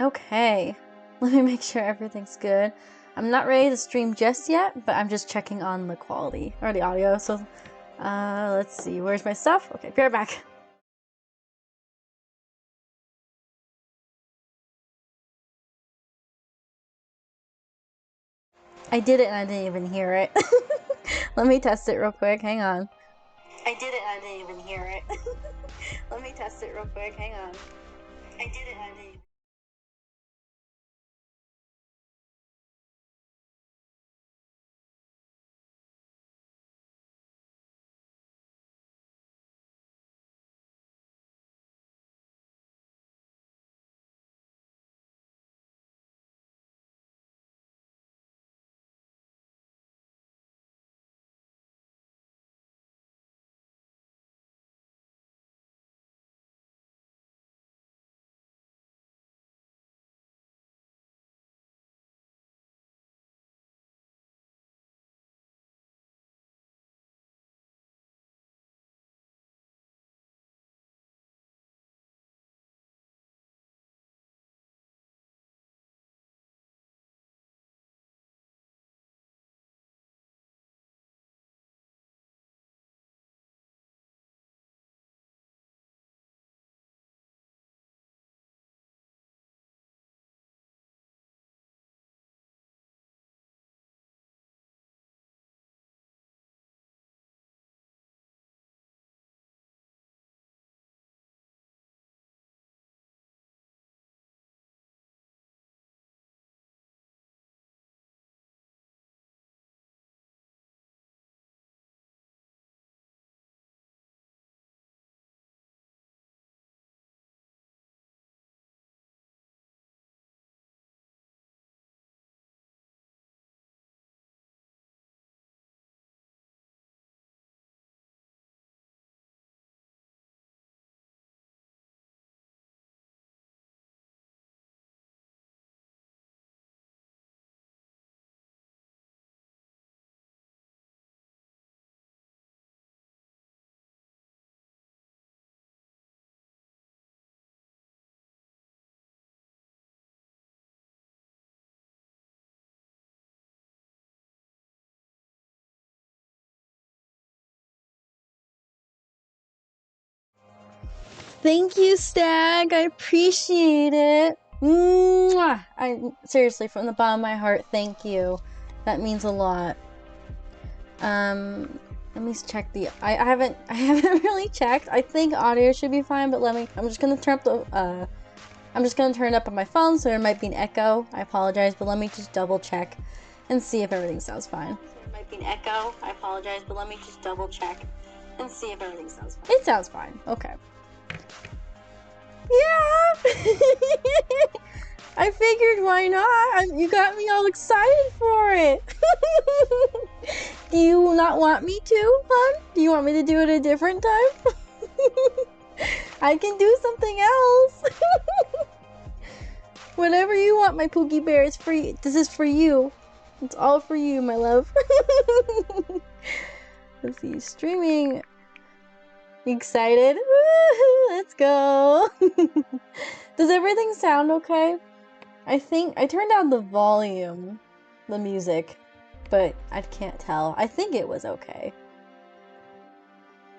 Okay, let me make sure everything's good. I'm not ready to stream just yet, but I'm just checking on the quality or the audio. So, let's see. Where's my stuff? Okay, be right back. I did it and I didn't even hear it. Let me test it real quick. Hang on. I did it and I didn't even hear it. Let me test it real quick. Hang on. I did it and I didn't. Thank you, Stag. I appreciate it. Mwah! Seriously, from the bottom of my heart, thank you. That means a lot. Let me check the. I haven't really checked. I think audio should be fine, but I'm just gonna turn up the. I'm just gonna turn it up on my phone, so there might be an echo. I apologize, but let me just double check and see if everything sounds fine. There might be an echo. I apologize, but let me just double check and see if everything sounds fine. It sounds fine. Okay. Yeah! I figured, why not? You got me all excited for it. Do you not want me to, hon? Do you want me to do it a different time? I can do something else. Whatever you want, my Pookie Bear, is free. This is for you. It's all for you, my love. Let's see, streaming. Excited? Woo-hoo, let's go. Does everything sound okay? I think I turned down the volume, the music, but I can't tell. I think it was okay.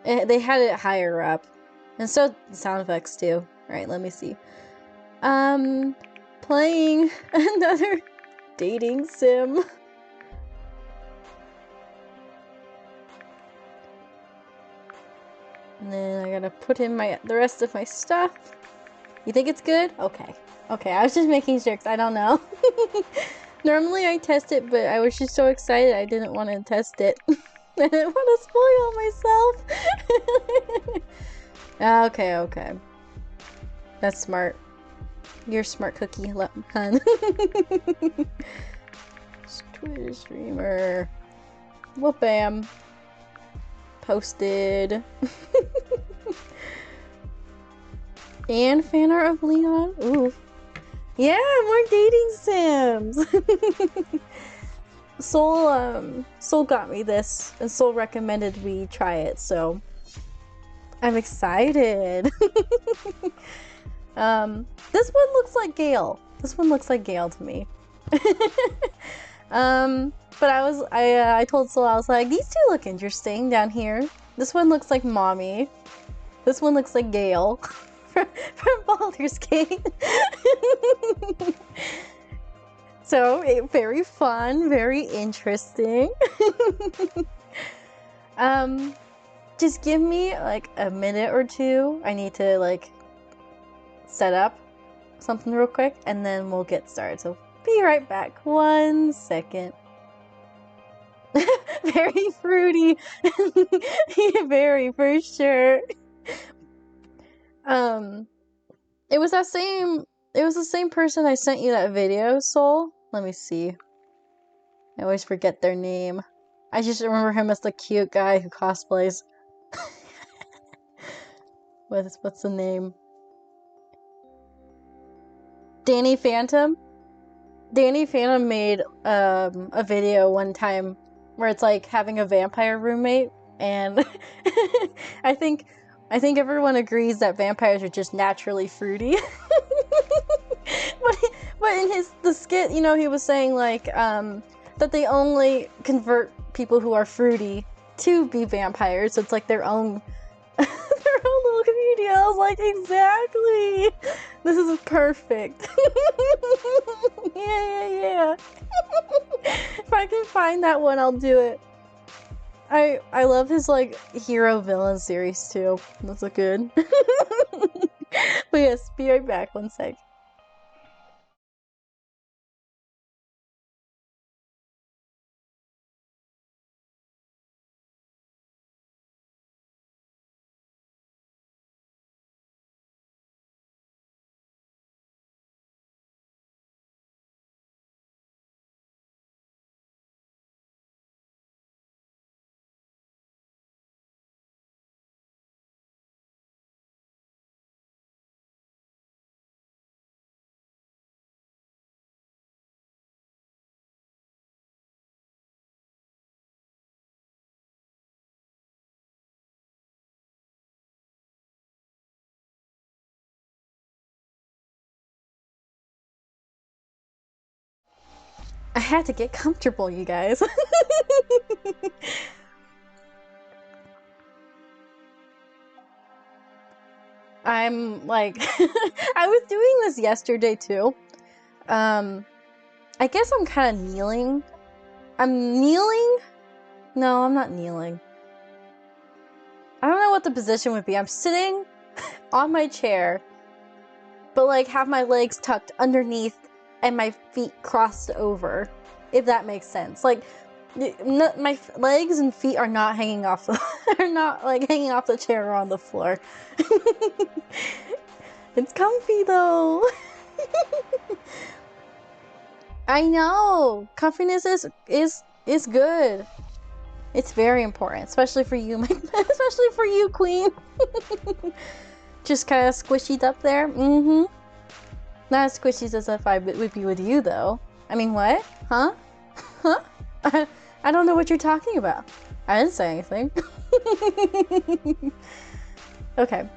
They had it higher up, and so the sound effects too. All right, let me see. Playing another dating sim. And then I gotta put in the rest of my stuff. You think it's good? Okay. Okay, I was just making sure, 'cause I don't know. Normally I test it, but I was just so excited I didn't want to test it. I didn't want to spoil myself. Okay, okay. That's smart. You're a smart cookie, hun. Twitter streamer. Whoop-bam. Posted. And fan art of Leon. Ooh. Yeah, more dating sims. Soul got me this, and Soul recommended we try it, so I'm excited. This one looks like Gale. This one looks like Gale to me. But I told Soul, I was like, these two look interesting down here. This one looks like Mommy. This one looks like Gale from Baldur's Gate. So, very fun, very interesting. Just give me like a minute or two. I need to like set up something real quick and then we'll get started. So be right back. 1 second. Very fruity. Very, for sure. It was the same person I sent you that video, Soul. Let me see. I always forget their name. I just remember him as the cute guy who cosplays. What's the name? Danny Phantom? Danny Phantom made a video one time where it's like having a vampire roommate, and I think everyone agrees that vampires are just naturally fruity. but in the skit, you know, he was saying like that they only convert people who are fruity to be vampires. So it's like their own little community. I was like, exactly. This is perfect. Yeah. If I can find that one, I'll do it. I love his like hero villain series too. Those are good. But yes, be right back. 1 sec. I had to get comfortable, you guys. I'm like, I was doing this yesterday too. I guess I'm kind of kneeling. I'm kneeling? No, I'm not kneeling. I don't know what the position would be. I'm sitting on my chair, but like have my legs tucked underneath and my feet crossed over, if that makes sense. Like, my legs and feet are not hanging off the are not like hanging off the chair or on the floor. It's comfy though. I know. Comfiness is good. It's very important, especially for you, especially for you, Queen. Just kind of squishied up there. Mm-hmm. Not as squishy as if I would be with you, though. I mean, what? Huh? Huh? I don't know what you're talking about. I didn't say anything. Okay.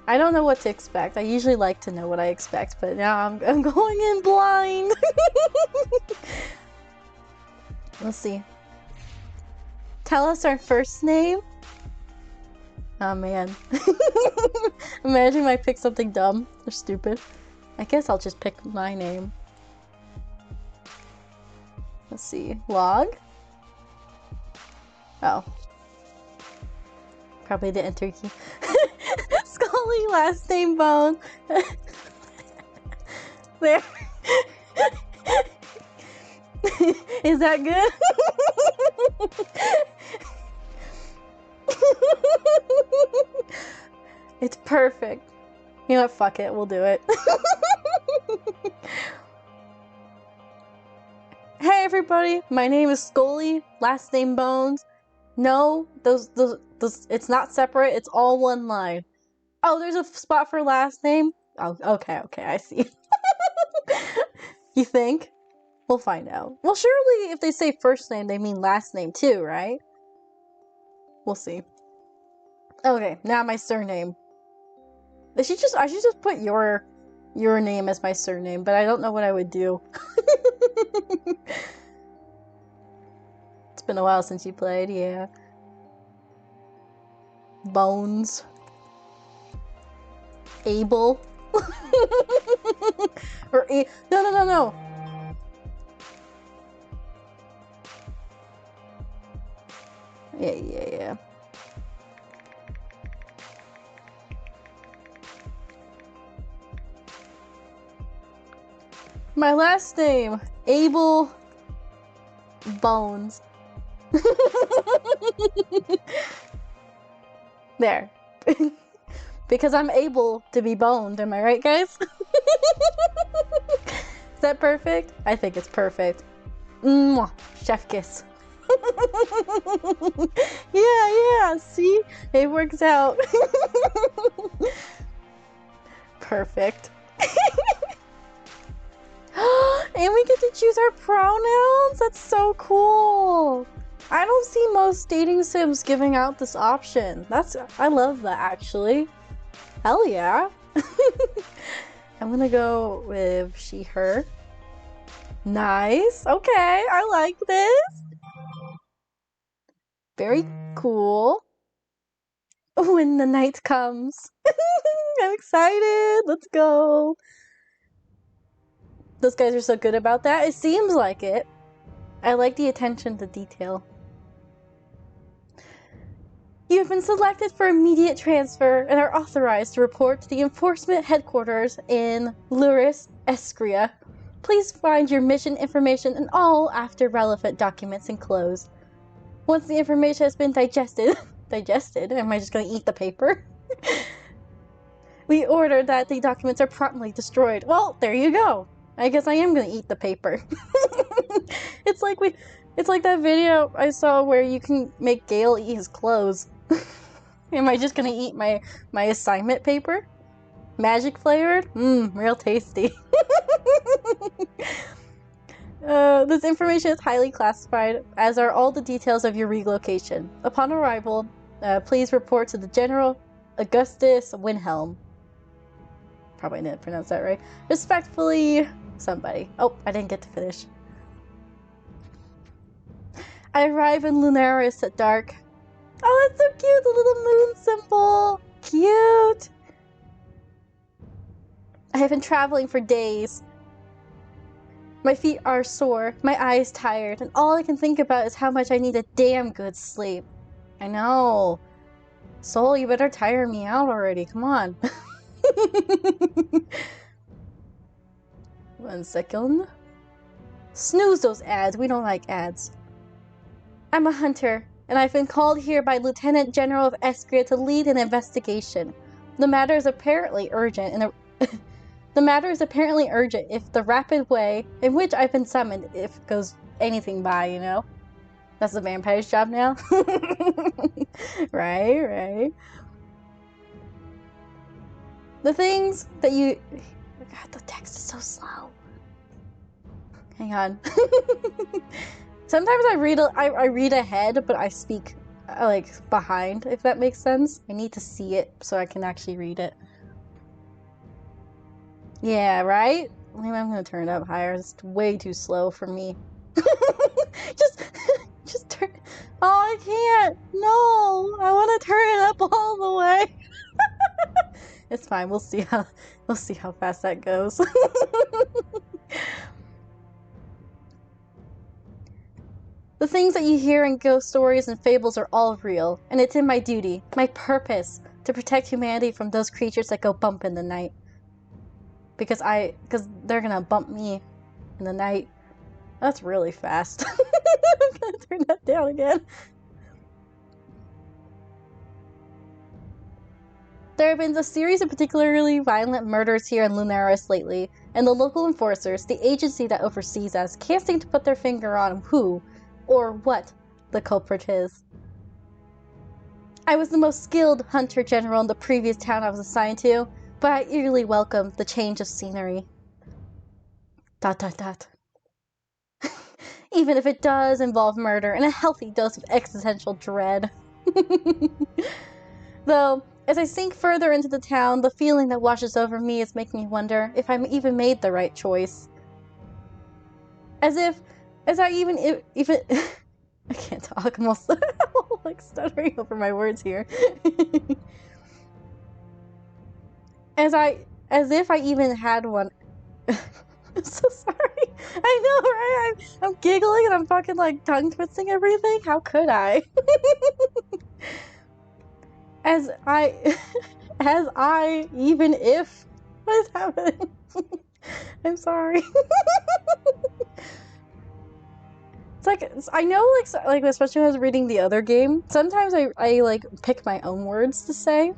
I don't know what to expect. I usually like to know what I expect, but now I'm going in blind. Let's see. Tell us our first name. Oh man. Imagine if I pick something dumb or stupid. I guess I'll just pick my name. Let's see. Log? Oh. Probably the enter key. Scully, last name Bone. There. Is that good? It's perfect. You know what? Fuck it. We'll do it. Hey everybody, my name is Scully, last name Bones. No, those, it's not separate, it's all one line. Oh, there's a spot for last name? Oh, okay, I see. You think? We'll find out. Well, surely if they say first name, they mean last name too, right? We'll see. Okay, now my surname. I should just put your your name as my surname, but I don't know what I would do. It's been a while since you played, yeah. Bones. Abel. Or no. Yeah. My last name, Abel Bones. There. Because I'm able to be boned, am I right, guys? Is that perfect? I think it's perfect. Mwah. Chef kiss. Yeah, see? It works out. Perfect. And we get to choose our pronouns? That's so cool. I don't see most dating sims giving out this option. I love that, actually. Hell yeah. I'm gonna go with she, her. Nice. Okay, I like this. Very cool. When the night comes. I'm excited. Let's go. Those guys are so good about that. It seems like it. I like the attention to detail. You have been selected for immediate transfer and are authorized to report to the enforcement headquarters in Luris, Escria. Please find your mission information and all after relevant documents enclosed. Once the information has been digested, am I just going to eat the paper? We order that the documents are promptly destroyed. Well, there you go. I guess I am going to eat the paper. It's like that video I saw where you can make Gale eat his clothes. Am I just going to eat my assignment paper? Magic flavored? Real tasty. This information is highly classified, as are all the details of your relocation. Upon arrival, please report to the General Augustus Wilhelm. Probably didn't pronounce that right. Respectfully, somebody. Oh, I didn't get to finish. I arrive in Lunaris at dark. Oh, that's so cute! The little moon symbol! Cute! I have been traveling for days. My feet are sore, my eyes tired, and all I can think about is how much I need a damn good sleep. I know. Soul, you better tire me out already. Come on. 1 second. Snooze those ads. We don't like ads. I'm a hunter, and I've been called here by Lieutenant General of Escria to lead an investigation. The matter is apparently urgent, if the rapid way in which I've been summoned, if it goes anything by, you know? That's the vampire's job now? Right. The things that you... God, the text is so slow. Hang on. Sometimes I read ahead, but I speak like behind, if that makes sense. I need to see it so I can actually read it. Yeah, right? Maybe I'm gonna turn it up higher. It's way too slow for me. just turn. Oh, I can't. No, I want to turn it up all the way. It's fine. We'll see how fast that goes. The things that you hear in ghost stories and fables are all real, and it's in my duty, my purpose, to protect humanity from those creatures that go bump in the night. Because they're gonna bump me in the night. That's really fast. I'm gonna turn that down again. There have been a series of particularly violent murders here in Lunaris lately, and the local enforcers, the agency that oversees us, can't seem to put their finger on who or what the culprit is. I was the most skilled hunter general in the previous town I was assigned to, but I eagerly welcomed the change of scenery. ... Even if it does involve murder and a healthy dose of existential dread. Though, As I sink further into the town, the feeling that washes over me is making me wonder if I even made the right choice. As I can't talk, I'm also like stuttering over my words here. As if I even had one. I'm so sorry. I know, right? I'm giggling and I'm fucking like tongue twisting everything. How could I? Even if. What is happening? I'm sorry. It's like, I know, like especially when I was reading the other game, sometimes I like pick my own words to say.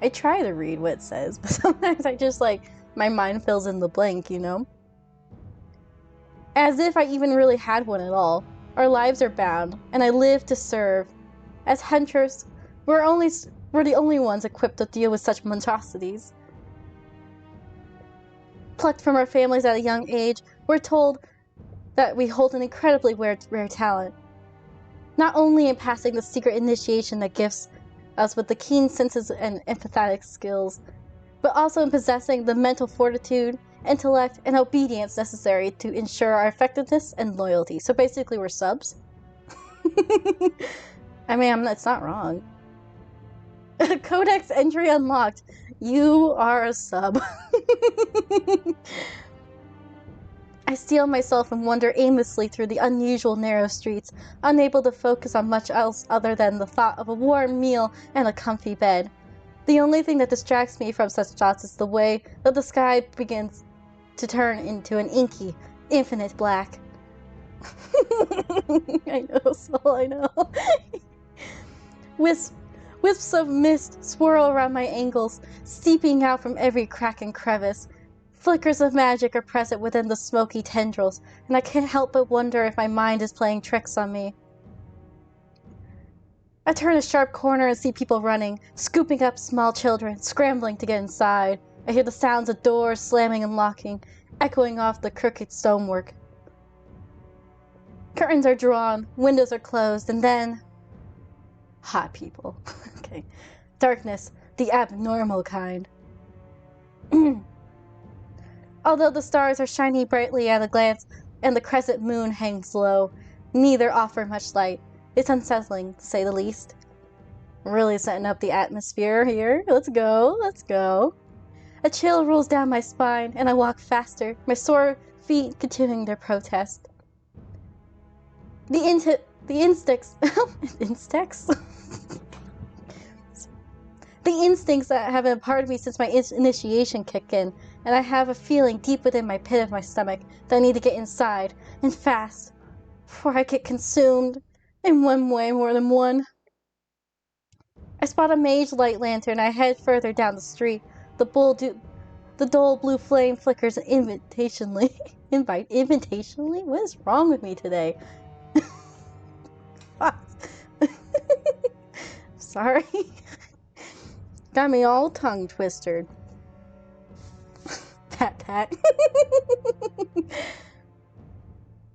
I try to read what it says, but sometimes I just like, my mind fills in the blank, you know? As if I even really had one at all. Our lives are bound, and I live to serve. As hunters, we're the only ones equipped to deal with such monstrosities. Plucked from our families at a young age, we're told that we hold an incredibly rare talent. Not only in passing the secret initiation that gifts us with the keen senses and empathetic skills, but also in possessing the mental fortitude, intellect, and obedience necessary to ensure our effectiveness and loyalty. So basically, we're subs. I mean, it's not wrong. Codex entry unlocked. You are a sub. I steel myself and wander aimlessly through the unusual narrow streets, unable to focus on much else other than the thought of a warm meal and a comfy bed. The only thing that distracts me from such thoughts is the way that the sky begins to turn into an inky, infinite black. I know, Soul, I know. Wisps of mist swirl around my ankles, seeping out from every crack and crevice. Flickers of magic are present within the smoky tendrils, and I can't help but wonder if my mind is playing tricks on me. I turn a sharp corner and see people running, scooping up small children, scrambling to get inside. I hear the sounds of doors slamming and locking, echoing off the crooked stonework. Curtains are drawn, windows are closed, and then... hot people. Okay. Darkness, the abnormal kind. Although the stars are shining brightly at a glance, and the crescent moon hangs low, neither offer much light. It's unsettling, to say the least. Really setting up the atmosphere here. Let's go, let's go. A chill rolls down my spine, and I walk faster, my sore feet continuing their protest. The instincts... Instincts? The instincts that have been a part of me since my initiation kicked in, and I have a feeling deep within my pit of my stomach that I need to get inside, and fast, before I get consumed, in one way more than one. I spot a mage light lantern, I head further down the street. The dull blue flame flickers invitationally. Invitationally? What is wrong with me today? Sorry. Got me all tongue twisted. Pat pat.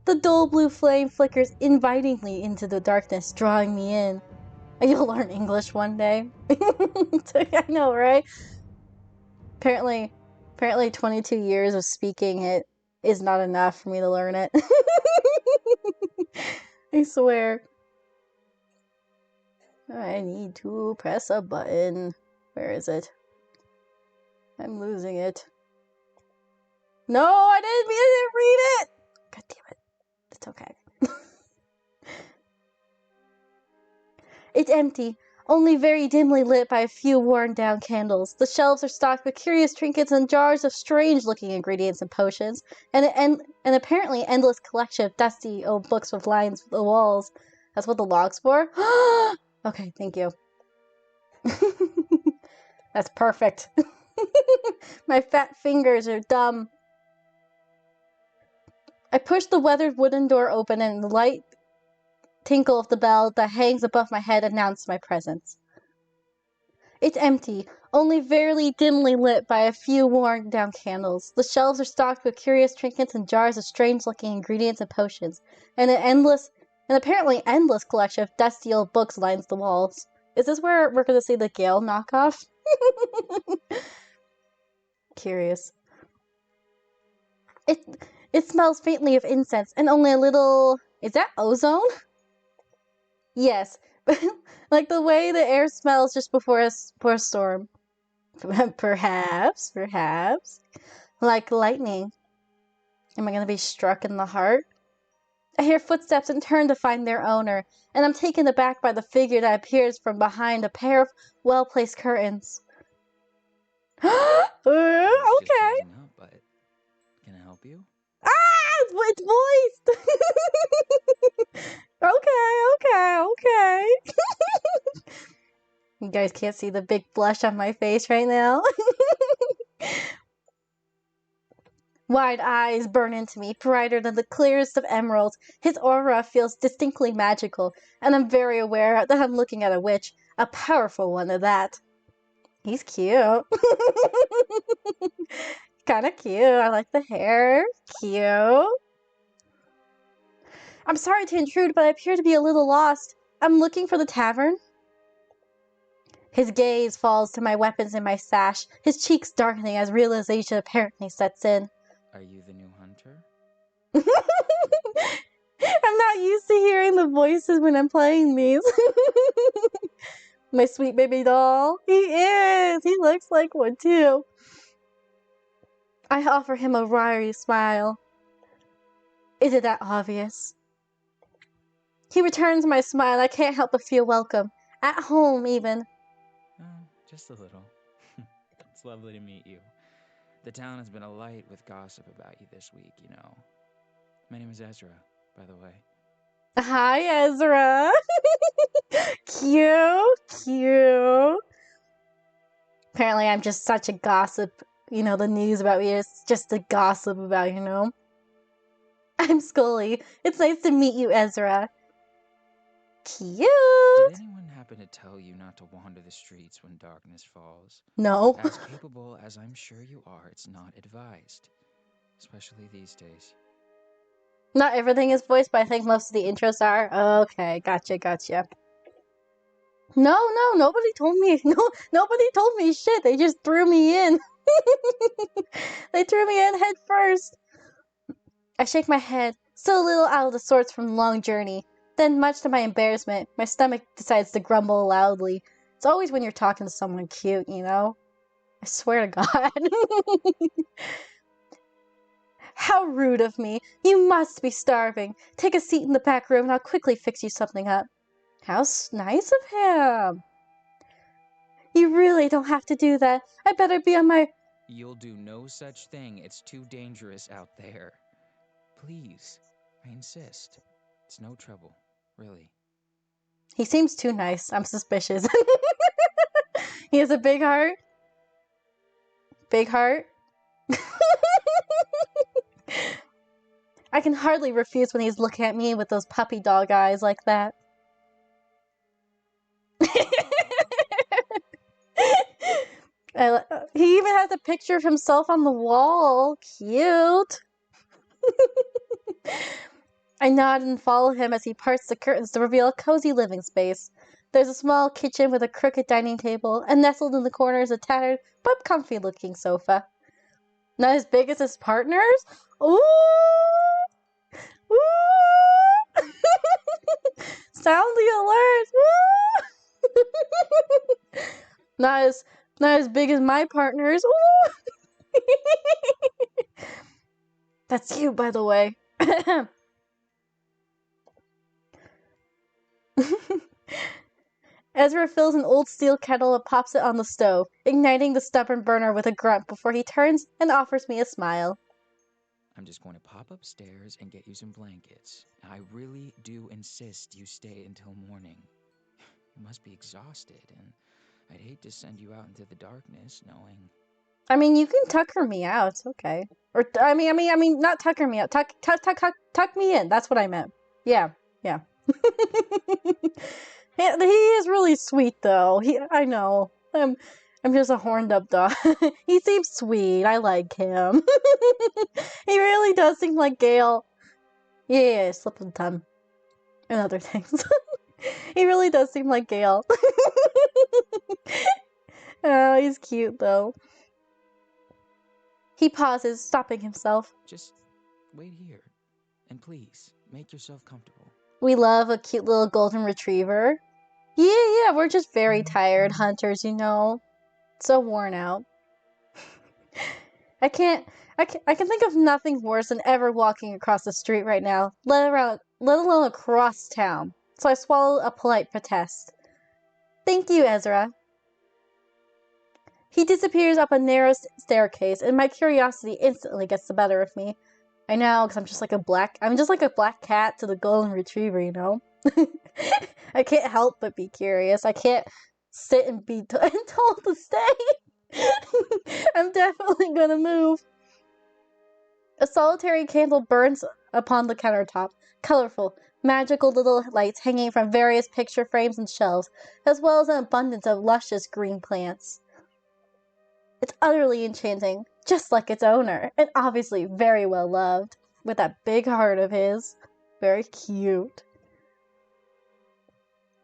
The dull blue flame flickers invitingly into the darkness, drawing me in. You'll learn English one day. I know, right? Apparently 22 years of speaking it is not enough for me to learn it. I swear. I need to press a button. Where is it? I'm losing it. No, I didn't read it! God damn it. It's okay. It's empty, only very dimly lit by a few worn-down candles. The shelves are stocked with curious trinkets and jars of strange-looking ingredients and potions, and an apparently endless collection of dusty old books with lines on the walls. That's what the log's for? Okay, thank you. That's perfect. My fat fingers are dumb. I push the weathered wooden door open, and the light tinkle of the bell that hangs above my head announced my presence. It's empty, only very dimly lit by a few worn-down candles. The shelves are stocked with curious trinkets and jars of strange-looking ingredients and potions, and an apparently endless collection of dusty old books lines the walls. Is this where we're gonna see the Gale knockoff? Curious. It smells faintly of incense and only a little... Is that ozone? Yes. Like the way the air smells just before a storm. Perhaps. Like lightning. Am I gonna be struck in the heart? I hear footsteps and turn to find their owner, and I'm taken aback by the figure that appears from behind a pair of well-placed curtains. Okay. Up, but can I help you? Ah! It's voiced! Okay. You guys can't see the big blush on my face right now. Wide eyes burn into me, brighter than the clearest of emeralds. His aura feels distinctly magical, and I'm very aware that I'm looking at a witch, a powerful one at that. He's cute. Kinda cute. I like the hair. Cute. I'm sorry to intrude, but I appear to be a little lost. I'm looking for the tavern. His gaze falls to my weapons in my sash, his cheeks darkening as realization apparently sets in. Are you the new hunter? I'm not used to hearing the voices when I'm playing these. My sweet baby doll. He is. He looks like one too. I offer him a wry smile. Is it that obvious? He returns my smile. I can't help but feel welcome. At home, even. Oh, just a little. It's lovely to meet you. The town has been alight with gossip about you this week, you know. My name is Ezra, by the way. Hi, Ezra. Cute. Apparently, I'm just such a gossip. You know, the news about me is just a gossip about, you know. I'm Scully. It's nice to meet you, Ezra. Cute. Did anyone happen to tell you not to wander the streets when darkness falls? No. As capable as I'm sure you are, it's not advised. Especially these days. Not everything is voiced, but I think most of the intros are. Okay, gotcha. No, nobody told me. No, nobody told me shit. They just threw me in. They threw me in head first. I shake my head, still a little out of the sorts from the long journey. Then, much to my embarrassment, my stomach decides to grumble loudly. It's always when you're talking to someone cute, you know? I swear to God. How rude of me. You must be starving. Take a seat in the back room and I'll quickly fix you something up. How nice of him. You really don't have to do that. I better be on my... You'll do no such thing. It's too dangerous out there. Please, I insist. It's no trouble, really. He seems too nice. I'm suspicious. He has a big heart. Big heart. I can hardly refuse when he's looking at me with those puppy dog eyes like that. He even has a picture of himself on the wall. Cute. I nod and follow him as he parts the curtains to reveal a cozy living space. There's a small kitchen with a crooked dining table, and nestled in the corner is a tattered but comfy-looking sofa. Not as big as his partner's? Ooh! Ooh! Sound the alert! Woo! Not as big as my partner's. Ooh! That's you, by the way. Ezra fills an old steel kettle and pops it on the stove, igniting the stubborn burner with a grunt before he turns and offers me a smile. I'm just going to pop upstairs and get you some blankets. I really do insist you stay until morning. You must be exhausted, and I'd hate to send you out into the darkness knowing... I mean, you can tucker me out. It's okay. Or, I mean, not tucker me out. Tuck me in. That's what I meant. Yeah. He is really sweet, though. I know. I'm just a horned up dog. He seems sweet. I like him. He really does seem like Gale. Yeah, slip of the tongue. And other things. He really does seem like Gale. Oh, he's cute though. He pauses, stopping himself. Just wait here, and please, make yourself comfortable. We love a cute little golden retriever. Yeah, we're just very tired hunters, you know. So worn out. I can think of nothing worse than ever walking across the street right now, let alone across town. So I swallow a polite protest. Thank you, Ezra. He disappears up a narrow staircase, and my curiosity instantly gets the better of me. I know, because I'm just like a black cat to the golden retriever, you know? I can't help but be curious. I can't sit and be told to stay. I'm definitely gonna move. A solitary candle burns upon the countertop, colorful, magical little lights hanging from various picture frames and shelves, as well as an abundance of luscious green plants. It's utterly enchanting, just like its owner, and obviously very well loved, with that big heart of his. Very cute.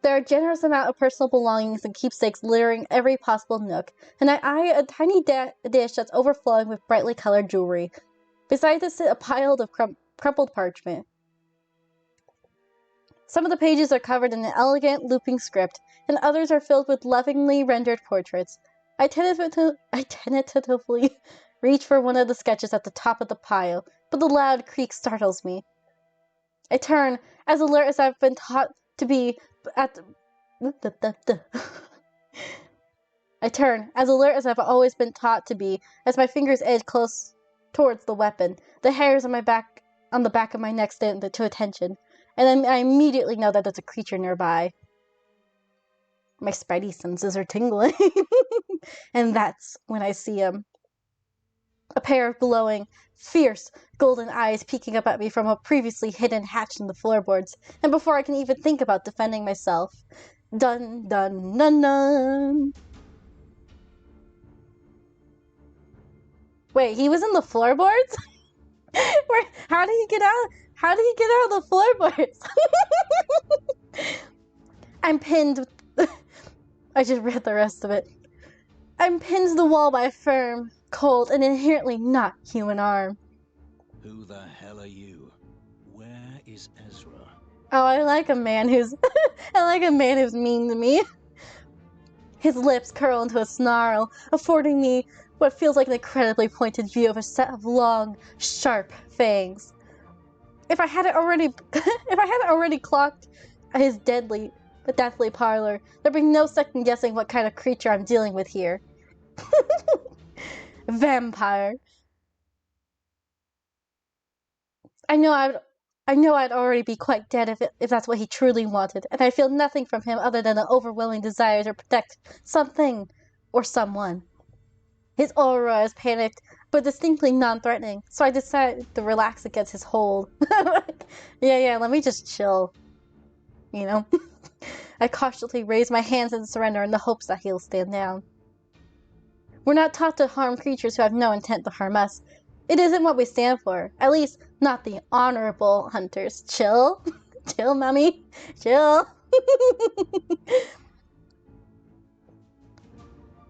There are a generous amount of personal belongings and keepsakes littering every possible nook, and I eye a tiny dish that's overflowing with brightly colored jewelry. Beside this sit a pile of crumpled parchment. Some of the pages are covered in an elegant, looping script, and others are filled with lovingly rendered portraits. I tentatively reach for one of the sketches at the top of the pile, but the loud creak startles me. I turn, as alert as I've been taught to be at the... I turn, as alert as I've always been taught to be, as my fingers edge close towards the weapon. The hairs on the back of my neck stand to attention, and then I immediately know that there's a creature nearby. My spidey senses are tingling, and that's when I see him. A pair of glowing, fierce, golden eyes peeking up at me from a previously hidden hatch in the floorboards, and before I can even think about defending myself. Dun dun dun dun! Wait, he was in the floorboards? How did he get out? How did he get out of the floorboards? I'm pinned. I just read the rest of it. I'm pinned to the wall by a firm, cold, and inherently not human arm. Who the hell are you? Where is Ezra? Oh, I like a man who's mean to me. His lips curl into a snarl, affording me what feels like an incredibly pointed view of a set of long, sharp fangs. If I hadn't already clocked his deathly parlor, there'd be no second guessing what kind of creature I'm dealing with here. Vampire. I know I'd already be quite dead if that's what he truly wanted, and I feel nothing from him other than an overwhelming desire to protect something or someone. His aura is panicked, but distinctly non-threatening, so I decide to relax against his hold. Yeah, let me just chill. You know? I cautiously raise my hands in surrender in the hopes that he'll stand down. We're not taught to harm creatures who have no intent to harm us. It isn't what we stand for. At least, not the honorable hunters. Chill? Chill, mommy. Chill.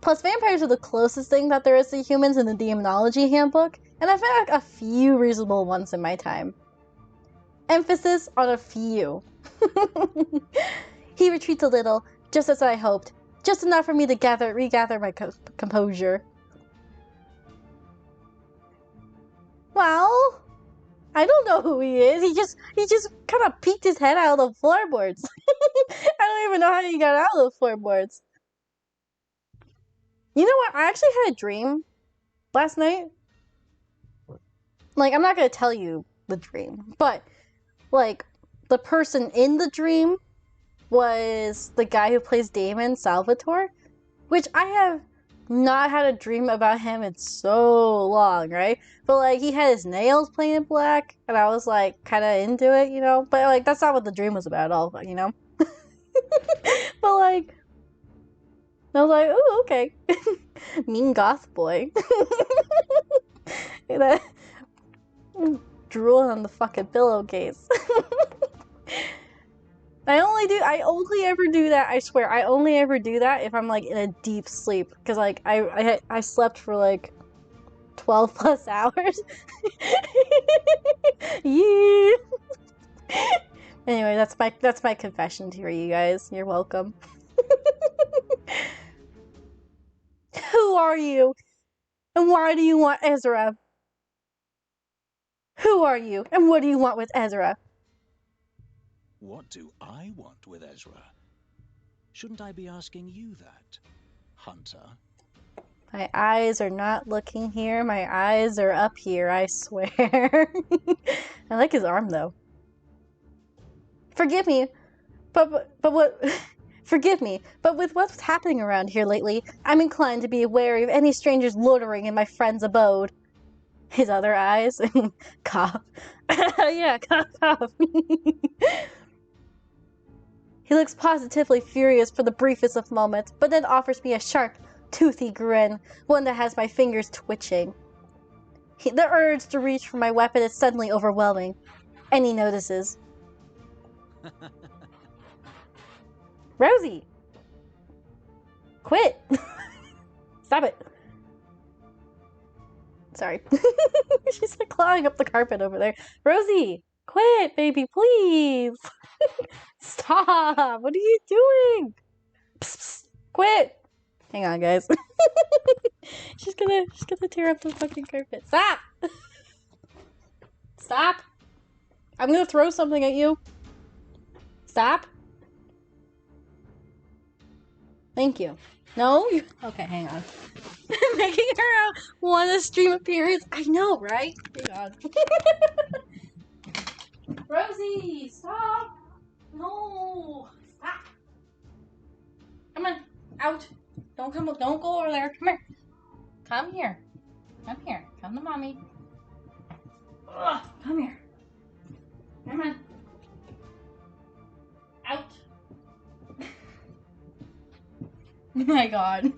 Plus, vampires are the closest thing that there is to humans in the Demonology Handbook, and I've met a few reasonable ones in my time. Emphasis on a few. He retreats a little, just as I hoped. Just enough for me to regather my composure. Well, I don't know who he is. He just kind of peeked his head out of the floorboards. I don't even know how he got out of the floorboards. You know what? I actually had a dream last night. Like, I'm not gonna tell you the dream, but like the person in the dream was the guy who plays Damon, Salvatore, which I have not had a dream about him in so long, right? But like he had his nails painted black, and I was like kind of into it, you know. But like that's not what the dream was about at all, you know. But like, I was like, oh, okay, mean goth boy. That drooling on the fucking pillowcase. I only ever do that, I swear, I only ever do that if I'm, like, in a deep sleep. Because, like, I slept for, like, 12 plus hours. Yeah. Anyway, that's my confession to you guys. You're welcome. Who are you? And why do you want Ezra? Who are you? And what do you want with Ezra? What do I want with Ezra? Shouldn't I be asking you that, Hunter? My eyes are not looking here. My eyes are up here, I swear. I like his arm, though. Forgive me, but what... Forgive me, but with what's happening around here lately, I'm inclined to be wary of any strangers loitering in my friend's abode. His other eyes. Cough. Yeah, cough, cough. He looks positively furious for the briefest of moments, but then offers me a sharp, toothy grin, one that has my fingers twitching. The urge to reach for my weapon is suddenly overwhelming, and he notices. Rosie! Quit! Stop it! Sorry. She's like clawing up the carpet over there. Rosie! Quit, baby, please! Stop! What are you doing? Psst, psst, quit! Hang on, guys. she's gonna tear up the fucking carpet. Stop! Stop! I'm gonna throw something at you. Stop. Thank you. No? Okay, hang on. Making her want a stream appearance. I know, right? Hang on. Rosie, stop! No! Stop! Come on, out! Don't go over there. Come here. Come here. Come here. Come to mommy. Ugh, come here. Come on. Out. Oh my god.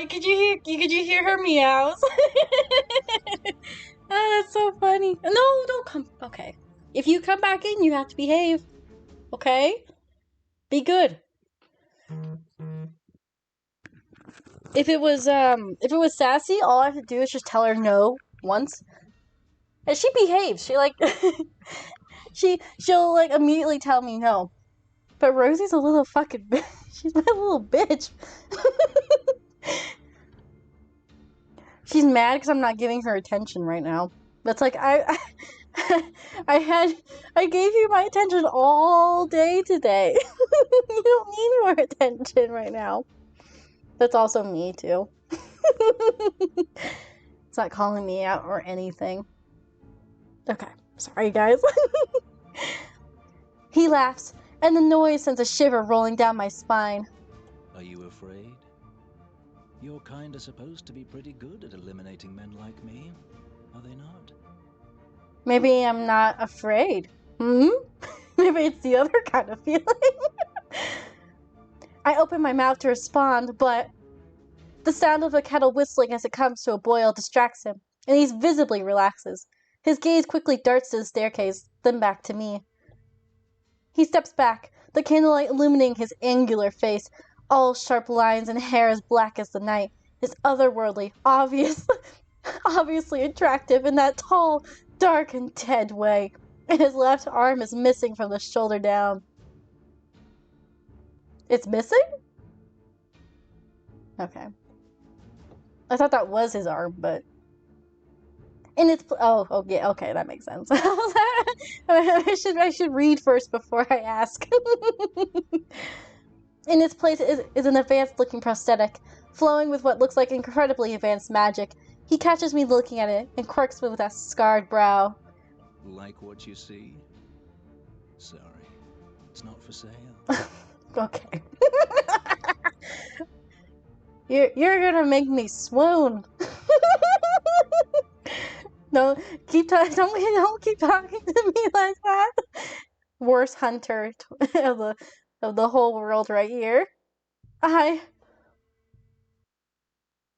Could you hear her meows? That's so funny. No, don't come. Okay. If you come back in, you have to behave. Okay? Be good. If it was Sassy, all I have to do is just tell her no once. And she behaves. She like she'll like immediately tell me no. But Rosie's a little fucking bitch. She's my little bitch. She's mad because I'm not giving her attention right now. That's like I gave you my attention all day today. You don't need more attention right now. That's also me too. It's not calling me out or anything. Okay, sorry guys. He laughs, and the noise sends a shiver rolling down my spine. Are you afraid? Your kind are supposed to be pretty good at eliminating men like me, are they not? Maybe I'm not afraid. Maybe it's the other kind of feeling. I open my mouth to respond, but the sound of a kettle whistling as it comes to a boil distracts him, and he visibly relaxes. His gaze quickly darts to the staircase, then back to me. He steps back, the candlelight illuminating his angular face, all sharp lines and hair as black as the night. His otherworldly, obviously attractive in that tall, dark, and dead way, and his left arm is missing from the shoulder down. It's missing? Okay. I thought that was his arm, but... yeah, okay, that makes sense. I should read first before I ask. In its place is an advanced-looking prosthetic, flowing with what looks like incredibly advanced magic. He catches me looking at it and quirks me with that scarred brow. Like what you see? Sorry, it's not for sale. Okay. You're gonna make me swoon. No, don't keep talking to me like that. Worst hunter of the whole world right here.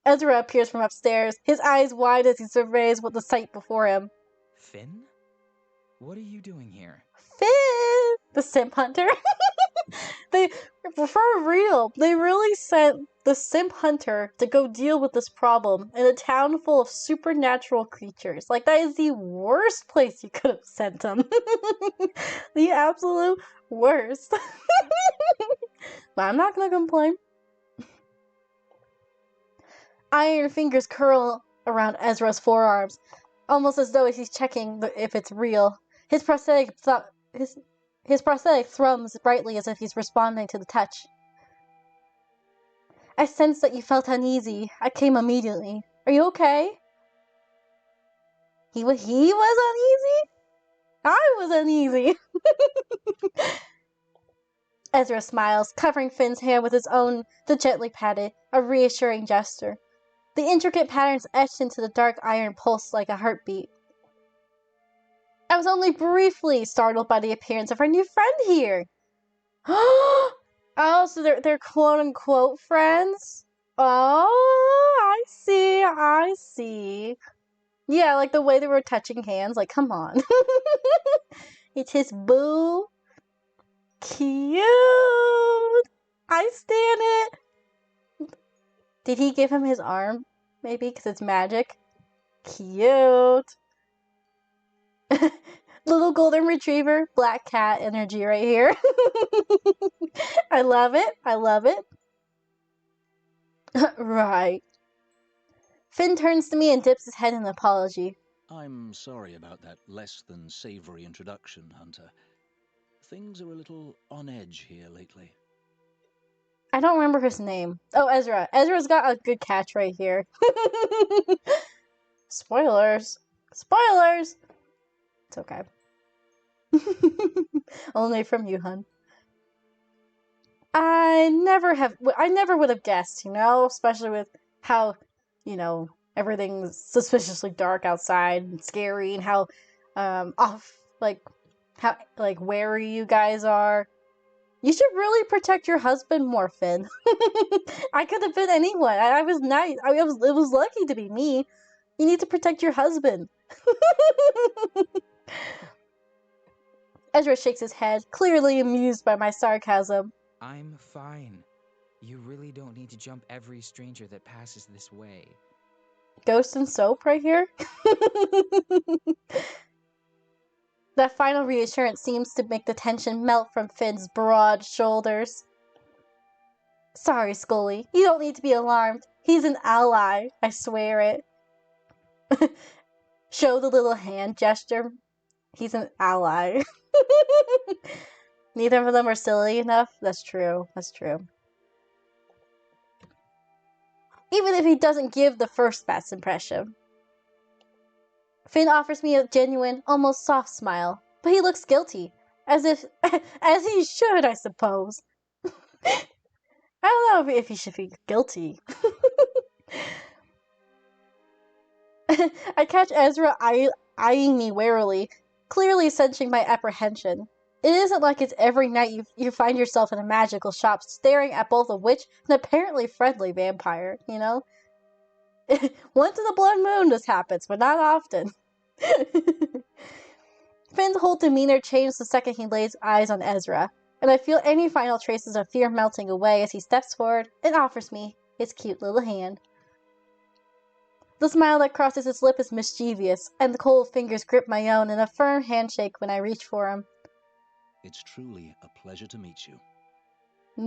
Ezra appears from upstairs, his eyes wide as he surveys what the sight before him. Finn? What are you doing here? Finn! The simp hunter. They, for real, they really sent the simp hunter to go deal with this problem in a town full of supernatural creatures. Like, that is the worst place you could have sent him. The absolute worst. But I'm not gonna complain. Iron fingers curl around Ezra's forearms, almost as though he's checking if it's real. His prosthetic thrums brightly as if he's responding to the touch. I sensed that you felt uneasy. I came immediately. Are you okay? He was uneasy? I was uneasy. Ezra smiles, covering Finn's hand with his own to gently pat it, a reassuring gesture. The intricate patterns etched into the dark iron pulse like a heartbeat. I was only briefly startled by the appearance of our new friend here. Oh, so they're quote-unquote friends? Oh, I see. Yeah, like the way they were touching hands, like, come on. It's his boo. Cute. I stand it. Did he give him his arm? Maybe, because it's magic? Cute. Little golden retriever, black cat energy right here. I love it. I love it. Right. Finn turns to me and dips his head in apology. I'm sorry about that less than savory introduction, Hunter. Things are a little on edge here lately. I don't remember his name. Oh, Ezra. Ezra's got a good catch right here. Spoilers. Spoilers! It's okay. Only from you, hun. I never would have guessed, especially with how, everything's suspiciously dark outside and scary and how wary you guys are. You should really protect your husband more, Finn. I could have been anyone. I was nice. It was lucky to be me. You need to protect your husband. Ezra shakes his head, clearly amused by my sarcasm. I'm fine. You really don't need to jump every stranger that passes this way. Ghost and soap right here? That final reassurance seems to make the tension melt from Finn's broad shoulders. Sorry, Scully. You don't need to be alarmed. He's an ally. I swear it. Show the little hand gesture. He's an ally. Neither of them are silly enough. That's true. That's true. Even if he doesn't give the first best impression. Finn offers me a genuine, almost soft smile, but he looks guilty. As he should, I suppose. I don't know if he should be guilty. I catch Ezra eyeing me warily, clearly sensing my apprehension. It isn't like it's every night you find yourself in a magical shop staring at both a witch and apparently friendly vampire, Once in a blood moon this happens, but not often. Finn's whole demeanor changed the second he lays eyes on Ezra, and I feel any final traces of fear melting away as he steps forward and offers me his cute little hand. The smile that crosses his lip is mischievous, and the cold fingers grip my own in a firm handshake when I reach for him. It's truly a pleasure to meet you.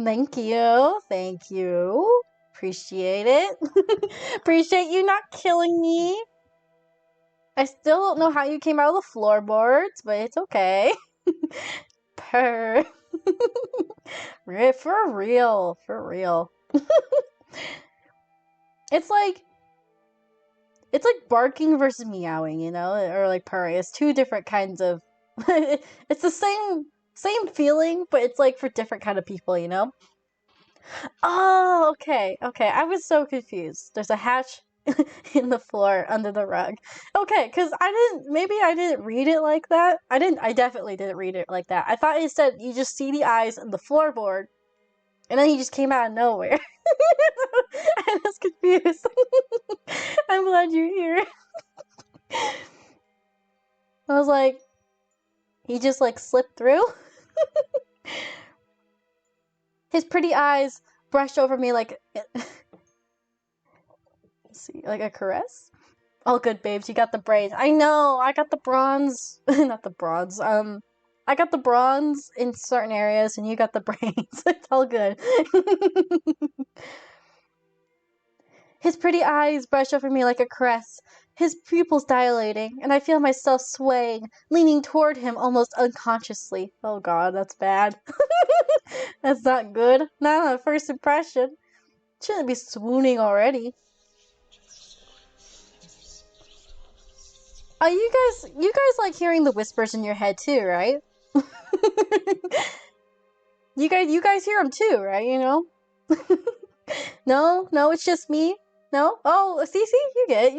Thank you. Thank you. Appreciate it. Appreciate you not killing me. I still don't know how you came out of the floorboards, but it's okay. Purr. For real. For real. It's like barking versus meowing, or like purring. It's two different kinds of. It's the same feeling, but it's like for different kind of people, Oh, okay. I was so confused. There's a hatch in the floor under the rug. Okay, because I didn't read it like that. I definitely didn't read it like that. I thought it said you just see the eyes in the floorboard, and then he just came out of nowhere. I was confused. I'm glad you're here. I was like, He just, like, slipped through? His pretty eyes brushed over me like... see, like a caress? All good, babes. You got the braids. I know! I got the bronze. Not the bronze. I got the bronze in certain areas, and you got the braids. It's all good. His pretty eyes brush over me like a caress, his pupils dilating, and I feel myself swaying, leaning toward him almost unconsciously. Oh god, that's bad. That's not good. Not on a first impression. Shouldn't be swooning already. Oh, you guys like hearing the whispers in your head too, right? you guys hear them too, right? You know? No, it's just me. No? Oh, see, you get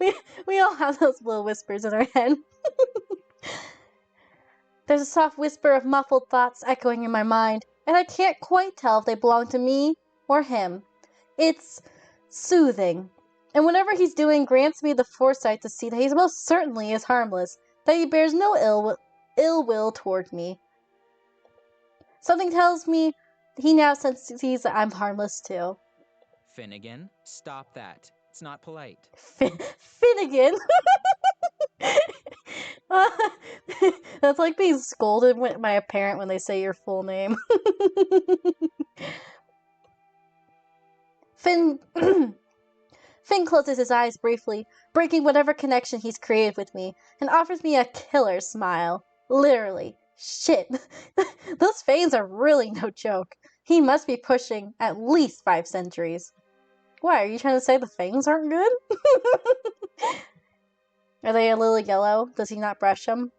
it. We all have those little whispers in our head. There's a soft whisper of muffled thoughts echoing in my mind, and I can't quite tell if they belong to me or him. It's soothing, and whatever he's doing grants me the foresight to see that he most certainly is harmless, that he bears no ill will toward me. Something tells me he now sees that I'm harmless too. Finnegan, stop that. It's not polite. Finnegan? That's like being scolded by a parent when they say your full name. Finn closes his eyes briefly, breaking whatever connection he's created with me, and offers me a killer smile. Literally. Shit. Those fangs are really no joke. He must be pushing at least 5 centuries. Why, are you trying to say the fangs aren't good? Are they a little yellow? Does he not brush them?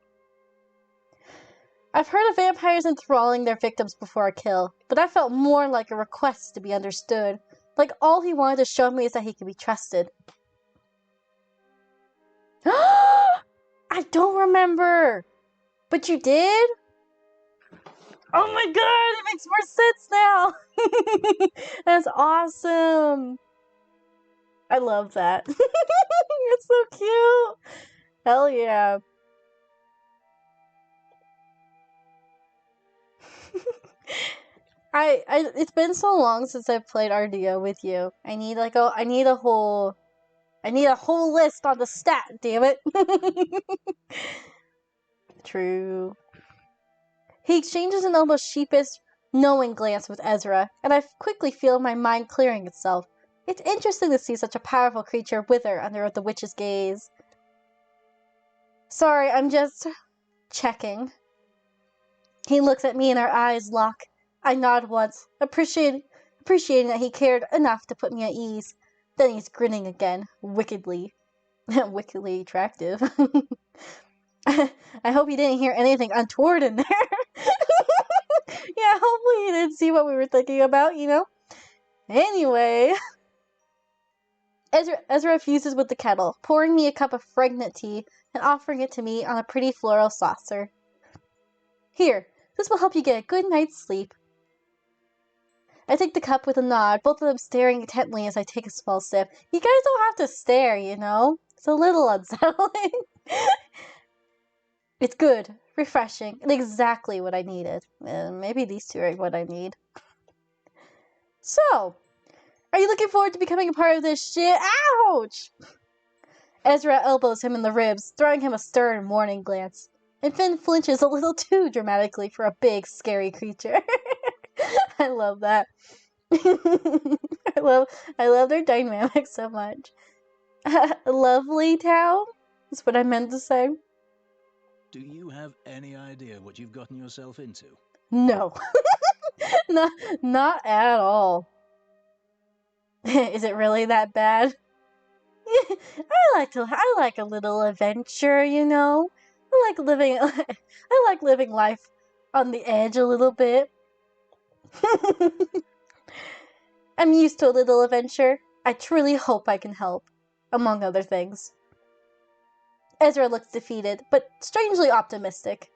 I've heard of vampires enthralling their victims before a kill, but that felt more like a request to be understood. Like all he wanted to show me is that he can be trusted. I don't remember! But you did? Oh my god, it makes more sense now! That's awesome! I love that. It's so cute! Hell yeah. It's been so long since I've played RDO with you. I need a whole list on the stat, damn it. True. He exchanges an almost sheepish, knowing glance with Ezra, and I quickly feel my mind clearing itself. It's interesting to see such a powerful creature wither under the witch's gaze. Sorry, I'm just checking. He looks at me and our eyes lock. I nod once, appreciating that he cared enough to put me at ease. Then he's grinning again, wickedly attractive. I hope you didn't hear anything untoward in there. Yeah, hopefully you didn't see what we were thinking about, you know? Anyway. Ezra fuses with the kettle, pouring me a cup of fragrant tea and offering it to me on a pretty floral saucer. Here, this will help you get a good night's sleep. I take the cup with a nod, both of them staring intently as I take a small sip. You guys don't have to stare, you know? It's a little unsettling. It's good, refreshing, and exactly what I needed. Maybe these two are what I need. So, are you looking forward to becoming a part of this shit? Ouch! Ezra elbows him in the ribs, throwing him a stern warning glance. And Finn flinches a little too dramatically for a big, scary creature. I love that. I love their dynamic so much. Lovely town is what I meant to say. Do you have any idea what you've gotten yourself into? No. Not at all. Is it really that bad? I like a little adventure, you know. I like living life on the edge a little bit. I'm used to a little adventure. I truly hope I can help, among other things. Ezra looks defeated, but strangely optimistic.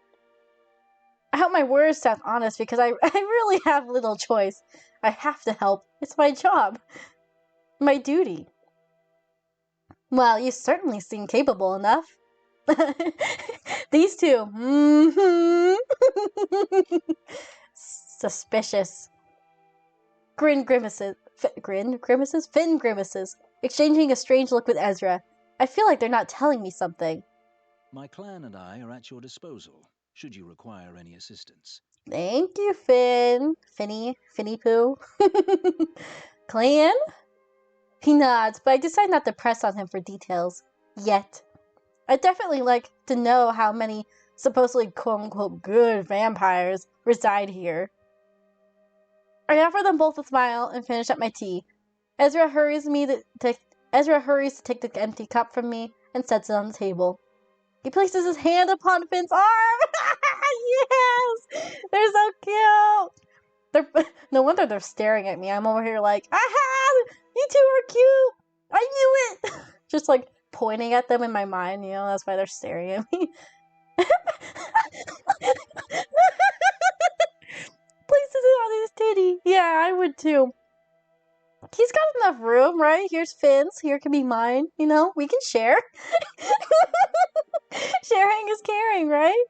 I hope my words sound honest because I really have little choice. I have to help. It's my job. My duty. Well, you certainly seem capable enough. These two. Mm-hmm. Suspicious. Fin grimaces, exchanging a strange look with Ezra. I feel like they're not telling me something. My clan and I are at your disposal, should you require any assistance. Thank you, Finn. Finny Pooh. Clan? He nods, but I decide not to press on him for details. Yet. I'd definitely like to know how many supposedly quote-unquote good vampires reside here. I offer them both a smile and finish up my tea. Ezra hurries to take the empty cup from me and sets it on the table. He places his hand upon Finn's arm. Yes! They're so cute! No wonder they're staring at me. I'm over here like, aha! You two are cute! I knew it! Just like pointing at them in my mind, you know, that's why they're staring at me. Places it on his titty. Yeah, I would too. He's got enough room, right? Here's Finn's. Here can be mine. You know, we can share. Sharing is caring, right?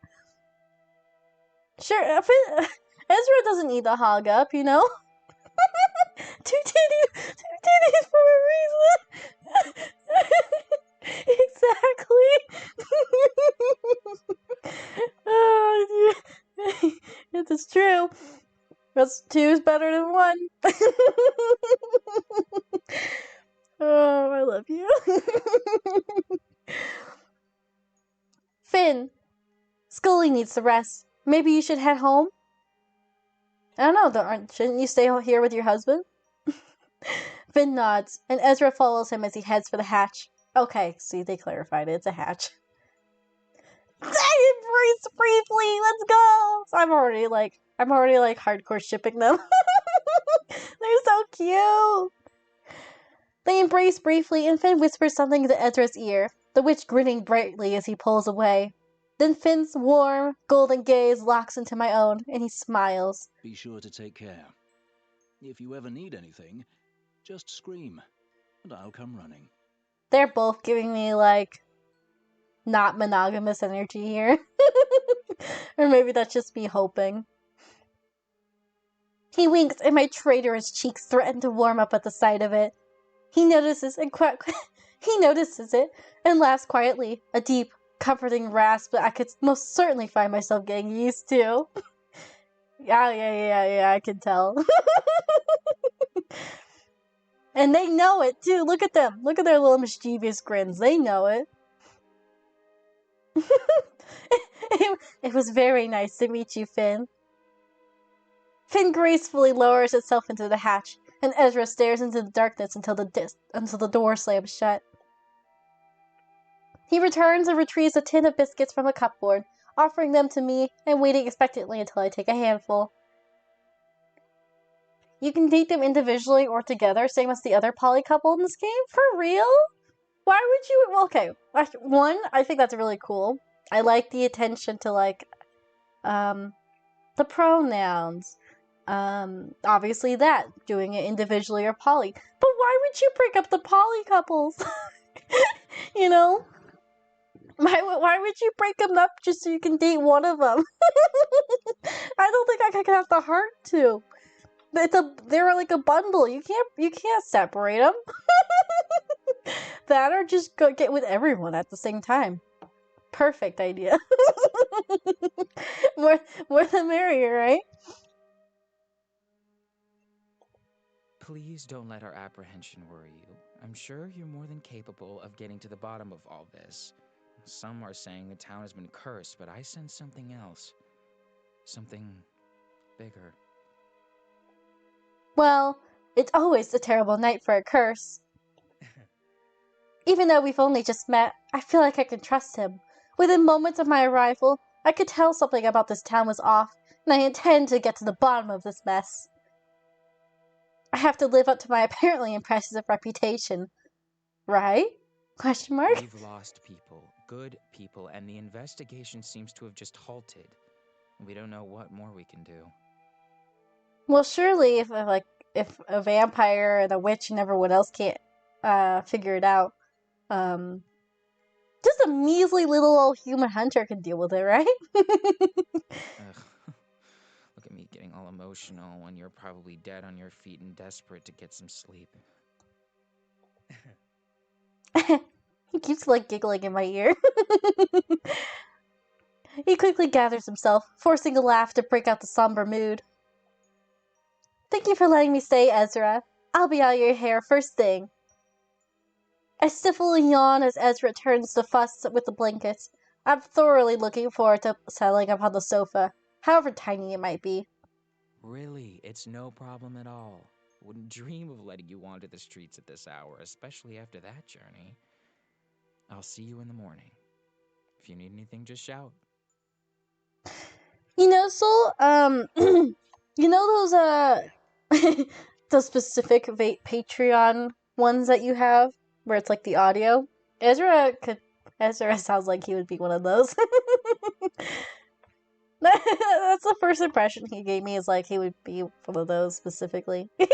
Sure. Ezra doesn't need the hog up, you know? Two titties for a reason. Exactly. Oh, it's true. That's two is better than one. Oh, I love you. Finn, Scully needs to rest. Maybe you should head home? I don't know, shouldn't you stay here with your husband? Finn nods, and Ezra follows him as he heads for the hatch. Okay, see, they clarified it. It's a hatch. Embrace briefly, let's go! So I'm already like hardcore shipping them. They're so cute! They embrace briefly, and Finn whispers something into Ezra's ear, the witch grinning brightly as he pulls away. Then Finn's warm, golden gaze locks into my own, and he smiles. Be sure to take care. If you ever need anything, just scream, and I'll come running. They're both giving me, like, not monogamous energy here. Or maybe that's just me hoping. He winks, and my traitorous cheeks threaten to warm up at the sight of it. He notices it and laughs quietly, a deep, comforting rasp that I could most certainly find myself getting used to. Yeah, I can tell. And they know it, too. Look at them. Look at their little mischievous grins. They know it. It was very nice to meet you, Finn. Finn gracefully lowers itself into the hatch, and Ezra stares into the darkness until the door slams shut. He returns and retrieves a tin of biscuits from the cupboard, offering them to me and waiting expectantly until I take a handful. You can date them individually or together, same as the other poly couple in this game? For real? Why would you? Well, okay. One, I think that's really cool. I like the attention to, like, the pronouns. Obviously that, doing it individually or poly. But why would you break up the poly couples? You know? Why would you break them up just so you can date one of them? I don't think I could have the heart to. They're like a bundle. You can't separate them. That or just get with everyone at the same time. Perfect idea. more the merrier, right? Please don't let our apprehension worry you. I'm sure you're more than capable of getting to the bottom of all this. Some are saying the town has been cursed, but I sense something else. Something bigger. Well, it's always a terrible night for a curse. Even though we've only just met, I feel like I can trust him. Within moments of my arrival, I could tell something about this town was off, and I intend to get to the bottom of this mess. I have to live up to my apparently impressive reputation. Right? Question mark? We've lost people, good people, and the investigation seems to have just halted. We don't know what more we can do. Well, surely if a vampire and a witch and everyone else can't figure it out, Just a measly little old human hunter can deal with it, right? Ugh. Look at me getting all emotional when you're probably dead on your feet and desperate to get some sleep. He keeps like giggling in my ear. He quickly gathers himself, forcing a laugh to break out the somber mood. Thank you for letting me stay, Ezra. I'll be out of your hair first thing. I stifle a yawn as Ezra turns to fuss with the blankets. I'm thoroughly looking forward to settling up on the sofa, however tiny it might be. Really, it's no problem at all. Wouldn't dream of letting you wander the streets at this hour, especially after that journey. I'll see you in the morning. If you need anything, just shout. You know, Soul, you know those, those specific Patreon ones that you have, where it's like the audio? Ezra sounds like he would be one of those. That's the first impression he gave me, is like he would be one of those specifically. Yeah.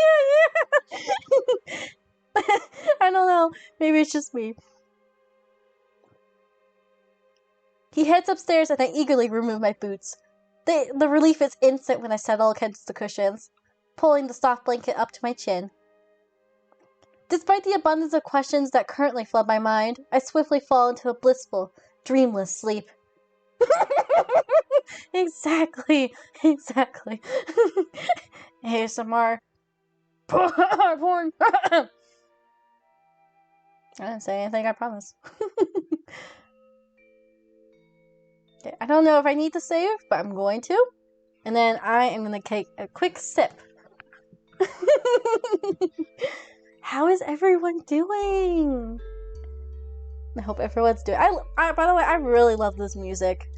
I don't know, maybe it's just me. He heads upstairs and I eagerly remove my boots. The relief is instant when I settle against the cushions, pulling the soft blanket up to my chin. Despite the abundance of questions that currently flood my mind, I swiftly fall into a blissful, dreamless sleep. Exactly. ASMR. Porn. I didn't say anything, I promise. Okay, I don't know if I need to save, but I'm going to. And then I am going to take a quick sip. How is everyone doing? I hope everyone's doing. By the way, I really love this music.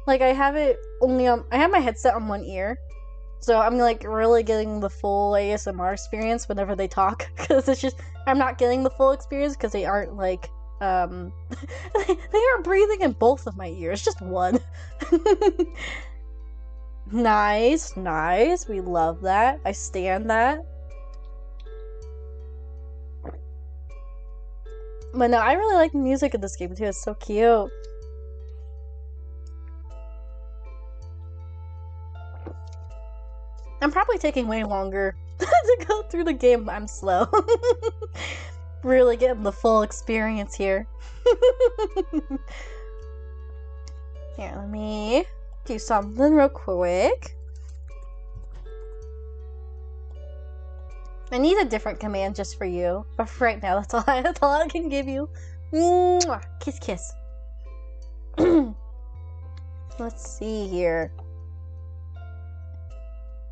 Like, I have it only on. I have my headset on one ear, so I'm like really getting the full ASMR experience whenever they talk. Because it's just I'm not getting the full experience because they aren't like they aren't breathing in both of my ears, just one. Nice. We love that. I stand that. But no, I really like the music in this game too. It's so cute. I'm probably taking way longer to go through the game, but I'm slow. Really getting the full experience here. Here, let me do something real quick. I need a different command just for you, but for right now, that's all I can give you. Mwah! Kiss. Let's see here.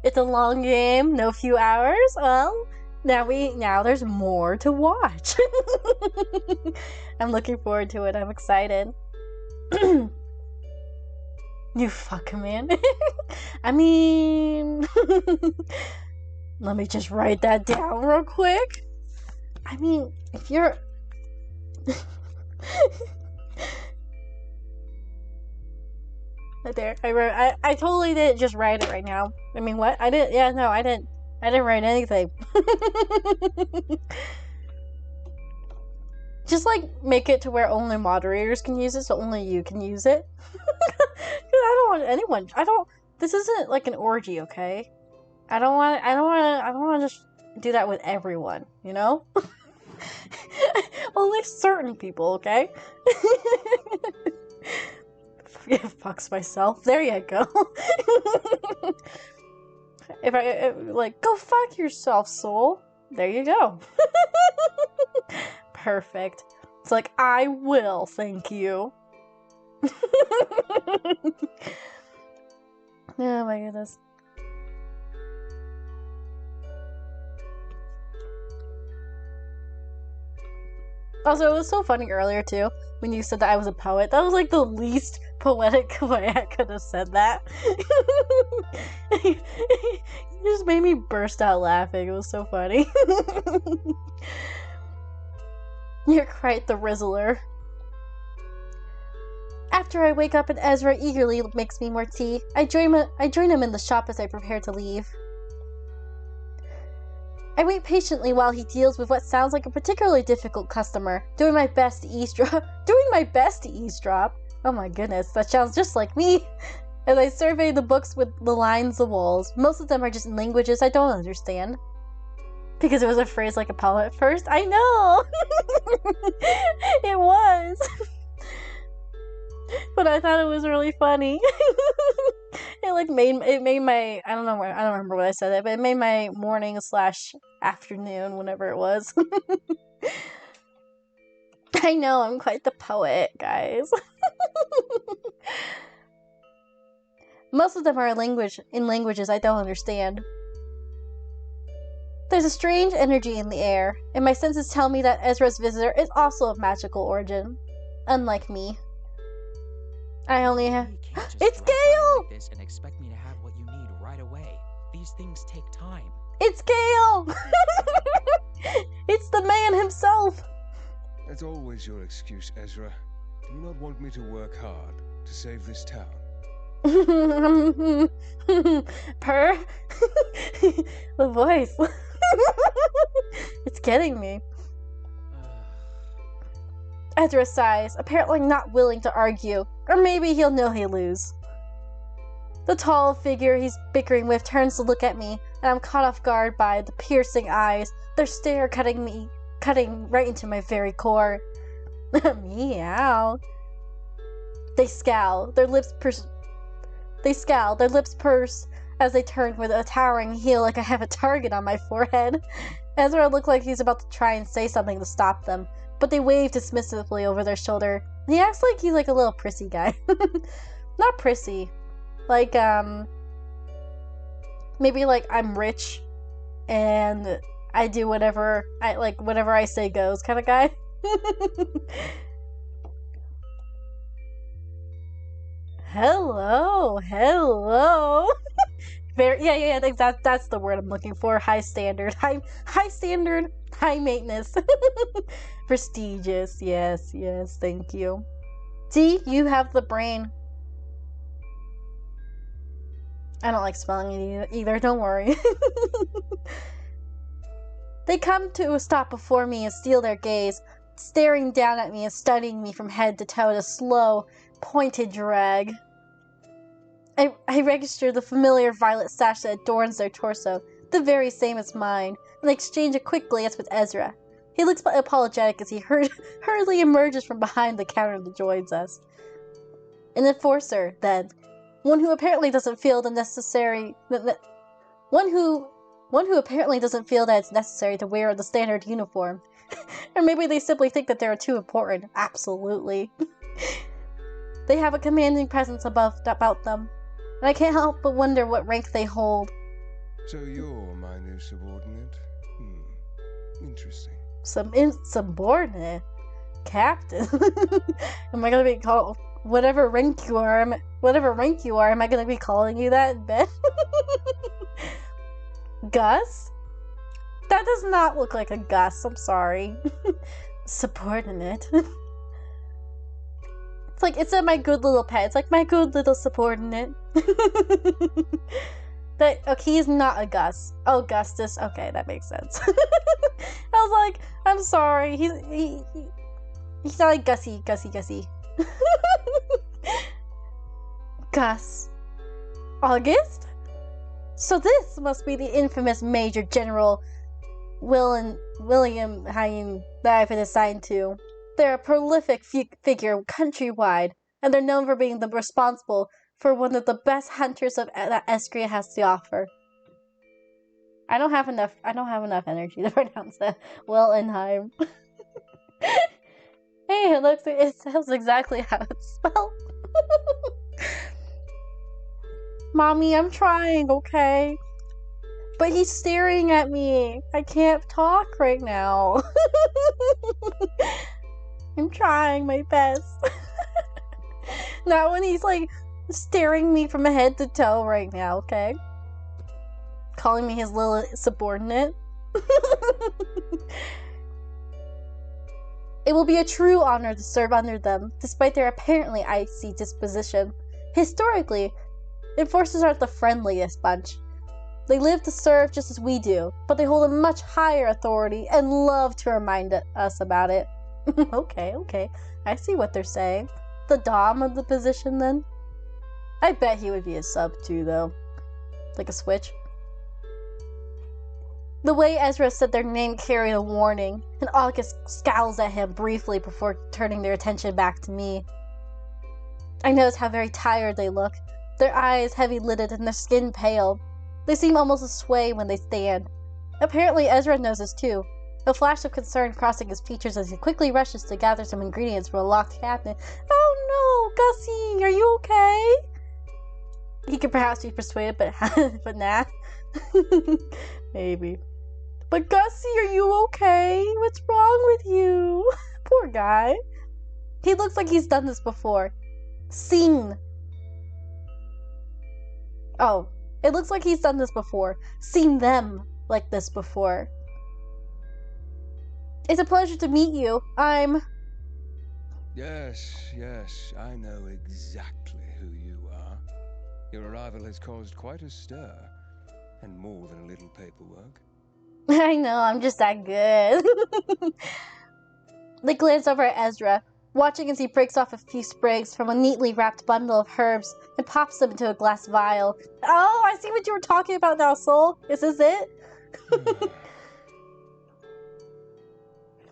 It's a long game, no few hours. Well, now there's more to watch. I'm looking forward to it. I'm excited. You fuck man. I mean, let me just write that down real quick. I mean, if you're right there, I totally didn't just write it right now. I mean, what? I didn't. Yeah, no, I didn't write anything. Just like make it to where only moderators can use it, so only you can use it. I don't want anyone. This isn't like an orgy, okay? I don't want to just do that with everyone, you know? Only certain people, okay? Fucks myself. There you go. If go fuck yourself, soul. There you go. Perfect. It's like, I will, thank you. Oh my goodness. Also, it was so funny earlier too when you said that I was a poet. That was like the least poetic way I could have said that. You just made me burst out laughing. It was so funny. You're quite the rizzler. After I wake up and Ezra eagerly makes me more tea, I join him in the shop as I prepare to leave. I wait patiently while he deals with what sounds like a particularly difficult customer, doing my best to eavesdrop. Doing my best to eavesdrop? Oh my goodness, that sounds just like me. As I survey the books with the lines of walls, most of them are just in languages I don't understand. Because it was a phrase like a poem at first. I know! It was! But I thought it was really funny. It made my, I don't remember what I said it, but it made my morning / afternoon, whenever it was. I know, I'm quite the poet, guys. Most of them are in languages I don't understand. There's a strange energy in the air, and my senses tell me that Ezra's visitor is also of magical origin. Unlike me. I only have... It's Gale! Like this and expect me to have what you need right away. These things take time. It's Gale! It's the man himself! That's always your excuse, Ezra. Do you not want me to work hard to save this town? Purr? The voice. It's getting me. Ezra sighs, apparently not willing to argue. Or maybe he'll know he'll lose. The tall figure he's bickering with turns to look at me, and I'm caught off guard by the piercing eyes, their stare cutting right into my very core. Meow. They scowl, their lips purse as they turn with a towering heel like I have a target on my forehead. Ezra looks like he's about to try and say something to stop them, but they wave dismissively over their shoulder. He acts like he's like a little prissy guy. Not prissy. Like, maybe like I'm rich and I do whatever I say goes kind of guy. Hello. Yeah, that's the word I'm looking for. High standard, high maintenance. Prestigious, yes, thank you. See, you have the brain. I don't like spelling it either, don't worry. They come to a stop before me and steal their gaze, staring down at me and studying me from head to toe in a slow, pointed drag. I register the familiar violet sash that adorns their torso, the very same as mine, and exchange a quick glance with Ezra. He looks apologetic as he hurriedly emerges from behind the counter that joins us. An enforcer, then. One who apparently doesn't feel the necessary... One who apparently doesn't feel that it's necessary to wear the standard uniform. Or maybe they simply think that they're too important. Absolutely. They have a commanding presence about them, and I can't help but wonder what rank they hold. So you're my new subordinate? Interesting. Subordinate? Captain? Am I gonna be called... Whatever rank you are, am I gonna be calling you that in bed? Gus? That does not look like a Gus, I'm sorry. Subordinate. It's my good little pet. It's like my good little subordinate. Okay, he's not a Gus. Oh, Gustus. Okay, that makes sense. I was like, I'm sorry. He's not like Gussie. Gus. August? So this must be the infamous Major General William Hine that I've been assigned to. They're a prolific figure countrywide, and they're known for being responsible for one of the best hunters that Eskria has to offer. I don't have enough energy to pronounce that. Willenheim. Hey, it sounds exactly how it's spelled. Mommy, I'm trying, okay? But he's staring at me. I can't talk right now. I'm trying my best. Not when he's staring me from head to toe right now, okay? Calling me his little subordinate. It will be a true honor to serve under them, despite their apparently icy disposition. Historically, enforcers aren't the friendliest bunch. They live to serve just as we do, but they hold a much higher authority and love to remind us about it. Okay. I see what they're saying. The dom of the position, then? I bet he would be a sub, too, though. Like a switch. The way Ezra said their name carried a warning, and August scowls at him briefly before turning their attention back to me. I notice how very tired they look, their eyes heavy-lidded and their skin pale. They seem almost to sway when they stand. Apparently Ezra knows this too, a flash of concern crossing his features as he quickly rushes to gather some ingredients from a locked cabinet. Oh no, Gussie, are you okay? He could perhaps be persuaded, but nah. Maybe. But Gussie, are you okay? What's wrong with you? Poor guy. He looks like he's done this before. Seen. Oh, it looks like he's done this before. Seen them like this before. It's a pleasure to meet you. I'm... Yes, I know exactly who you are. Your arrival has caused quite a stir, and more than a little paperwork. I know, I'm just that good. They glance over at Ezra, watching as he breaks off a few sprigs from a neatly wrapped bundle of herbs and pops them into a glass vial. Oh, I see what you were talking about now, Soul. Is this it?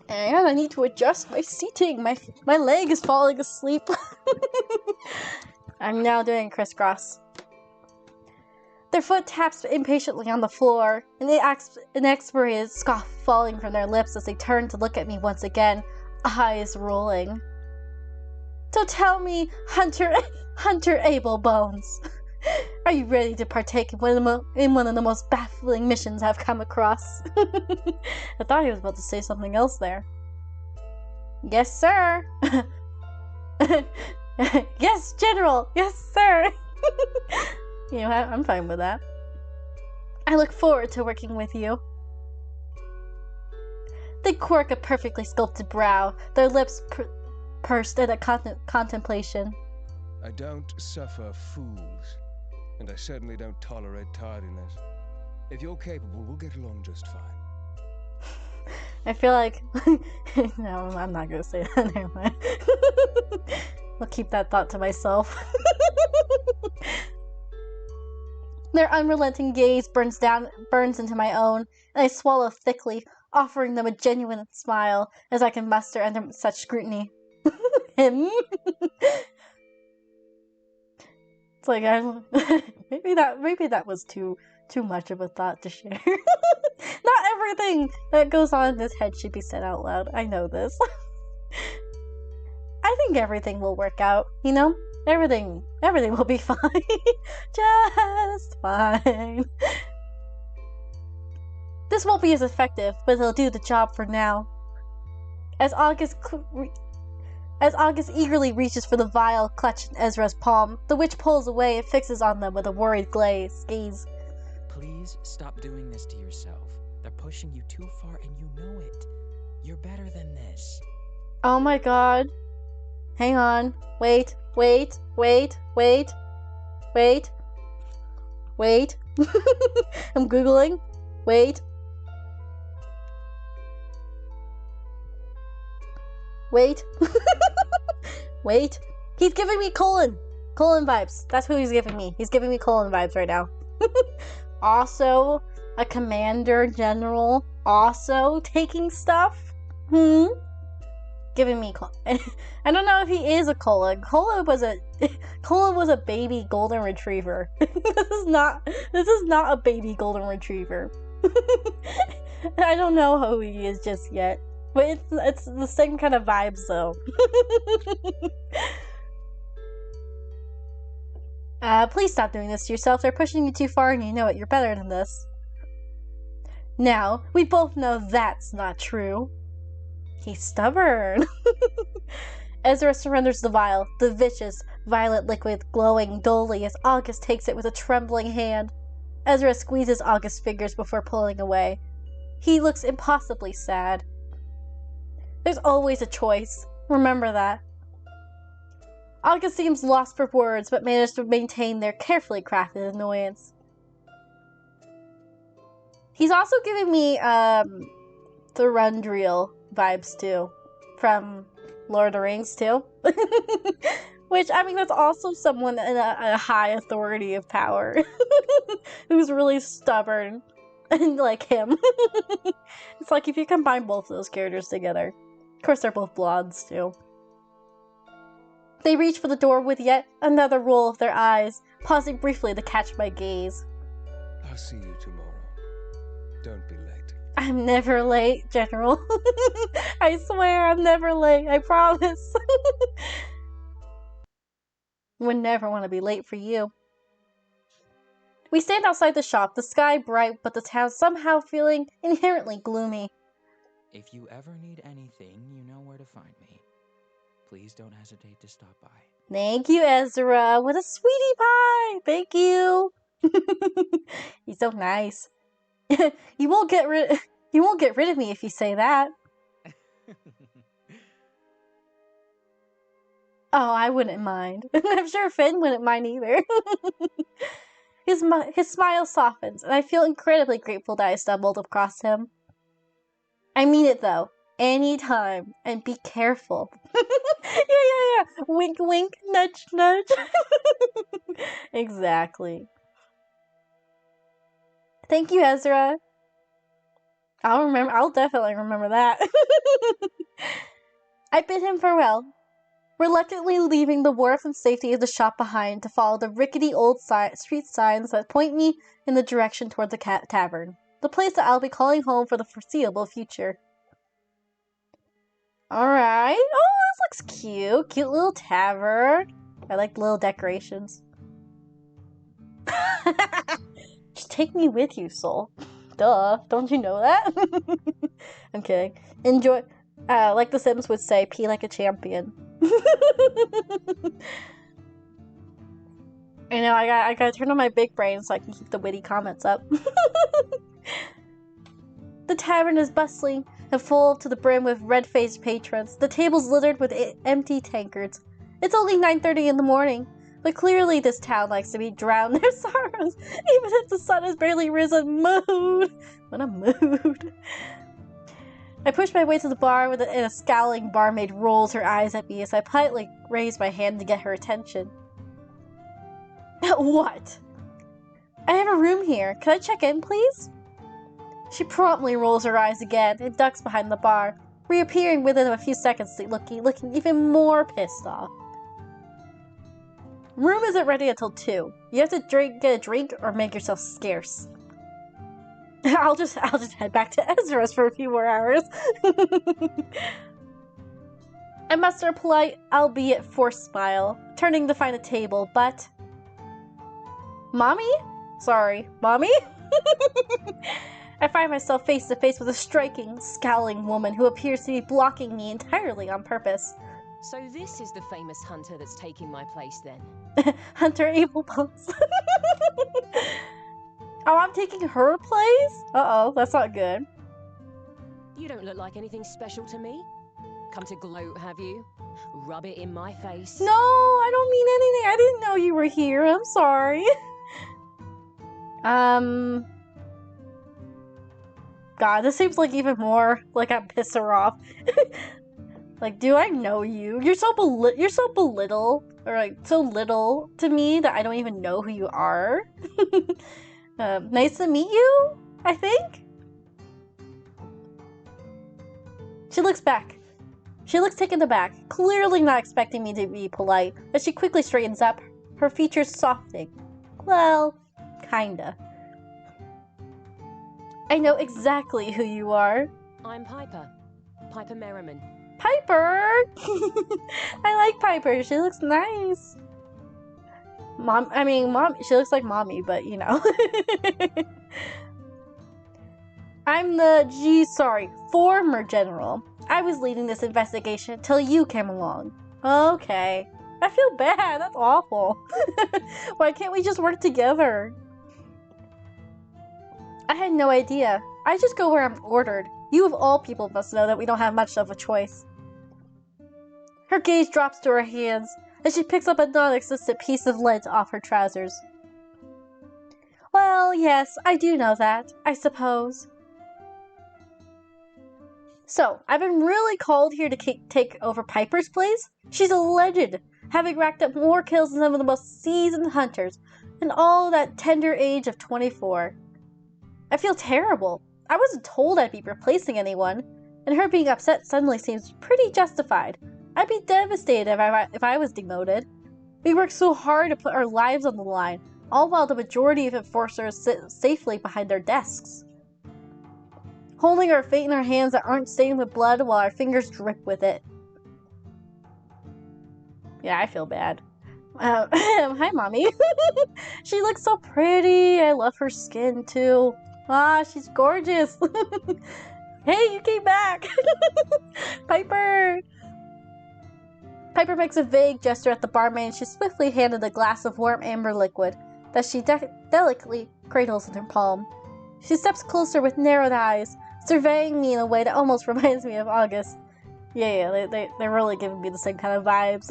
And I need to adjust my seating. My leg is falling asleep. I'm now doing crisscross. Their foot taps impatiently on the floor, and an exasperated scoff falling from their lips as they turn to look at me once again, eyes rolling. So tell me, Hunter Abel Bones, are you ready to partake in one of the most baffling missions I've come across? I thought he was about to say something else there. Yes, sir. Yes, General. Yes, sir. You know, I'm fine with that. I look forward to working with you. They quirk a perfectly sculpted brow, their lips pursed in a contemplation. I don't suffer fools, and I certainly don't tolerate tardiness. If you're capable, we'll get along just fine. I feel like... No, I'm not gonna say that. Never mind. I'll keep that thought to myself. Their unrelenting gaze burns into my own, and I swallow thickly, offering them a genuine smile as I can muster under such scrutiny. Him? It's like maybe that was too much of a thought to share. Not everything that goes on in this head should be said out loud. I know this. I think everything will work out, you know? Everything will be fine. Just fine. This won't be as effective, but it'll do the job for now. As August eagerly reaches for the vial clutched in Ezra's palm, the witch pulls away and fixes on them with a worried gaze. Please stop doing this to yourself. They're pushing you too far and you know it. You're better than this. Oh my god. Hang on. Wait. I'm Googling. Wait. Wait. He's giving me colon vibes. That's who he's giving me. He's giving me colon vibes right now. Also, a commander general also taking stuff? Giving me I don't know if he is a Cola. Cola was a baby golden retriever. This is not a baby golden retriever. I don't know who he is just yet. But it's the same kind of vibes though. Please stop doing this to yourself. They're pushing you too far and you know it. You're better than this. Now, we both know that's not true. He's stubborn. Ezra surrenders the vial, the vicious, violet liquid glowing dully as August takes it with a trembling hand. Ezra squeezes August's fingers before pulling away. He looks impossibly sad. There's always a choice. Remember that. August seems lost for words, but manages to maintain their carefully crafted annoyance. He's also giving me Thranduil vibes too, from Lord of the Rings too. Which, I mean, that's also someone in a high authority of power who's really stubborn and like him. It's like if you combine both of those characters together. Of course, they're both blondes too. They reach for the door with yet another roll of their eyes, pausing briefly to catch my gaze. I'll see you tomorrow. Don't be late. I'm never late, General. I swear I'm never late, I promise. Would never want to be late for you. We stand outside the shop, the sky bright, but the town somehow feeling inherently gloomy. If you ever need anything, you know where to find me. Please don't hesitate to stop by. Thank you, Ezra. What a sweetie pie! Thank you. He's so nice. You won't get rid of me if you say that. Oh, I wouldn't mind. I'm sure Finn wouldn't mind either. His smile softens, and I feel incredibly grateful that I stumbled across him. I mean it though. Anytime. And be careful. Yeah. Wink, wink, nudge, nudge. Exactly. Thank you, Ezra. I'll definitely remember that. I bid him farewell, reluctantly leaving the warmth and safety of the shop behind to follow the rickety old street signs that point me in the direction toward the tavern, the place that I'll be calling home for the foreseeable future. Alright. Oh, this looks cute. Cute little tavern. I like the little decorations. Just take me with you, soul. Duh. Don't you know that? I'm kidding. Enjoy. Like the Sims would say, pee like a champion. I know, I gotta turn on my big brain so I can keep the witty comments up. The tavern is bustling and full to the brim with red-faced patrons, the tables littered with empty tankards. It's only 9:30 in the morning, but clearly this town likes to be drowned in their sorrows, even if the sun has barely risen. Mood! What a mood. I push my way to the bar and a scowling barmaid rolls her eyes at me as I politely raise my hand to get her attention. What? I have a room here. Can I check in, please? She promptly rolls her eyes again and ducks behind the bar, reappearing within a few seconds, looking even more pissed off. Room isn't ready until 2. You have to get a drink or make yourself scarce. I'll just head back to Ezra's for a few more hours. I muster a polite, albeit forced smile, turning to find a table, but... Mommy? Sorry, Mommy? I find myself face to face with a striking, scowling woman who appears to be blocking me entirely on purpose. So this is the famous hunter that's taking my place then? Hunter Evil Bones. Oh, I'm taking her place? Uh-oh, that's not good. You don't look like anything special to me. Come to gloat, have you? Rub it in my face. No, I don't mean anything. I didn't know you were here. I'm sorry. God, this seems like even more like I'm pissed her off. Like, do I know you? You're so belittle, or like so little to me that I don't even know who you are. Nice to meet you, I think? She looks back. She looks taken aback, clearly not expecting me to be polite, but she quickly straightens up, her features softening. Well, kinda. I know exactly who you are. I'm Piper. Piper Merriman. Piper! I like Piper. She looks nice. Mom, she looks like mommy, but you know. I'm the former general. I was leading this investigation until you came along. Okay. I feel bad. That's awful. Why can't we just work together? I had no idea. I just go where I'm ordered. You of all people must know that we don't have much of a choice. Her gaze drops to her hands as she picks up a non-existent piece of lint off her trousers. Well, yes, I do know that, I suppose. So, I've been really called here to take over Piper's place. She's a legend, having racked up more kills than some of the most seasoned hunters, and all that tender age of 24. I feel terrible. I wasn't told I'd be replacing anyone, and her being upset suddenly seems pretty justified. I'd be devastated if I was demoted. We worked so hard to put our lives on the line, all while the majority of enforcers sit safely behind their desks, holding our fate in our hands that aren't stained with blood while our fingers drip with it. Yeah, I feel bad. Hi, Mommy. She looks so pretty. I love her skin, too. Ah, she's gorgeous. Hey, you came back. Piper. Piper makes a vague gesture at the barmaid and she swiftly handed a glass of warm amber liquid that she delicately cradles in her palm. She steps closer with narrowed eyes, surveying me in a way that almost reminds me of August. Yeah, they're really giving me the same kind of vibes.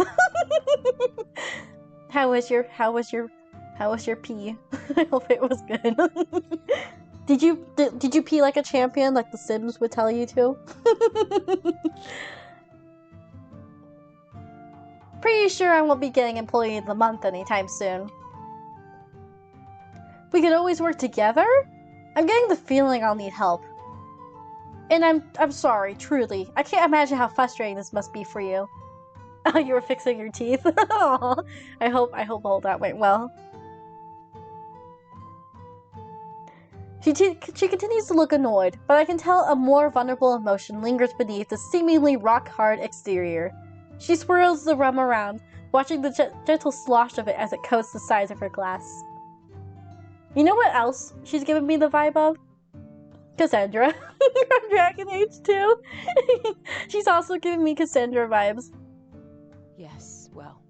How was your pee? I hope it was good. Did you pee like a champion, like the Sims would tell you to? Pretty sure I won't be getting Employee of the Month anytime soon. We could always work together? I'm getting the feeling I'll need help. And I'm sorry, truly. I can't imagine how frustrating this must be for you. Oh, you were fixing your teeth? I hope all that went well. She continues to look annoyed, but I can tell a more vulnerable emotion lingers beneath the seemingly rock-hard exterior. She swirls the rum around, watching the gentle slosh of it as it coats the sides of her glass. You know what else she's giving me the vibe of? Cassandra from Dragon Age 2. She's also giving me Cassandra vibes. Yes, well,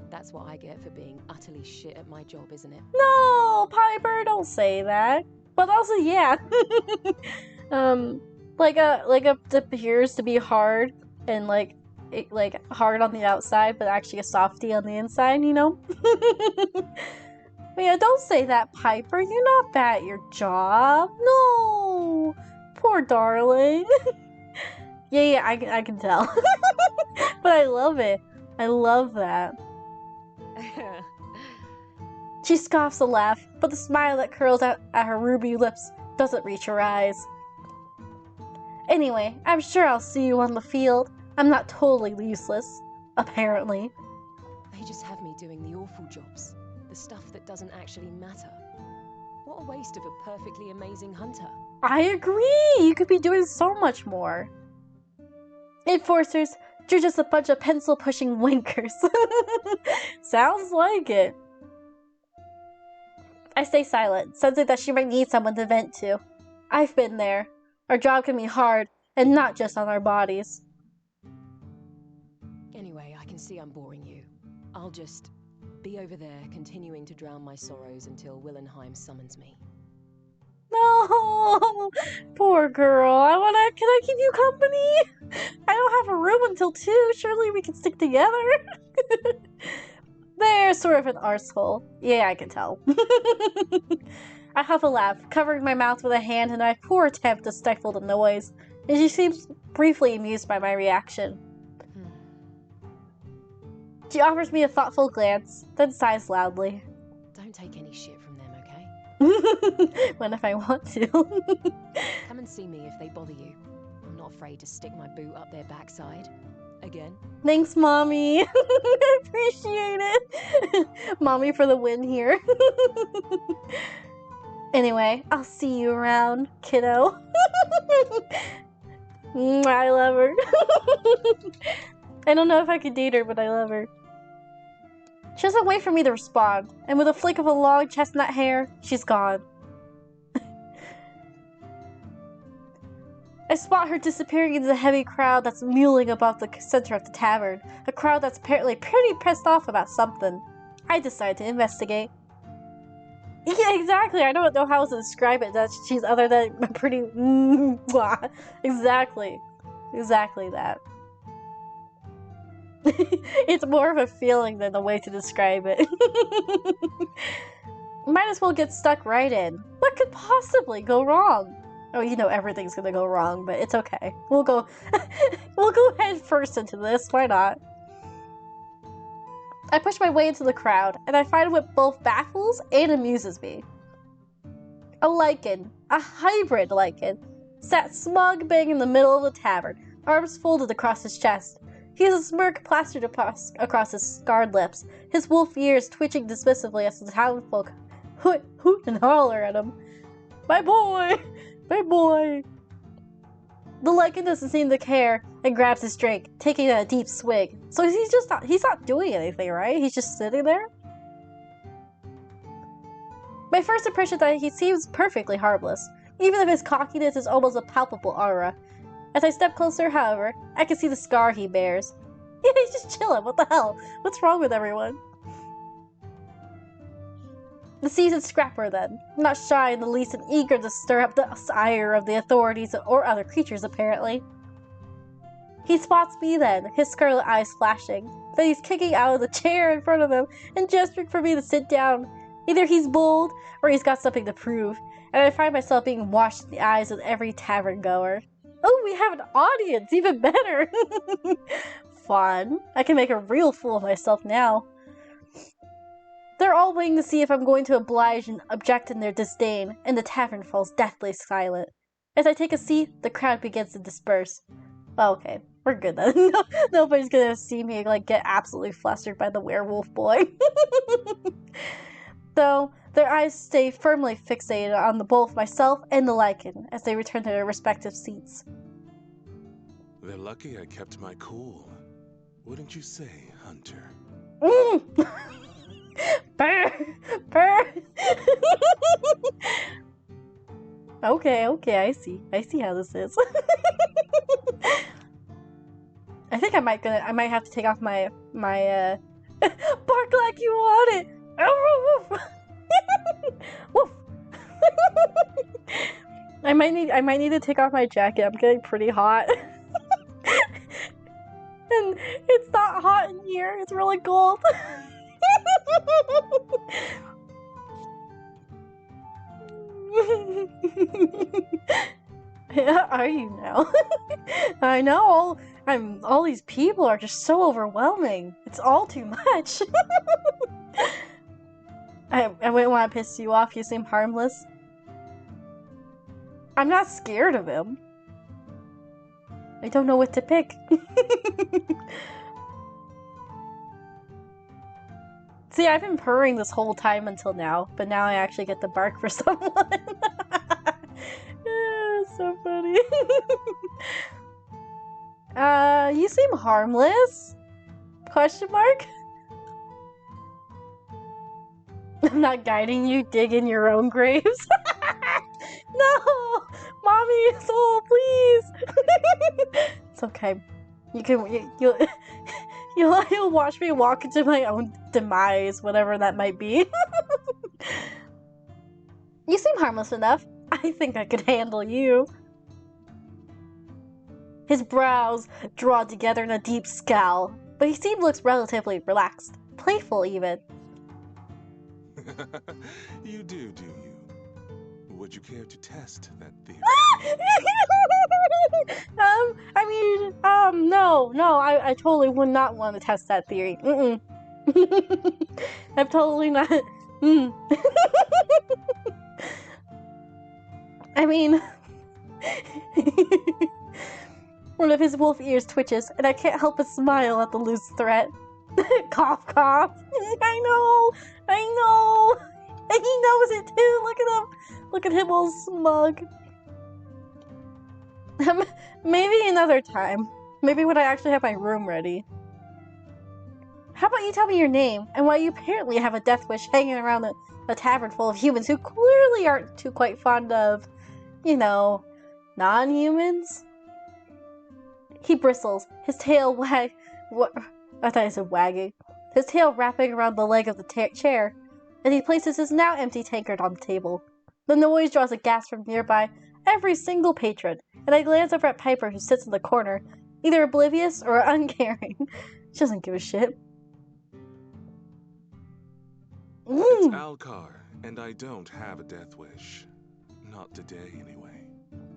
that's what I get for being utterly shit at my job, isn't it? No, Piper, don't say that. But also, yeah. Like it appears to be hard and like hard on the outside, but actually a softie on the inside, you know? But yeah, don't say that, Piper. You're not bad at your job. No, poor darling. yeah, I can tell. But I love it. I love that. She scoffs a laugh, but the smile that curls out at her ruby lips doesn't reach her eyes. Anyway, I'm sure I'll see you on the field. I'm not totally useless, apparently. They just have me doing the awful jobs, the stuff that doesn't actually matter. What a waste of a perfectly amazing hunter. I agree! You could be doing so much more. Enforcers, you're just a bunch of pencil-pushing winkers. Sounds like it. I stay silent, sensing that she might need someone to vent to. I've been there. Our job can be hard, and not just on our bodies. Anyway, I can see I'm boring you. I'll just be over there, continuing to drown my sorrows until Willenheim summons me. No! Poor girl. Can I keep you company? I don't have a room until 2. Surely we can stick together. They're sort of an arsehole. Yeah, I can tell. I huff a laugh, covering my mouth with a hand in my poor attempt to stifle the noise, and she seems briefly amused by my reaction. She offers me a thoughtful glance, then sighs loudly. Don't take any shit from them, okay? When if I want to. Come and see me if they bother you. I'm not afraid to stick my boot up their backside. Again. Thanks, Mommy. I appreciate it. Mommy for the win here. Anyway, I'll see you around, kiddo. I love her. I don't know if I could date her, but I love her. She doesn't wait for me to respond, and with a flick of her long chestnut hair, she's gone. I spot her disappearing into the heavy crowd that's mulling above the center of the tavern, a crowd that's apparently pretty pissed off about something. I decide to investigate. Yeah, exactly. I don't know how to describe it. That she's other than pretty. Exactly that. It's more of a feeling than a way to describe it. Might as well get stuck right in. What could possibly go wrong? Oh, you know everything's gonna go wrong, but it's okay. We'll go we'll go head first into this, why not? I push my way into the crowd, and I find what both baffles and amuses me. A lichen, a hybrid lichen, sat smug bang in the middle of the tavern, arms folded across his chest. He has a smirk plastered across his scarred lips, his wolf ears twitching dismissively as the townfolk hoot and holler at him. My boy! My boy! The lichen doesn't seem to care and grabs his drink, taking a deep swig. So he's not doing anything, right? He's just sitting there? My first impression is that he seems perfectly harmless, even if his cockiness is almost a palpable aura. As I step closer, however, I can see the scar he bears. Yeah, he's just chilling, what the hell? What's wrong with everyone? The seasoned scrapper, then, not shy in the least and eager to stir up the ire of the authorities or other creatures, apparently. He spots me then, his scarlet eyes flashing. Then he's kicking out of the chair in front of him and gesturing for me to sit down. Either he's bold, or he's got something to prove, and I find myself being watched in the eyes of every tavern goer. Oh, we have an audience! Even better! Fun. I can make a real fool of myself now. They're all waiting to see if I'm going to oblige and object in their disdain, and the tavern falls deathly silent. As I take a seat, the crowd begins to disperse. Oh, okay, we're good then. Nobody's gonna see me like get absolutely flustered by the werewolf boy. Though their eyes stay firmly fixated on both myself and the lichen as they return to their respective seats. They're lucky I kept my cool. Wouldn't you say, Hunter? Burr! Burr! Okay, I see how this is. I think I might have to take off my bark like you want it. Oh, woof. Woof. I might need to take off my jacket. I'm getting pretty hot. And it's not hot in here. It's really cold. Yeah, are you now? I know. All these people are just so overwhelming. It's all too much. I wouldn't want to piss you off. You seem harmless. I'm not scared of him. I don't know what to pick. See, I've been purring this whole time until now, but now I actually get to bark for someone. It's so funny. You seem harmless? Question mark? I'm not guiding you, dig in your own graves. No! Mommy, soul, please! It's okay. You'll watch me walk into my own demise, whatever that might be. You seem harmless enough. I think I could handle you. His brows draw together in a deep scowl, but he looks relatively relaxed, playful even. You do you? Would you care to test that theory? No, I totally would not want to test that theory. I'm totally not. I mean, one of his wolf ears twitches, and I can't help but smile at the loose threat. Cough, cough. I know. And he knows it too. Look at him. Look at him all smug. Maybe another time. Maybe when I actually have my room ready. How about you tell me your name, and why you apparently have a death wish hanging around a tavern full of humans who clearly aren't too quite fond of, non-humans? He bristles, his tail I thought I said wagging. His tail wrapping around the leg of the chair, and he places his now empty tankard on the table. The noise draws a gasp from nearby every single patron, and I glance over at Piper, who sits in the corner, either oblivious or uncaring. She doesn't give a shit. It's Alcar, And I don't have a death wish. Not today, anyway.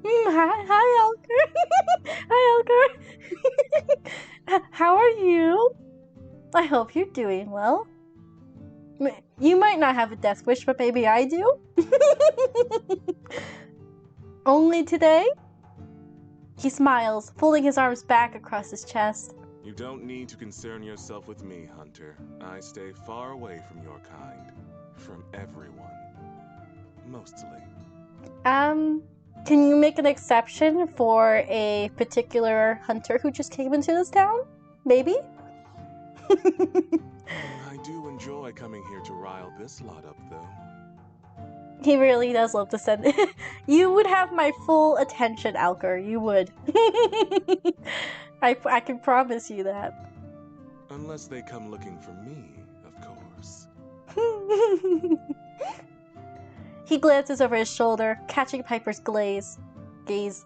Hi, Elker. Hi, Elker. How are you? I hope you're doing well. You might not have a death wish, but maybe I do. Only today? He smiles, folding his arms back across his chest. You don't need to concern yourself with me, Hunter. I stay far away from your kind. From everyone. Mostly. Can you make an exception for a particular hunter who just came into this town? Maybe? I do enjoy coming here to rile this lot up, though. He really does love to send it. You would have my full attention, Alker. You would. I can promise you that. Unless they come looking for me, of course. He glances over his shoulder, catching Piper's gaze.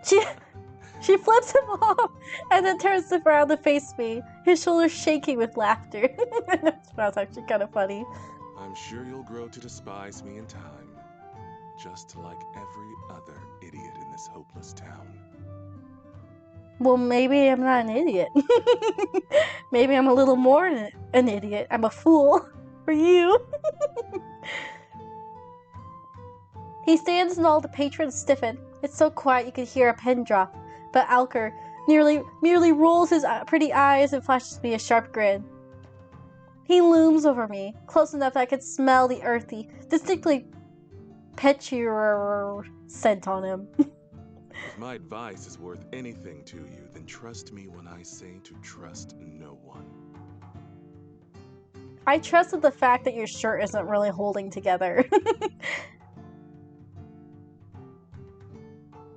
She flips him off and then turns around to face me, his shoulders shaking with laughter. That's actually kind of funny. I'm sure you'll grow to despise me in time. Just like every other idiot in this hopeless town. Well, maybe I'm not an idiot. Maybe I'm a little more an idiot. I'm a fool for you. He stands and all the patrons stiffen. It's so quiet you could hear a pin drop. But Alker merely rolls his pretty eyes and flashes me a sharp grin. He looms over me, close enough that I could smell the earthy, distinctly petulant scent on him. If my advice is worth anything to you, then trust me when I say to trust no one. I trusted the fact that your shirt isn't really holding together.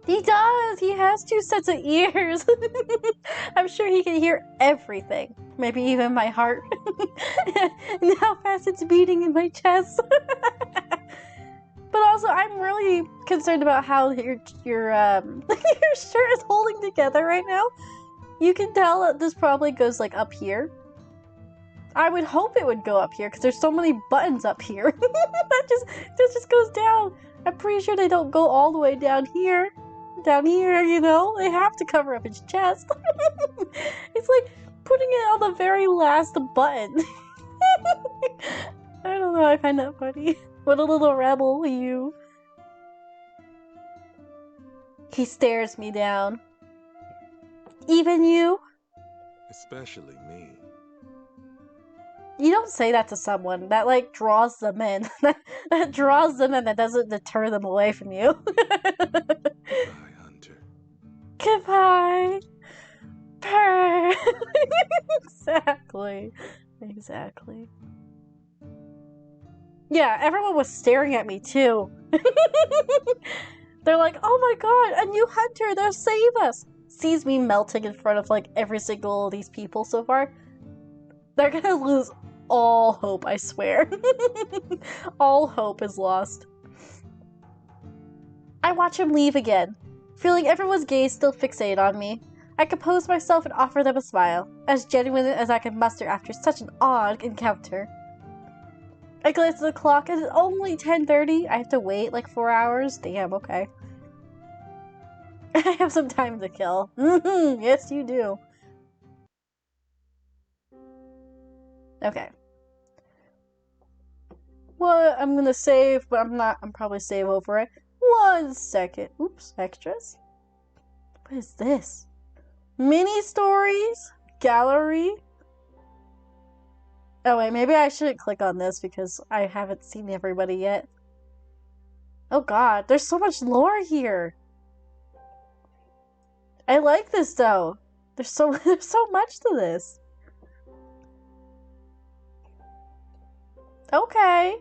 He does! He has 2 sets of ears! I'm sure he can hear everything. Maybe even my heart. And how fast it's beating in my chest. But also, I'm really concerned about how your your shirt is holding together right now. You can tell that this probably goes like up here. I would hope it would go up here because there's so many buttons up here. that just goes down. I'm pretty sure they don't go all the way down here. Down here, you know, they have to cover up his chest. It's like putting it on the very last button. I don't know, I find that funny. What a little rebel, you. He stares me down. Even you? Especially me. You don't say that to someone. That, like, draws them in. that draws them in. That doesn't deter them away from you. Goodbye, Hunter. Goodbye. Purr. Exactly. Exactly. Yeah, everyone was staring at me, too. They're like, oh my god, a new hunter, they'll save us. Sees me melting in front of, like, every single of these people so far. They're gonna lose all hope, I swear. All hope is lost. I watch him leave again, feeling everyone's gaze still fixated on me. I compose myself and offer them a smile, as genuine as I could muster after such an odd encounter. I glance at the clock and it's only 10:30. I have to wait like 4 hours. Damn, okay. I have some time to kill. Yes, you do. Okay. Well, I'm gonna save, but I'm not. I'm probably save over it. 1 second. Oops, extras. What is this? Mini stories? Gallery? Oh wait, maybe I shouldn't click on this because I haven't seen everybody yet. Oh god, there's so much lore here. I like this though. There's so much to this. Okay,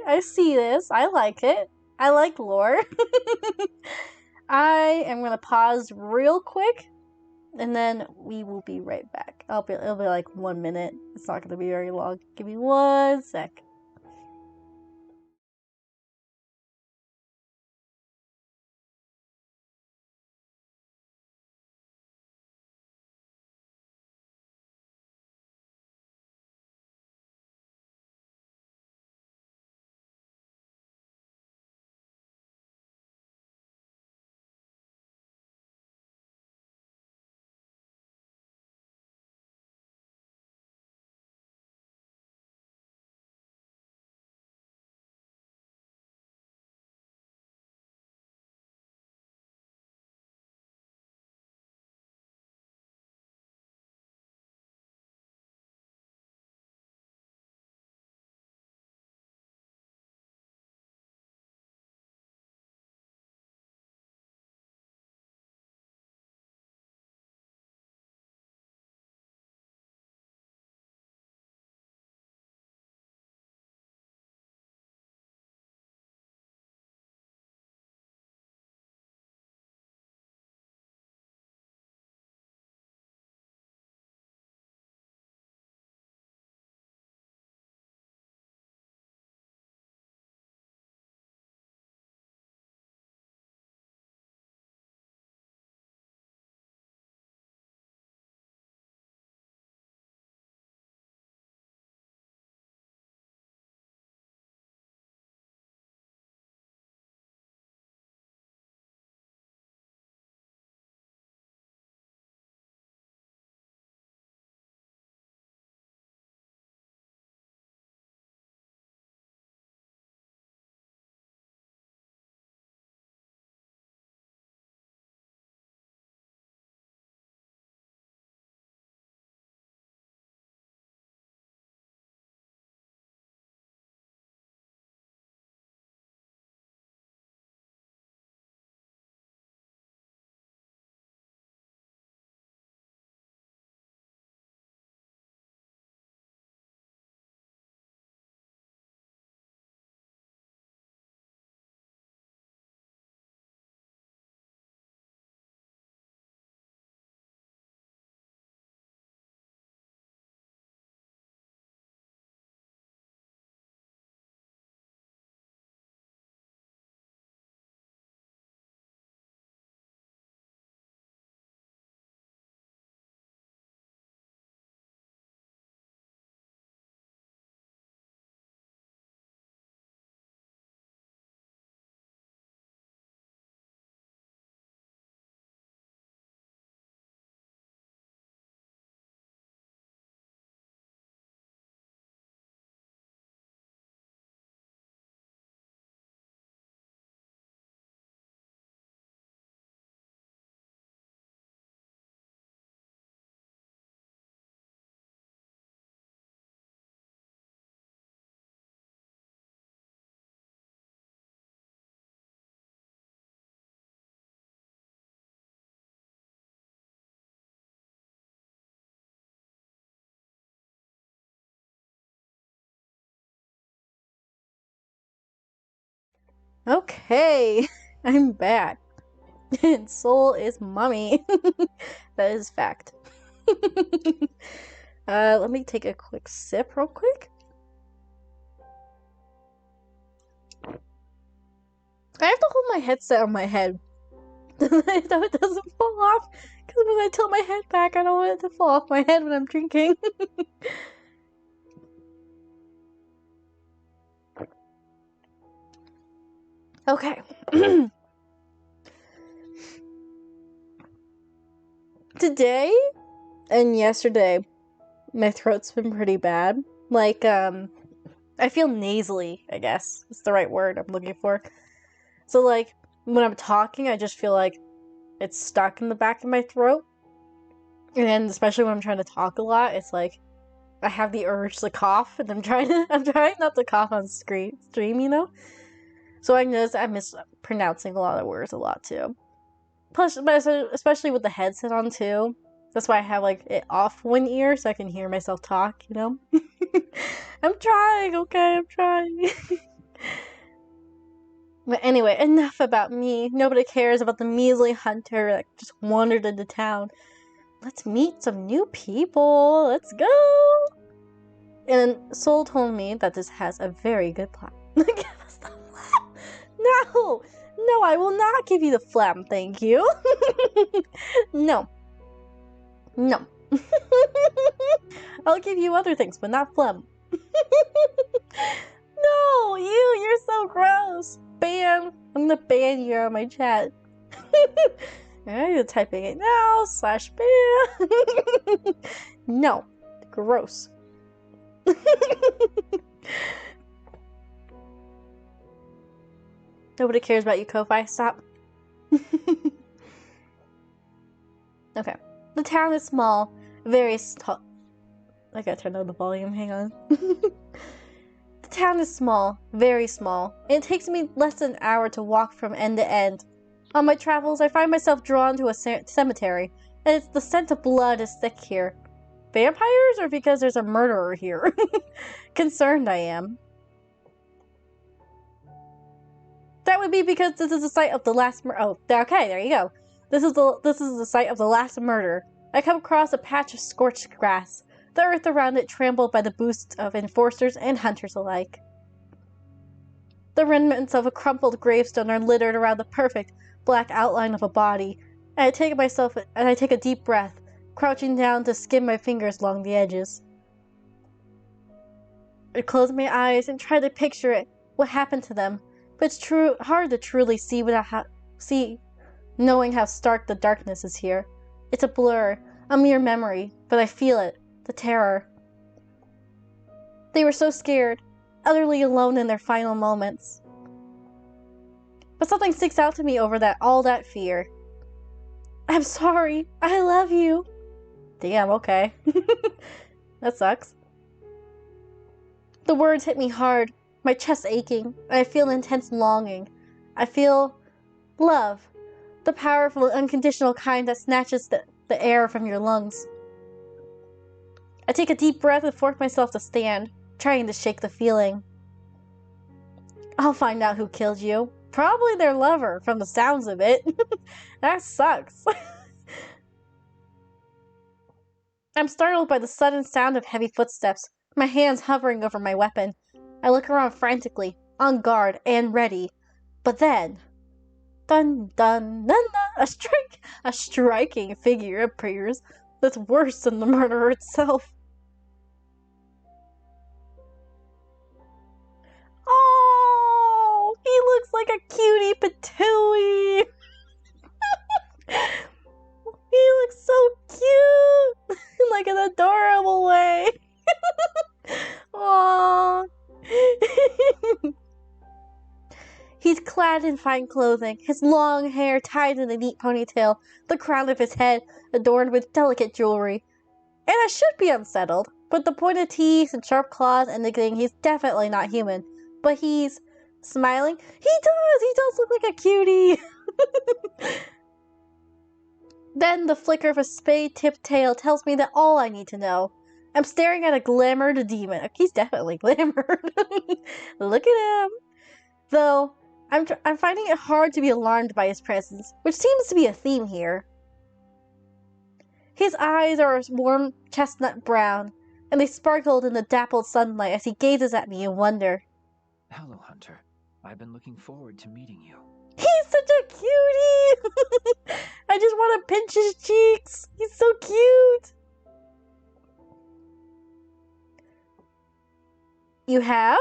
I see this. I like it. I like lore. I am gonna pause real quick, and then we will be right back. It'll be like 1 minute. It's not gonna be very long. Give me 1 sec. Okay, I'm back. And Soul is mommy. That is fact. Let me take a quick sip real quick. I have to hold my headset on my head so it doesn't fall off. Because when I tilt my head back, I don't want it to fall off my head when I'm drinking. Okay. Today and yesterday, my throat's been pretty bad. Like, I feel nasally, I guess. It's the right word I'm looking for. So, like, when I'm talking, I just feel like it's stuck in the back of my throat. And especially when I'm trying to talk a lot, it's like I have the urge to cough, and I'm trying not to cough on stream, you know? So I notice I'm mispronouncing a lot of words a lot, too. Plus, especially with the headset on, too. That's why I have, like, it off one ear so I can hear myself talk, you know? I'm trying, okay? I'm trying. But anyway, enough about me. Nobody cares about the measly hunter that just wandered into town. Let's meet some new people. Let's go! And Soul told me that this has a very good plan. Give us the phlegm! No! No, I will not give you the phlegm, thank you. No. No. I'll give you other things, but not phlegm. No, you're so gross. Ban. I'm gonna ban you out of my chat. I'm typing it now. /ban. No. Gross. Nobody cares about you, Ko-Fi. Stop. Okay. The town is small. Very small. I gotta turn down the volume. Hang on. The town is small. Very small. And it takes me less than an hour to walk from end to end. On my travels, I find myself drawn to a cemetery. And it's the scent of blood is thick here. Vampires, or because there's a murderer here? Concerned I am. That would be because this is the site of the last oh, okay, there you go. This is the site of the last murder. I come across a patch of scorched grass, the earth around it trampled by the boots of enforcers and hunters alike. The remnants of a crumpled gravestone are littered around the perfect black outline of a body, and I take a deep breath, crouching down to skim my fingers along the edges. I close my eyes and try to picture it, what happened to them, but it's hard to truly see without knowing how stark the darkness is here. It's a blur, a mere memory, but I feel it, the terror. They were so scared, utterly alone in their final moments. But something sticks out to me over all that fear. I'm sorry. I love you. Damn, okay. That sucks. The words hit me hard, my chest aching, and I feel intense longing. I feel love, the powerful, unconditional kind that snatches the air from your lungs. I take a deep breath and force myself to stand, trying to shake the feeling. I'll find out who killed you. Probably their lover, from the sounds of it. That sucks. I'm startled by the sudden sound of heavy footsteps, my hands hovering over my weapon. I look around frantically, on guard and ready. But then, dun dun dun dun, a striking figure appears that's worse than the murderer itself. Oh, he looks like a cutie patooey. He looks so cute, like an adorable way. Aww. He's clad in fine clothing, his long hair tied in a neat ponytail, the crown of his head adorned with delicate jewelry. And I should be unsettled, but the pointed teeth and sharp claws indicating he's definitely not human. But he's smiling. He does look like a cutie. Then the flicker of a spade-tipped tail tells me that all I need to know. I'm staring at a glamored demon. He's definitely glamored. Look at him. Though, I'm finding it hard to be alarmed by his presence, which seems to be a theme here. His eyes are a warm chestnut brown, and they sparkled in the dappled sunlight as he gazes at me in wonder. Hello, Hunter. I've been looking forward to meeting you. He's such a cutie! I just want to pinch his cheeks. He's so cute. You have?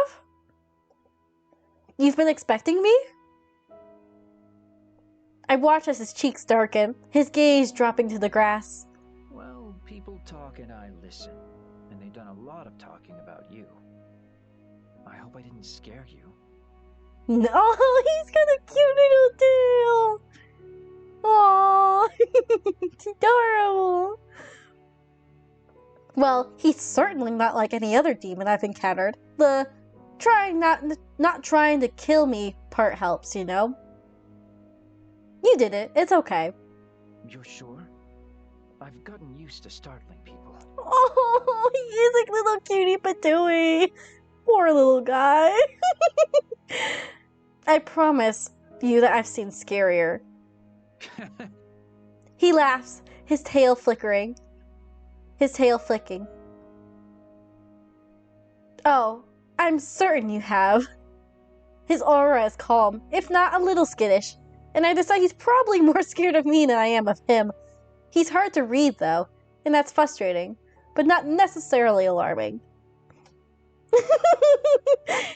You've been expecting me? I watch as his cheeks darken, his gaze dropping to the grass. Well, people talk and I listen, and they've done a lot of talking about you. I hope I didn't scare you. No, he's got a cute little tail. Aww, it's adorable. Well, he's certainly not like any other demon I've encountered. The not trying to kill me part helps, you know? You did it. It's okay. You're sure? I've gotten used to startling people. Oh, he is a little cutie patooey. Poor little guy. I promise you that I've seen scarier. He laughs, his tail flicking. Oh, I'm certain you have. His aura is calm, if not a little skittish, and I decide he's probably more scared of me than I am of him. He's hard to read, though, and that's frustrating, but not necessarily alarming.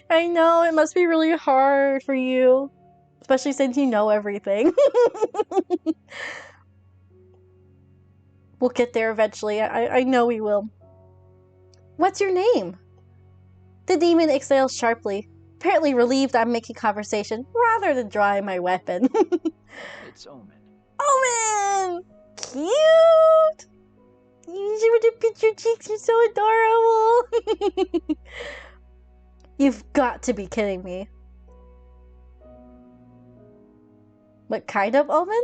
I know, it must be really hard for you, especially since you know everything. We'll get there eventually. I know we will. What's your name? The demon exhales sharply, apparently relieved I'm making conversation rather than drawing my weapon. It's Omen. Omen! Cute! You want to pinch your cheeks? You're so adorable! You've got to be kidding me. What kind of Omen?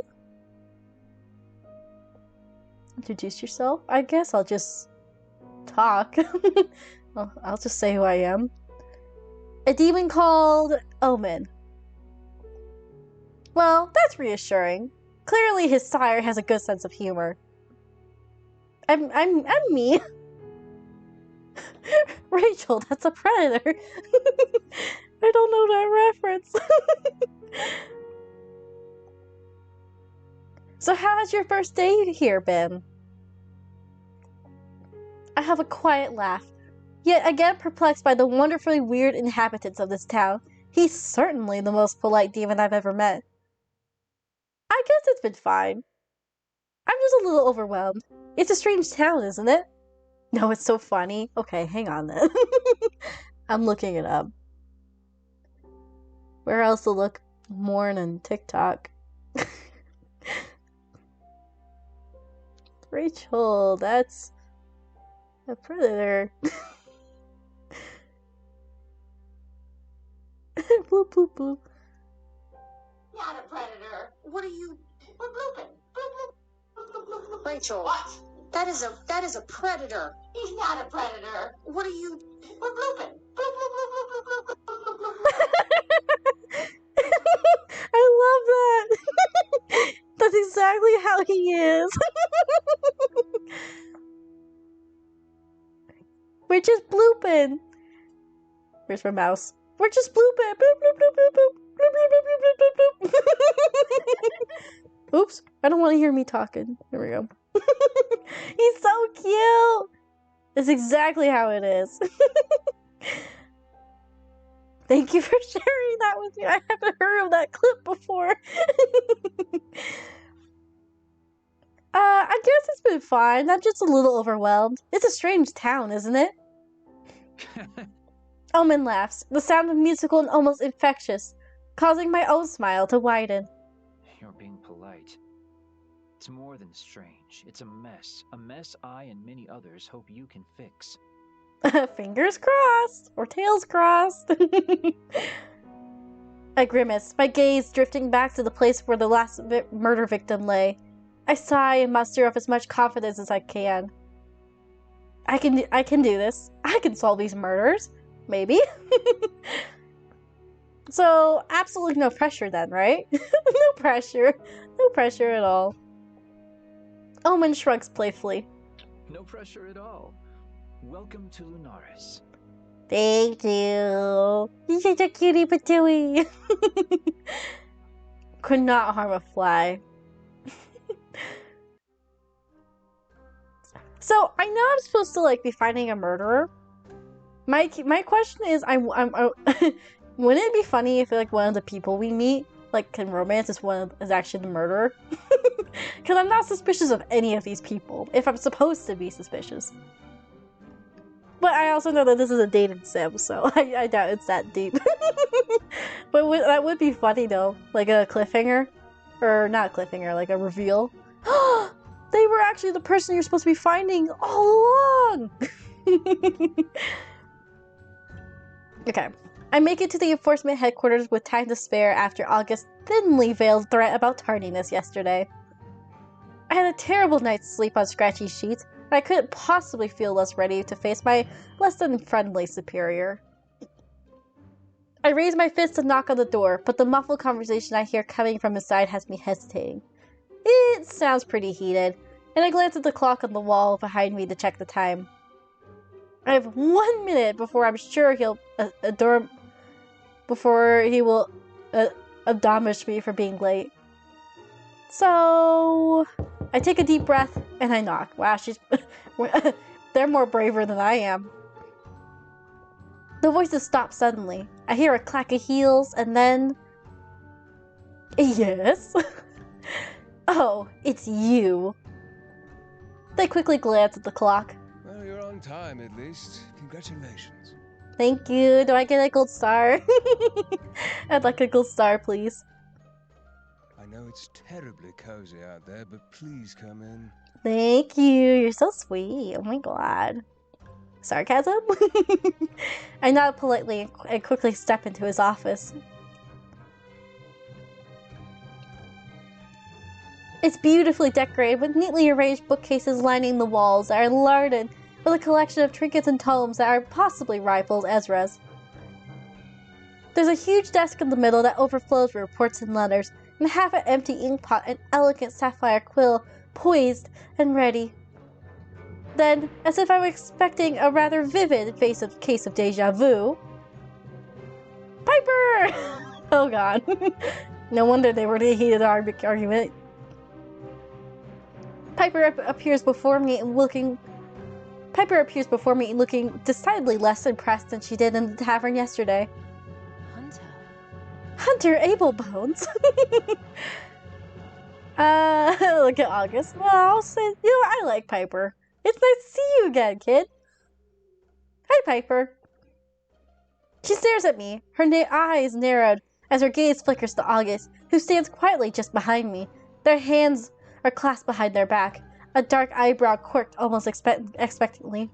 Introduce yourself? I guess I'll just talk. I'll just say who I am. A demon called Omen. Well, that's reassuring. Clearly his sire has a good sense of humor. I'm me. Rachel, that's a predator. I don't know that reference. So how has your first day here been? I have a quiet laugh, yet again perplexed by the wonderfully weird inhabitants of this town. He's certainly the most polite demon I've ever met. I guess it's been fine. I'm just a little overwhelmed. It's a strange town, isn't it? No, it's so funny. Okay, hang on then. I'm looking it up. Where else to look more than TikTok? Rachel, that's a predator. Bloop, bloop, bloop. Not a predator. What are you? We're blooping. Bloop, bloop, bloop, bloop, bloop. Rachel. What? That is a predator. He's not a predator. What are you? We're blooping. Bloop, bloop, bloop, bloop, bloop, bloop, bloop, bloop, bloop. I love that. That's exactly how he is. We're just blooping. Where's my mouse? We're just blooping. Bloop, bloop, bloop, bloop, bloop. Bloop, bloop, bloop, bloop, bloop, bloop. Oops. I don't want to hear me talking. There we go. He's so cute. It's exactly how it is. Thank you for sharing that with me. I haven't heard of that clip before. I guess it's been fine. I'm just a little overwhelmed. It's a strange town, isn't it? Omen laughs, the sound of musical and almost infectious, causing my own smile to widen. You're being polite. It's more than strange. It's a mess. A mess I and many others hope you can fix. Fingers crossed! Or tails crossed! I grimace, my gaze drifting back to the place where the last murder victim lay. I sigh and muster up as much confidence as I can. I can do this. I can solve these murders. Maybe. So, absolutely no pressure then, right? No pressure. No pressure at all. Omen shrugs playfully. No pressure at all. Welcome to Lunaris. Thank you. You're such a cutie patooey. Could not harm a fly. So, I know I'm supposed to, like, be finding a murderer. My question is, wouldn't it be funny if, like, one of the people we meet, like, can romance is actually the murderer? Because I'm not suspicious of any of these people, if I'm supposed to be suspicious. But I also know that this is a dating sim, so I doubt it's that deep. But that would be funny, though. Like a cliffhanger. Or not a cliffhanger, like a reveal. They were actually the person you're supposed to be finding all along! Okay. I make it to the enforcement headquarters with time to spare after August's thinly veiled threat about tardiness yesterday. I had a terrible night's sleep on scratchy sheets, and I couldn't possibly feel less ready to face my less than friendly superior. I raise my fist to knock on the door, but the muffled conversation I hear coming from inside has me hesitating. It sounds pretty heated, and I glance at the clock on the wall behind me to check the time. I have 1 minute before I'm sure he'll he will admonish me for being late. So I take a deep breath and I knock. Wow, they're more braver than I am. The voices stop suddenly. I hear a clack of heels and then... Yes? Oh, it's you. They quickly glance at the clock. Well, you're on time at least. Congratulations. Thank you. Do I get a gold star? I'd like a gold star, please. I know it's terribly cozy out there, but please come in. Thank you. You're so sweet. Oh my god. Sarcasm? I nod politely and quickly step into his office. It's beautifully decorated with neatly arranged bookcases lining the walls that are larded with a collection of trinkets and tomes that are possibly rivals Ezra's. There's a huge desk in the middle that overflows with reports and letters, and half an empty inkpot and elegant sapphire quill poised and ready. Then, as if I were expecting a rather vivid case of deja vu, Piper! Oh god. No wonder they were in a heated argument. Piper appears before me looking decidedly less impressed than she did in the tavern yesterday. Hunter Ablebones? Look at August. Well, I'll say, I like Piper. It's nice to see you again, kid. Hi, Piper. She stares at me, her eyes narrowed as her gaze flickers to August, who stands quietly just behind me. Their hands are clasped behind their back, a dark eyebrow quirked almost expectantly.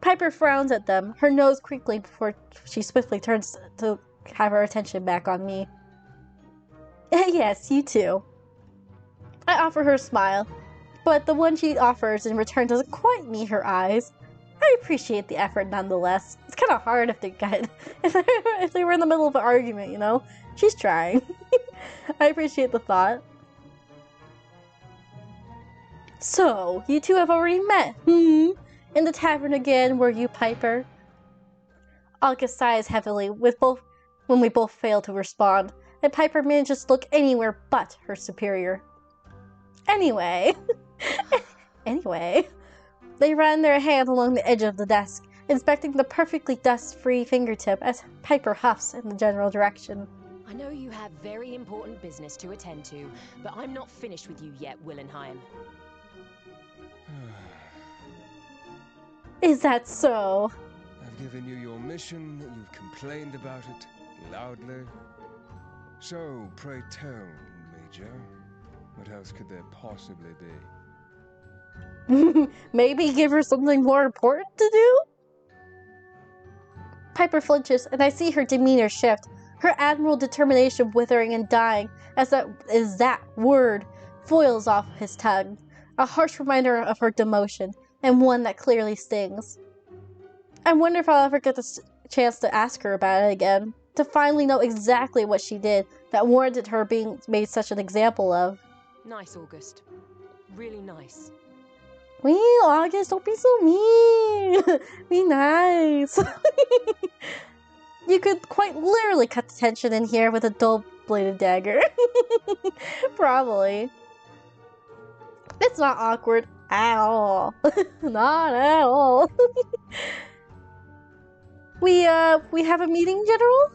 Piper frowns at them, her nose crinkling before she swiftly turns to have her attention back on me. Yes, you too. I offer her a smile, but the one she offers in return doesn't quite meet her eyes. I appreciate the effort nonetheless. It's kind of hard if they were in the middle of an argument, you know? She's trying. I appreciate the thought. So, you two have already met, In the tavern again, were you, Piper? August sighs heavily when we both fail to respond, and Piper manages to look anywhere but her superior. Anyway. They run their hands along the edge of the desk, inspecting the perfectly dust-free fingertip as Piper huffs in the general direction. I know you have very important business to attend to, but I'm not finished with you yet, Willenheim. Is that so? I've given you your mission, you've complained about it loudly. So, pray tell, Major, what else could there possibly be? Maybe give her something more important to do? Piper flinches, and I see her demeanor shift, her admirable determination withering and dying as that word foils off his tongue, a harsh reminder of her demotion, and one that clearly stings. I wonder if I'll ever get the chance to ask her about it again. to finally know exactly what she did that warranted her being made such an example of. Nice, August. Really nice. Well, August, don't be so mean. Be nice. You could quite literally cut the tension in here with a dull-bladed dagger. Probably. It's not awkward at all. Not at all. We have a meeting, General?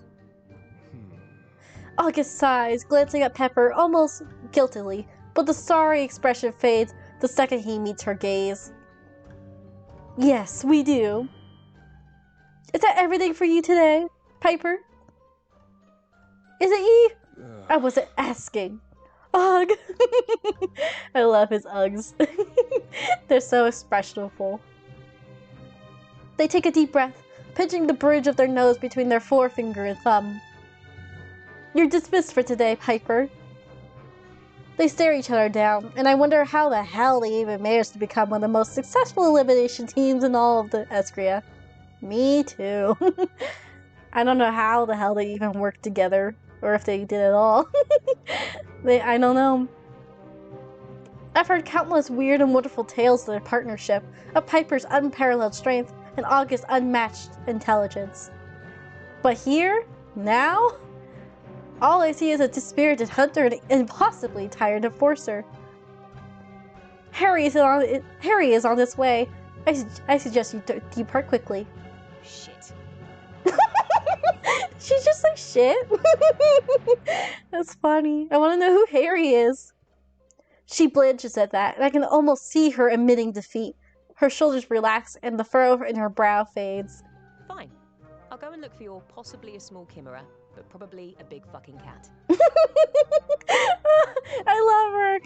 August sighs, glancing at Pepper almost guiltily, but the sorry expression fades the second he meets her gaze. Yes, we do. Is that everything for you today, Piper? Is it ye? I wasn't asking. Ugh. I love his Uggs. They're so expressionful. They take a deep breath, pinching the bridge of their nose between their forefinger and thumb. You're dismissed for today, Piper. They stare each other down, and I wonder how the hell they even managed to become one of the most successful elimination teams in all of the Escria. Me too. I don't know how the hell they even worked together, or if they did at all. I don't know. I've heard countless weird and wonderful tales of their partnership, of Piper's unparalleled strength and August's unmatched intelligence. But here, now, all I see is a dispirited hunter and impossibly tired enforcer. Harry is on his way. I suggest you depart quickly. Shit. She's just like, shit. That's funny. I want to know who Harry is. She blinches at that, and I can almost see her admitting defeat. Her shoulders relax, and the furrow in her brow fades. Fine. I'll go and look for your possibly a small chimera, but probably a big fucking cat. I love her.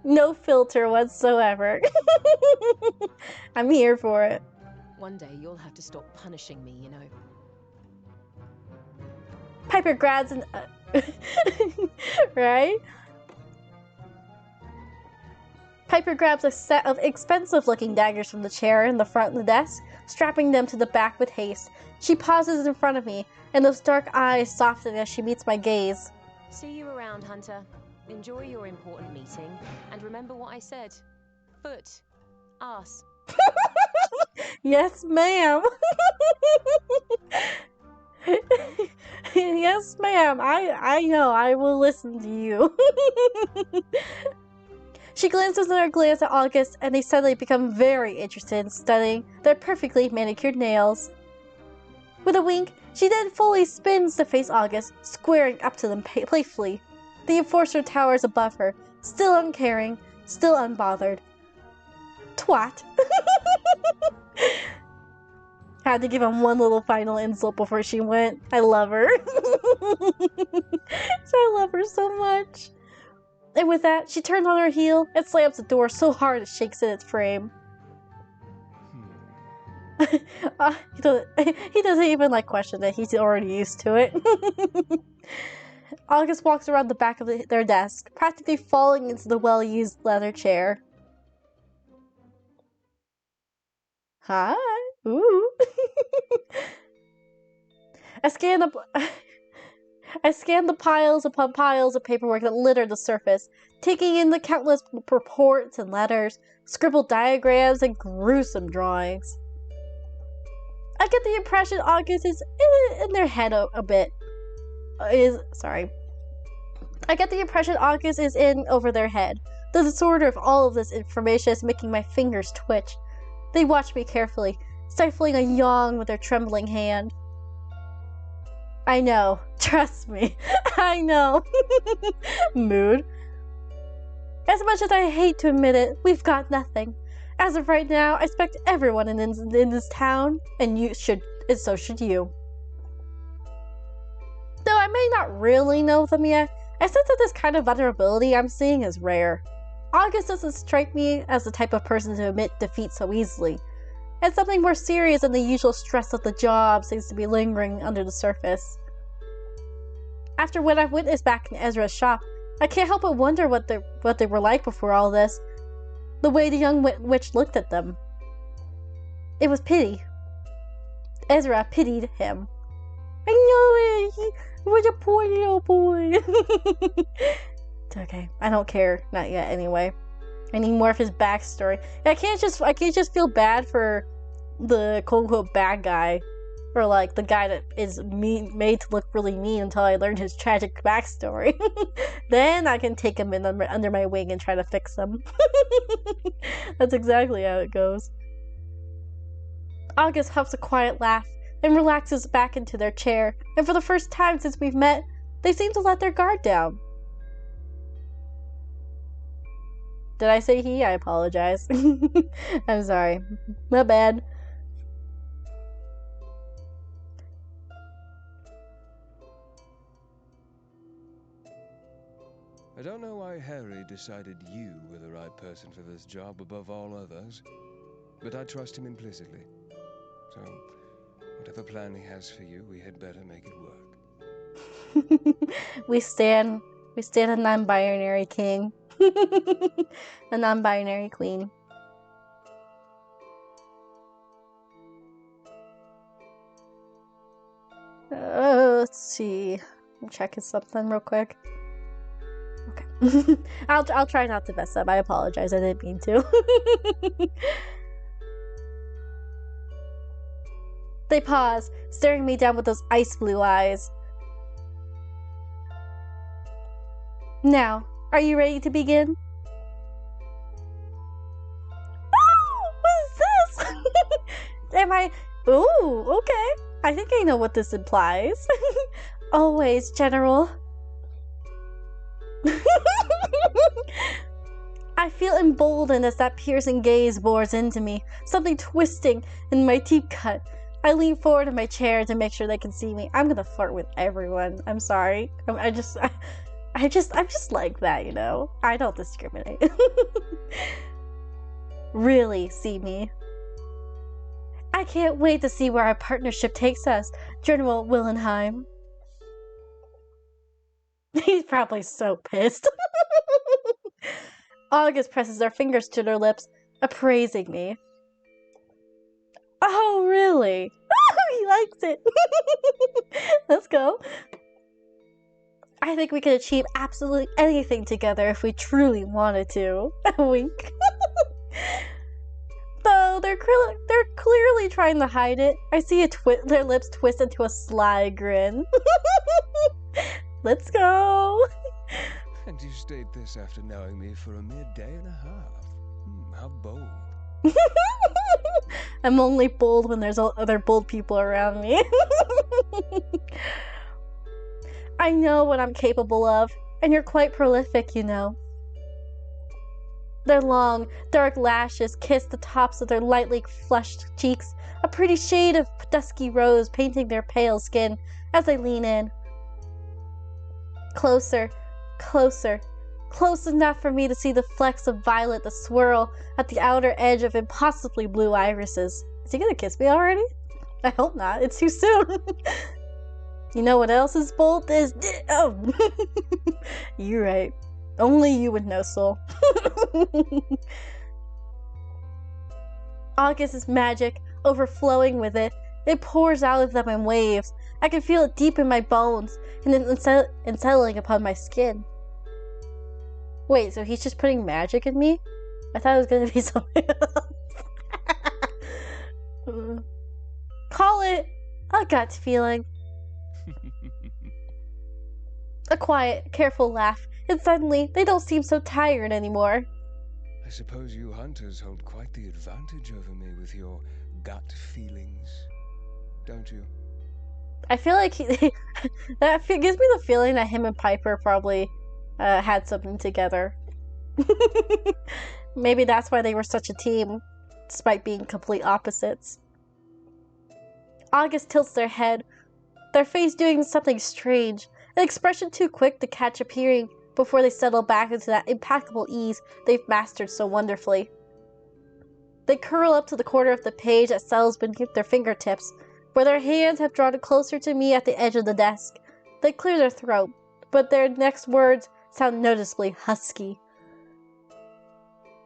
No filter whatsoever. I'm here for it. One day you'll have to stop punishing me, you know. Piper grabs an... right? Piper grabs a set of expensive-looking daggers from the chair in the front of the desk, strapping them to the back with haste. She pauses in front of me, and those dark eyes soften as she meets my gaze. See you around, Hunter. Enjoy your important meeting, and remember what I said. Foot. Ass. Yes, ma'am. Yes, ma'am. I know. I will listen to you. She glances another glance at August, and they suddenly become very interested in studying their perfectly manicured nails. With a wink, she then fully spins to face August, squaring up to them playfully. The enforcer towers above her, still uncaring, still unbothered. Twat. Had to give him one little final insult before she went. I love her. I love her so much. And with that, she turns on her heel and slams the door so hard it shakes in its frame. He doesn't even question it. He's already used to it. August walks around the back of their desk, practically falling into the well-used leather chair. Hi. Ooh. I scan the piles upon piles of paperwork that litter the surface, taking in the countless reports and letters, scribbled diagrams, and gruesome drawings. I get the impression August is in their head a bit. I get the impression August is in over their head. The disorder of all of this information is making my fingers twitch. They watch me carefully, stifling a yawn with their trembling hand. I know. Trust me. I know. Mood. As much as I hate to admit it, we've got nothing. As of right now, I expect everyone in this town, and so should you. Though I may not really know them yet, I sense that this kind of vulnerability I'm seeing is rare. August doesn't strike me as the type of person to admit defeat so easily, and something more serious than the usual stress of the job seems to be lingering under the surface. After what I've witnessed back in Ezra's shop, I can't help but wonder what they were like before all this. The way the young witch looked at them. It was pity. Ezra pitied him. I know it. He was a poor little boy. It's okay. I don't care. Not yet, anyway. I need more of his backstory. I can't just feel bad for the quote-unquote bad guy, or like the guy that is made to look really mean until I learned his tragic backstory. Then I can take him in under my wing and try to fix him. That's exactly how it goes. August huffs a quiet laugh and relaxes back into their chair, and for the first time since we've met, they seem to let their guard down. Did I say he? I apologize. I'm sorry. My bad. I don't know why Harry decided you were the right person for this job above all others, but I trust him implicitly. So, whatever plan he has for you, we had better make it work. we stand a non-binary king. A non-binary queen. Let's see. I'm checking something real quick. Okay. I'll try not to mess up. I apologize. I didn't mean to. They pause, staring me down with those ice blue eyes. Now, are you ready to begin? Oh, what is this? Am I... Ooh, okay. I think I know what this implies. Always, General. I feel emboldened as that piercing gaze bores into me, something twisting in my deep cut. I lean forward in my chair to make sure they can see me. I'm gonna flirt with everyone. I'm sorry. I'm just like that, you know? I don't discriminate. Really see me. I can't wait to see where our partnership takes us, General Willenheim. He's probably so pissed. August presses their fingers to their lips, appraising me. Oh, really? He likes it. Let's go. I think we could achieve absolutely anything together if we truly wanted to. Wink. Though they're clearly trying to hide it. I see their lips twist into a sly grin. Let's go. And you stayed this after knowing me for a mere day and a half. How bold. I'm only bold when there's other bold people around me. I know what I'm capable of, and you're quite prolific, you know. Their long, dark lashes kiss the tops of their lightly flushed cheeks, a pretty shade of dusky rose painting their pale skin as they lean in. Closer, closer, close enough for me to see the flecks of violet that swirl at the outer edge of impossibly blue irises. Is he gonna kiss me already? I hope not. It's too soon. You know what else is bold? Oh, you're right. Only you would know, Soul. August is magic, overflowing with it. It pours out of them in waves. I can feel it deep in my bones and settling upon my skin. Wait, so he's just putting magic in me? I thought it was gonna be something else. Call it a gut feeling. A quiet, careful laugh, and suddenly they don't seem so tired anymore. I suppose you hunters hold quite the advantage over me with your gut feelings, don't you? I feel like gives me the feeling that him and Piper probably had something together. Maybe that's why they were such a team, despite being complete opposites. August tilts their head, their face doing something strange, an expression too quick to catch appearing before they settle back into that impeccable ease they've mastered so wonderfully. They curl up to the corner of the page that settles beneath their fingertips, where their hands have drawn closer to me at the edge of the desk. They clear their throat, but their next words sound noticeably husky.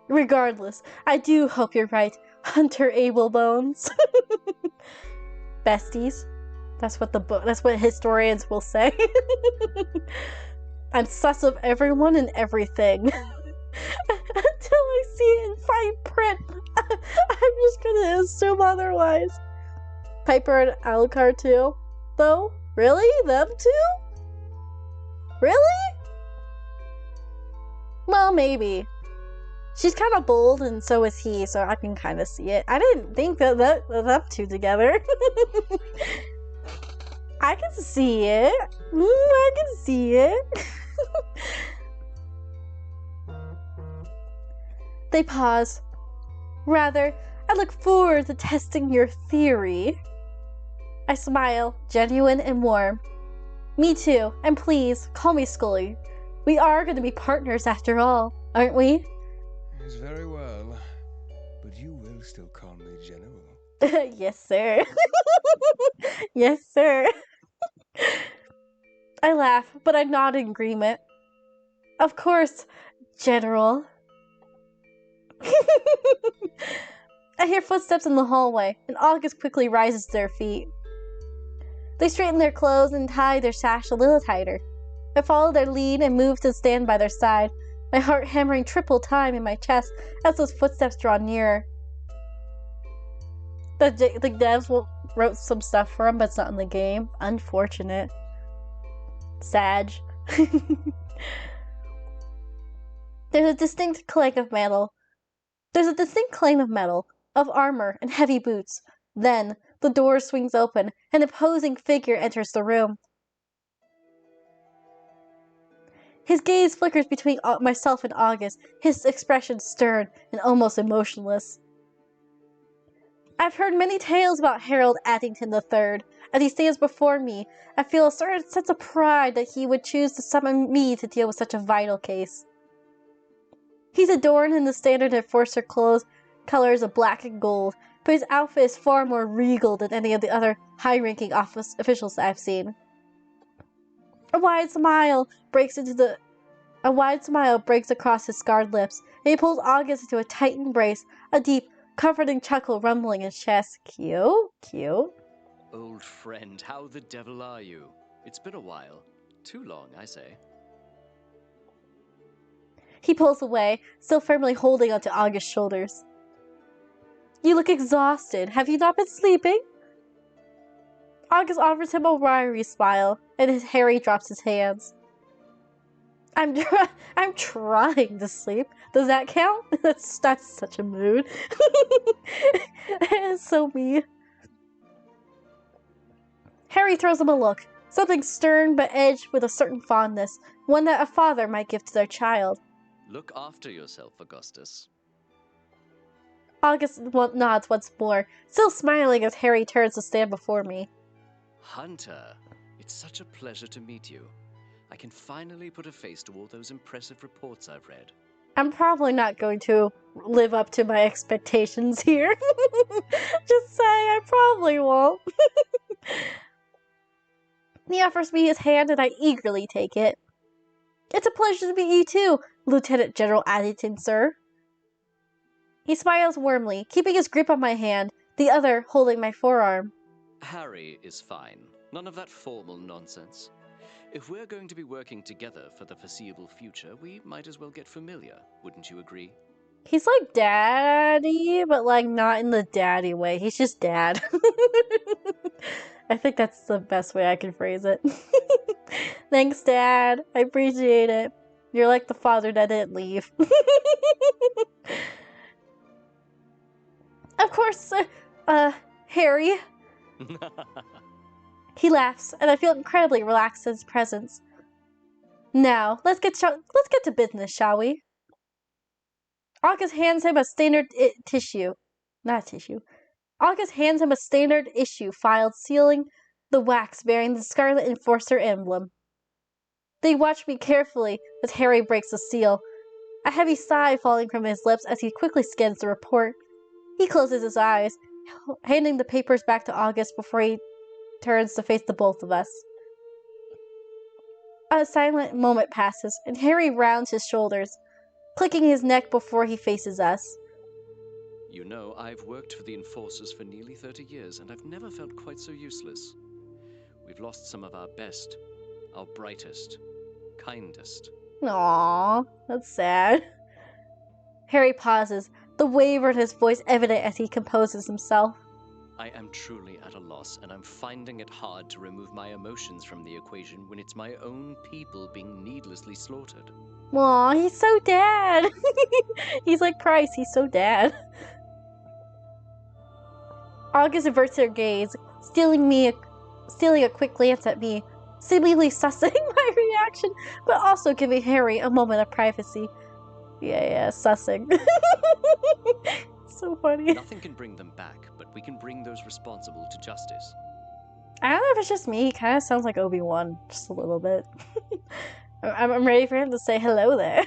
Regardless, I do hope you're right, Hunter Ablebones. Besties. That's what historians will say. I'm sus of everyone and everything. Until I see it in fine print, I'm just gonna assume otherwise. Piper and Alucard too? Though? Really? Them too? Really? Well, maybe. She's kind of bold, and so is he, so I can kind of see it. I didn't think that them two together. I can see it. I can see it. They pause. Rather, I look forward to testing your theory. I smile, genuine and warm. Me too, and please, call me Scully. We are going to be partners after all, aren't we? It's very well, but you will still call me General. Yes, sir. Yes, sir. I laugh, but I nod in agreement. Of course, General. I hear footsteps in the hallway, and August quickly rises to their feet. They straighten their clothes and tie their sash a little tighter. I follow their lead and move to stand by their side, my heart hammering triple time in my chest as those footsteps draw nearer. The devs wrote some stuff for him, but it's not in the game. Unfortunate. Sag. There's a distinct clank of metal. Of armor and heavy boots. Then, the door swings open, and an imposing figure enters the room. His gaze flickers between myself and August, his expression stern and almost emotionless. I've heard many tales about Harold Addington III. As he stands before me, I feel a certain sense of pride that he would choose to summon me to deal with such a vital case. He's adorned in the standard enforcer colors of black and gold, but his outfit is far more regal than any of the other high-ranking officials I've seen. A wide smile breaks across his scarred lips, and he pulls August into a tight embrace, a deep, comforting chuckle rumbling in his chest. Cute. Old friend, how the devil are you? It's been a while. Too long, I say. He pulls away, still firmly holding onto August's shoulders. You look exhausted. Have you not been sleeping? August offers him a wiry smile, and Harry drops his hands. I'm trying to sleep. Does that count? That's such a mood. It's so me. Harry throws him a look, something stern but edged with a certain fondness, one that a father might give to their child. Look after yourself, Augustus. August nods once more, still smiling as Harry turns to stand before me. Hunter, it's such a pleasure to meet you. I can finally put a face to all those impressive reports I've read. I'm probably not going to live up to my expectations here. Just say I probably won't. He offers me his hand and I eagerly take it. It's a pleasure to meet you too, Lieutenant General Addington, sir. He smiles warmly, keeping his grip on my hand, the other holding my forearm. Harry is fine. None of that formal nonsense. If we're going to be working together for the foreseeable future, we might as well get familiar, wouldn't you agree? He's like daddy, but like not in the daddy way. He's just dad. I think that's the best way I can phrase it. Thanks, Dad. I appreciate it. You're like the father that didn't leave. Of course, Harry. He laughs, and I feel incredibly relaxed in his presence. Now, let's get to business, shall we? August hands him a standard August hands him a standard issue filed sealing the wax bearing the Scarlet Enforcer emblem. They watch me carefully as Harry breaks the seal, a heavy sigh falling from his lips as he quickly scans the report. He closes his eyes, handing the papers back to August before he turns to face the both of us. A silent moment passes, and Harry rounds his shoulders, clicking his neck before he faces us. You know, I've worked for the Enforcers for nearly 30 years, and I've never felt quite so useless. We've lost some of our best, our brightest, kindest. Aww, that's sad. Harry pauses, the waver in his voice evident as he composes himself. I am truly at a loss, and I'm finding it hard to remove my emotions from the equation when it's my own people being needlessly slaughtered. Aw, he's so dad. He's like Price, he's so dad. August averts her gaze, stealing a quick glance at me, seemingly sussing my reaction, but also giving Harry a moment of privacy. Yeah, sussing. So funny. Nothing can bring them back, but we can bring those responsible to justice. I don't know if it's just me, he kind of sounds like Obi-Wan, just a little bit. I'm ready for him to say hello there.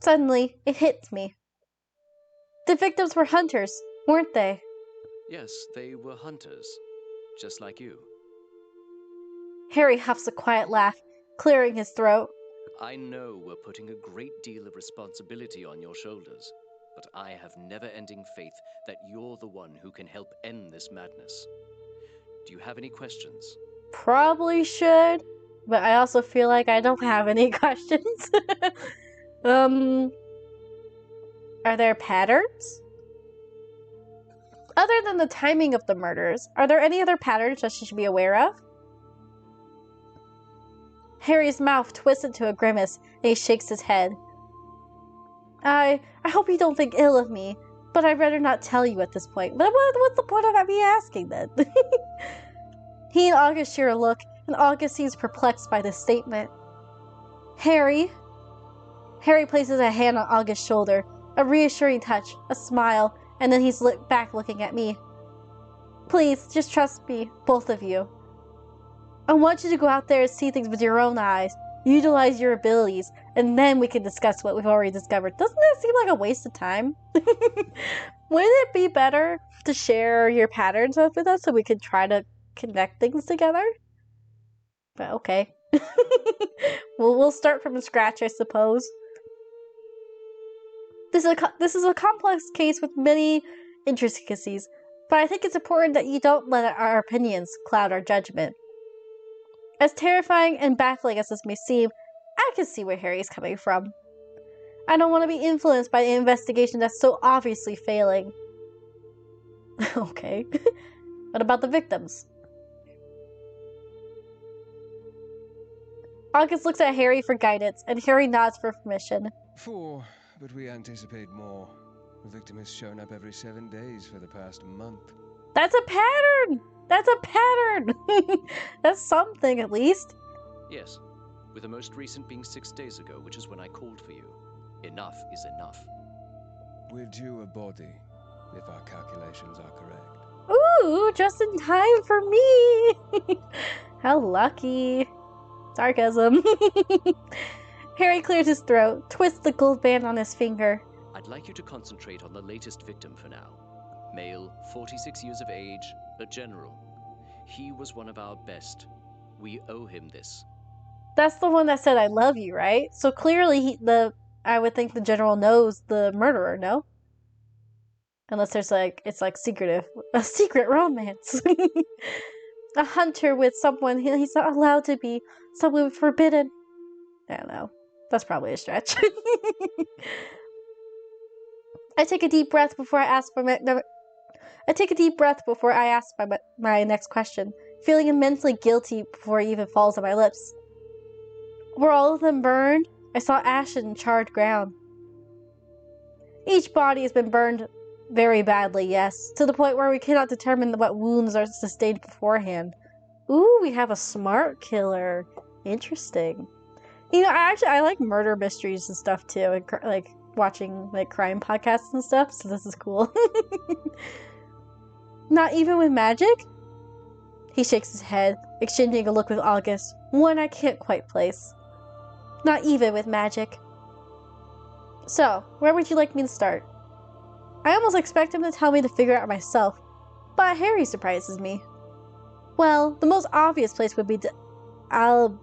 Suddenly, it hits me. The victims were hunters, weren't they? Yes, they were hunters, just like you. Harry huffs a quiet laugh, clearing his throat. I know we're putting a great deal of responsibility on your shoulders, but I have never-ending faith that you're the one who can help end this madness. Do you have any questions? Probably should, but I also feel like I don't have any questions. Are there patterns? Other than the timing of the murders, are there any other patterns that she should be aware of? Harry's mouth twists into a grimace, and he shakes his head. I hope you don't think ill of me, but I'd rather not tell you at this point. But what's the point of me asking then? He and August share a look, and August seems perplexed by this statement. Harry places a hand on August's shoulder, a reassuring touch, a smile, and then he's back looking at me. Please, just trust me, both of you. I want you to go out there and see things with your own eyes, utilize your abilities, and then we can discuss what we've already discovered. Doesn't that seem like a waste of time? Wouldn't it be better to share your patterns with us so we can try to connect things together? But okay. We'll start from scratch, I suppose. This is a complex case with many intricacies, but I think it's important that you don't let our opinions cloud our judgment. As terrifying and baffling as this may seem, I can see where Harry's coming from. I don't want to be influenced by an investigation that's so obviously failing. Okay. What about the victims? August looks at Harry for guidance, and Harry nods for permission. 4, but we anticipate more. The victim has shown up every 7 days for the past month. That's a pattern! That's a pattern! That's something, at least. Yes, with the most recent being 6 days ago, which is when I called for you. Enough is enough. We're due a body, if our calculations are correct. Ooh, just in time for me! How lucky. Sarcasm. Harry clears his throat, twists the gold band on his finger. I'd like you to concentrate on the latest victim for now. Male, 46 years of age, a general. He was one of our best. We owe him this. That's the one that said I love you, right? So clearly I would think the general knows the murderer, no? Unless there's it's secretive. A secret romance. A hunter with someone he's not allowed to be. Someone forbidden. I don't know. That's probably a stretch. I take a deep breath before I ask my next question, feeling immensely guilty before it even falls on my lips. Were all of them burned? I saw ash and charred ground. Each body has been burned very badly, yes, to the point where we cannot determine what wounds are sustained beforehand. Ooh, we have a smart killer. Interesting. You know, I like murder mysteries and stuff too, and watching crime podcasts and stuff, so this is cool. Not even with magic? He shakes his head, exchanging a look with August, one I can't quite place. Not even with magic. So, where would you like me to start? I almost expect him to tell me to figure it out myself, but Harry surprises me. Well, the most obvious place would be I don't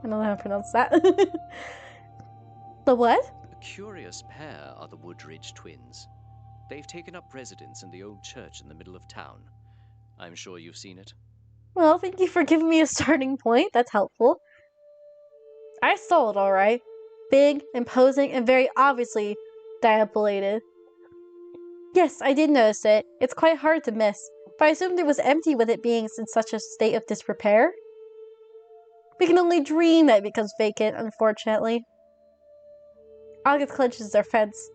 know how to pronounce that. The what? A curious pair are the Woodridge twins. They've taken up residence in the old church in the middle of town. I'm sure you've seen it. Well, thank you for giving me a starting point. That's helpful. I saw it, alright. Big, imposing, and very obviously dilapidated. Yes, I did notice it. It's quite hard to miss, but I assumed it was empty with it being in such a state of disrepair. We can only dream that it becomes vacant, unfortunately. August clenches their fist.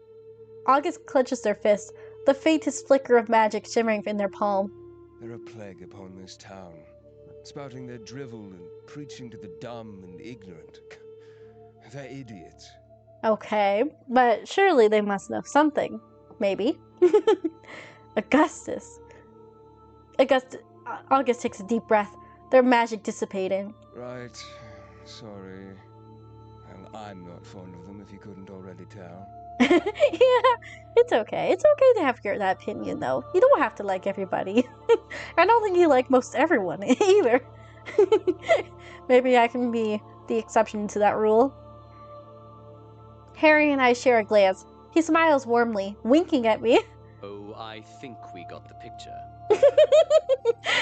The faintest flicker of magic shimmering in their palm. They're a plague upon this town, spouting their drivel and preaching to the dumb and ignorant. They're idiots. Okay, but surely they must know something. Maybe. August takes a deep breath, their magic dissipating. Right. Sorry. And I'm not fond of them, if you couldn't already tell. Yeah, it's okay. It's okay to have that opinion, though. You don't have to like everybody. I don't think you like most everyone, either. Maybe I can be the exception to that rule. Harry and I share a glance. He smiles warmly, winking at me. Oh, I think we got the picture.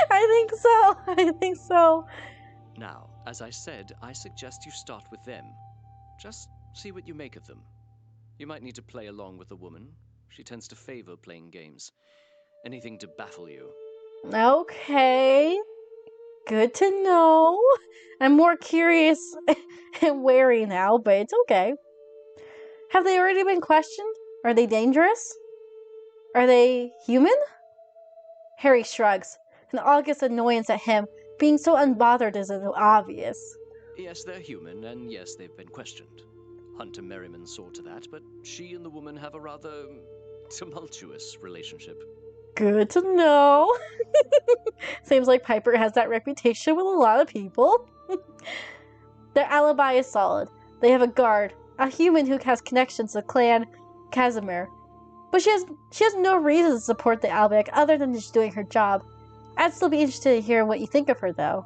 I think so. Now, as I said, I suggest you start with them. Just see what you make of them. You might need to play along with the woman. She tends to favor playing games. Anything to baffle you. Okay. Good to know. I'm more curious and wary now, but it's okay. Have they already been questioned? Are they dangerous? Are they human? Harry shrugs, and August's annoyance at him being so unbothered is obvious. Yes, they're human, and yes, they've been questioned. Hunter Merriman saw to that, but she and the woman have a rather tumultuous relationship. Good to know. Seems like Piper has that reputation with a lot of people. Their alibi is solid. They have a guard, a human who has connections to Clan Casimir. But she has no reason to support the Albic other than just doing her job. I'd still be interested in hearing what you think of her, though.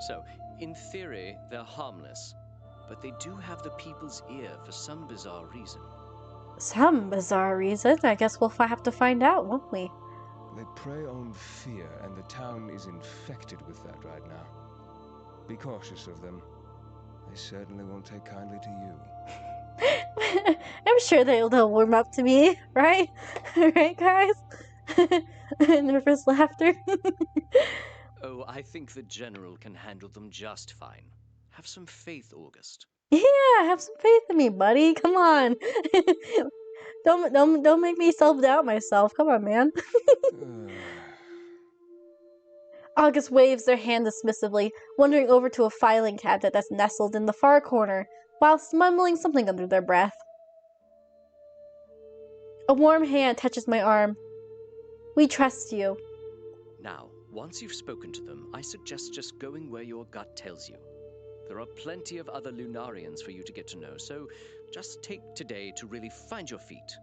So, in theory, they're harmless, but they do have the people's ear for some bizarre reason. Some bizarre reason? I guess we'll have to find out, won't we? They prey on fear, and the town is infected with that right now. Be cautious of them. They certainly won't take kindly to you. I'm sure they'll warm up to me, right? Right, guys? Nervous laughter. Oh, I think the General can handle them just fine. Have some faith, August. Yeah, have some faith in me, buddy. Come on. Don't make me self-doubt myself. Come on, man. August waves their hand dismissively, wandering over to a filing cabinet that's nestled in the far corner, whilst mumbling something under their breath. A warm hand touches my arm. We trust you. Now, once you've spoken to them, I suggest just going where your gut tells you. There are plenty of other Lunarians for you to get to know, so just take today to really find your feet.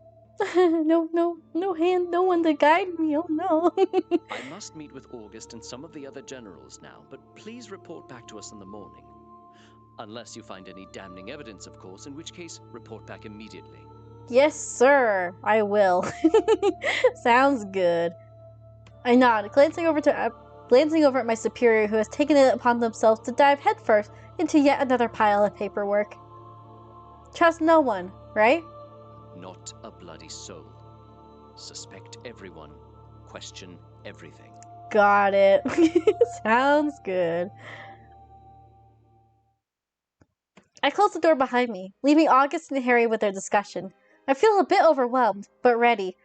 No hand, no one to guide me, oh no. I must meet with August and some of the other generals now, but please report back to us in the morning. Unless you find any damning evidence, of course, in which case, report back immediately. Yes, sir, I will. Sounds good. I nod, glancing over at my superior who has taken it upon themselves to dive headfirst into yet another pile of paperwork. Trust no one, right? Not a bloody soul. Suspect everyone. Question everything. Got it. Sounds good. I close the door behind me, leaving August and Harry with their discussion. I feel a bit overwhelmed, but ready.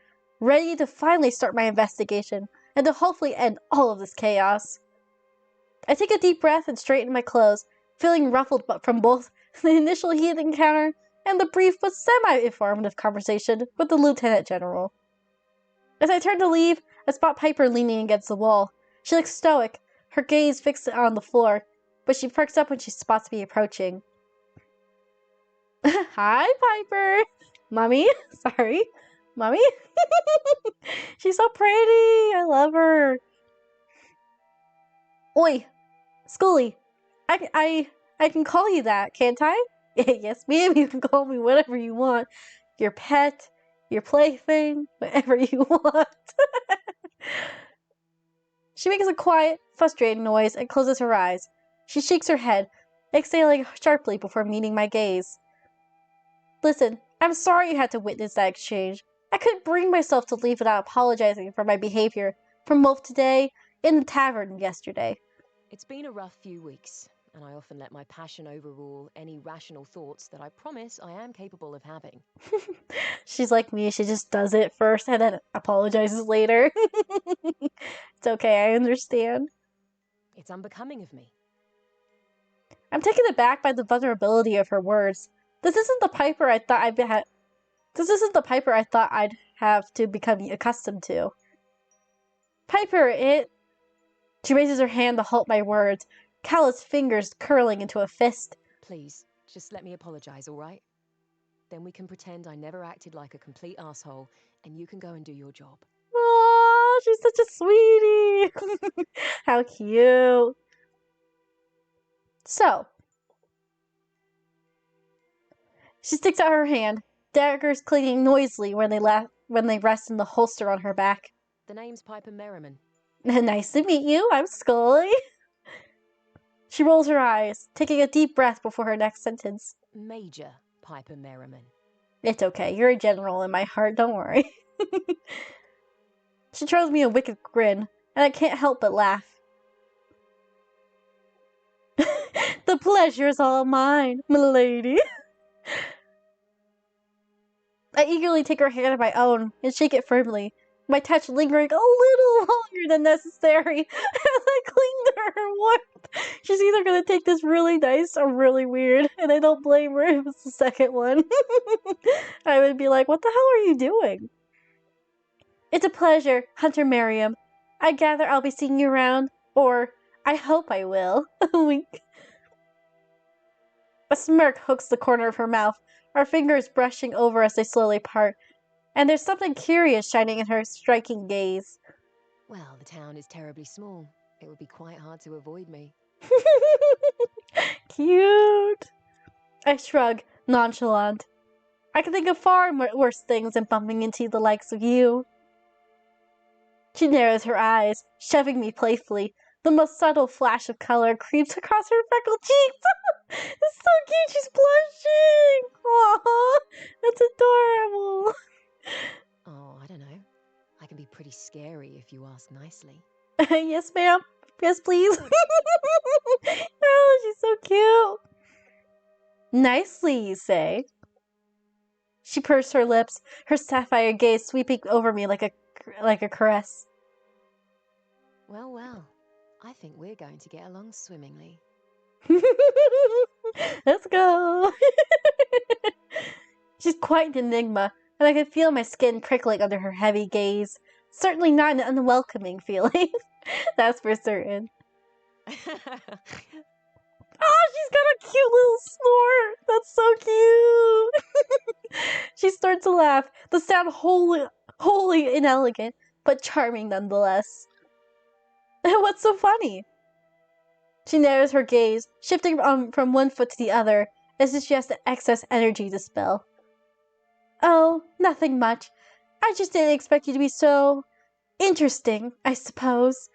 Ready to finally start my investigation, and to hopefully end all of this chaos. I take a deep breath and straighten my clothes, feeling ruffled from both the initial heat encounter and the brief but semi-informative conversation with the Lieutenant General. As I turn to leave, I spot Piper leaning against the wall. She looks stoic, her gaze fixed on the floor, but she perks up when she spots me approaching. Hi, Piper! Mommy? Sorry. Mommy? She's so pretty! I love her! Oi! Schoolie! I can call you that, can't I? Yes, ma'am, you can call me whatever you want. Your pet, your plaything, whatever you want. She makes a quiet, frustrated noise and closes her eyes. She shakes her head, exhaling sharply before meeting my gaze. Listen, I'm sorry you had to witness that exchange. I couldn't bring myself to leave without apologizing for my behavior, from both today and the tavern yesterday. It's been a rough few weeks, and I often let my passion overrule any rational thoughts that I promise I am capable of having. She's like me, she just does it first and then apologizes later. It's okay, I understand. It's unbecoming of me. I'm taken aback by the vulnerability of her words. This isn't the Piper I thought I'd have to become accustomed to. Piper, She raises her hand to halt my words, callous fingers curling into a fist. Please, just let me apologize, all right? Then we can pretend I never acted like a complete asshole, and you can go and do your job. Aww, she's such a sweetie. How cute. So, she sticks out her hand, daggers clinking noisily when they rest in the holster on her back. The name's Piper Merriman. Nice to meet you. I'm Scully. She rolls her eyes, taking a deep breath before her next sentence. Major Piper Merriman. It's okay. You're a general in my heart. Don't worry. She throws me a wicked grin, and I can't help but laugh. The pleasure's all mine, milady. I eagerly take her hand in my own and shake it firmly, my touch lingering a little longer than necessary as I cling to her warmth. She's either going to take this really nice or really weird, and I don't blame her if it's the second one. I would be like, what the hell are you doing? It's a pleasure, Hunter Merriam. I gather I'll be seeing you around, or I hope I will. Wink. A smirk hooks the corner of her mouth, our fingers brushing over as they slowly part, and there's something curious shining in her striking gaze. Well, the town is terribly small. It would be quite hard to avoid me. Cute. I shrug, nonchalant. I can think of far worse things than bumping into the likes of you. She narrows her eyes, shoving me playfully. The most subtle flash of color creeps across her freckled cheeks. It's so cute, she's blushing! Aww, that's adorable. Oh, I don't know. I can be pretty scary if you ask nicely. Yes, ma'am. Yes, please. Oh, she's so cute. Nicely, you say? She pursed her lips, her sapphire gaze sweeping over me like a caress. Well, well. I think we're going to get along swimmingly. Let's go. She's quite an enigma, and I could feel my skin prickling under her heavy gaze. Certainly not an unwelcoming feeling. That's for certain. Oh, she's got a cute little snort. That's so cute. She starts to laugh, the sound wholly inelegant, but charming nonetheless. What's so funny? She narrows her gaze, shifting from one foot to the other, as if she has the excess energy to spell. Oh, nothing much. I just didn't expect you to be so interesting, I suppose.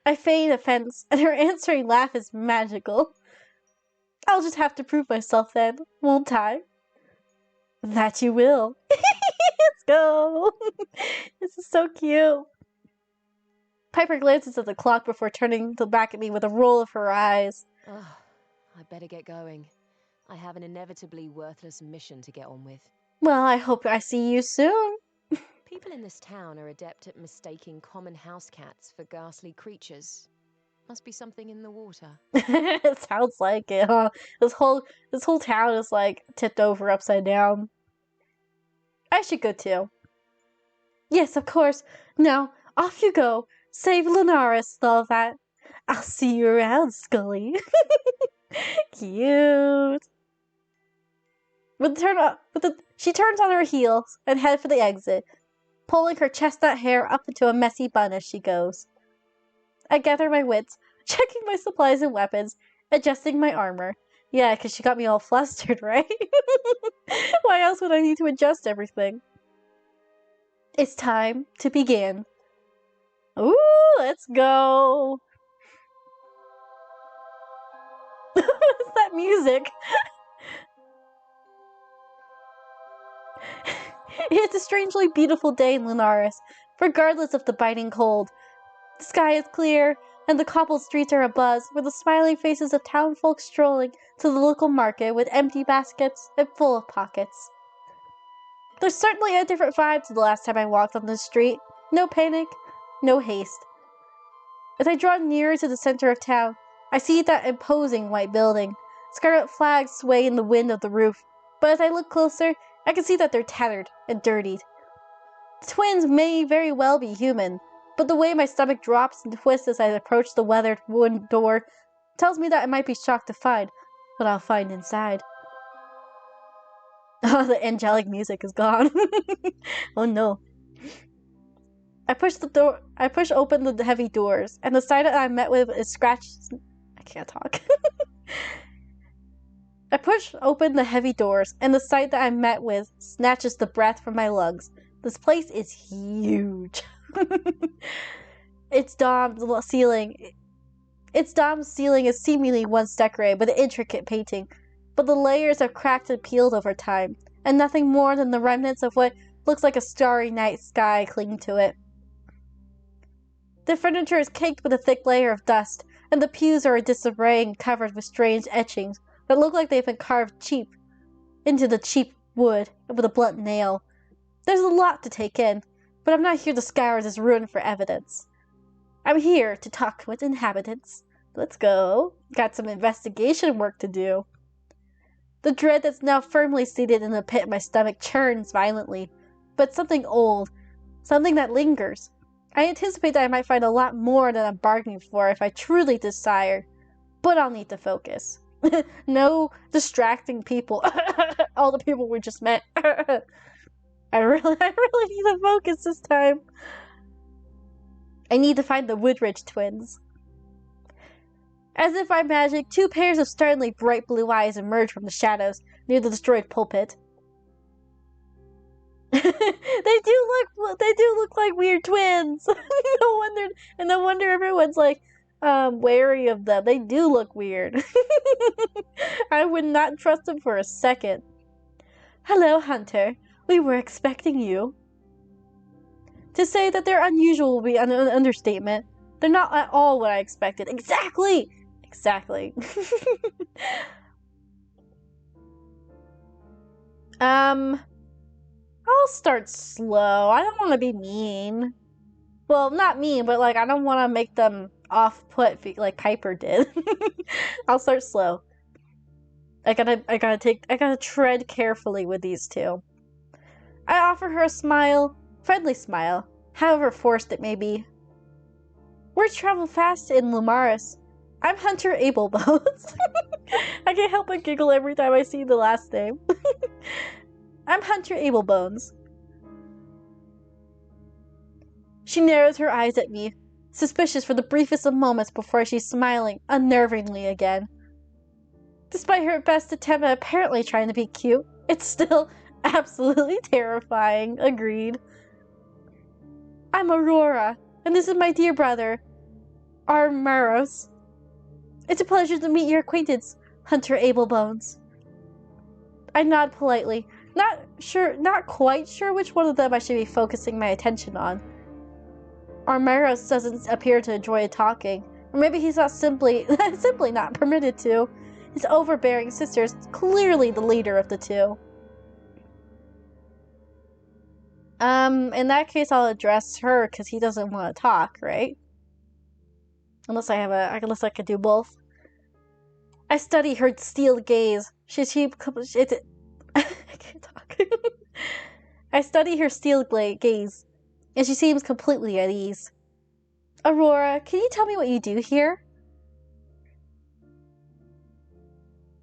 I feign offense, and her answering laugh is magical. I'll just have to prove myself then, won't I? That you will. Let's go. This is so cute. Piper glances at the clock before turning back at me with a roll of her eyes. Oh, I better get going. I have an inevitably worthless mission to get on with. Well, I hope I see you soon. People in this town are adept at mistaking common house cats for ghastly creatures. Must be something in the water. It sounds like it, huh? This whole town is like tipped over upside down. I should go too. Yes, of course. Now, off you go. Save Lunaris and all that. I'll see you around, Scully. Cute. She turns on her heels and heads for the exit, pulling her chestnut hair up into a messy bun as she goes. I gather my wits, checking my supplies and weapons, adjusting my armor, Yeah, because she got me all flustered, right? Why else would I need to adjust everything? It's time to begin. Ooh, let's go. What's that music? It's a strangely beautiful day in Lunaris, regardless of the biting cold. The sky is clear, and the cobbled streets are abuzz with the smiling faces of townfolk strolling to the local market with empty baskets and full of pockets. There's certainly a different vibe to the last time I walked on this street. No panic, no haste. As I draw nearer to the center of town, I see that imposing white building. Scarlet flags sway in the wind of the roof, but as I look closer, I can see that they're tattered and dirtied. The twins may very well be human, but the way my stomach drops and twists as I approach the weathered wooden door tells me that I might be shocked to find what I'll find inside. Oh, the angelic music is gone. Oh no. I push open the heavy doors, and the sight that I'm met with is scratched. I can't talk. I push open the heavy doors, and the sight that I'm met with snatches the breath from my lungs. This place is huge. Its domed ceiling is seemingly once decorated with intricate painting, but the layers have cracked and peeled over time, and nothing more than the remnants of what looks like a starry night sky cling to it. The furniture is caked with a thick layer of dust, and the pews are in disarray and covered with strange etchings that look like they've been carved into the cheap wood with a blunt nail. There's a lot to take in, but I'm not here to scour this ruin for evidence. I'm here to talk with inhabitants. Let's go. Got some investigation work to do. The dread that's now firmly seated in the pit of my stomach churns violently, but something old, something that lingers. I anticipate that I might find a lot more than I'm bargaining for if I truly desire, but I'll need to focus. No distracting people. All the people we just met. I really need to focus this time. I need to find the Woodridge twins. As if by magic, two pairs of startlingly bright blue eyes emerge from the shadows near the destroyed pulpit. They do look like weird twins. No wonder everyone's like wary of them. They do look weird. I would not trust them for a second. Hello, Hunter. We were expecting you. To say that they're unusual will be an understatement. They're not at all what I expected. Exactly! I'll start slow. I don't want to be mean. Well, not mean, but like I don't want to make them off-put like Piper did. I'll start slow. I gotta tread carefully with these two. I offer her a smile, friendly smile, however forced it may be. Words travel fast in Lumaris. I'm Hunter Ablebones. I can't help but giggle every time I see the last name. I'm Hunter Ablebones. She narrows her eyes at me, suspicious for the briefest of moments before she's smiling unnervingly again. Despite her best attempt at apparently trying to be cute, it's still absolutely terrifying. Agreed. I'm Aurora, and this is my dear brother, Armaros. It's a pleasure to meet your acquaintance, Hunter Ablebones. I nod politely, not quite sure which one of them I should be focusing my attention on. Armaros doesn't appear to enjoy talking, or maybe he's not simply not permitted to. His overbearing sister is clearly the leader of the two. In that case, I'll address her because he doesn't want to talk, right? Unless I could do both. I study her steel gaze. I can't talk. I study her steel gaze, and she seems completely at ease. Aurora, can you tell me what you do here?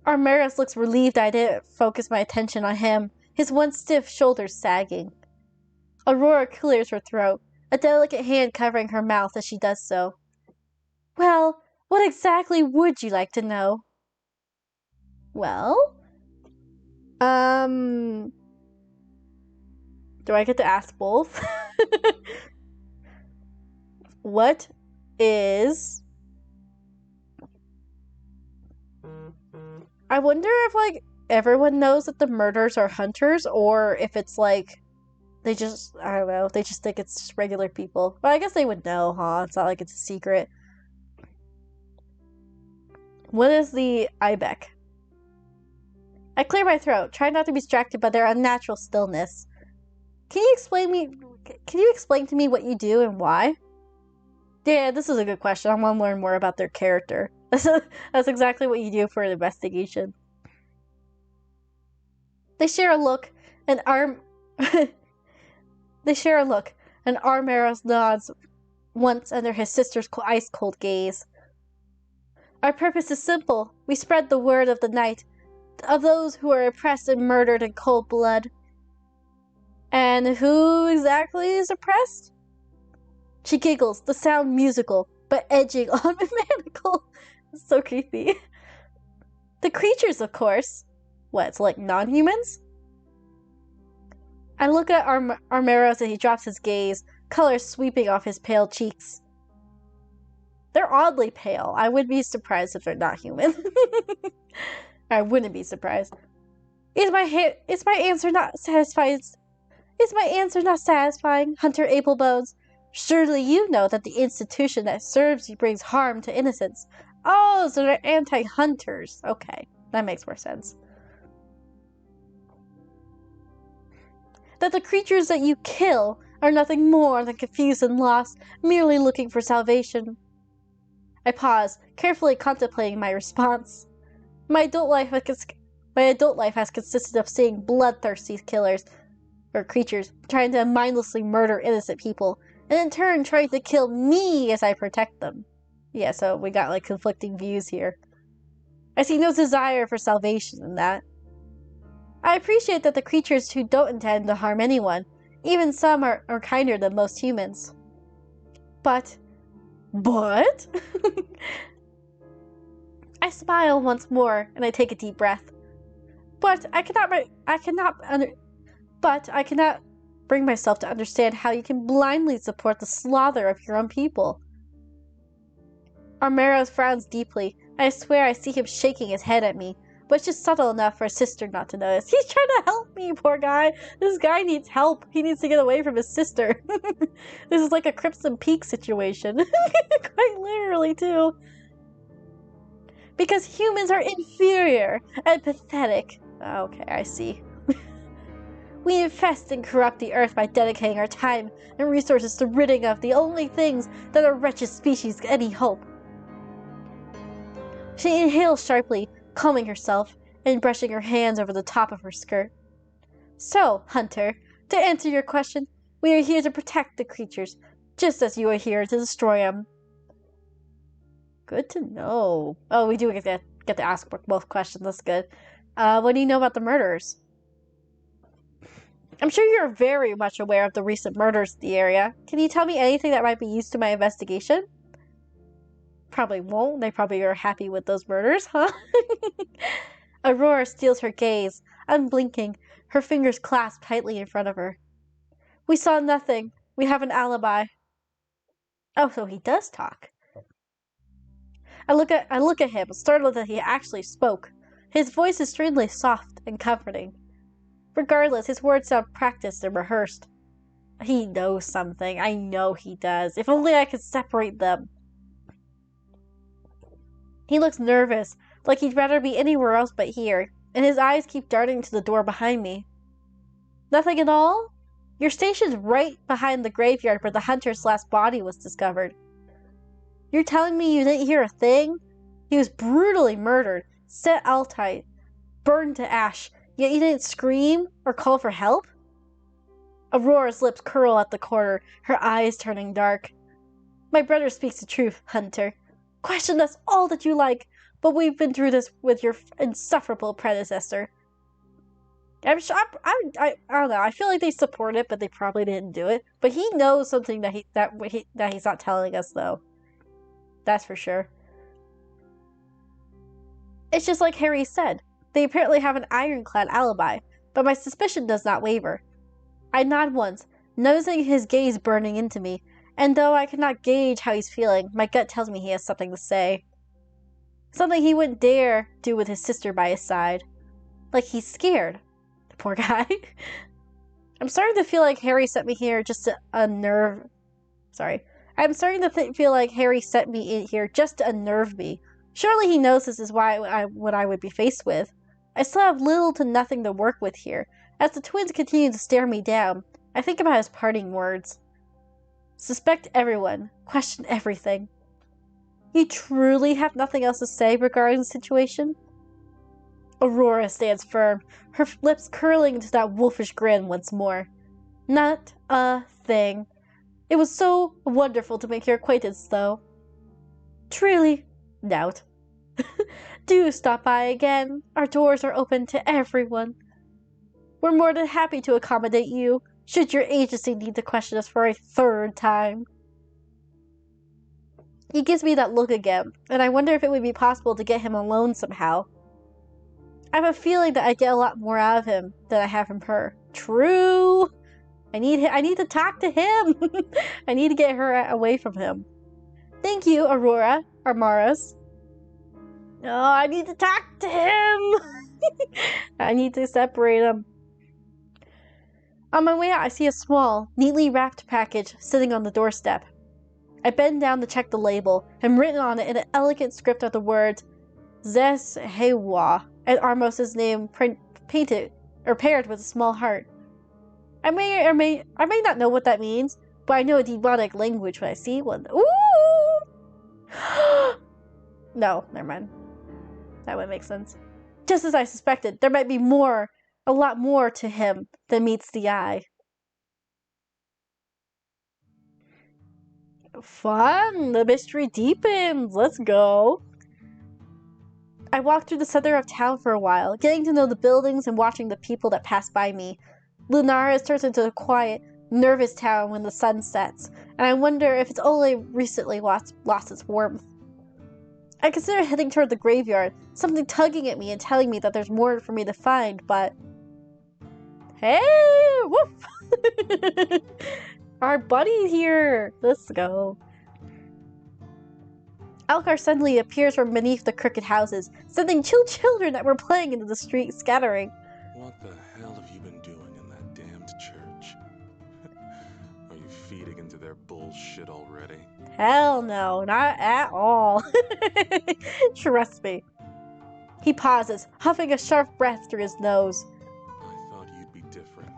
Armaris looks relieved I didn't focus my attention on him, his once stiff shoulders sagging. Aurora clears her throat, a delicate hand covering her mouth as she does so. Well, what exactly would you like to know? Well, do I get to ask both? What is... I wonder if, like, everyone knows that the murderers are hunters, or if it's, like, they just, I don't know, they just think it's just regular people. But I guess they would know, huh? It's not like it's a secret. What is the ibex? I clear my throat, try not to be distracted by their unnatural stillness. Can you explain to me what you do and why? Yeah, this is a good question. I want to learn more about their character. That's exactly what you do for an investigation. They share a look, and they share a look, and Armeros nods once under his sister's ice-cold gaze. Our purpose is simple. We spread the word of the night, of those who are oppressed and murdered in cold blood. And who exactly is oppressed? She giggles, the sound musical, but edging on maniacal. So creepy. The creatures, of course. What, like non-humans? I look at Armeros and he drops his gaze, color sweeping off his pale cheeks. They're oddly pale. I would be surprised if they're not human. I wouldn't be surprised. Is my answer not satisfying? Is my answer not satisfying, Hunter Applebones? Surely you know that the institution that serves you brings harm to innocents. Oh, so they're anti-hunters. Okay, that makes more sense. That the creatures that you kill are nothing more than confused and lost, merely looking for salvation. I pause, carefully contemplating my response. My adult life has consisted of seeing bloodthirsty killers, or creatures, trying to mindlessly murder innocent people, and in turn trying to kill me as I protect them. Yeah, so we got like conflicting views here. I see no desire for salvation in that. I appreciate that the creatures who don't intend to harm anyone, even some are kinder than most humans. But... I smile once more, and I take a deep breath. But I cannot bring myself to understand how you can blindly support the slaughter of your own people. Armeros frowns deeply. I swear I see him shaking his head at me, but it's just subtle enough for his sister not to notice. He's trying to help me, poor guy. This guy needs help. He needs to get away from his sister. This is like a Crimson Peak situation. Quite literally, too. Because humans are inferior and pathetic. Okay, I see. We infest and corrupt the earth by dedicating our time and resources to ridding of the only things that our wretched species any hope. She inhales sharply, calming herself, and brushing her hands over the top of her skirt. So, Hunter, to answer your question, we are here to protect the creatures, just as you are here to destroy them. Good to know. Oh, we do get to ask both questions, that's good. What do you know about the murders? I'm sure you're very much aware of the recent murders in the area. Can you tell me anything that might be used to my investigation? Probably won't. They probably are happy with those murders, huh? Aurora steals her gaze, unblinking, her fingers clasped tightly in front of her. We saw nothing. We have an alibi. Oh, so he does talk. I look at him, startled that he actually spoke. His voice is strangely soft and comforting. Regardless, his words sound practiced and rehearsed. He knows something. I know he does. If only I could separate them. He looks nervous, like he'd rather be anywhere else but here, and his eyes keep darting to the door behind me. Nothing at all? Your station's right behind the graveyard where the hunter's last body was discovered. You're telling me you didn't hear a thing? He was brutally murdered, set altight, burned to ash, yet you didn't scream or call for help? Aurora's lips curl at the corner, her eyes turning dark. My brother speaks the truth, Hunter. Question us all that you like, but we've been through this with your insufferable predecessor. I don't know. I feel like they support it, but they probably didn't do it. But he knows something that he's not telling us, though. That's for sure. It's just like Harry said. They apparently have an ironclad alibi, but my suspicion does not waver. I nod once, noticing his gaze burning into me, and though I cannot gauge how he's feeling, my gut tells me he has something to say. Something he wouldn't dare do with his sister by his side. Like he's scared. The poor guy. I'm starting to feel like Harry sent me here just to unnerve... Sorry. I'm starting to feel like Harry sent me in here just to unnerve me. Surely he knows this is what I would be faced with. I still have little to nothing to work with here. As the twins continue to stare me down, I think about his parting words. Suspect everyone. Question everything. You truly have nothing else to say regarding the situation? Aurora stands firm, her lips curling into that wolfish grin once more. Not a thing. It was so wonderful to make your acquaintance, though. Truly, doubt. Do stop by again. Our doors are open to everyone. We're more than happy to accommodate you, should your agency need to question us for a third time. He gives me that look again, and I wonder if it would be possible to get him alone somehow. I have a feeling that I get a lot more out of him than I have from her. True! I need to talk to him! I need to get her away from him. Thank you, Aurora, Armaras. Oh, I need to talk to him! I need to separate them. On my way out, I see a small, neatly wrapped package sitting on the doorstep. I bend down to check the label, and written on it in an elegant script are the words Zes Hewa, and Armos's name painted or paired with a small heart. I may not know what that means, but I know a demonic language when I see one. Ooh! No, never mind. That would make sense. Just as I suspected, there might be a lot more to him than meets the eye. Fun! The mystery deepens! Let's go! I walked through the center of town for a while, getting to know the buildings and watching the people that pass by me. Lunaris turns into a quiet, nervous town when the sun sets, and I wonder if it's only recently lost its warmth. I consider heading toward the graveyard, something tugging at me and telling me that there's more for me to find, but... Hey! Woof! Our buddy here! Let's go. Alcar suddenly appears from beneath the crooked houses, sending children that were playing into the street scattering. What the hell have you been doing in that damned church? Are you feeding into their bullshit already? Hell no, not at all. Trust me. He pauses, huffing a sharp breath through his nose. I thought you'd be different.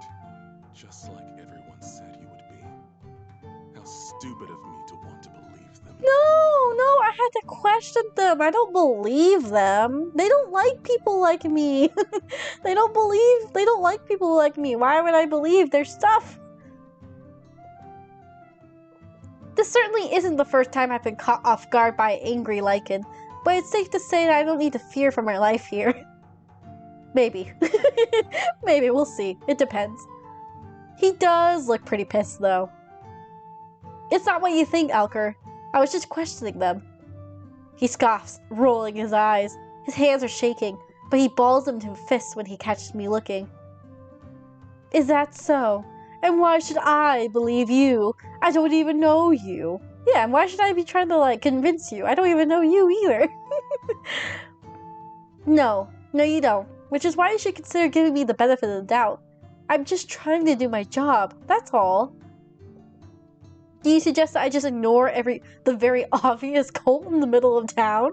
Just like everyone said you would be. How stupid of me to want to believe them. No, I had to question them. I don't believe them. They don't like people like me. They don't like people like me. Why would I believe their stuff? This certainly isn't the first time I've been caught off guard by an angry lichen, but it's safe to say that I don't need to fear for my life here. Maybe. Maybe, we'll see. It depends. He does look pretty pissed, though. It's not what you think, Alcar. I was just questioning them. He scoffs, rolling his eyes. His hands are shaking, but he balls them to fists when he catches me looking. Is that so? And why should I believe you? I don't even know you. Yeah, and why should I be trying to, convince you? I don't even know you either. No, you don't. Which is why you should consider giving me the benefit of the doubt. I'm just trying to do my job, that's all. Do you suggest that I just ignore the very obvious cult in the middle of town?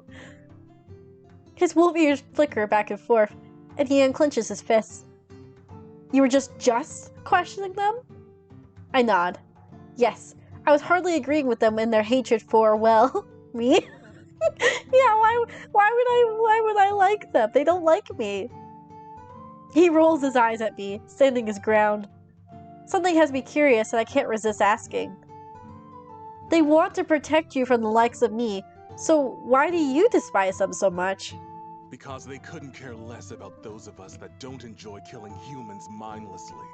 His wolf ears flicker back and forth, and he unclenches his fists. You were just questioning them? I nod. Yes, I was hardly agreeing with them in their hatred for, well, me? Yeah, why would I like them? They don't like me. He rolls his eyes at me, standing his ground. Something has me curious and I can't resist asking. They want to protect you from the likes of me, so why do you despise them so much? Because they couldn't care less about those of us that don't enjoy killing humans mindlessly.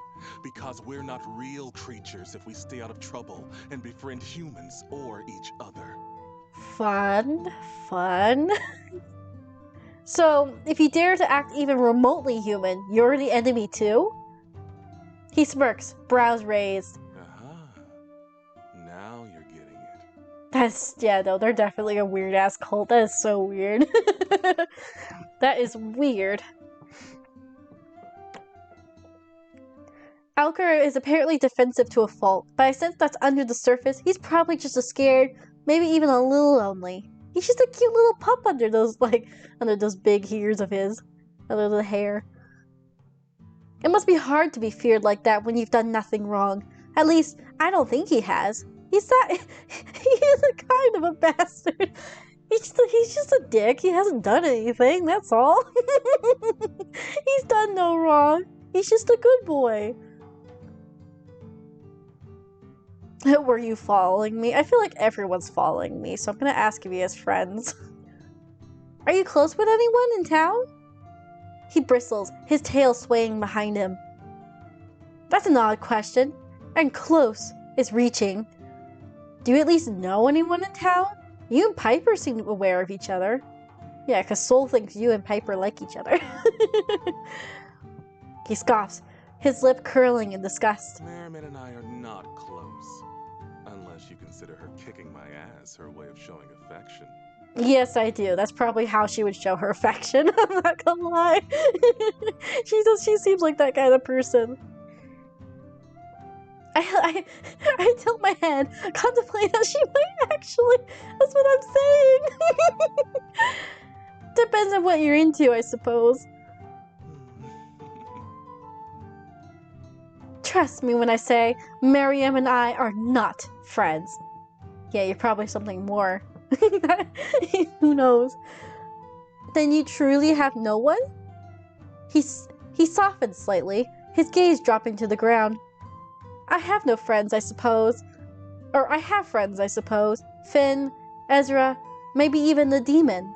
Because we're not real creatures if we stay out of trouble and befriend humans or each other. Fun. So, if you dare to act even remotely human, you're the enemy too? He smirks, brows raised. Aha. Now you're getting it. Yeah, no, they're definitely a weird-ass cult. That is so weird. That is weird. Alker is apparently defensive to a fault, but I sense that's under the surface. He's probably just scared, maybe even a little lonely. He's just a cute little pup under those big ears of his, under the hair. It must be hard to be feared like that when you've done nothing wrong. At least, I don't think he has. He's a kind of a bastard. He's just a dick. He hasn't done anything, that's all. He's done no wrong. He's just a good boy. Were you following me? I feel like everyone's following me, so I'm gonna ask if he has friends. Are you close with anyone in town? He bristles, his tail swaying behind him. That's an odd question. And close is reaching. Do you at least know anyone in town? You and Piper seem aware of each other. Yeah, because Soul thinks you and Piper like each other. He scoffs, his lip curling in disgust. Merriman and I are not close. Unless you consider her kicking my ass her way of showing affection. Yes, I do. That's probably how she would show her affection. I'm not gonna lie. She seems like that kind of person. I tilt my head, contemplate that she might actually. That's what I'm saying. Depends on what you're into, I suppose. Trust me when I say Miriam and I are not friends. Yeah, you're probably something more. Who knows? Then you truly have no one? He softened slightly, his gaze dropping to the ground. I have no friends, I suppose. Or I have friends, I suppose. Finn, Ezra, maybe even the demon.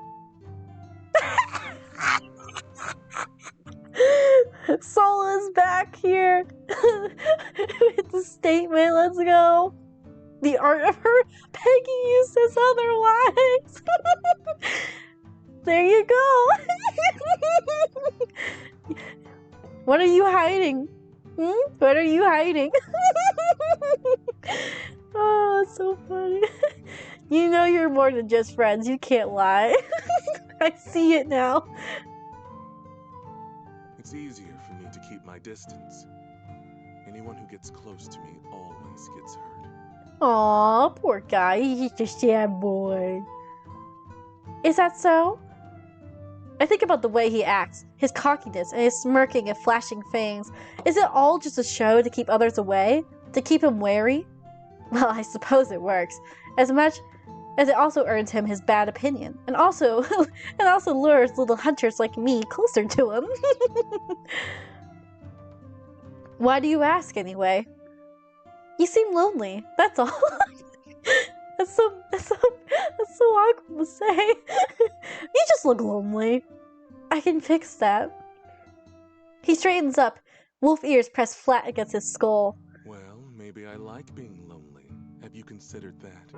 Soul is back here with the statement. Let's go. The art of her Peggy you says otherwise. There you go. What are you hiding? What are you hiding? Oh, it's so funny. You know you're more than just friends. You can't lie. I see it now. It's easier for me to keep my distance. Anyone who gets close to me always gets hurt. Aw, poor guy. He's just a sad boy. Is that so? I think about the way he acts, his cockiness, and his smirking and flashing fangs. Is it all just a show to keep others away? To keep him wary? Well, I suppose it works. As much as it also earns him his bad opinion. And also lures little hunters like me closer to him. Why do you ask, anyway? You seem lonely, that's all. That's so awkward to say. You just look lonely. I can fix that. He straightens up, wolf ears pressed flat against his skull. Well, maybe I like being lonely. Have you considered that?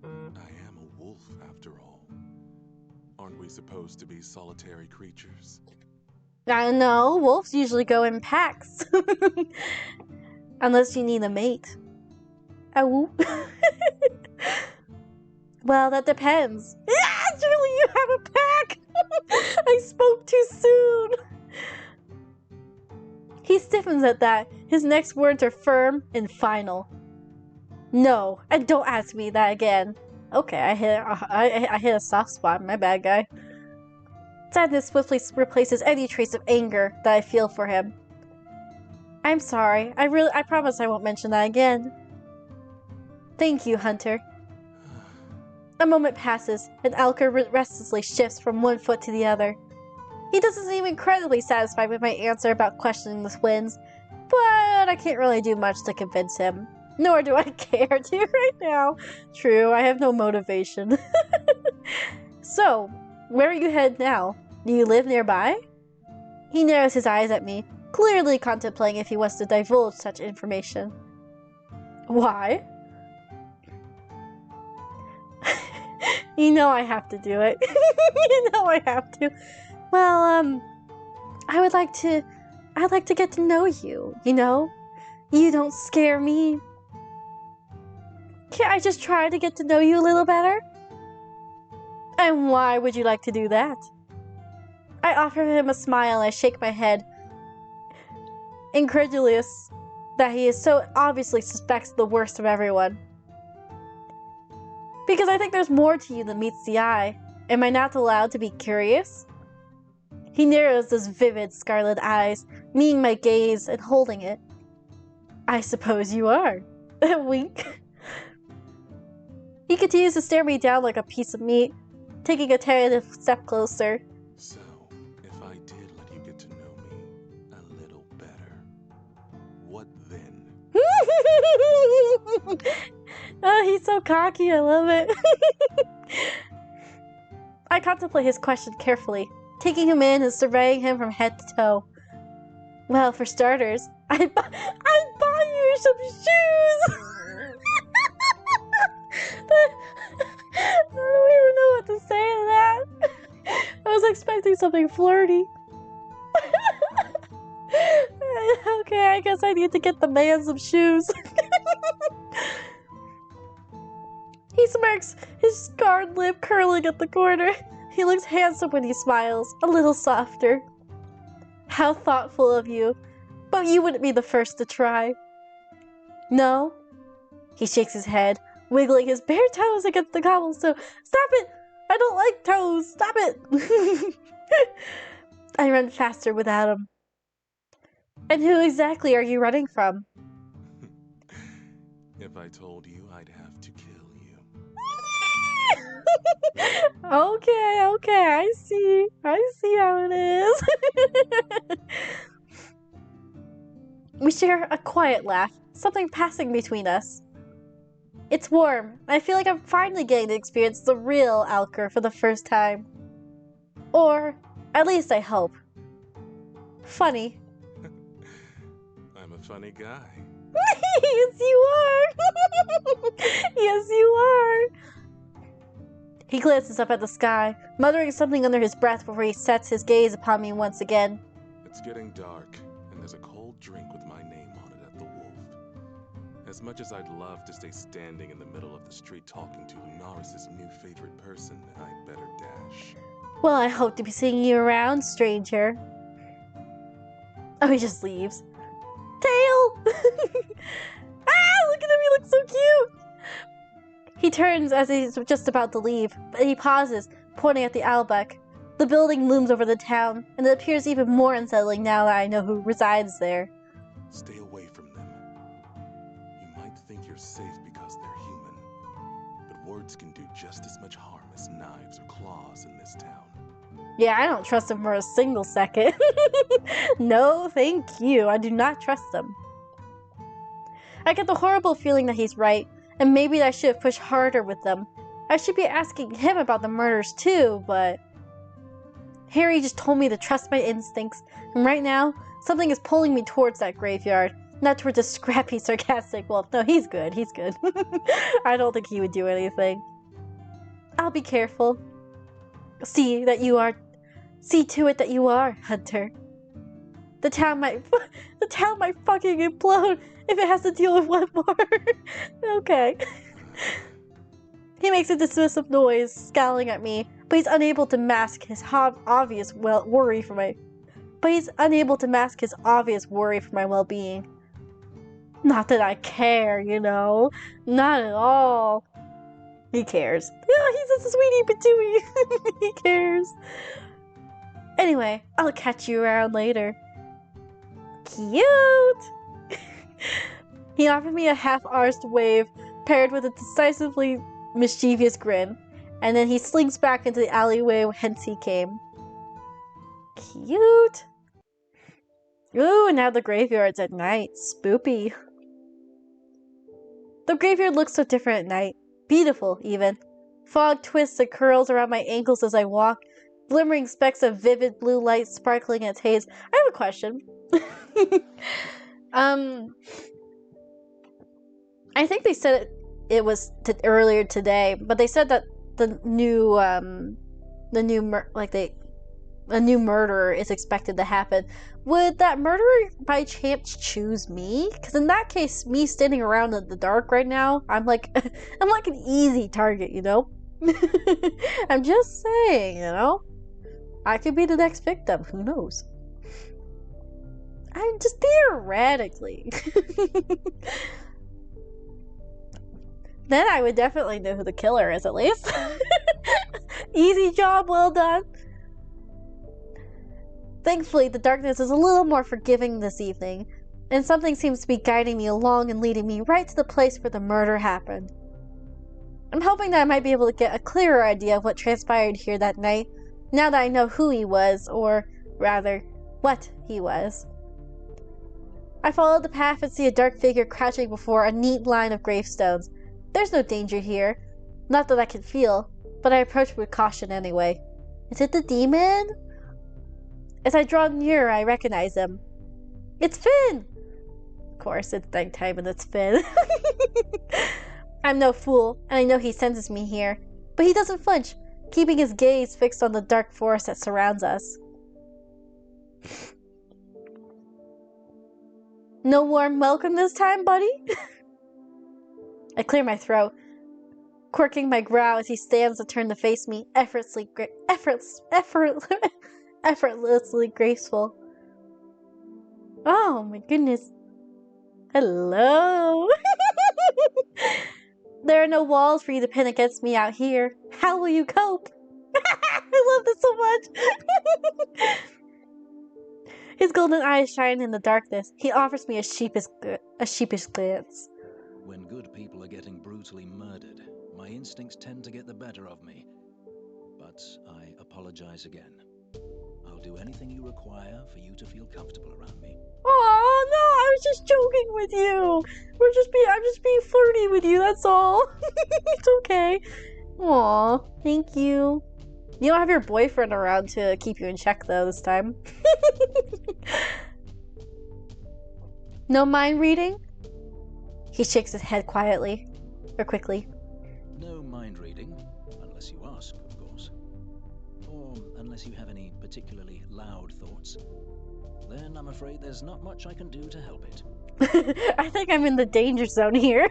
I am a wolf, after all. Aren't we supposed to be solitary creatures? I know, wolves usually go in packs. Unless you need a mate. Ow. Well, that depends. Yeah, surely you have a pack! I spoke too soon! He stiffens at that. His next words are firm and final. No, and don't ask me that again. Okay, I hit a soft spot, my bad guy. Sadness swiftly replaces any trace of anger that I feel for him. I'm sorry. I promise I won't mention that again. Thank you, Hunter. A moment passes, and Alker restlessly shifts from one foot to the other. He doesn't seem incredibly satisfied with my answer about questioning the twins, but I can't really do much to convince him. Nor do I care to right now. True, I have no motivation. So, where are you headed now? Do you live nearby? He narrows his eyes at me, clearly contemplating if he wants to divulge such information. Why? You know I have to do it. You know I have to. Well, I'd like to get to know you, you know? You don't scare me. Can't I just try to get to know you a little better? And why would you like to do that? I offer him a smile and I shake my head, incredulous that he is so obviously suspects the worst of everyone. Because I think there's more to you than meets the eye. Am I not allowed to be curious? He narrows those vivid scarlet eyes, meeting my gaze and holding it. I suppose you are. Wink. He continues to stare me down like a piece of meat, taking a tentative step closer. So, if I did let you get to know me a little better, what then? Oh, he's so cocky, I love it. I contemplate his question carefully, taking him in and surveying him from head to toe. Well, for starters, I'd buy you some shoes! I don't even know what to say to that. I was expecting something flirty. Okay, I guess I need to get the man some shoes. He smirks, his scarred lip curling at the corner. He looks handsome when he smiles, a little softer. How thoughtful of you. But you wouldn't be the first to try. No? He shakes his head, wiggling his bare toes against the cobblestone. Stop it! I don't like toes! Stop it! I run faster without him. And who exactly are you running from? If I told you, I'd have to kill you. Okay, I see how it is. We share a quiet laugh, something passing between us. It's warm. I feel like I'm finally getting to experience the real Alker for the first time. Or, at least I hope. Funny. I'm a funny guy. Yes, you are! Yes, you are! He glances up at the sky, muttering something under his breath before he sets his gaze upon me once again. It's getting dark, and there's a cold drink with my name on it at the Wolf. As much as I'd love to stay standing in the middle of the street talking to Lunaris' new favorite person, I'd better dash. Well, I hope to be seeing you around, stranger. Oh, he just leaves. Tail! Look at him, he looks so cute! He turns as he's just about to leave, but he pauses, pointing at the Albeck. The building looms over the town, and it appears even more unsettling now that I know who resides there. Stay away from them. You might think you're safe because they're human, but words can do just as much harm as knives or claws in this town. Yeah, I don't trust him for a single second. No, thank you. I do not trust him. I get the horrible feeling that he's right, and maybe I should have pushed harder with them. I should be asking him about the murders too, but... Harry just told me to trust my instincts, and right now, something is pulling me towards that graveyard, not towards a scrappy, sarcastic wolf. No, he's good. I don't think he would do anything. I'll be careful. See to it that you are, Hunter. The town might fucking implode if it has to deal with one more. Okay. He makes a dismissive noise, scowling at me, but he's unable to mask his obvious worry for my well-being. Not that I care, you know. Not at all. He cares. Yeah, he's a sweetie patootie. He cares. Anyway, I'll catch you around later. Cute! He offered me a half-arsed wave, paired with a decisively mischievous grin, and then he slinks back into the alleyway whence he came. Cute! Ooh, and now the graveyard's at night. Spoopy. The graveyard looks so different at night. Beautiful, even. Fog twists and curls around my ankles as I walk, glimmering specks of vivid blue light sparkling in its haze. I have a question. I think they said it was earlier today, but they said that the new a new murderer is expected to happen, would that murderer by chance choose me? Because in that case, me standing around in the dark right now, I'm like, I'm like an easy target, you know? I'm just saying, you know? I could be the next victim, who knows? I'm just theoretically. Then I would definitely know who the killer is, at least. Easy job, well done. Thankfully, the darkness is a little more forgiving this evening, and something seems to be guiding me along and leading me right to the place where the murder happened. I'm hoping that I might be able to get a clearer idea of what transpired here that night, now that I know who he was, or rather, what he was. I follow the path and see a dark figure crouching before a neat line of gravestones. There's no danger here, not that I can feel, but I approach with caution anyway. Is it the demon? As I draw nearer, I recognize him. It's Finn! Of course, it's nighttime and it's Finn. I'm no fool, and I know he senses me here, but he doesn't flinch, keeping his gaze fixed on the dark forest that surrounds us. No warm welcome this time, buddy? I clear my throat, quirking my brow as he stands to turn to face me, effortlessly graceful. Oh my goodness. Hello. There are no walls for you to pin against me out here. How will you cope? I love this so much. His golden eyes shine in the darkness. He offers me a sheepish glance. When good people are getting brutally murdered, my instincts tend to get the better of me. But I apologize again. I'll do anything you require for you to feel comfortable around me. Oh no, I was just joking with you. I'm just being flirty with you, that's all. It's okay. Aw, thank you. You don't have your boyfriend around to keep you in check though this time. No mind reading? He shakes his head quickly. No mind reading, unless you ask, of course. Or unless you have any particularly loud thoughts. Then I'm afraid there's not much I can do to help it. I think I'm in the danger zone here.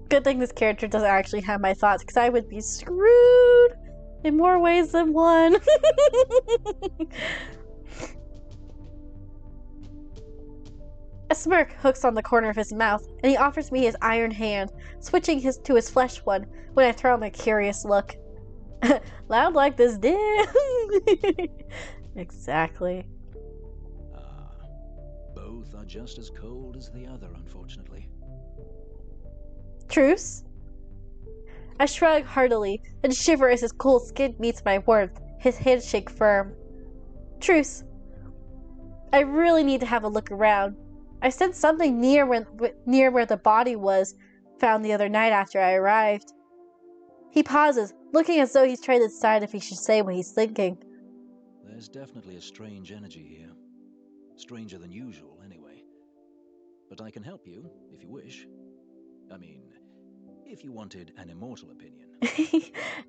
Good thing this character doesn't actually have my thoughts, because I would be screwed in more ways than one. A smirk hooks on the corner of his mouth, and he offers me his iron hand, switching to his flesh one when I throw him a curious look. Loud like this did. Exactly. Both are just as cold as the other, unfortunately. Truce? I shrug heartily and shiver as his cold skin meets my warmth, his handshake firm. Truce. I really need to have a look around. I sensed something near where the body was found the other night after I arrived. He pauses, looking as though he's trying to decide if he should say what he's thinking. There's definitely a strange energy here. Stranger than usual, anyway. But I can help you, if you wish. I mean, if you wanted an immortal opinion.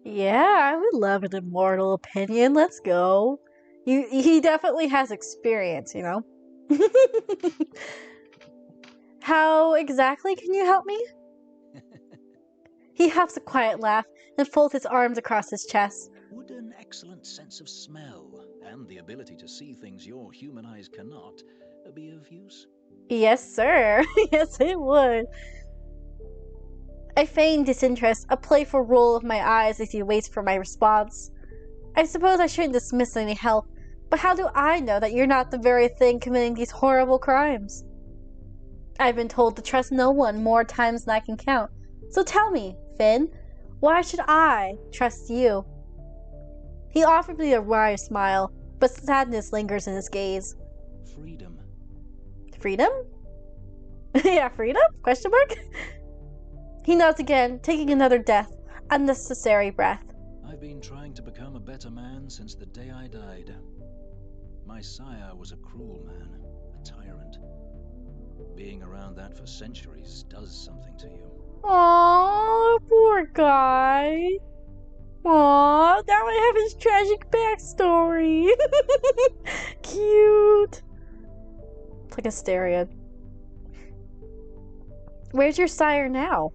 Yeah, I would love an immortal opinion. Let's go. He definitely has experience, you know? How exactly can you help me? He huffs a quiet laugh and folds his arms across his chest. Would an excellent sense of smell and the ability to see things your human eyes cannot be of use? Yes, sir. Yes, it would. I feign disinterest, a playful roll of my eyes as he waits for my response. I suppose I shouldn't dismiss any help, but how do I know that you're not the very thing committing these horrible crimes? I've been told to trust no one more times than I can count. So tell me, Finn, why should I trust you? He offered me a wry smile, but sadness lingers in his gaze. Freedom. Freedom? Yeah, freedom? Question mark? He nods again, taking another unnecessary breath. I've been trying to become a better man since the day I died. My sire was a cruel man, a tyrant. Being around that for centuries does something to you. Aww, poor guy. Aww, now I have his tragic backstory. Cute. It's like a stereo. Where's your sire now?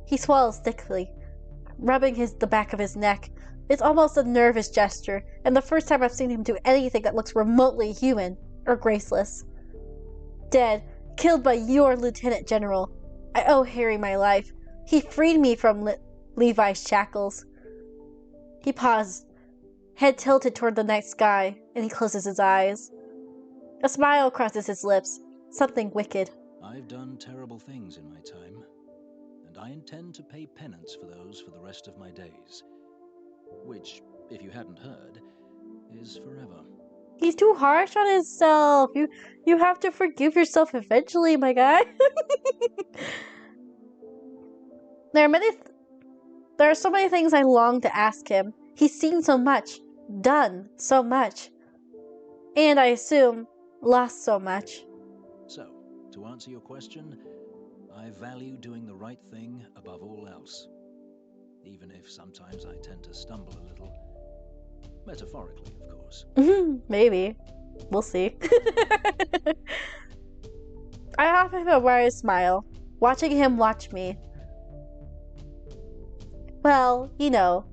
He swallows thickly, rubbing the back of his neck. It's almost a nervous gesture, and the first time I've seen him do anything that looks remotely human or graceless. Dead, killed by your Lieutenant General. I owe Harry my life. He freed me from Levi's shackles. He paused, head tilted toward the night sky, and he closes his eyes. A smile crosses his lips, something wicked. I've done terrible things in my time, and I intend to pay penance for those for the rest of my days. Which, if you hadn't heard, is forever. He's too harsh on himself. You have to forgive yourself eventually, my guy. There are so many things I long to ask him. He's seen so much, done so much, and I assume lost so much. So, to answer your question, I value doing the right thing above all else. Even if sometimes I tend to stumble a little. Metaphorically, of course. Maybe. We'll see. I offer him a wide smile, watching him watch me. Well, you know.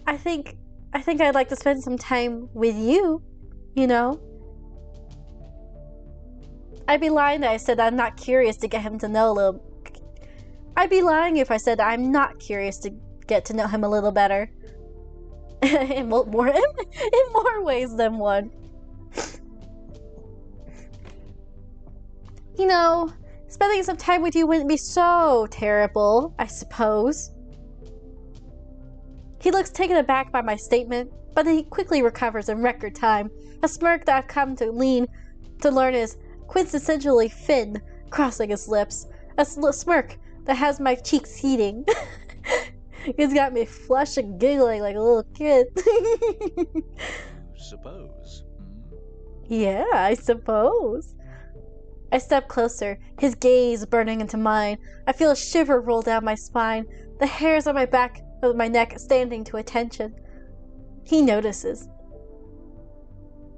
I think I'd like to spend some time with you, you know? I'd be lying that I said I'm not curious to get him to know a little. I'd be lying if I said I'm not curious to get to know him a little better. in more ways than one. You know, spending some time with you wouldn't be so terrible, I suppose. He looks taken aback by my statement, but then he quickly recovers in record time. A smirk that I've come to learn is quintessentially Finn, crossing his lips. A smirk that has my cheeks heating. It's got me flush and giggling like a little kid. Suppose. Yeah, I suppose. I step closer, his gaze burning into mine. I feel a shiver roll down my spine, the hairs on my back of my neck standing to attention. He notices.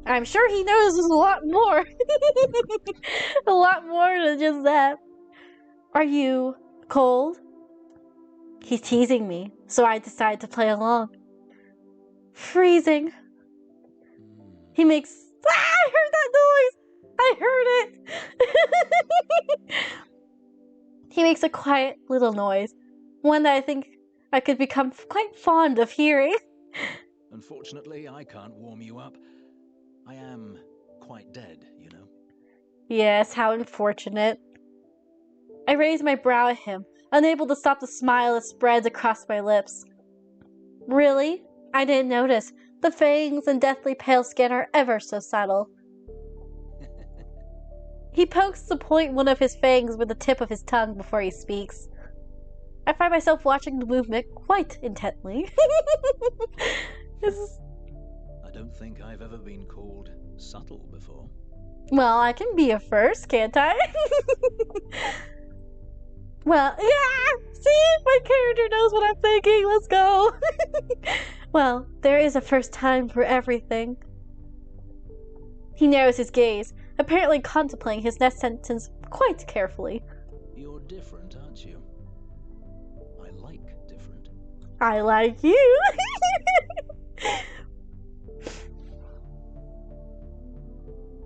I'm sure he notices a lot more. A lot more than just that. Are you cold? He's teasing me, so I decide to play along. Freezing. He makes... I heard that noise! I heard it! He makes a quiet little noise, one that I think I could become quite fond of hearing. Unfortunately, I can't warm you up. I am quite dead, you know. Yes, how unfortunate. I raise my brow at him, unable to stop the smile that spreads across my lips. Really? I didn't notice. The fangs and deathly pale skin are ever so subtle. He pokes to point one of his fangs with the tip of his tongue before he speaks. I find myself watching the movement quite intently. I don't think I've ever been called subtle before. Well, I can be a first, can't I? Well, yeah! See? My character knows what I'm thinking. Let's go! Well, there is a first time for everything. He narrows his gaze, apparently contemplating his next sentence quite carefully. You're different, aren't you? I like different. I like you!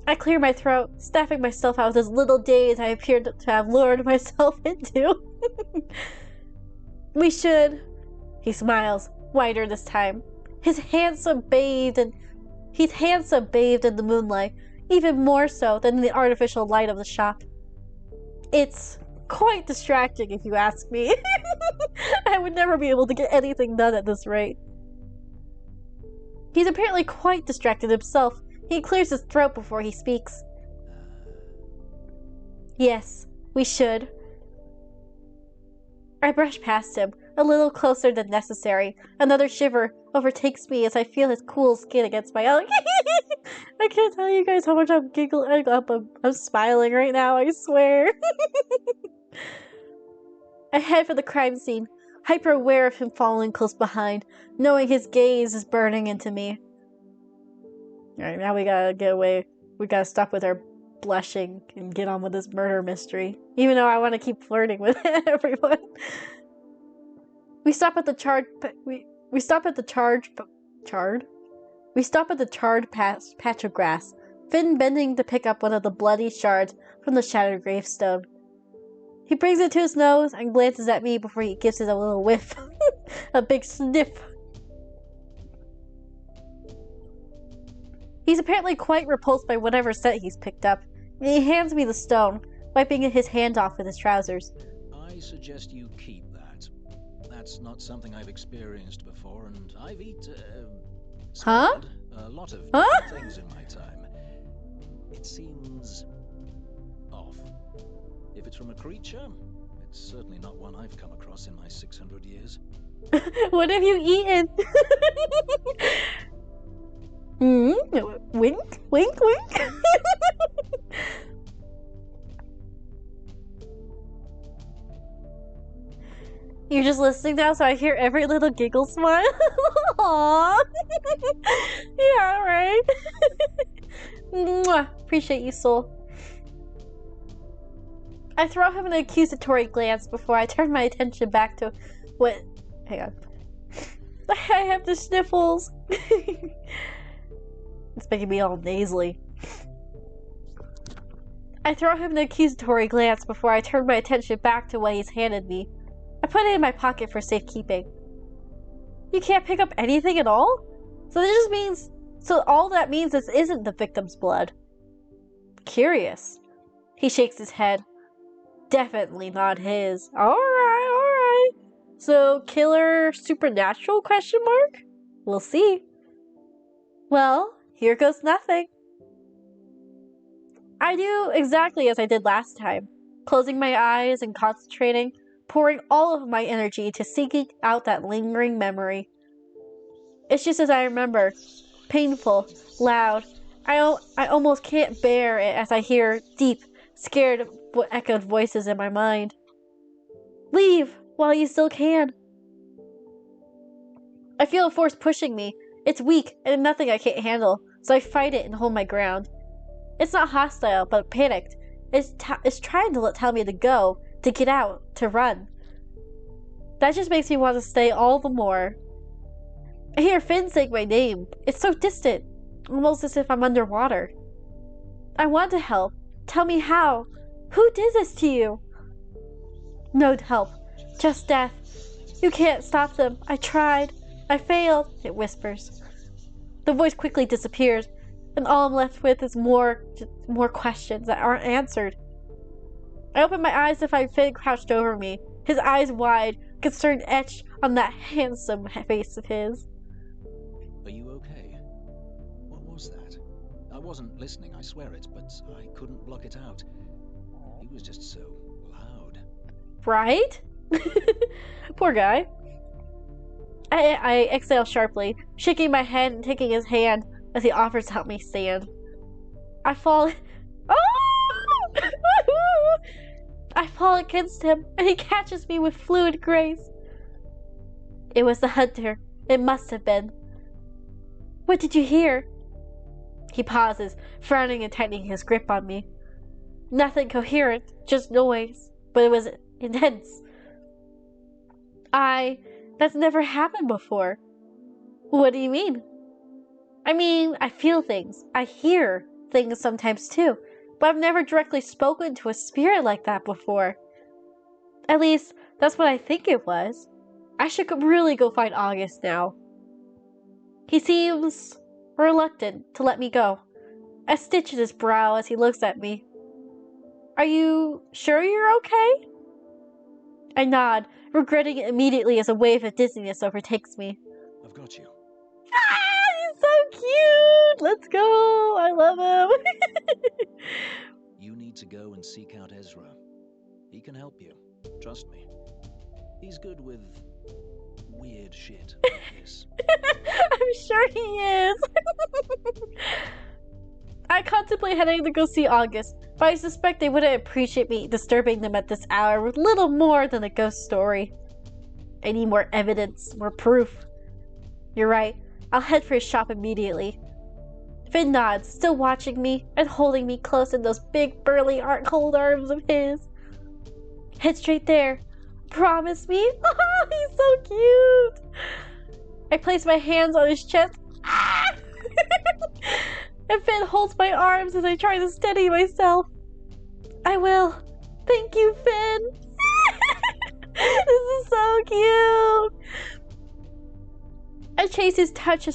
I clear my throat, staffing myself out with as little daze I appeared to have lured myself into. We should... He smiles, wider this time. He's handsome bathed in the moonlight, even more so than in the artificial light of the shop. It's quite distracting, if you ask me. I would never be able to get anything done at this rate. He's apparently quite distracted himself. He clears his throat before he speaks. Yes, we should. I brush past him, a little closer than necessary. Another shiver overtakes me as I feel his cool skin against my own. I can't tell you guys how much I'm giggling. I'm smiling right now, I swear. I head for the crime scene, hyper aware of him following close behind, knowing his gaze is burning into me. Alright, now we gotta get away. We gotta stop with our blushing and get on with this murder mystery. Even though I want to keep flirting with everyone. We stop at the charred patch of grass, Finn bending to pick up one of the bloody shards from the shattered gravestone. He brings it to his nose and glances at me before he gives it a little whiff. A big sniff. He's apparently quite repulsed by whatever scent he's picked up, and he hands me the stone, wiping his hand off with his trousers. I suggest you keep that. That's not something I've experienced before, and I've smelled a lot of different things in my time. It seems off. If it's from a creature, it's certainly not one I've come across in my 600 years. What have you eaten? Wink, wink, wink. You're just listening now, so I hear every little giggle smile. Aww. Yeah, right. Mwah. Appreciate you, soul. I throw him an accusatory glance before I turn my attention back to what... Hang on. I have the sniffles. It's making me all nasally. I throw him an accusatory glance before I turn my attention back to what he's handed me. I put it in my pocket for safekeeping. You can't pick up anything at all? So all that means this isn't the victim's blood. Curious. He shakes his head. Definitely not his. Alright. So, killer supernatural question mark? We'll see. Well, here goes nothing. I do exactly as I did last time, closing my eyes and concentrating, pouring all of my energy into seeking out that lingering memory. It's just as I remember, painful, loud. I almost can't bear it as I hear deep, scared, echoed voices in my mind. Leave while you still can. I feel a force pushing me. It's weak and nothing I can't handle, so I fight it and hold my ground. It's not hostile, but panicked. It's trying to tell me to go, to get out, to run. That just makes me want to stay all the more. I hear Finn saying my name. It's so distant, almost as if I'm underwater. I want to help. Tell me how. Who did this to you? No help. Just death. You can't stop them. I tried. I failed, it whispers. The voice quickly disappears, and all I'm left with is more questions that aren't answered. I open my eyes to find Finn crouched over me, his eyes wide, concern etched on that handsome face of his. Are you okay? What was that? I wasn't listening, I swear it, but I couldn't block it out. He was just so loud. Right? Poor guy. I exhale sharply, shaking my head and taking his hand as he offers to help me stand. I fall... Oh! I fall against him, and he catches me with fluid grace. It was the hunter. It must have been. What did you hear? He pauses, frowning and tightening his grip on me. Nothing coherent, just noise, but it was intense. That's never happened before. What do you mean? I mean, I feel things. I hear things sometimes too, but I've never directly spoken to a spirit like that before. At least, that's what I think it was. I should really go find August now. He seems reluctant to let me go. I stitch at his brow as he looks at me. Are you sure you're okay? I nod, regretting it immediately as a wave of dizziness overtakes me. I've got you. Ah, he's so cute! Let's go! I love him! You need to go and seek out Ezra. He can help you. Trust me. He's good with weird shit like this. I'm sure he is. I contemplate heading to go see August, but I suspect they wouldn't appreciate me disturbing them at this hour with little more than a ghost story. I need more evidence, more proof. You're right. I'll head for his shop immediately. Finn nods, still watching me and holding me close in those big, burly, cold arms of his. Head straight there. Promise me? Oh, he's so cute! I place my hands on his chest. Ah! And Finn holds my arms as I try to steady myself. I will. Thank you, Finn. This is so cute. I chase his touch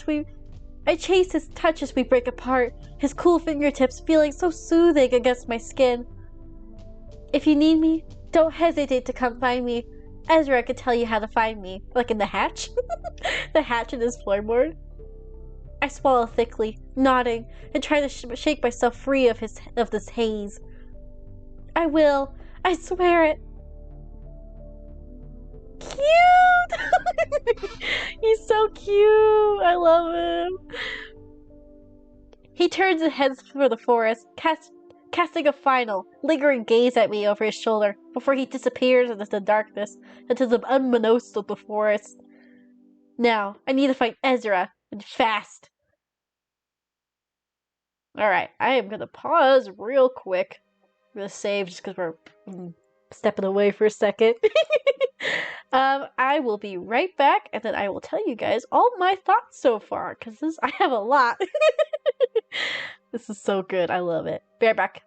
as we break apart, his cool fingertips feeling so soothing against my skin. If you need me, don't hesitate to come find me. Ezra could tell you how to find me, like in the hatch. The hatch in his floorboard. I swallow thickly, nodding, and try to shake myself free of this haze. I will. I swear it. Cute! He's so cute. I love him. He turns and heads for the forest, casting a final, lingering gaze at me over his shoulder before he disappears into the darkness, into the unbeknownst of the forest. Now, I need to find Ezra, and fast. Alright, I am gonna pause real quick. I'm gonna save just because we're stepping away for a second. I will be right back, and then I will tell you guys all my thoughts so far, because I have a lot. This is so good. I love it. Be right back.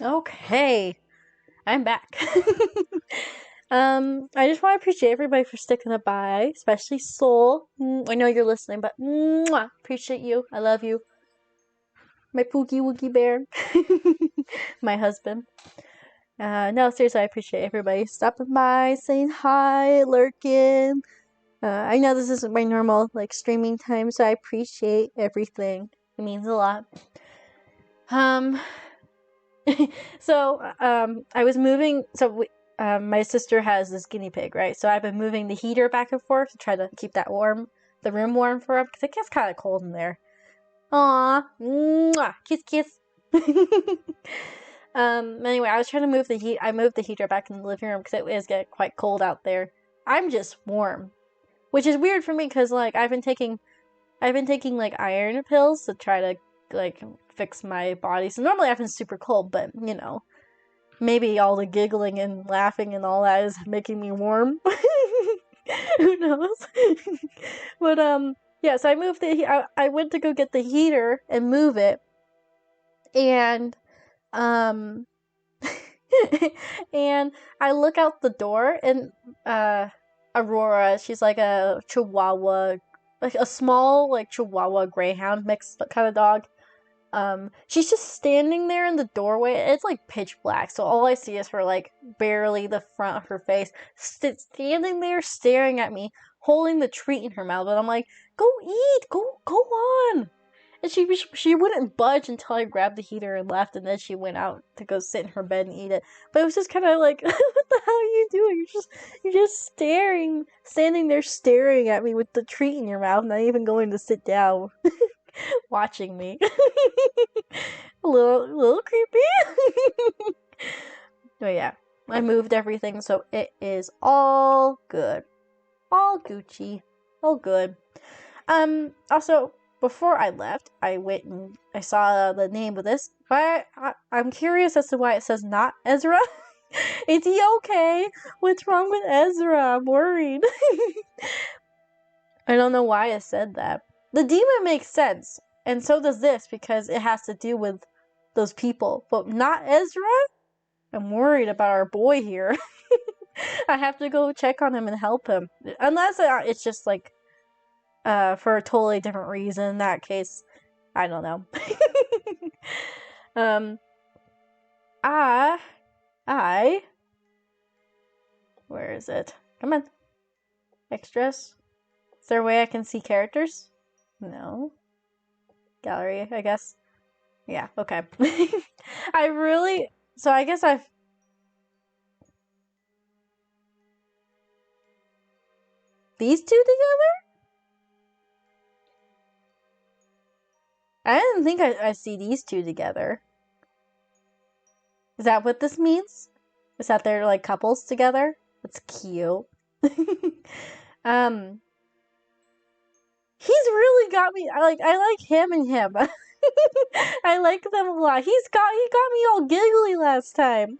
Okay, I'm back. I just want to appreciate everybody for sticking it by, especially Soul. I know you're listening, but appreciate you. I love you. My Pookie Wookie Bear. My husband. No, seriously, I appreciate everybody stopping by, saying hi, lurking. I know this isn't my normal, like, streaming time, so I appreciate everything. It means a lot. I was moving, my sister has this guinea pig, right? So I've been moving the heater back and forth to try to keep that warm, the room warm for her, because it gets kind of cold in there. Aww, mwah, kiss, kiss. Anyway, I was trying to move I moved the heater back in the living room because it is getting quite cold out there. I'm just warm, which is weird for me because, like, I've been taking, like, iron pills to try to, like, fix my body. So normally I've been super cold, but, you know, maybe all the giggling and laughing and all that is making me warm. Who knows? But, yeah, so I moved I went to go get the heater and move it. And, and I look out the door and, Aurora, she's like a Chihuahua, like a small, like, Chihuahua Greyhound mixed kind of dog. She's just standing there in the doorway. It's like pitch black, so all I see is her, like, barely the front of her face, standing there staring at me, holding the treat in her mouth. And I'm like, go eat, go on. And she wouldn't budge until I grabbed the heater and left, and then she went out to go sit in her bed and eat it. But it was just kind of like, what the hell are you doing? You're just standing there staring at me with the treat in your mouth, not even going to sit down. Watching me. a little creepy. But yeah, I moved everything, so it is all good. All Gucci. All good. Also, before I left, I went and I saw the name of this, but I'm curious as to why it says not Ezra. Is he okay? What's wrong with Ezra? I'm worried. I don't know why it said that. The demon makes sense, and so does this, because it has to do with those people. But not Ezra? I'm worried about our boy here. I have to go check on him and help him. Unless it's just, like, for a totally different reason. In that case, I don't know. Where is it? Come on. Extras? Is there a way I can see characters? No. Gallery, I guess. Yeah, okay. So I guess these two together? I didn't think I see these two together. Is that what this means? Is that they're, like, couples together? That's cute. He's really got me. I like him and him. I like them a lot. He got me all giggly last time.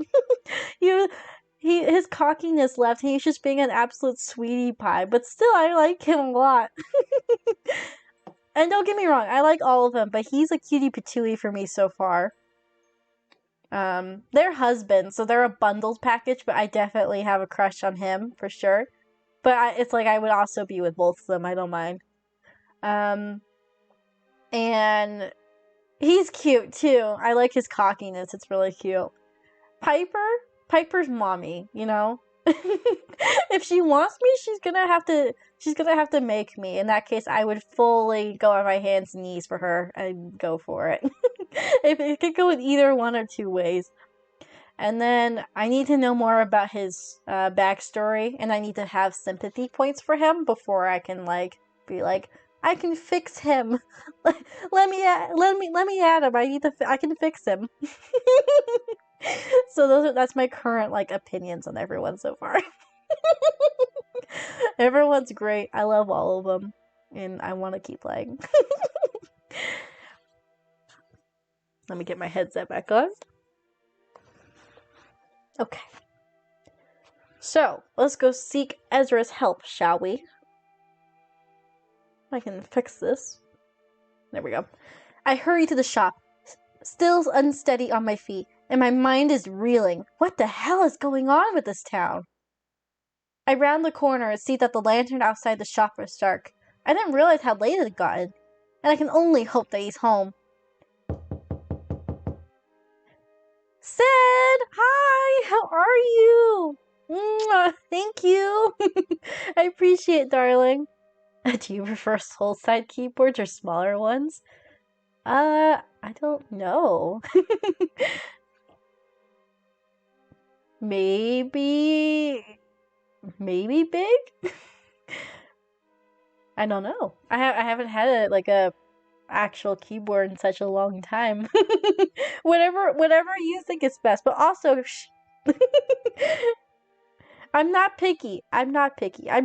His cockiness left. He's just being an absolute sweetie pie. But still, I like him a lot. And don't get me wrong, I like all of them, but he's a cutie patootie for me so far. They're husbands, so they're a bundled package, but I definitely have a crush on him, for sure. But it's like I would also be with both of them, I don't mind. And he's cute, too. I like his cockiness, it's really cute. Piper's mommy, you know? If she wants me, she's gonna have to make me. In that case, I would fully go on my hands and knees for her and go for it. If it could go in either one or two ways. And then I need to know more about his backstory, and I need to have sympathy points for him before I can, like, be like, I can fix him. let me at him. I can fix him. So that's my current, like, opinions on everyone so far. Everyone's great. I love all of them, and I want to keep playing. Let me get my headset back on. Okay. So, let's go seek Ezra's help, shall we? I can fix this. There we go. I hurry to the shop, still unsteady on my feet. and my mind is reeling. What the hell is going on with this town? I round the corner and see that the lantern outside the shop is dark. I didn't realize how late it had gotten, and I can only hope that he's home. Sid! Hi! How are you? Mwah, thank you! I appreciate it, darling. Do you prefer soul-side keyboards or smaller ones? I don't know. Maybe big? I don't know. I haven't had a actual keyboard in such a long time. whatever you think is best, but also I'm not picky. I'm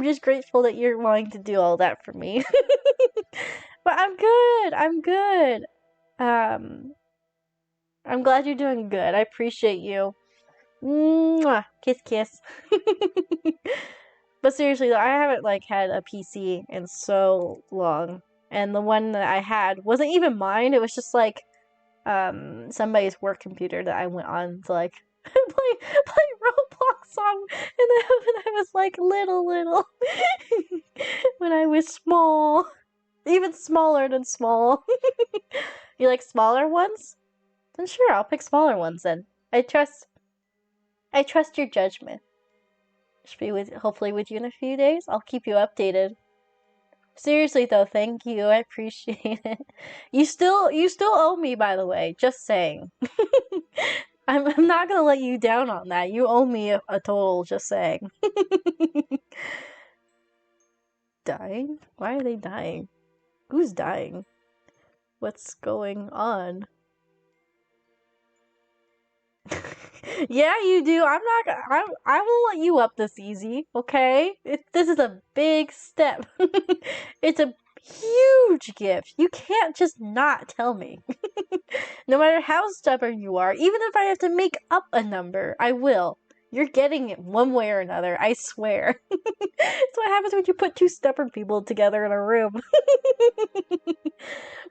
just grateful that you're wanting to do all that for me. But I'm good. I'm glad you're doing good. I appreciate you. Mwah. Kiss kiss. But seriously though, I haven't had a PC in so long. And the one that I had wasn't even mine. It was just somebody's work computer that I went on to play Roblox on, and then when I was little when I was small, even smaller than small. You like smaller ones? Then sure, I'll pick smaller ones then. I trust your judgment. Should be hopefully with you in a few days. I'll keep you updated. Seriously though, thank you. I appreciate it. You still owe me, by the way. Just saying. I'm not gonna let you down on that. You owe me a total. Just saying. Dying? Why are they dying? Who's dying? What's going on? Yeah, you do. I won't let you up this easy, okay? This is a big step. It's a huge gift. You can't just not tell me. No matter how stubborn you are, even if I have to make up a number, I will. You're getting it one way or another, I swear. That's what happens when you put two stubborn people together in a room.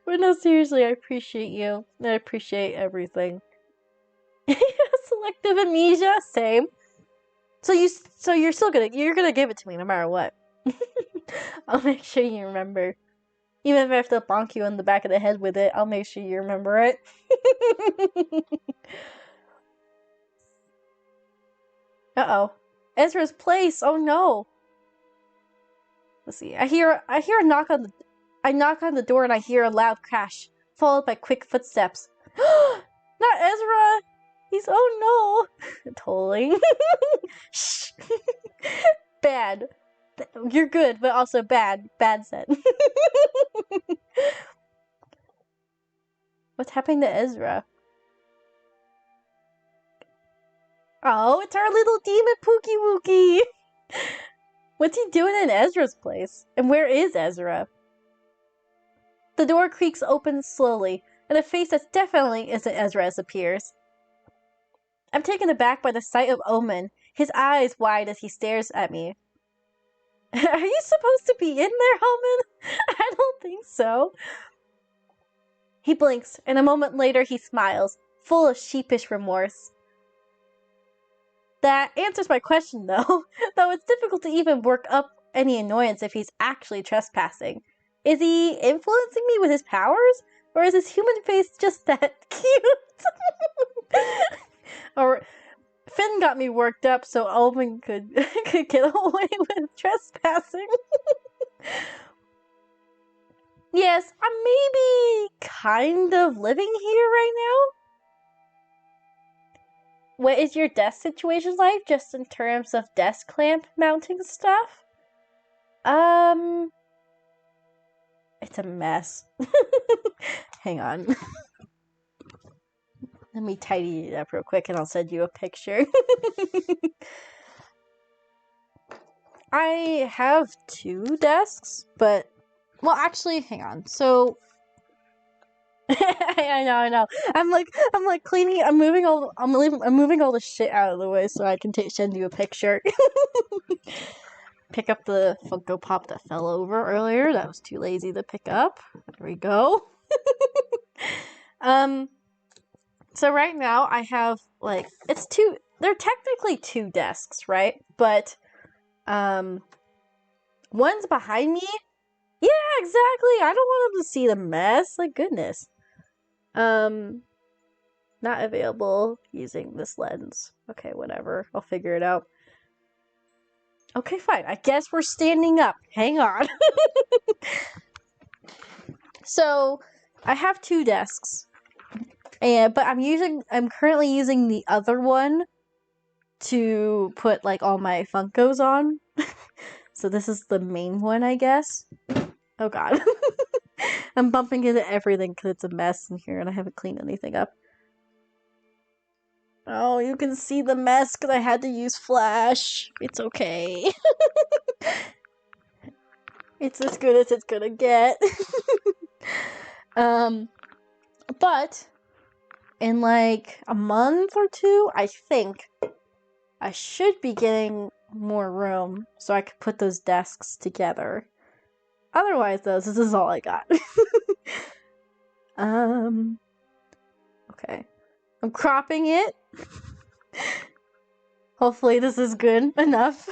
But no, seriously, I appreciate you. I appreciate everything. Selective amnesia, same. So you're still gonna give it to me no matter what. I'll make sure you remember. Even if I have to bonk you in the back of the head with it, I'll make sure you remember it. Uh-oh. Ezra's place. Oh no. Let's see. I hear a knock on the I knock on the door and I hear a loud crash, followed by quick footsteps. Not Ezra! He's oh no! Totally. Shh. Bad. You're good, but also bad. Bad set. What's happening to Ezra? Oh, it's our little demon Pookie Wookie! What's he doing in Ezra's place? And where is Ezra? The door creaks open slowly, and a face that definitely isn't Ezra's appears. I'm taken aback by the sight of Omen, his eyes wide as he stares at me. Are you supposed to be in there, Omen? I don't think so. He blinks, and a moment later he smiles, full of sheepish remorse. That answers my question, though it's difficult to even work up any annoyance if he's actually trespassing. Is he influencing me with his powers? Or is his human face just that cute? Or Finn got me worked up so Omen could get away with trespassing. Yes, I'm maybe kind of living here right now. What is your desk situation like, just in terms of desk clamp mounting stuff? It's a mess. Hang on. Let me tidy it up real quick and I'll send you a picture. I have 2 desks, but well, actually, hang on. So I know. I'm cleaning. I'm moving all the shit out of the way so I can send you a picture. Pick up the Funko Pop that fell over earlier. That was too lazy to pick up. There we go. So right now I have like they're technically 2 desks, right? But one's behind me. Yeah, exactly. I don't want them to see the mess. Like goodness. Not available using this lens. Okay, whatever. I'll figure it out. Okay, fine. I guess we're standing up. Hang on. So, I have 2 desks. But I'm currently using the other one to put like all my Funkos on. So this is the main one, I guess. Oh god. I'm bumping into everything because it's a mess in here and I haven't cleaned anything up. Oh, you can see the mess because I had to use Flash. It's okay. It's as good as it's gonna get. But in like a month or 2, I think I should be getting more room so I could put those desks together. Otherwise, though, this is all I got. Okay. I'm cropping it. Hopefully this is good enough.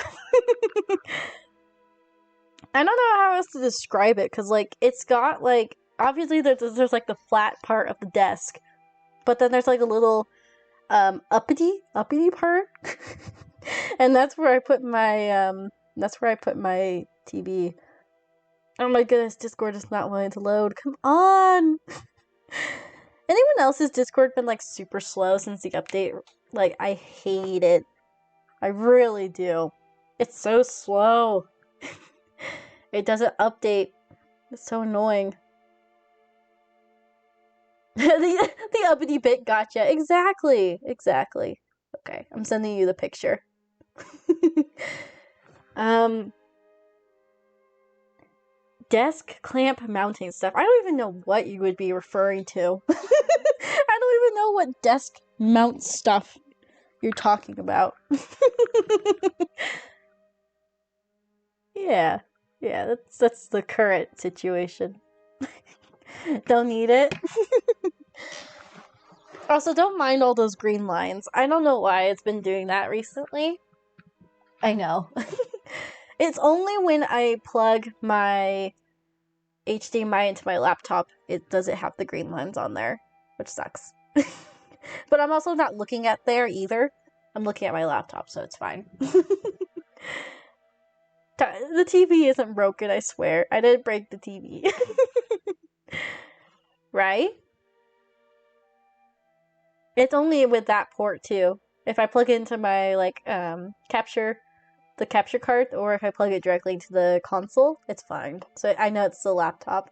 I don't know how else to describe it, because, like, it's got, like, obviously there's, like, the flat part of the desk, but then there's, like, a little, uppity part. And that's where I put my TV. Oh my goodness, Discord is not wanting to load. Come on! Anyone else's Discord been, like, super slow since the update? Like, I hate it. I really do. It's so slow. It doesn't update. It's so annoying. the uppity bit gotcha. Exactly. Okay, I'm sending you the picture. Desk clamp mounting stuff. I don't even know what you would be referring to. I don't even know what desk mount stuff you're talking about. Yeah, that's the current situation. Don't need it. Also, don't mind all those green lines. I don't know why it's been doing that recently. I know. It's only when I plug my HDMI into my laptop it doesn't have the green lines on there, which sucks. But I'm also not looking at there either. I'm looking at my laptop, so it's fine. The TV isn't broken, I swear. I didn't break the TV. Right? It's only with that port too. If I plug it into my like capture card, or if I plug it directly into the console, it's fine. So I know it's the laptop.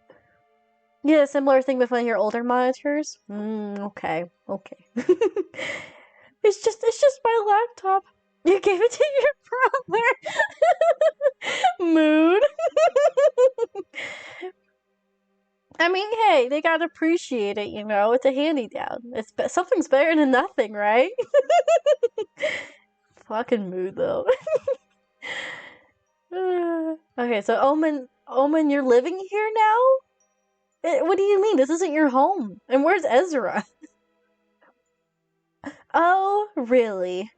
Yeah, similar thing with one of your older monitors. Okay. It's just my laptop. You gave it to your brother. Mood. I mean, hey, they gotta appreciate it, you know. It's a hand-me-down. Something's better than nothing, right? Fucking mood though. Okay, so Omen, you're living here now? What do you mean? This isn't your home. And where's Ezra? Oh, really?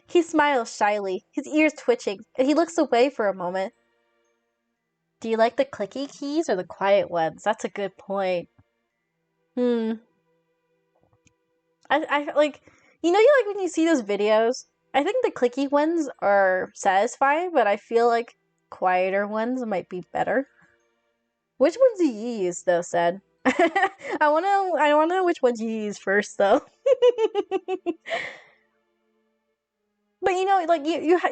He smiles shyly, his ears twitching, and he looks away for a moment. Do you like the clicky keys or the quiet ones? That's a good point. I like, you like when you see those videos? I think the clicky ones are satisfying, but I feel like quieter ones might be better. Which ones do you use, though, Said? I wanna know which ones you use first, though. But like you've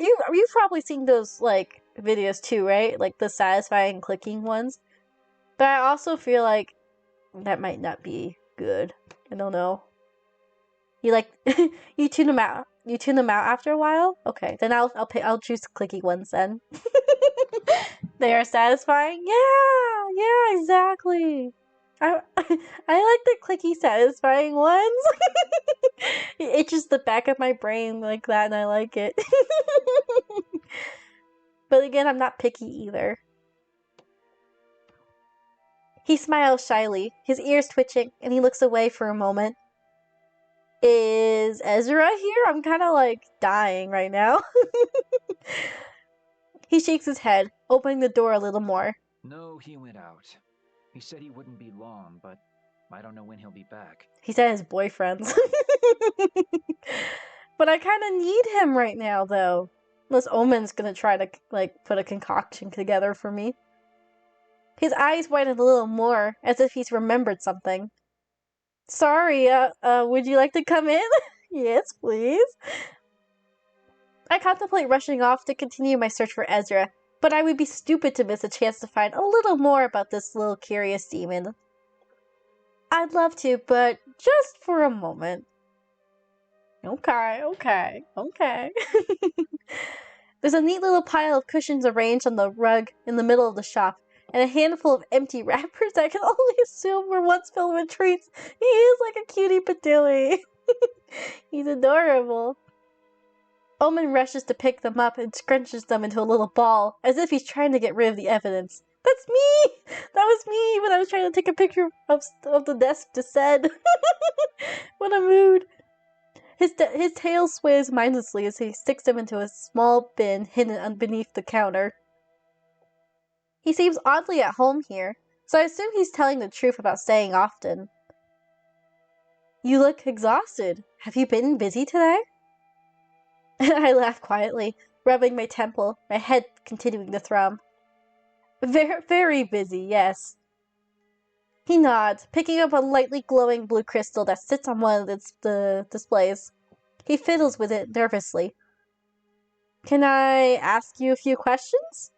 probably seen those like videos too, right? Like the satisfying clicking ones. But I also feel like that might not be good. I don't know. You like you tune them out. You tune them out after a while. Okay, then I'll choose clicky ones then. They are satisfying. Yeah, exactly. I like the clicky satisfying ones. It itches the back of my brain like that, and I like it. But again, I'm not picky either. He smiles shyly, his ears twitching, and he looks away for a moment. Is Ezra here? I'm kind of like dying right now. He shakes his head, opening the door a little more. No, he went out. He said he wouldn't be long, but I don't know when he'll be back. He said his boyfriend's. But I kind of need him right now, though. Unless Omen's gonna try to, like, put a concoction together for me. His eyes widened a little more, as if he's remembered something. Sorry, would you like to come in? Yes, please. I contemplate rushing off to continue my search for Ezra, but I would be stupid to miss a chance to find a little more about this little curious demon. I'd love to, but just for a moment. Okay. There's a neat little pile of cushions arranged on the rug in the middle of the shop, and a handful of empty wrappers that I can only assume were once filled with treats. He is like a cutie patooey. He's adorable. Omen rushes to pick them up and scrunches them into a little ball, as if he's trying to get rid of the evidence. That's me! That was me when I was trying to take a picture of the desk to said. What a mood. His tail sways mindlessly as he sticks them into a small bin hidden beneath the counter. He seems oddly at home here, so I assume he's telling the truth about staying often. You look exhausted. Have you been busy today? I laugh quietly, rubbing my temple, my head continuing to thrum. Very, very busy, yes. He nods, picking up a lightly glowing blue crystal that sits on one of the displays. He fiddles with it nervously. Can I ask you a few questions?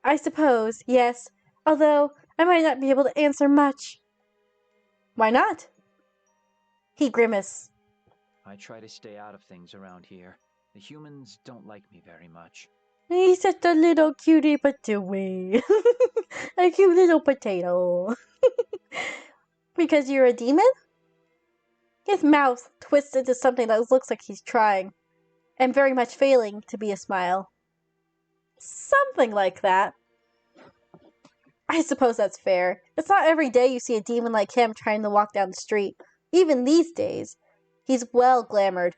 I suppose, yes, although I might not be able to answer much. Why not? He grimaces. I try to stay out of things around here. The humans don't like me very much. He's just a little cutie patooey. A cute little potato. Because you're a demon? His mouth twists into something that looks like he's trying, and very much failing to be a smile. Something like that. I suppose that's fair. It's not every day you see a demon like him trying to walk down the street. Even these days. He's well glamoured,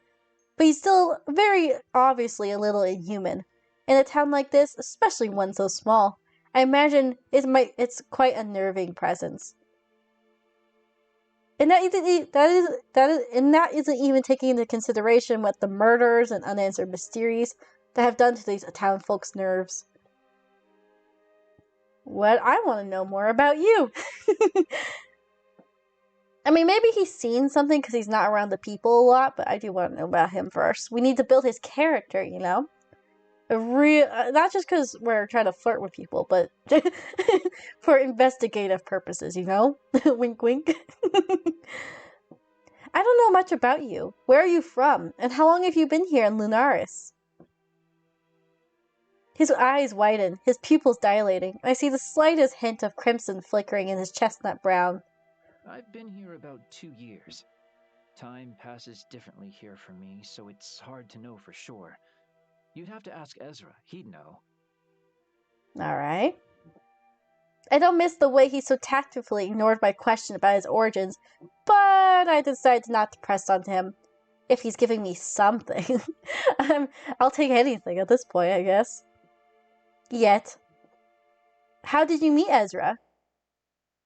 but he's still very obviously a little inhuman. In a town like this, especially one so small, I imagine it's quite a unnerving presence. And that isn't even taking into consideration what the murders and unanswered mysteries that have done to these town folks' nerves. What I want to know more about you. I mean, maybe he's seen something because he's not around the people a lot, but I do want to know about him first. We need to build his character, you know? Not just because we're trying to flirt with people, but for investigative purposes, you know? Wink, wink. I don't know much about you. Where are you from? And how long have you been here in Lunaris? His eyes widen, his pupils dilating. I see the slightest hint of crimson flickering in his chestnut brown. I've been here about 2 years. Time passes differently here for me, so it's hard to know for sure. You'd have to ask Ezra. He'd know. Alright. I don't miss the way he so tactfully ignored my question about his origins, but I decided not to press on him. If he's giving me something. I'll take anything at this point, I guess. Yet. How did you meet Ezra?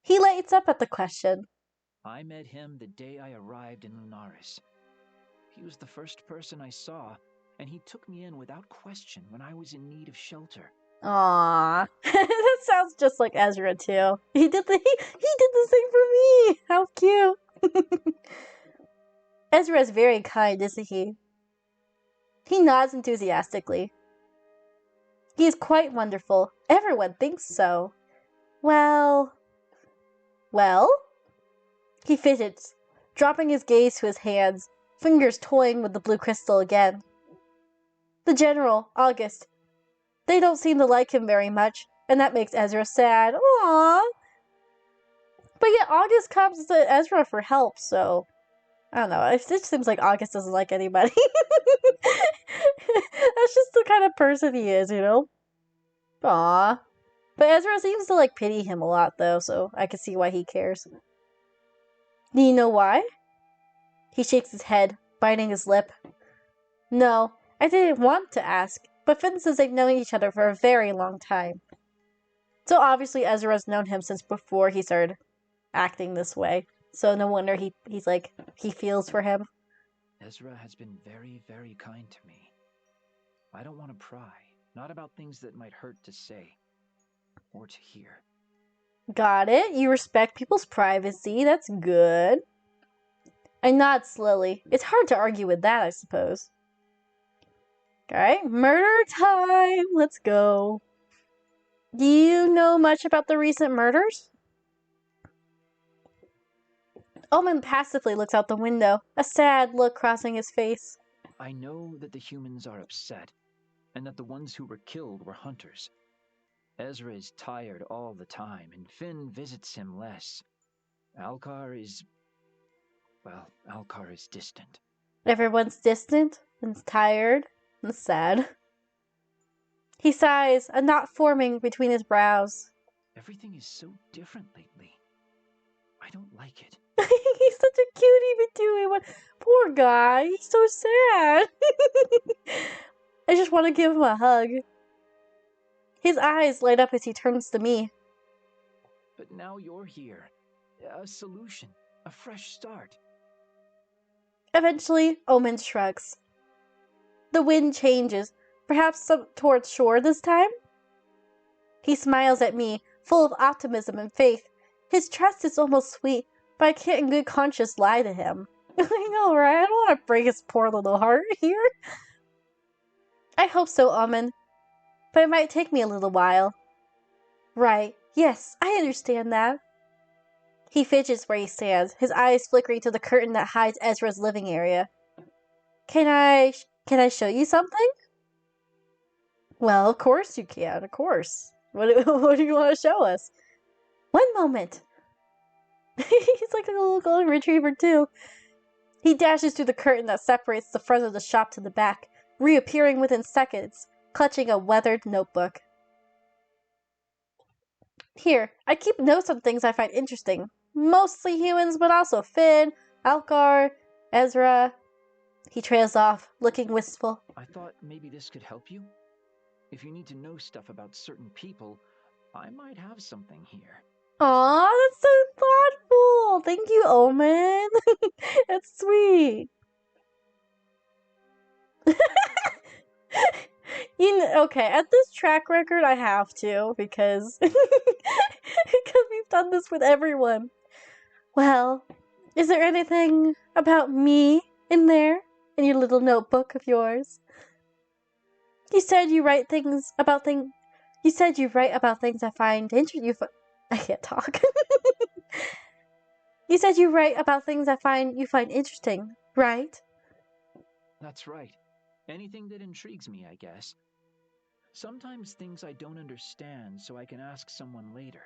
He lights up at the question. I met him the day I arrived in Lunaris. He was the first person I saw, and he took me in without question when I was in need of shelter. Aww. That sounds just like Ezra, too. He did the same for me! How cute! Ezra is very kind, isn't he? He nods enthusiastically. He is quite wonderful. Everyone thinks so. Well? He fidgets, dropping his gaze to his hands, fingers toying with the blue crystal again. The General, August. They don't seem to like him very much, and that makes Ezra sad. Aww. But yet August comes to Ezra for help, so... I don't know, it just seems like August doesn't like anybody. That's just the kind of person he is, you know? Aww. But Ezra seems to, like, pity him a lot, though, so I can see why he cares. Do you know why? He shakes his head, biting his lip. No, I didn't want to ask, but Finn says they've known each other for a very long time. So obviously Ezra's known him since before he started acting this way. So no wonder he's like, he feels for him. Ezra has been very, very kind to me. I don't want to pry, not about things that might hurt to say or to hear. Got it. You respect people's privacy. That's good. I nod slowly. It's hard to argue with that, I suppose. Alright, murder time! Let's go. Do you know much about the recent murders? Omen passively looks out the window, a sad look crossing his face. I know that the humans are upset, and that the ones who were killed were hunters. Ezra is tired all the time, and Finn visits him less. Alcar is distant. Everyone's distant and tired and sad. He sighs, a knot forming between his brows. Everything is so different lately. I don't like it. He's such a cutie between one. Poor guy, he's so sad. I just want to give him a hug. His eyes light up as he turns to me. But now you're here. A solution. A fresh start. Eventually, Omen shrugs. The wind changes, perhaps towards shore this time? He smiles at me, full of optimism and faith. His trust is almost sweet, but I can't in good conscience lie to him. I know, right? I don't want to break his poor little heart here. I hope so, Omen. But it might take me a little while. Right. Yes, I understand that. He fidgets where he stands, his eyes flickering to the curtain that hides Ezra's living area. Can I show you something? Well, of course you can, of course. What do you want to show us? One moment. He's like a little golden retriever, too. He dashes through the curtain that separates the front of the shop to the back, reappearing within seconds, clutching a weathered notebook. Here, I keep notes on things I find interesting. Mostly humans, but also Finn, Alcar, Ezra. He trails off, looking wistful. I thought maybe this could help you. If you need to know stuff about certain people, I might have something here. Aw, that's so thoughtful! Thank you, Omen. That's sweet. Okay, at this track record, I have to, because we've done this with everyone. Well, is there anything about me in there, in your little notebook of yours? You said you write about things I find interesting. I can't talk. You said you write about things you find interesting, right? That's right. Anything that intrigues me, I guess. Sometimes things I don't understand, so I can ask someone later.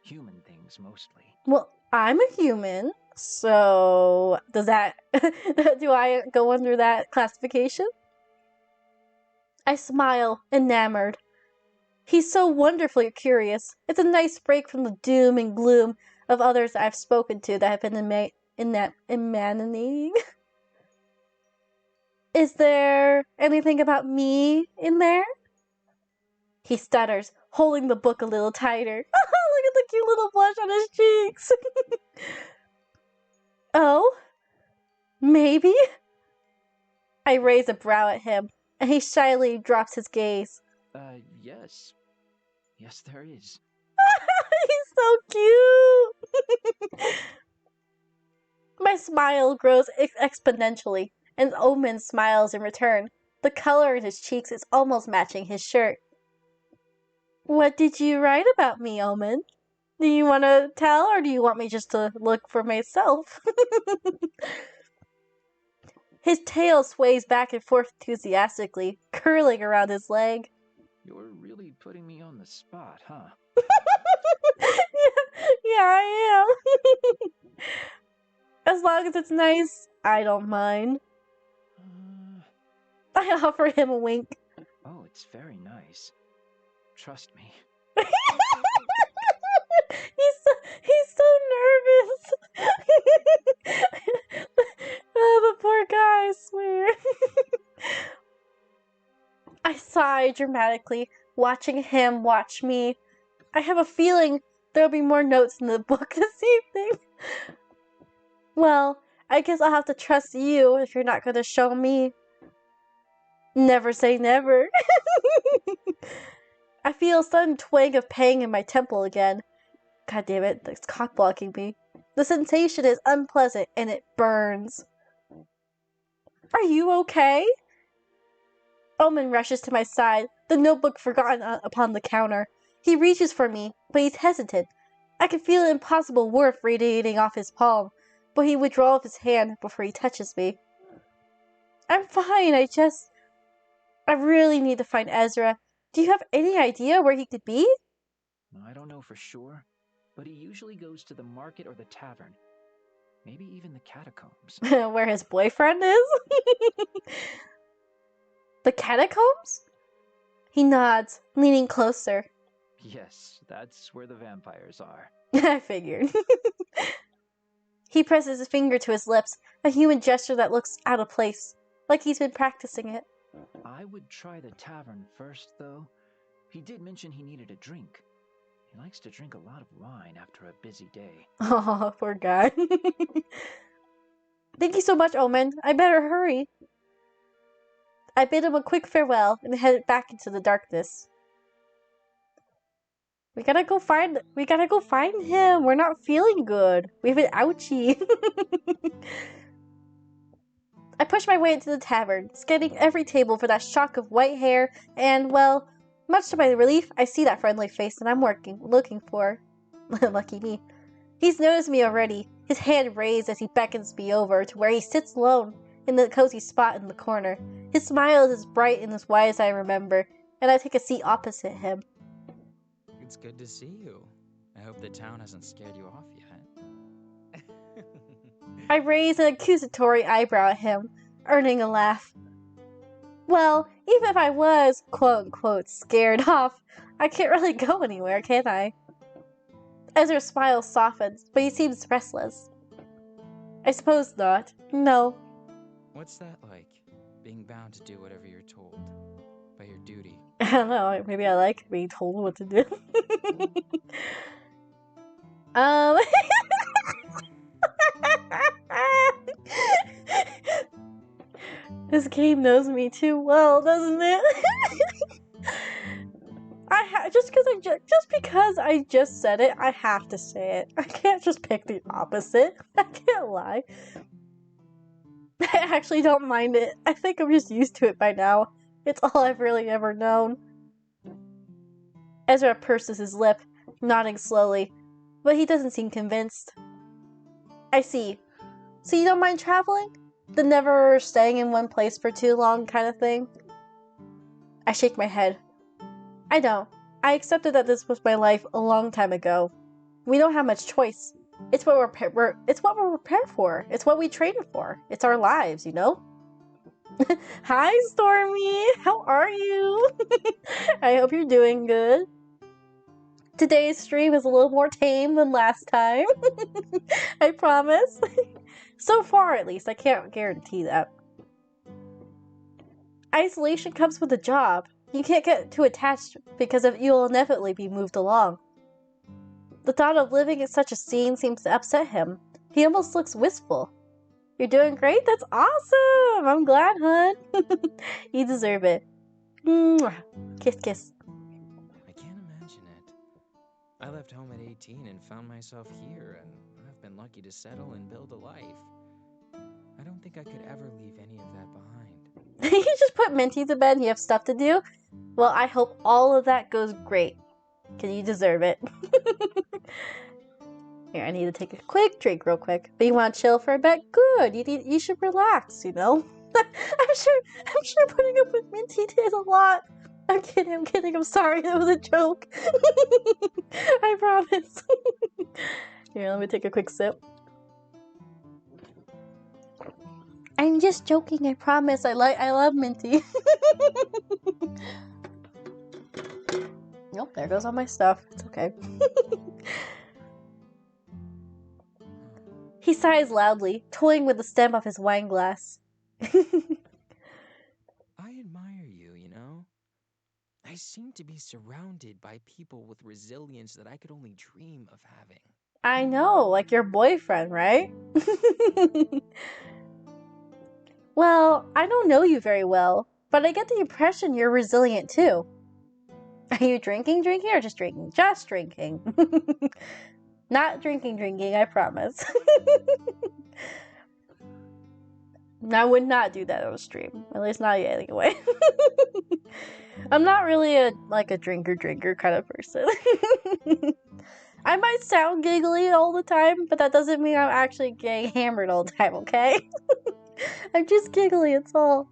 Human things, mostly. Well, I'm a human, so does that... do I go under that classification? I smile, enamored. He's so wonderfully curious. It's a nice break from the doom and gloom of others I've spoken to that have been emanating. Is there anything about me in there? He stutters, holding the book a little tighter. Look at the cute little blush on his cheeks. Oh? Maybe? I raise a brow at him, and he shyly drops his gaze. Yes. Yes, there is. He's so cute! My smile grows exponentially, and Omen smiles in return. The color in his cheeks is almost matching his shirt. What did you write about me, Omen? Do you want to tell, or do you want me just to look for myself? His tail sways back and forth enthusiastically, curling around his leg. You're really putting me on the spot, huh? Yeah, I am. As long as it's nice, I don't mind. I offer him a wink. Oh, it's very nice. Trust me. He's so nervous. sigh dramatically, watching him watch me. I have a feeling there'll be more notes in the book this evening. Well, I guess I'll have to trust you if you're not going to show me. Never say never. I feel a sudden twang of pain in my temple again. God damn it, it's cock blocking me. The sensation is unpleasant and it burns. Are you okay? Omen rushes to my side, the notebook forgotten upon the counter. He reaches for me, but he's hesitant. I can feel an impossible warmth radiating off his palm, but he withdraws his hand before he touches me. I'm fine, I really need to find Ezra. Do you have any idea where he could be? I don't know for sure, but he usually goes to the market or the tavern. Maybe even the catacombs. Where his boyfriend is? The catacombs? He nods, leaning closer. Yes, that's where the vampires are. I figured. He presses his finger to his lips, a human gesture that looks out of place, like he's been practicing it. I would try the tavern first, though. He did mention he needed a drink. He likes to drink a lot of wine after a busy day. Oh, poor guy. Thank you so much, Omen. I better hurry. I bid him a quick farewell and headed back into the darkness. We gotta go find him. We're not feeling good. We have an ouchie. I push my way into the tavern, scanning every table for that shock of white hair, and, well, much to my relief, I see that friendly face that I'm looking for. Lucky me. He's noticed me already, his hand raised as he beckons me over to where he sits alone in the cozy spot in the corner. His smile is as bright and as wide as I remember, and I take a seat opposite him. It's good to see you. I hope the town hasn't scared you off yet. I raise an accusatory eyebrow at him, earning a laugh. Well, even if I was, quote-unquote, scared off, I can't really go anywhere, can I? Ezra's smile softens, but he seems restless. I suppose not. No. What's that like? Being bound to do whatever you're told by your duty. I don't know, maybe I like being told what to do. This game knows me too well, doesn't it? Just because I just said it, I have to say it. I can't just pick the opposite. I can't lie. I actually don't mind it. I think I'm just used to it by now. It's all I've really ever known. Ezra purses his lip, nodding slowly, but he doesn't seem convinced. I see. So you don't mind traveling? The never staying in one place for too long kind of thing? I shake my head. I don't. I accepted that this was my life a long time ago. We don't have much choice. It's what we're prepared for. It's what we traded for. It's our lives, you know? Hi, Stormy! How are you? I hope you're doing good. Today's stream is a little more tame than last time. I promise. So far, at least. I can't guarantee that. Isolation comes with a job. You can't get too attached because you'll inevitably be moved along. The thought of living in such a scene seems to upset him. He almost looks wistful. You're doing great? That's awesome! I'm glad, hun. You deserve it. Mwah. Kiss, kiss. I can't imagine it. I left home at 18 and found myself here, and I've been lucky to settle and build a life. I don't think I could ever leave any of that behind. You just put Minty to bed and you have stuff to do? Well, I hope all of that goes great. Because you deserve it. Here, I need to take a quick drink real quick. But you want to chill for a bit? Good. You should relax, you know? I'm sure putting up with Minty did a lot. I'm kidding. I'm sorry. That was a joke. I promise. Here, let me take a quick sip. I'm just joking, I promise. I love Minty. Nope, there goes all my stuff. It's okay. He sighs loudly, toying with the stem of his wine glass. I admire you, you know? seem to be surrounded by people with resilience that I could only dream of having. I know, like your boyfriend, right? Well, I don't know you very well, but I get the impression you're resilient too. Are you drinking, or just drinking? Just drinking. Not drinking, I promise. I would not do that on a stream. At least not yet, anyway. I'm not really a drinker kind of person. I might sound giggly all the time, but that doesn't mean I'm actually getting hammered all the time, okay? I'm just giggly, it's all.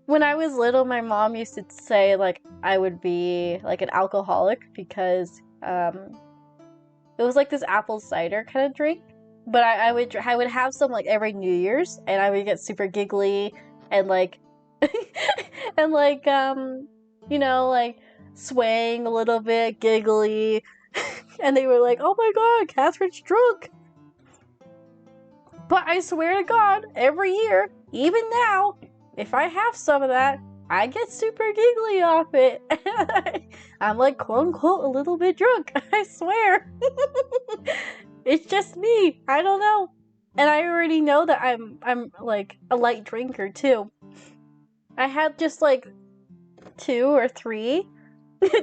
When I was little, my mom used to say, like, I would be, like, an alcoholic because, it was, like, this apple cider kind of drink. But I would have some, like, every New Year's, and I would get super giggly, and, like, and, like, you know, like, swaying a little bit, giggly, and they were like, oh my god, Catherine's drunk! But I swear to God, every year, even now, if I have some of that, I get super giggly off it. I'm like, quote unquote, a little bit drunk. I swear. It's just me. I don't know. And I already know that I'm like a light drinker too. I had just like 2 or 3.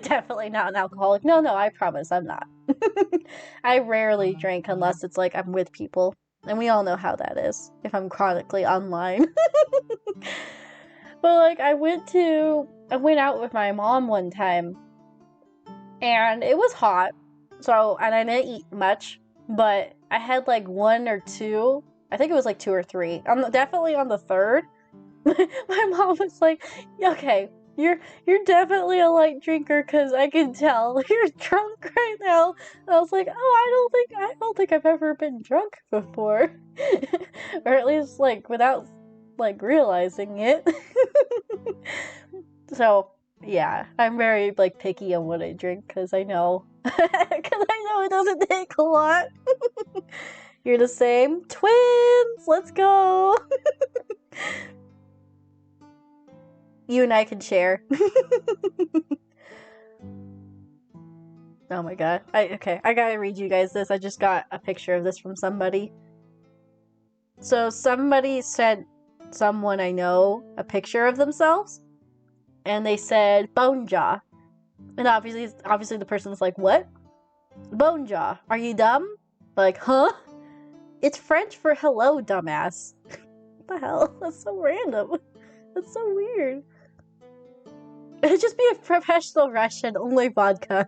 Definitely not an alcoholic. No, I promise I'm not. I rarely drink unless it's like I'm with people. And we all know how that is if I'm chronically online. But like I went out with my mom one time and it was hot. So, and I didn't eat much, but I had like 1 or 2. I think it was like 2 or 3. I'm definitely on the 3rd. My mom was like, okay, you're definitely a light drinker because I can tell you're drunk right now. And I was like, oh, I don't think I've ever been drunk before. Or at least like without like realizing it. So yeah, I'm very like picky on what I drink because I know it doesn't take a lot. You're the same. Twins! Let's go! You and I can share. Oh my god. I gotta read you guys this. I just got a picture of this from somebody. So somebody sent someone I know a picture of themselves, and they said bone jaw. And obviously the person's like, what? Bone jaw. Are you dumb? Like, huh? It's French for hello, dumbass. What the hell? That's so random. That's so weird. It'd just be a professional Russian, only vodka.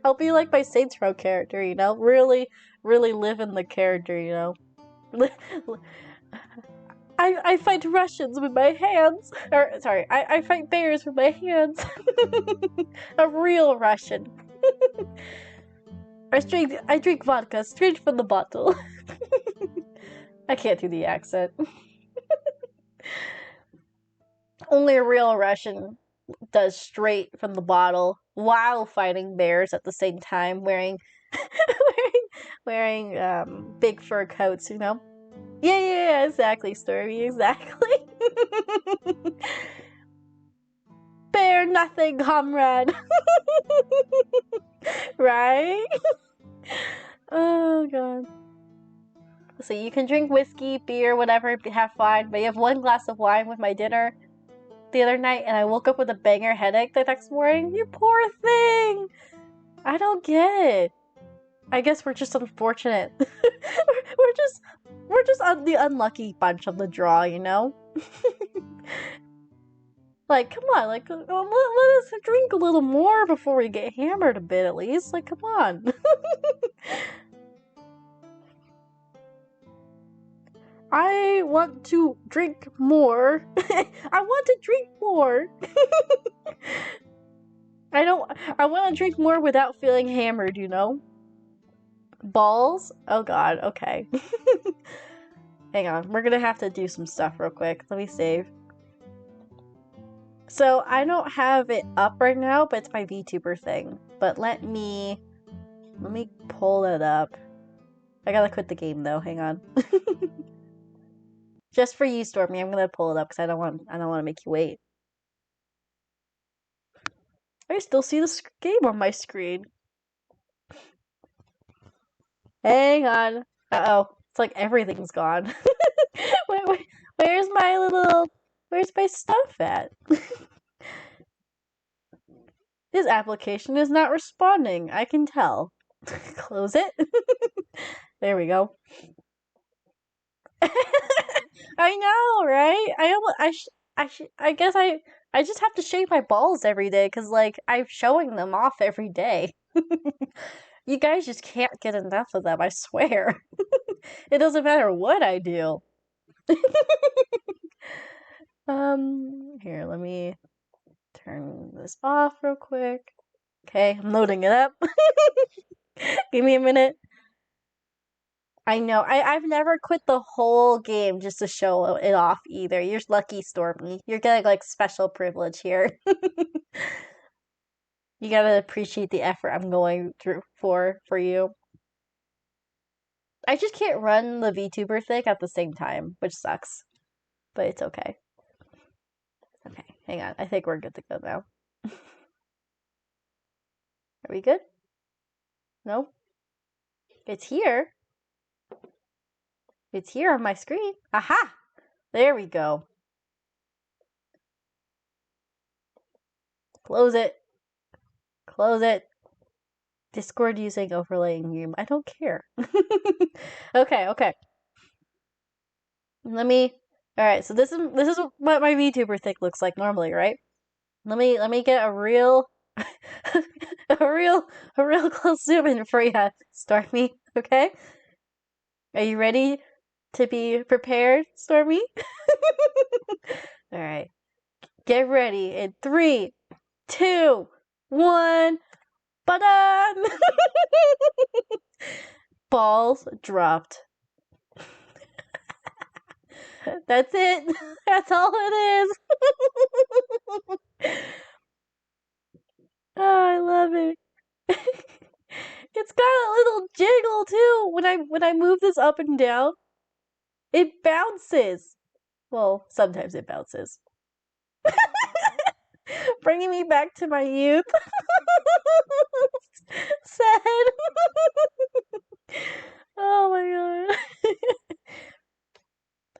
I'll be like my Saints Row character, you know? Really, really live in the character, you know? I fight Russians with my hands. Or, sorry, I fight bears with my hands. A real Russian. I drink vodka straight from the bottle. I can't do the accent. Only a real Russian does straight from the bottle while fighting bears at the same time, wearing big fur coats, you know? Yeah, exactly, Stormy, exactly. Bear nothing, comrade. Right? Oh god. So you can drink whiskey, beer, whatever, have fun, but you have 1 glass of wine with my dinner the other night and I woke up with a banger headache the next morning. You poor thing! I don't get it. I guess we're just unfortunate. we're just the unlucky bunch of the draw, you know? Like, come on, like, let us drink a little more before we get hammered a bit, at least. Like, come on. I want to drink more. I want to drink more. I want to drink more without feeling hammered, you know? Balls? Oh god, okay. Hang on, we're gonna have to do some stuff real quick. Let me save. So, I don't have it up right now, but it's my VTuber thing. But let me pull it up. I gotta quit the game though, hang on. Just for you, Stormy, I'm gonna pull it up because I don't want to make you wait. I still see the game on my screen. Hang on. Uh-oh. It's like everything's gone. Where's my stuff at? His application is not responding. I can tell. Close it. There we go. I know, right? I guess I just have to shave my balls every day because like I'm showing them off every day. You guys just can't get enough of them, I swear. It doesn't matter what I do. Here, let me turn this off real quick. Okay, I'm loading it up. Give me a minute. I know. I've never quit the whole game just to show it off either. You're lucky, Stormy. You're getting like special privilege here. You gotta appreciate the effort I'm going through for you. I just can't run the VTuber thing at the same time, which sucks. But it's okay. Okay, hang on. I think we're good to go now. Are we good? No? It's here. It's here on my screen. Aha! There we go. Close it. Close it. Discord using overlaying room. I don't care. Okay. Let me. All right. So this is what my VTuber thing looks like normally, right? Let me get a real a real close zoom in for you, Stormy. Okay. Are you ready to be prepared, Stormy? All right. Get ready in 3, 2, 1. Ba-dun! Balls dropped. That's it. That's all it is. Oh, I love it. It's got a little jiggle too. When I move this up and down, it bounces. Well, sometimes it bounces. Bringing me back to my youth. Sad. Oh my god.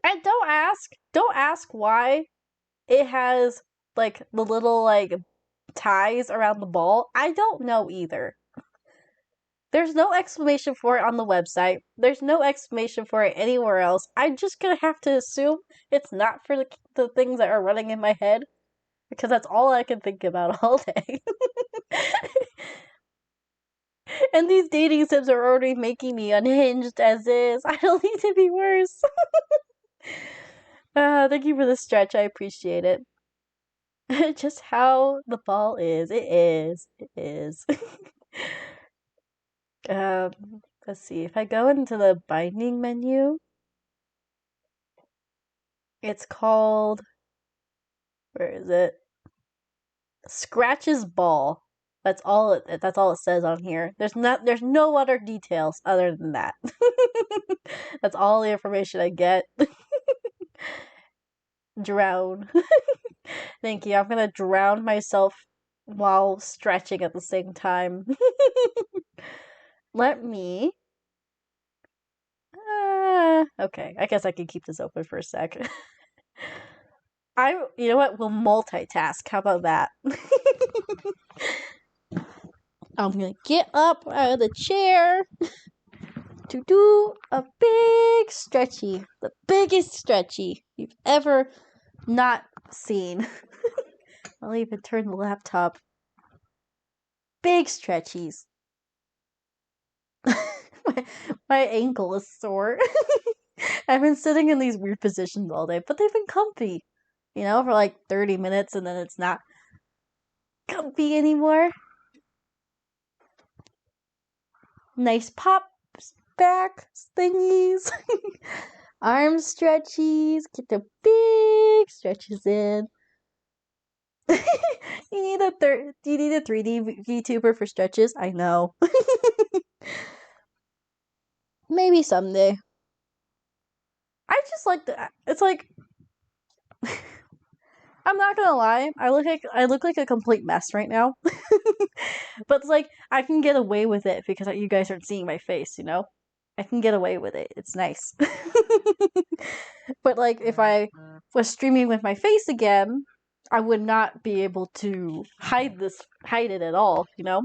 And don't ask why it has like the little like ties around the ball. I don't know either. There's no explanation for it on the website. There's no explanation for it anywhere else. I'm just gonna have to assume it's not for the things that are running in my head because that's all I can think about all day. And these dating sims are already making me unhinged as is. I don't need to be worse. Thank you for the stretch. I appreciate it. Just how the ball is. It is. It is. Let's see. If I go into the binding menu, it's called. Where is it? Scratch's ball. That's all it says on here. There's no other details other than that. That's all the information I get. Drown. Thank you. I'm gonna drown myself while stretching at the same time. Let me. Okay, I guess I can keep this open for a sec. You know what? We'll multitask. How about that? I'm gonna get up out of the chair to do a big stretchy. The biggest stretchy you've ever not seen. I'll even turn the laptop. Big stretchies. my ankle is sore. I've been sitting in these weird positions all day, but they've been comfy. You know, for like 30 minutes and then it's not comfy anymore. Nice pops back thingies. Arm stretchies. Get the big stretches in. You need a 3D VTuber for stretches? I know. Maybe someday. I just like the. It's like. I'm not gonna lie, I look like a complete mess right now. But it's like I can get away with it because you guys aren't seeing my face, you know? I can get away with it. It's nice. But like if I was streaming with my face again, I would not be able to hide it at all, you know?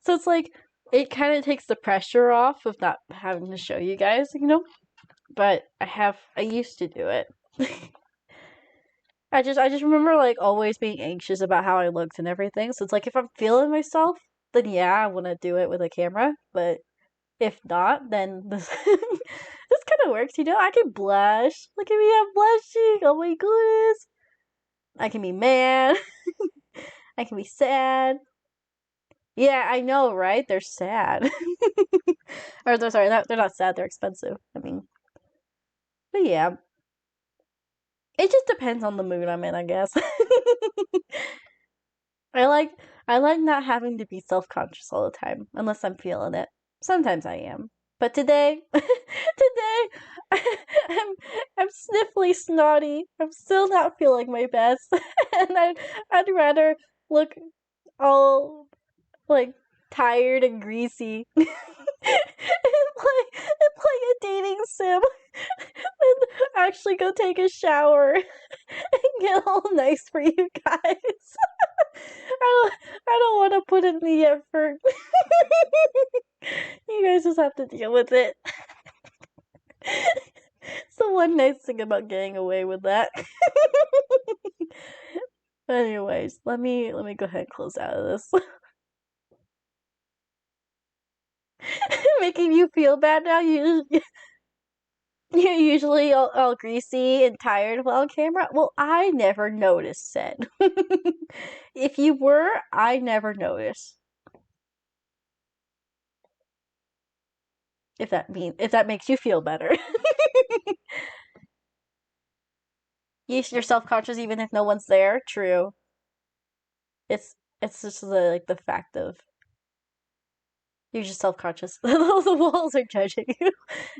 So it's like it kind of takes the pressure off of not having to show you guys, you know? But I used to do it. I just remember like always being anxious about how I looked and everything. So it's like if I'm feeling myself, then yeah, I want to do it with a camera. But if not, then this this kind of works, you know. I can blush. Look at me, I'm blushing. Oh my goodness. I can be mad. I can be sad. Yeah, I know, right? They're sad. Or they're sorry, they're not sad. They're expensive. I mean, but yeah, it just depends on the mood I'm in, I guess. I like I like not having to be self-conscious all the time unless I'm feeling it. Sometimes I am. But today today I'm I'm sniffly snotty. I'm still not feeling my best. And I'd rather look all like tired and greasy and play a dating sim and actually go take a shower and get all nice for you guys. I don't want to put in the effort. You guys just have to deal with it. It's the one nice thing about getting away with that. Anyways, let me go ahead and close out of this. Making you feel bad now. You're usually all greasy and tired while on camera. Well, I never noticed, said. If you were, I never noticed. If that makes you feel better. You're self-conscious even if no one's there. True. It's just the fact of you're just self-conscious. The walls are judging you.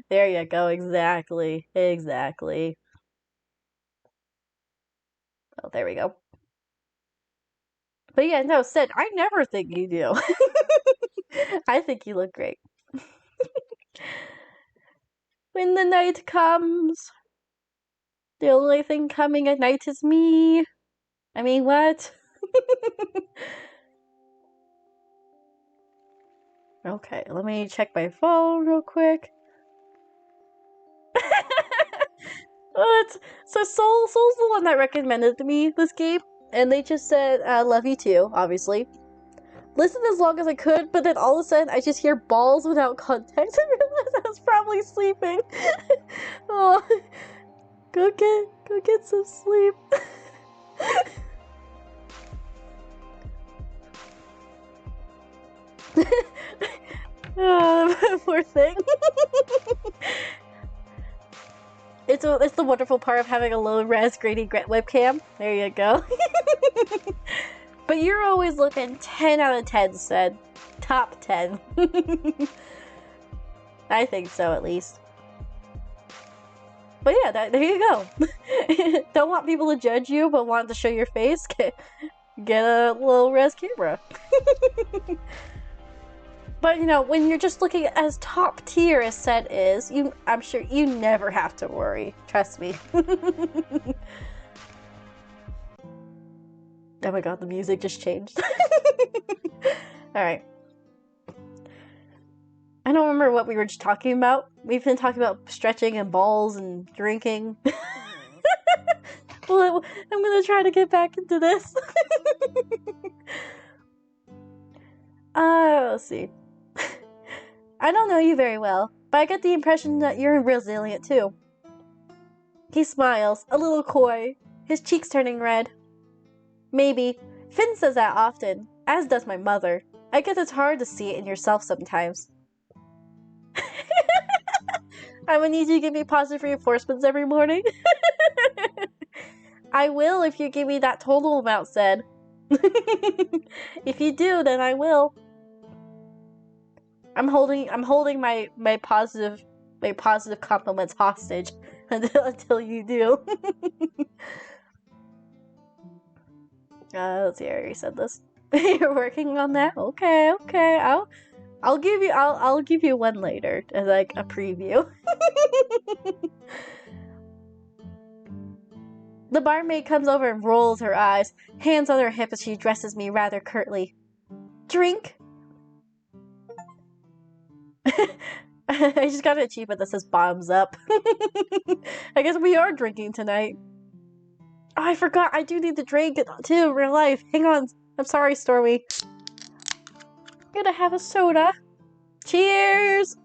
There you go. Exactly. Exactly. Oh, there we go. But yeah, no, Sid, I never think you do. I think you look great. When the night comes, the only thing coming at night is me. I mean, what? Okay, let me check my phone real quick. So Soul's the one that recommended me this game, and they just said, love you too, obviously. Listen as long as I could, but then all of a sudden I just hear balls without context. I realized I was probably sleeping. Oh, go get some sleep. Oh, poor thing. It's the wonderful part of having a low-res grainy webcam. There you go. But you're always looking 10 out of 10, said. Top 10. I think so, at least. But yeah, there you go. Don't want people to judge you, but want to show your face? Get a low-res camera. But, you know, when you're just looking as top tier as Set is, I'm sure you never have to worry. Trust me. Oh my god, the music just changed. Alright. I don't remember what we were just talking about. We've been talking about stretching and balls and drinking. Well, I'm gonna try to get back into this. Let's see. I don't know you very well, but I get the impression that you're resilient too. He smiles, a little coy, his cheeks turning red. Maybe. Finn says that often, as does my mother. I guess it's hard to see it in yourself sometimes. I'm gonna need you to give me positive reinforcements every morning. I will if you give me that total amount said. If you do, then I will. I'm holding my positive compliments hostage until you do. Let's see, I already said this. You're working on that? Okay, okay. I'll give you one later as like a preview. The barmaid comes over and rolls her eyes, hands on her hip as she addresses me rather curtly. Drink? I just got an achievement that says bottoms up. I guess we are drinking tonight. Oh, I forgot. I do need to drink too in real life. Hang on. I'm sorry, Stormy. I'm gonna have a soda. Cheers!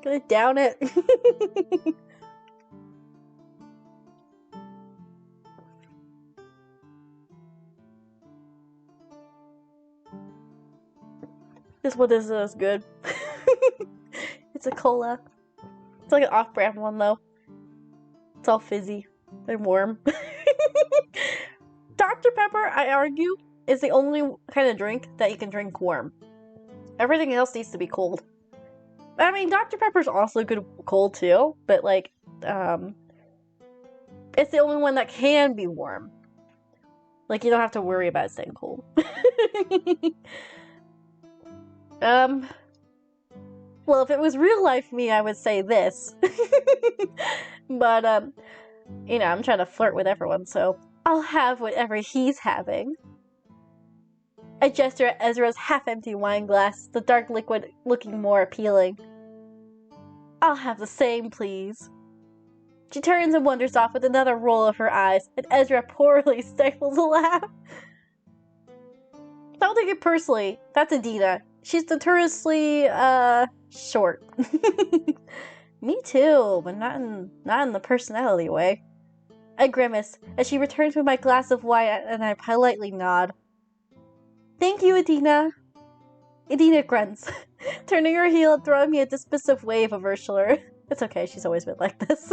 Gonna down it. This one is good. It's a cola. It's like an off-brand one though. It's all fizzy and warm. Dr. Pepper, I argue, is the only kind of drink that you can drink warm. Everything else needs to be cold. I mean, Dr. Pepper's also good cold too, but like, it's the only one that can be warm. Like, you don't have to worry about it staying cold. Well, if it was real life me, I would say this. But, you know, I'm trying to flirt with everyone, so I'll have whatever he's having. I gesture at Ezra's half-empty wine glass, the dark liquid looking more appealing. I'll have the same, please. She turns and wanders off with another roll of her eyes, and Ezra poorly stifles a laugh. Don't take it personally. That's Adina. She's notoriously, short. Me too, but not in the personality way. I grimace as she returns with my glass of wine and I politely nod. Thank you, Adina. Adina grunts, turning her heel and throwing me a dismissive wave of Ursula. It's okay, she's always been like this.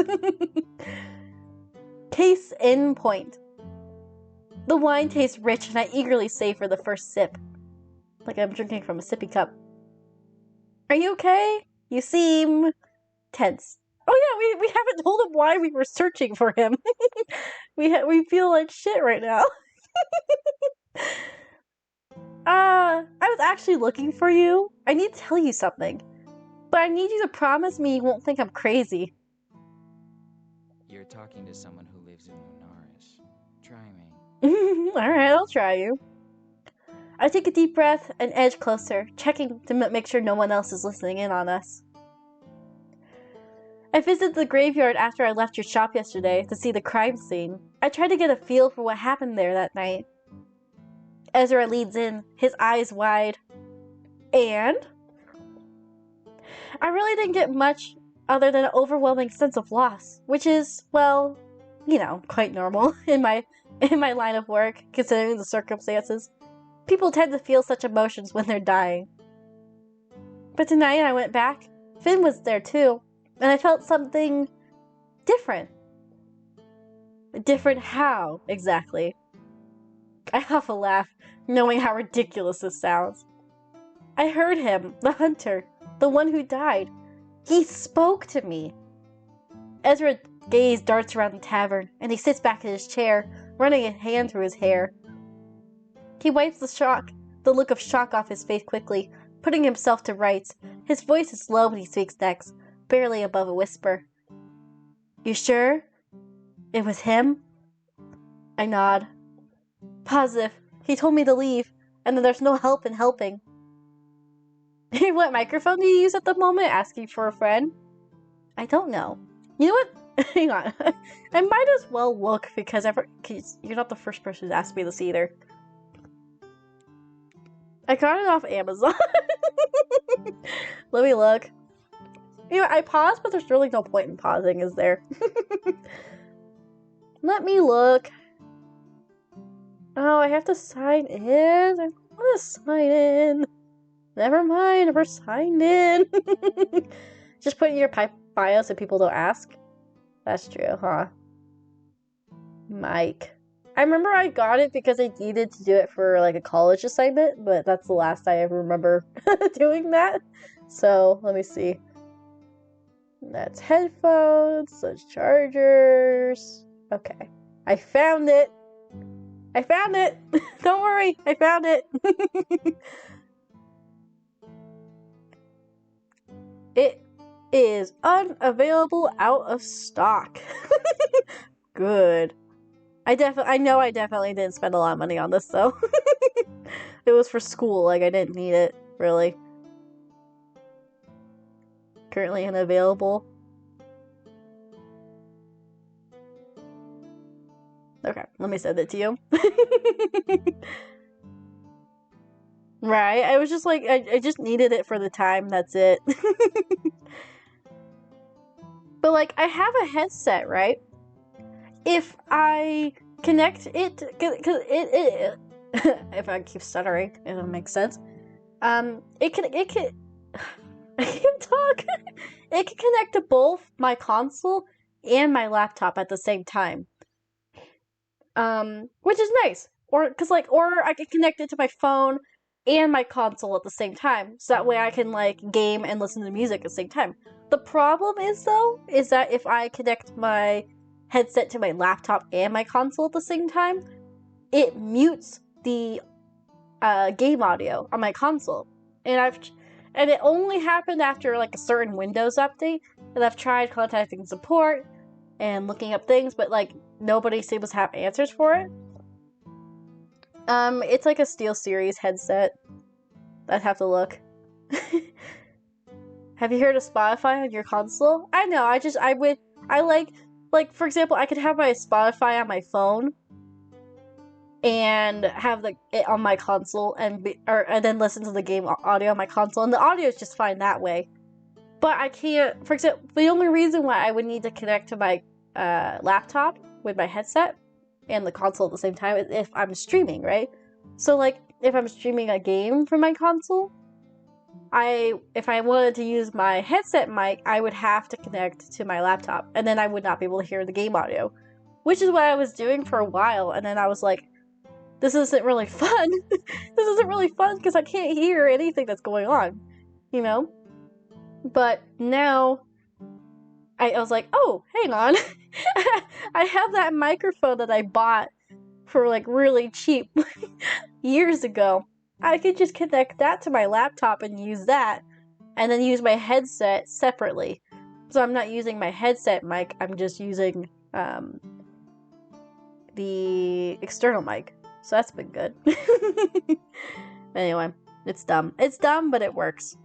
Case in point. The wine tastes rich and I eagerly savor the first sip. Like I'm drinking from a sippy cup. Are you okay? You seem tense. Oh yeah, we haven't told him why we were searching for him. we feel like shit right now. I was actually looking for you. I need to tell you something. But I need you to promise me you won't think I'm crazy. You're talking to someone who lives in Lunaris. Try me. Alright, I'll try you. I take a deep breath and edge closer, checking to make sure no one else is listening in on us. I visited the graveyard after I left your shop yesterday to see the crime scene. I tried to get a feel for what happened there that night. Ezra leads in, his eyes wide. And? I really didn't get much other than an overwhelming sense of loss, which is, well, you know, quite normal in my line of work, considering the circumstances. People tend to feel such emotions when they're dying. But tonight I went back. Finn was there too, and I felt something different. Different how, exactly? I huff a laugh, knowing how ridiculous this sounds. I heard him, the hunter, the one who died. He spoke to me. Ezra's gaze darts around the tavern, and he sits back in his chair, running a hand through his hair. He wipes the look of shock off his face quickly, putting himself to rights. His voice is low when he speaks next, barely above a whisper. You sure? It was him? I nod. Positive. He told me to leave, and that there's no help in helping. What microphone do you use at the moment? Asking for a friend? I don't know. You know what? Hang on. I might as well look because you're not the first person to ask me this either. I got it off Amazon. Let me look. You know, I paused, but there's really no point in pausing, is there? Let me look. Oh, I have to sign in. I don't want to sign in. Never mind, never signed in. Just put in your bio so people don't ask. That's true, huh? Mike. I remember I got it because I needed to do it for like a college assignment, but that's the last I ever remember doing that. So, let me see. That's headphones, those chargers. Okay. I found it. I found it! Don't worry, I found it! It is unavailable, out of stock. Good. I definitely didn't spend a lot of money on this though. It was for school, like I didn't need it, really. Currently unavailable. Okay, let me send it to you. Right, I was just like, I just needed it for the time, that's it. But like, I have a headset, right? If I connect it, cause it if I keep stuttering, it'll make sense. It can, I can't talk. It can connect to both my console and my laptop at the same time. Which is nice. Or I can connect it to my phone and my console at the same time, so that way I can like game and listen to music at the same time. The problem is that if I connect my headset to my laptop and my console at the same time, it mutes the game audio on my console, and it only happened after like a certain Windows update. And I've tried contacting support and looking up things, but like nobody seems to have answers for it. It's like a SteelSeries headset. I'd have to look. Have you heard of Spotify on your console? I know. For example, I could have my Spotify on my phone and have it on my console and then listen to the game audio on my console, and the audio is just fine that way. But I can't. For example, the only reason why I would need to connect to my laptop with my headset and the console at the same time is if I'm streaming, right? So like, if I'm streaming a game from my console, if I wanted to use my headset mic, I would have to connect to my laptop, and then I would not be able to hear the game audio, which is what I was doing for a while. And then I was like, this isn't really fun. This isn't really fun because I can't hear anything that's going on, you know? But now I was like, oh, hang on. I have that microphone that I bought for like really cheap years ago. I could just connect that to my laptop and use that, and then use my headset separately. So I'm not using my headset mic, I'm just using the external mic. So that's been good. Anyway, it's dumb. It's dumb, but it works.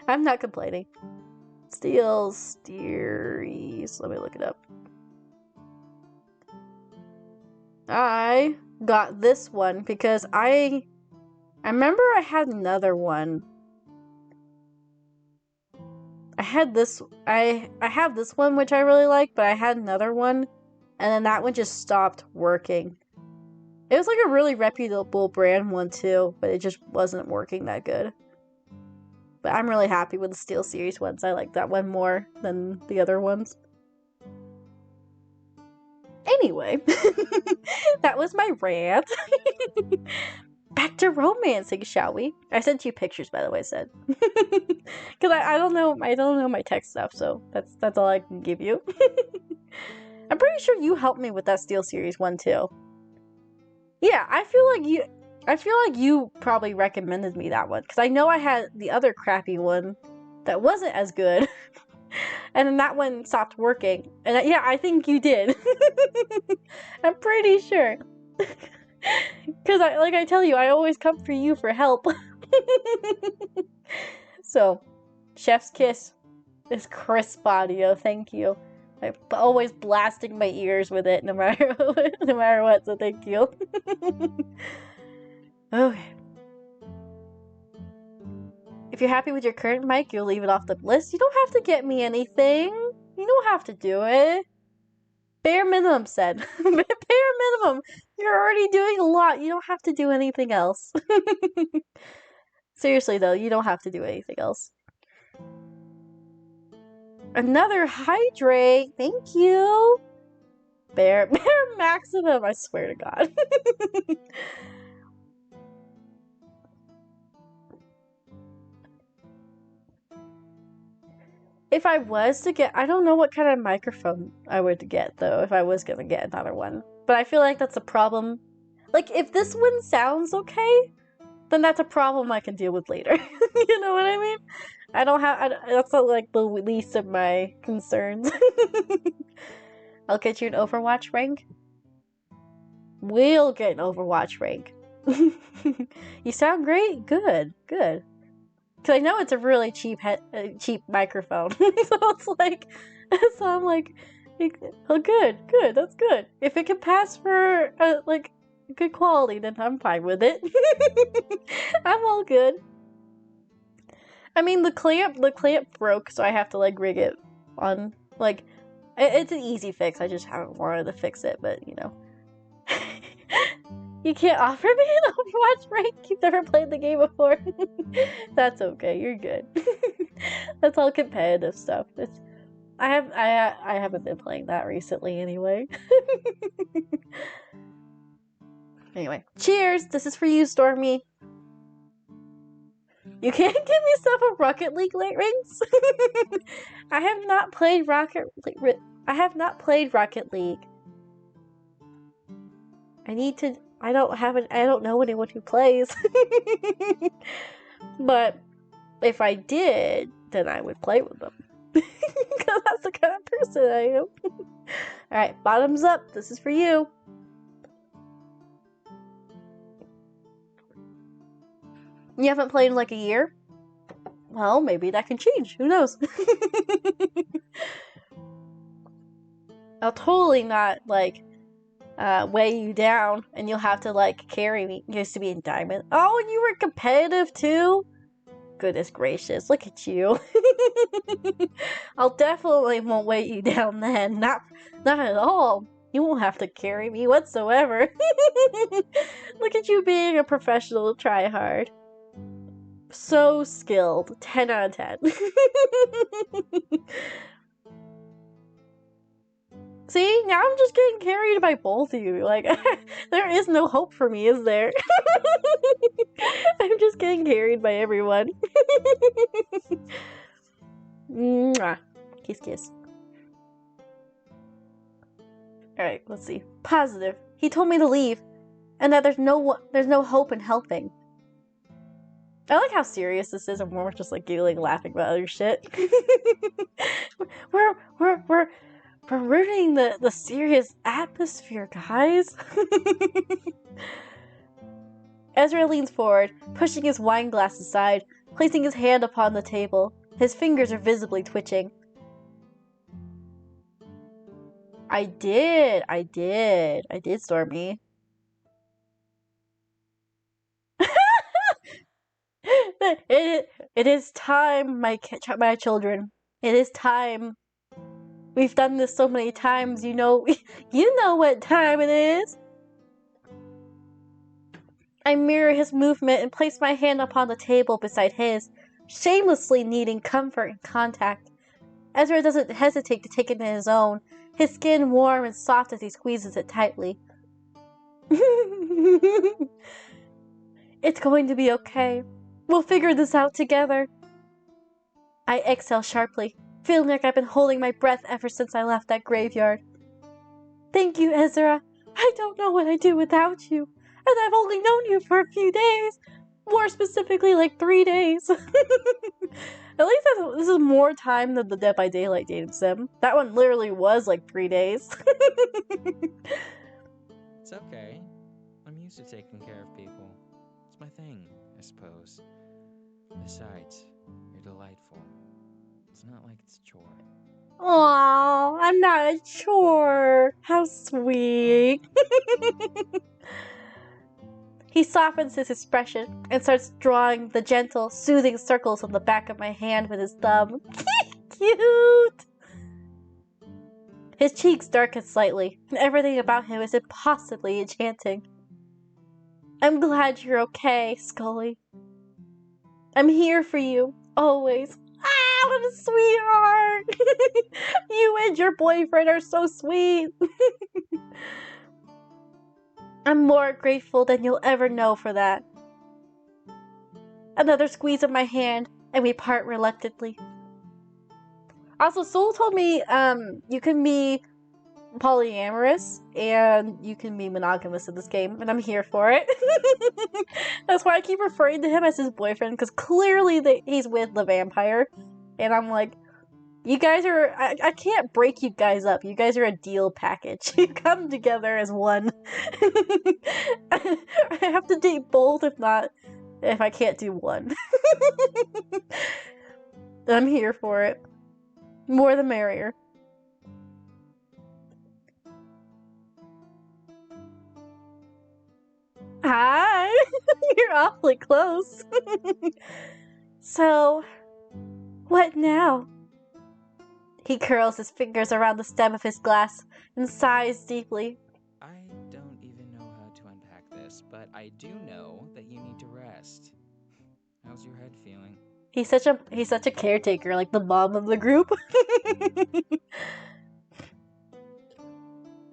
I'm not complaining. SteelSeries. Let me look it up. I got this one because I remember I had another one. I have this one which I really like, but I had another one, and then that one just stopped working. It was like a really reputable brand one too, but it just wasn't working that good. But I'm really happy with the SteelSeries ones. I like that one more than the other ones. Anyway, that was my rant. Back to romancing, shall we? I sent you pictures, by the way, said. Because I don't know my tech stuff, so that's all I can give you. I'm pretty sure you helped me with that SteelSeries one too. Yeah, I feel like you probably recommended me that one, because I know I had the other crappy one that wasn't as good. And then that one stopped working. And I think you did. I'm pretty sure. Because I tell you, I always come for you for help. So, chef's kiss is crisp audio. Thank you. I'm always blasting my ears with it, no matter what. So thank you. Okay. If you're happy with your current mic, you'll leave it off the list. You don't have to get me anything. You don't have to do it. Bare minimum, said. Bare minimum. You're already doing a lot. You don't have to do anything else. Seriously, though, you don't have to do anything else. Another hydrate. Thank you. Bare maximum. I swear to God. If I was to get, I don't know what kind of microphone I would get though, if I was gonna get another one. But I feel like that's a problem. Like, if this one sounds okay, then that's a problem I can deal with later. You know what I mean? That's not, like, the least of my concerns. I'll get you an Overwatch rank. We'll get an Overwatch rank. You sound great. Good. Because I know it's a really cheap microphone. So it's like, so I'm like, oh, good. That's good. If it can pass for like good quality, then I'm fine with it. I'm all good. I mean, the clamp broke, so I have to like rig it on. Like, it's an easy fix. I just haven't wanted to fix it, but you know. You can't offer me an Overwatch rank? You've never played the game before? That's okay, you're good. That's all competitive stuff. I haven't been playing that recently anyway. Anyway, cheers! This is for you, Stormy. You can't give yourself a Rocket League ranks? I have not played Rocket League. I don't know anyone who plays. But if I did, then I would play with them. Because that's the kind of person I am. Alright, bottoms up. This is for you. You haven't played in like a year? Well, maybe that can change. Who knows? I'll totally not, like, weigh you down, and you'll have to, like, carry me. You used to be in Diamond. Oh, and you were competitive, too? Goodness gracious, look at you. I'll definitely won't weigh you down then. Not at all. You won't have to carry me whatsoever. Look at you being a professional tryhard. So skilled. 10 out of 10. See, now I'm just getting carried by both of you. Like, there is no hope for me, is there? I'm just getting carried by everyone. Mwah. Kiss, kiss. Alright, let's see. Positive. He told me to leave, and that there's no hope in helping. I like how serious this is, and we're just like giggling, laughing about other shit. we're ruining the serious atmosphere, guys. Ezra leans forward, pushing his wine glass aside, placing his hand upon the table. His fingers are visibly twitching. I did, Stormy. It is time, my children. It is time. We've done this so many times, you know what time it is. I mirror his movement and place my hand upon the table beside his, shamelessly needing comfort and contact. Ezra doesn't hesitate to take it in his own, his skin warm and soft as he squeezes it tightly. It's going to be okay. We'll figure this out together. I exhale sharply, feeling like I've been holding my breath ever since I left that graveyard. Thank you, Ezra. I don't know what I'd do without you. And I've only known you for a few days. More specifically, like 3 days. At least this is more time than the Dead by Daylight dating sim. That one literally was like 3 days. It's okay. I'm used to taking care of people. It's my thing, I suppose. Besides, you're delightful. It's not like it's a chore. Aww, I'm not a chore. How sweet. He softens his expression and starts drawing the gentle, soothing circles on the back of my hand with his thumb. Cute! His cheeks darken slightly, and everything about him is impossibly enchanting. I'm glad you're okay, Scully. I'm here for you, always. Ah, what a sweetheart! You and your boyfriend are so sweet. I'm more grateful than you'll ever know for that. Another squeeze of my hand, and we part reluctantly. Also, Soul told me, you can be polyamorous, and you can be monogamous in this game, and I'm here for it. That's why I keep referring to him as his boyfriend, because clearly he's with the vampire, and I'm like, you guys are, I can't break you guys up. You guys are a deal package. You come together as one. I have to date both, if I can't do one. I'm here for it. More the merrier. Hi! You're awfully close. So, what now? He curls his fingers around the stem of his glass and sighs deeply. I don't even know how to unpack this, but I do know that you need to rest. How's your head feeling? He's such a caretaker, like the mom of the group.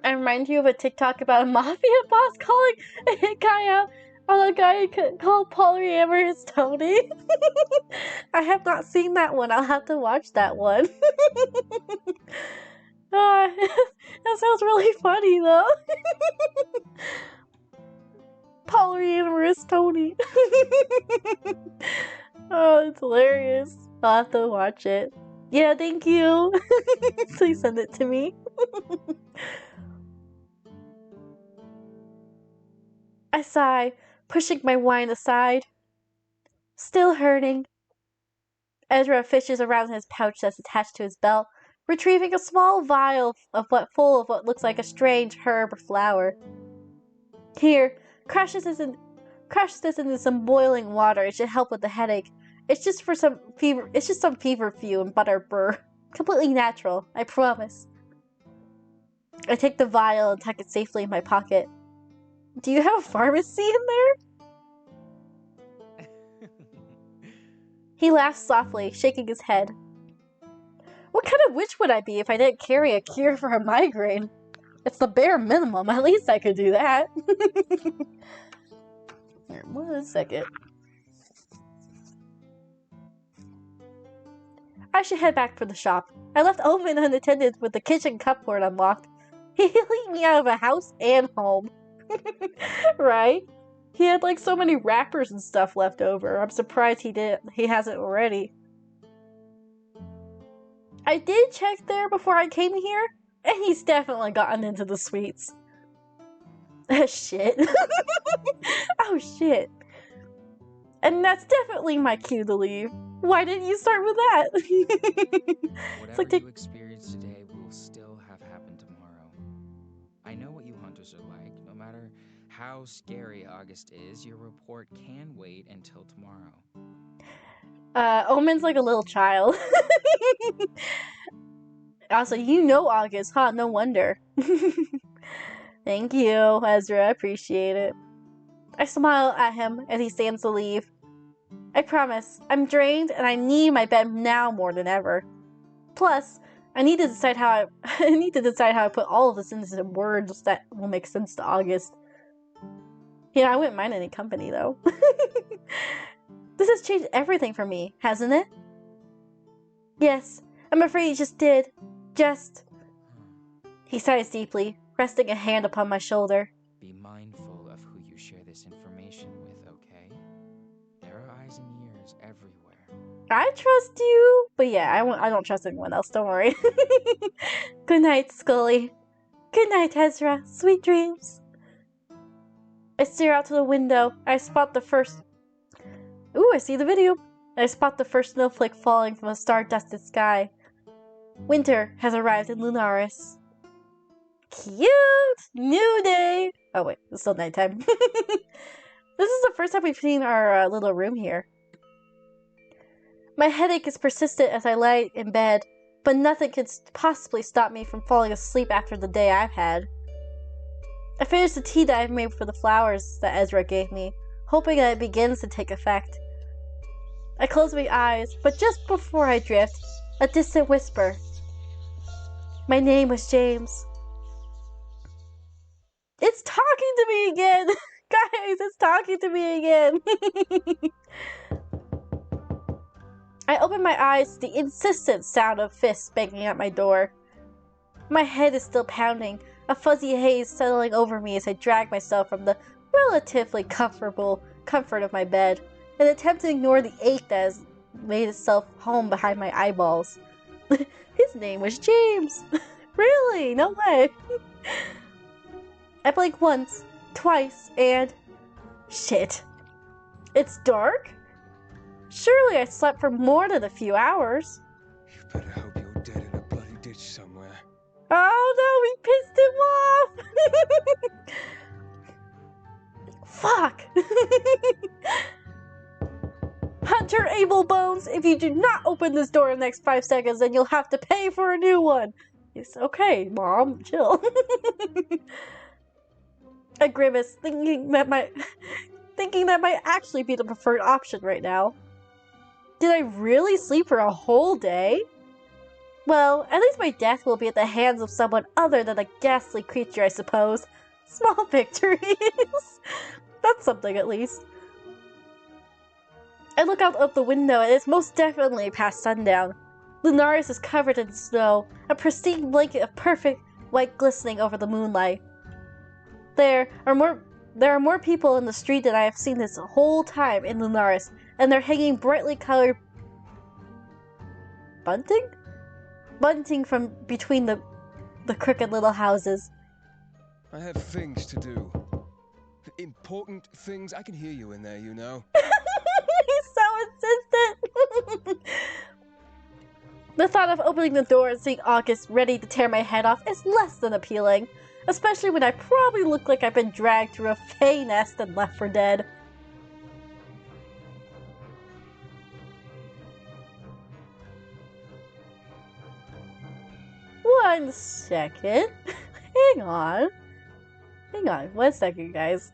I remind you of a TikTok about a mafia boss calling a hit guy out on a guy called polyamorous Tony. I have not seen that one. I'll have to watch that one. That sounds really funny though. Polyamorous Tony. Oh, it's hilarious. I'll have to watch it. Yeah, thank you. Please send it to me. I sigh, pushing my wine aside. Still hurting. Ezra fishes around in his pouch that's attached to his belt, retrieving a small vial full of what looks like a strange herb or flower. Here, crush this into some boiling water. It should help with the headache. It's just some feverfew and butter burr. Completely natural, I promise. I take the vial and tuck it safely in my pocket. Do you have a pharmacy in there? He laughs softly, shaking his head. What kind of witch would I be if I didn't carry a cure for a migraine? It's the bare minimum. At least I could do that. Here, 1 second. I should head back for the shop. I left Omen unattended with the kitchen cupboard unlocked. He leaked me out of a house and home. Right? He had like so many wrappers and stuff left over. I'm surprised he hasn't already. I did check there before I came here, and he's definitely gotten into the sweets. Shit. Oh shit. And that's definitely my cue to leave. Why didn't you start with that? Whatever you experience today will still have happened tomorrow. I know what you hunters are like. No matter how scary August is, your report can wait until tomorrow. Omen's like a little child. Also, you know August, huh? No wonder. Thank you, Ezra. I appreciate it. I smile at him as he stands to leave. I promise, I'm drained and I need my bed now more than ever. Plus, I need to decide how I put all of this into some words that will make sense to August. Yeah, I wouldn't mind any company though. This has changed everything for me, hasn't it? Yes, I'm afraid it just did. He sighs deeply, resting a hand upon my shoulder. Be mindful of who you share this information with, okay? There are eyes and ears everywhere. I trust you, but yeah, I don't trust anyone else, don't worry. Good night, Scully. Good night, Ezra. Sweet dreams. I stare out to the window. I spot the first... Ooh, I see the video. I spot the first snowflake falling from a star-dusted sky. Winter has arrived in Lunaris. Cute! New day! Oh wait, it's still nighttime. This is the first time we've seen our little room here. My headache is persistent as I lie in bed, but nothing could possibly stop me from falling asleep after the day I've had. I finish the tea that I've made for the flowers that Ezra gave me, hoping that it begins to take effect. I close my eyes, but just before I drift, a distant whisper. My name was James. It's talking to me again! Guys, it's talking to me again! I open my eyes to the insistent sound of fists banging at my door. My head is still pounding, a fuzzy haze settling over me as I drag myself from the relatively comfort of my bed, and attempt to ignore the ache that has made itself home behind my eyeballs. His name was James! Really? No way! I blink once, twice, and... shit. It's dark? Surely I slept for more than a few hours. You better hope you're dead in a bloody ditch somewhere. Oh no, we pissed him off! Fuck! Hunter Abelbones, if you do not open this door in the next 5 seconds, then you'll have to pay for a new one. It's okay, Mom, chill. I grimace, thinking that might actually be the preferred option right now. Did I really sleep for a whole day? Well, at least my death will be at the hands of someone other than a ghastly creature, I suppose. Small victories. That's something, at least. I look out of the window, and it's most definitely past sundown. Lunaris is covered in snow, a pristine blanket of perfect white glistening over the moonlight. There are more people in the street than I have seen this whole time in Lunaris, and they're hanging brightly colored bunting from between the crooked little houses. I have things to do. Important things. I can hear you in there, you know. He's so insistent. The thought of opening the door and seeing August ready to tear my head off is less than appealing, especially when I probably look like I've been dragged through a fey nest and left for dead. One second. Hang on. 1 second, guys.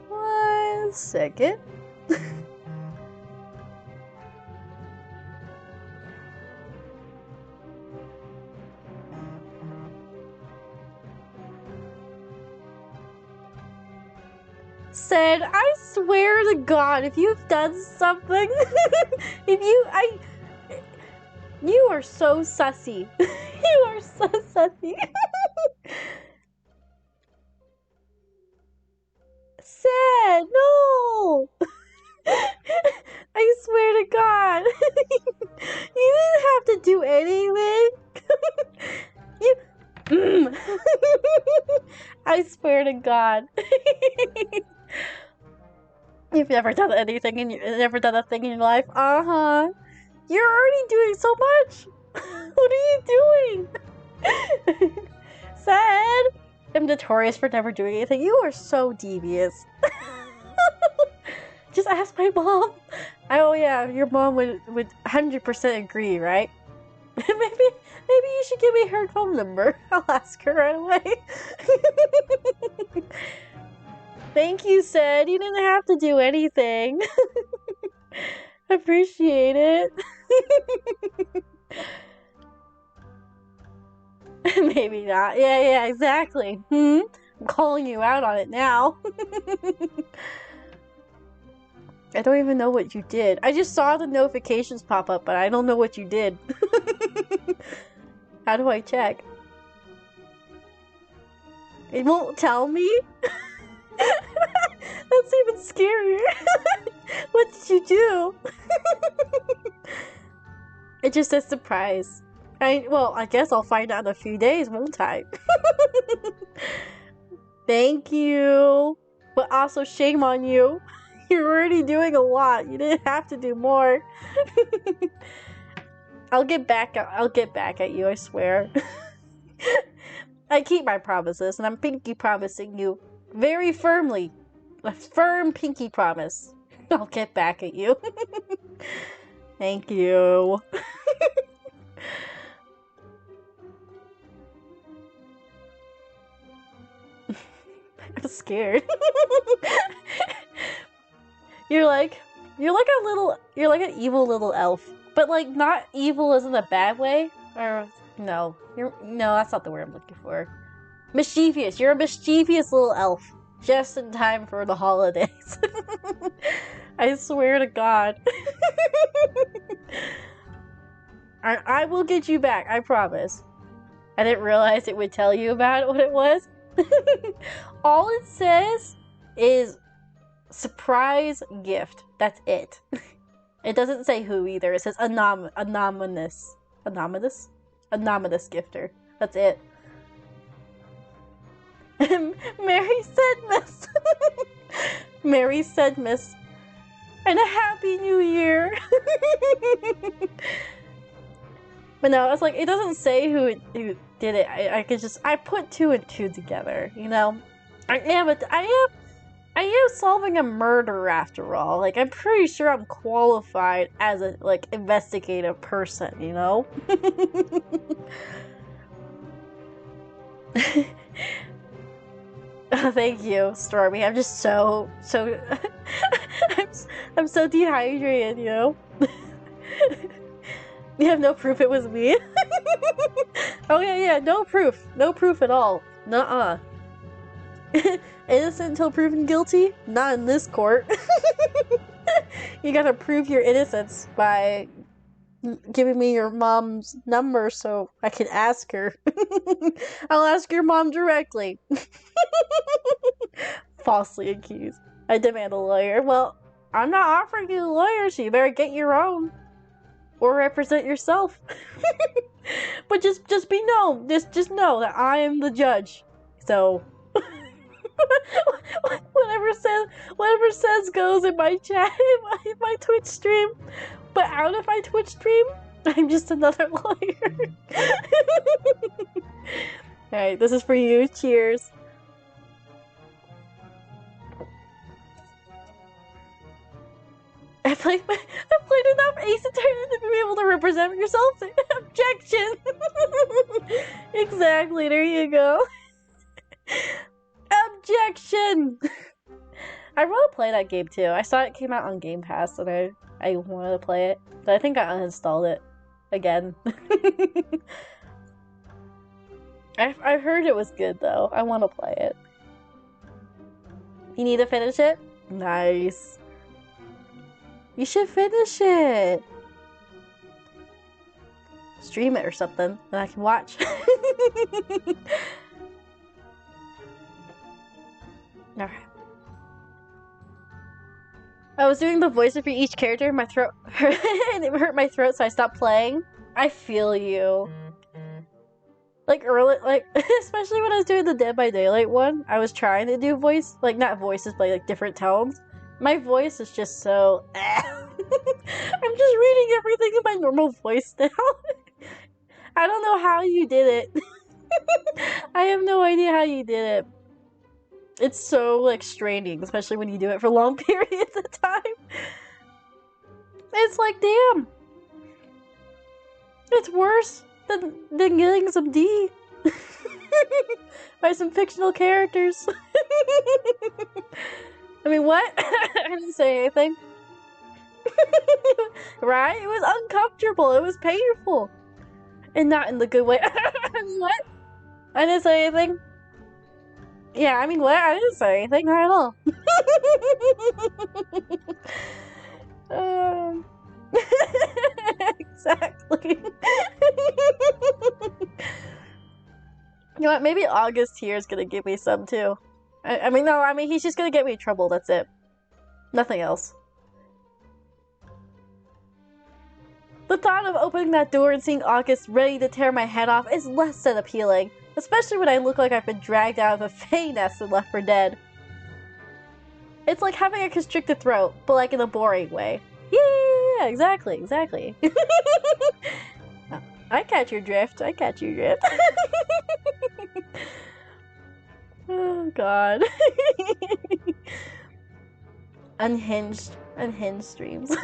One second. Said, I swear to God, if you've done something, you are so sussy. You are so sussy. Said, no. I swear to God. You didn't have to do anything. I swear to God. You've never done anything never done a thing in your life? Uh-huh. You're already doing so much. What are you doing? Sad. I'm notorious for never doing anything. You are so devious. Just ask my mom. Oh yeah, your mom would 100% agree, right? Maybe you should give me her phone number. I'll ask her right away. Thank you, Sid. You didn't have to do anything. Appreciate it. Maybe not. Yeah, exactly. I'm calling you out on it now. I don't even know what you did. I just saw the notifications pop up, but I don't know what you did. How do I check? It won't tell me? That's even scarier. What did you do? It just says surprise. Well, I guess I'll find out in a few days, won't I? Thank you. But also shame on you. You're already doing a lot. You didn't have to do more. I'll get back at you, I swear. I keep my promises, and I'm pinky promising you very firmly. A firm pinky promise. I'll get back at you. Thank you. I'm scared. You're like an evil little elf. But like not evil as in a bad way. Or no. No, that's not the word I'm looking for. Mischievous. You're a mischievous little elf. Just in time for the holidays. I swear to God. I will get you back, I promise. I didn't realize it would tell you about what it was. All it says is surprise gift. That's it. It doesn't say who either. It says anonymous gifter. That's it. Mary said miss. Mary said miss. And a happy new year. But no, it's like, it doesn't say who did it. I put 2 and 2 together, you know? I am solving a murder after all. Like, I'm pretty sure I'm qualified as a, like, investigative person, you know? Thank you, Stormy. I'm just so I'm so dehydrated, you know? You have no proof it was me? Oh yeah, no proof. No proof at all. Nuh-uh. Innocent until proven guilty? Not in this court. You gotta prove your innocence by giving me your mom's number so I can ask her. I'll ask your mom directly. Falsely accused. I demand a lawyer. Well, I'm not offering you a lawyer, so you better get your own. Or represent yourself. But just know that I am the judge. So whatever says goes in my chat, in my Twitch stream. But out of my Twitch stream, I'm just another lawyer. Alright, this is for you. Cheers. I played enough Ace Attorney to be able to represent yourself. Objection! Exactly, there you go. Objection! I want to play that game too. I saw it came out on Game Pass and I wanted to play it. But I think I uninstalled it again. I've heard it was good though. I want to play it. You need to finish it? Nice. You should finish it. Stream it or something, and I can watch. Alright. I was doing the voices for each character, my throat hurt, and it hurt my throat, so I stopped playing. I feel you. Like early, like especially when I was doing the Dead by Daylight one, I was trying to do voice, like not voices, but like different tones. My voice is just so. I'm just reading everything in my normal voice now. I don't know how you did it. I have no idea how you did it. It's so like straining, especially when you do it for long periods of time. It's like, damn. It's worse than getting some D by some fictional characters. I mean, what? I didn't say anything. Right? It was uncomfortable. It was painful. And not in the good way. What? I didn't say anything. Yeah, I mean, what? I didn't say anything. Not at all. Exactly. You know what? Maybe August here is gonna give me some too. I mean, he's just gonna get me in trouble. That's it. Nothing else. The thought of opening that door and seeing August ready to tear my head off is less than appealing, especially when I look like I've been dragged out of a Fang nest and left for dead. It's like having a constricted throat, but like in a boring way. Yeah, exactly. I catch your drift. Oh god. Unhinged streams.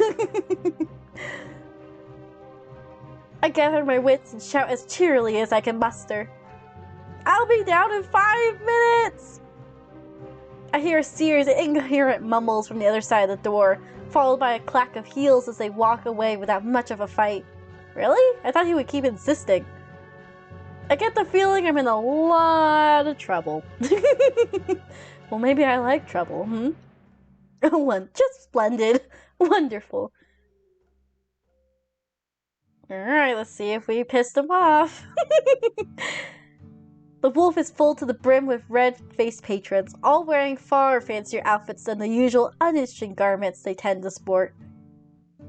I gather my wits and shout as cheerily as I can muster. I'll be down in 5 minutes! I hear a series of incoherent mumbles from the other side of the door, followed by a clack of heels as they walk away without much of a fight. Really? I thought he would keep insisting. I get the feeling I'm in a lot of trouble. Well, maybe I like trouble, Just splendid. Wonderful. Alright, let's see if we pissed him off. The wolf is full to the brim with red-faced patrons, all wearing far fancier outfits than the usual uninteresting garments they tend to sport.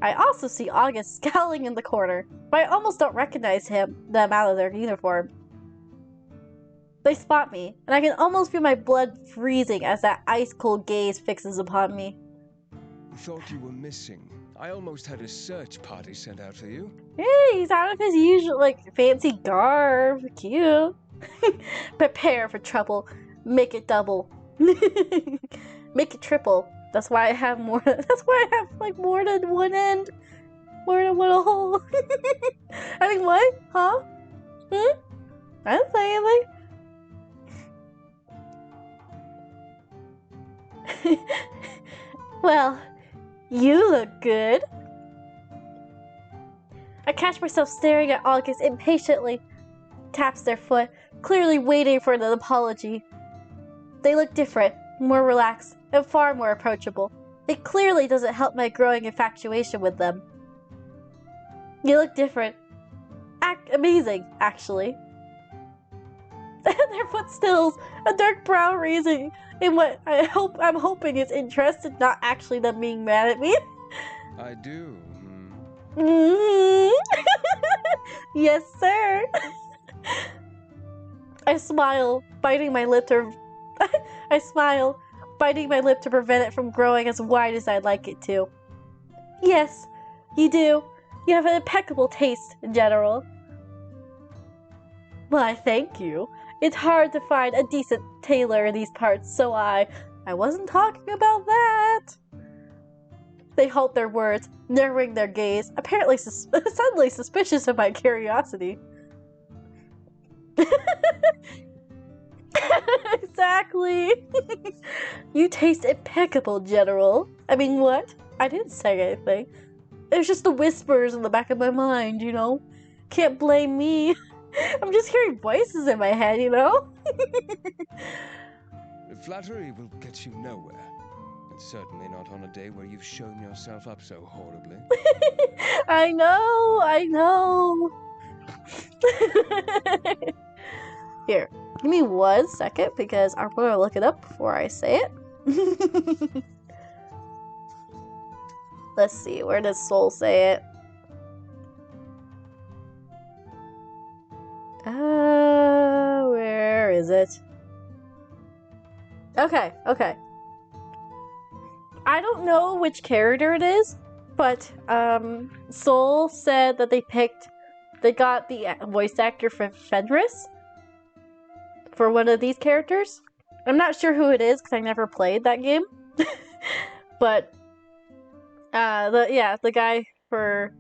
I also see August scowling in the corner, but I almost don't recognize them out of their uniform. They spot me, and I can almost feel my blood freezing as that ice-cold gaze fixes upon me. Thought you were missing. I almost had a search party sent out for you. Hey, he's out of his usual, fancy garb. Cute. Prepare for trouble. Make it double. Make it triple. That's why I have more. That's why I have, more than one end. More than one hole. I mean, what? Huh? I didn't say anything. Well, you look good. I catch myself staring at August impatiently. Taps their foot, clearly waiting for an apology. They look different, more relaxed, and far more approachable. It clearly doesn't help my growing infatuation with them. You look different. Amazing, actually. Their foot stills, a dark brow raising in what I'm hoping is interest and not actually them being mad at me. I do. Yes, sir. I smile, biting my lip to prevent it from growing as wide as I'd like it to. Yes, you do. You have an impeccable taste in general. Why, thank you. It's hard to find a decent tailor in these parts, so I wasn't talking about that. They halt their words, narrowing their gaze, apparently suddenly suspicious of my curiosity. Exactly. You taste impeccable, General. I mean, what? I didn't say anything. It was just the whispers in the back of my mind, you know? Can't blame me. I'm just hearing voices in my head, you know? Flattery will get you nowhere. And certainly not on a day where you've shown yourself up so horribly. I know. Here, give me 1 second because I'm going to look it up before I say it. Let's see, where does Soul say it? Where is it? Okay. I don't know which character it is, but Soul said that they got the voice actor for Fenris for one of these characters. I'm not sure who it is because I never played that game, but the guy for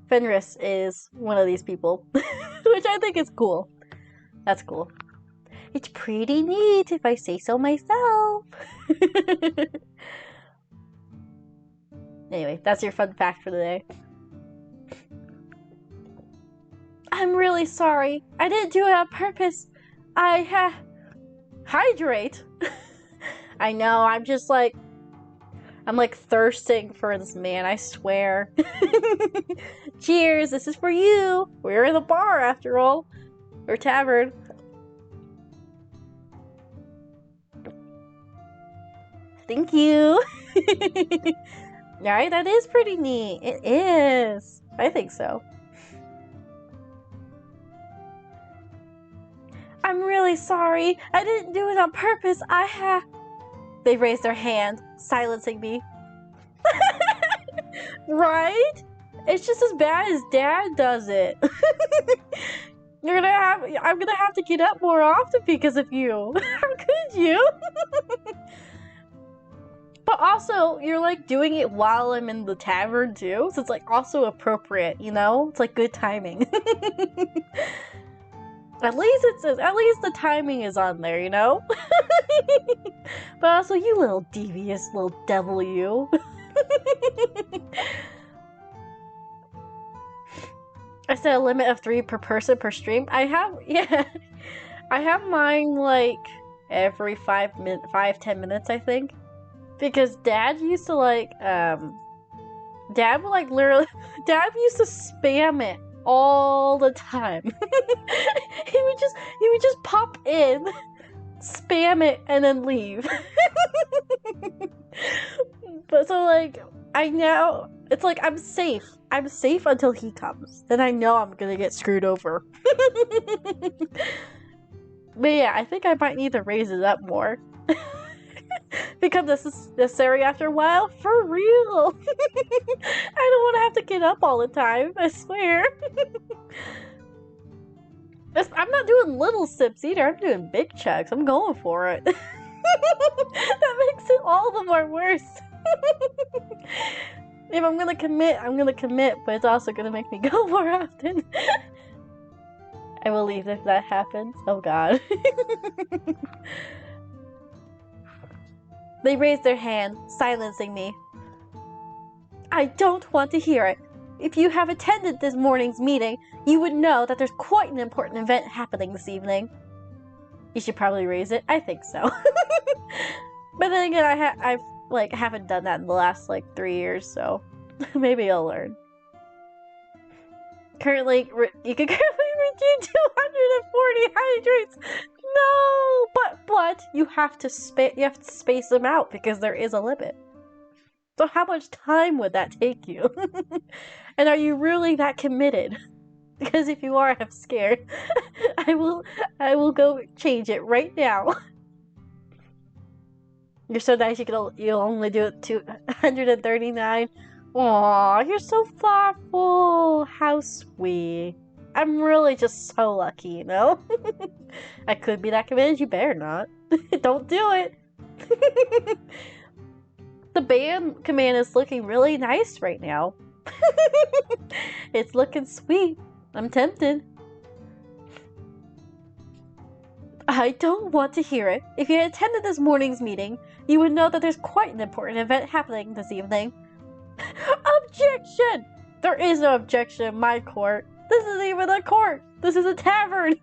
Fenris is one of these people, which I think is cool. That's cool. It's pretty neat if I say so myself. Anyway, that's your fun fact for the day. I'm really sorry. I didn't do it on purpose. Hydrate? I know, I'm thirsting for this man, I swear. Cheers, this is for you. We're in a bar after all. Or tavern. Thank you. Right, that is pretty neat. It is. I think so. I'm really sorry. I didn't do it on purpose. They raised their hand, silencing me. Right? It's just as bad as Dad does it. I'm gonna have to get up more often because of you. How could you? But also, you're doing it while I'm in the tavern too, so it's also appropriate, you know? It's good timing. At least the timing is on there, you know? But also, you little devious little devil, you. I set a limit of 3 per person per stream. I have mine every 5-10 minutes, I think. Because Dad used to like, Dad would like literally, Dad used to spam it all the time. he would just pop in, spam it, and then leave. But so like, I now, it's like I'm safe. I'm safe until he comes. Then I know I'm gonna get screwed over. But yeah, I think I might need to raise it up more. Become necessary after a while? For real! I don't want to have to get up all the time, I swear. I'm not doing little sips either, I'm doing big chugs. I'm going for it. That makes it all the more worse. If I'm gonna commit, but it's also gonna make me go more often. I will leave if that happens. Oh god. They raised their hand, silencing me. I don't want to hear it. If you have attended this morning's meeting, you would know that there's quite an important event happening this evening. You should probably raise it. I think so. But then again, I've like haven't done that in the last like 3 years, so maybe I'll learn. Currently, you can currently redeem 240 hydrates. No, but you have to space them out because there is a limit. So how much time would that take you? And are you really that committed? Because if you are, I'm scared. I will go change it right now. You're so nice. You'll only do it 239. Aw, you're so thoughtful. How sweet. I'm really just so lucky, you know? I could be that committed. You better not. Don't do it. The band command is looking really nice right now. It's looking sweet. I'm tempted. I don't want to hear it. If you had attended this morning's meeting, you would know that there's quite an important event happening this evening. Objection! There is no objection in my court. This isn't even a court. This is a tavern.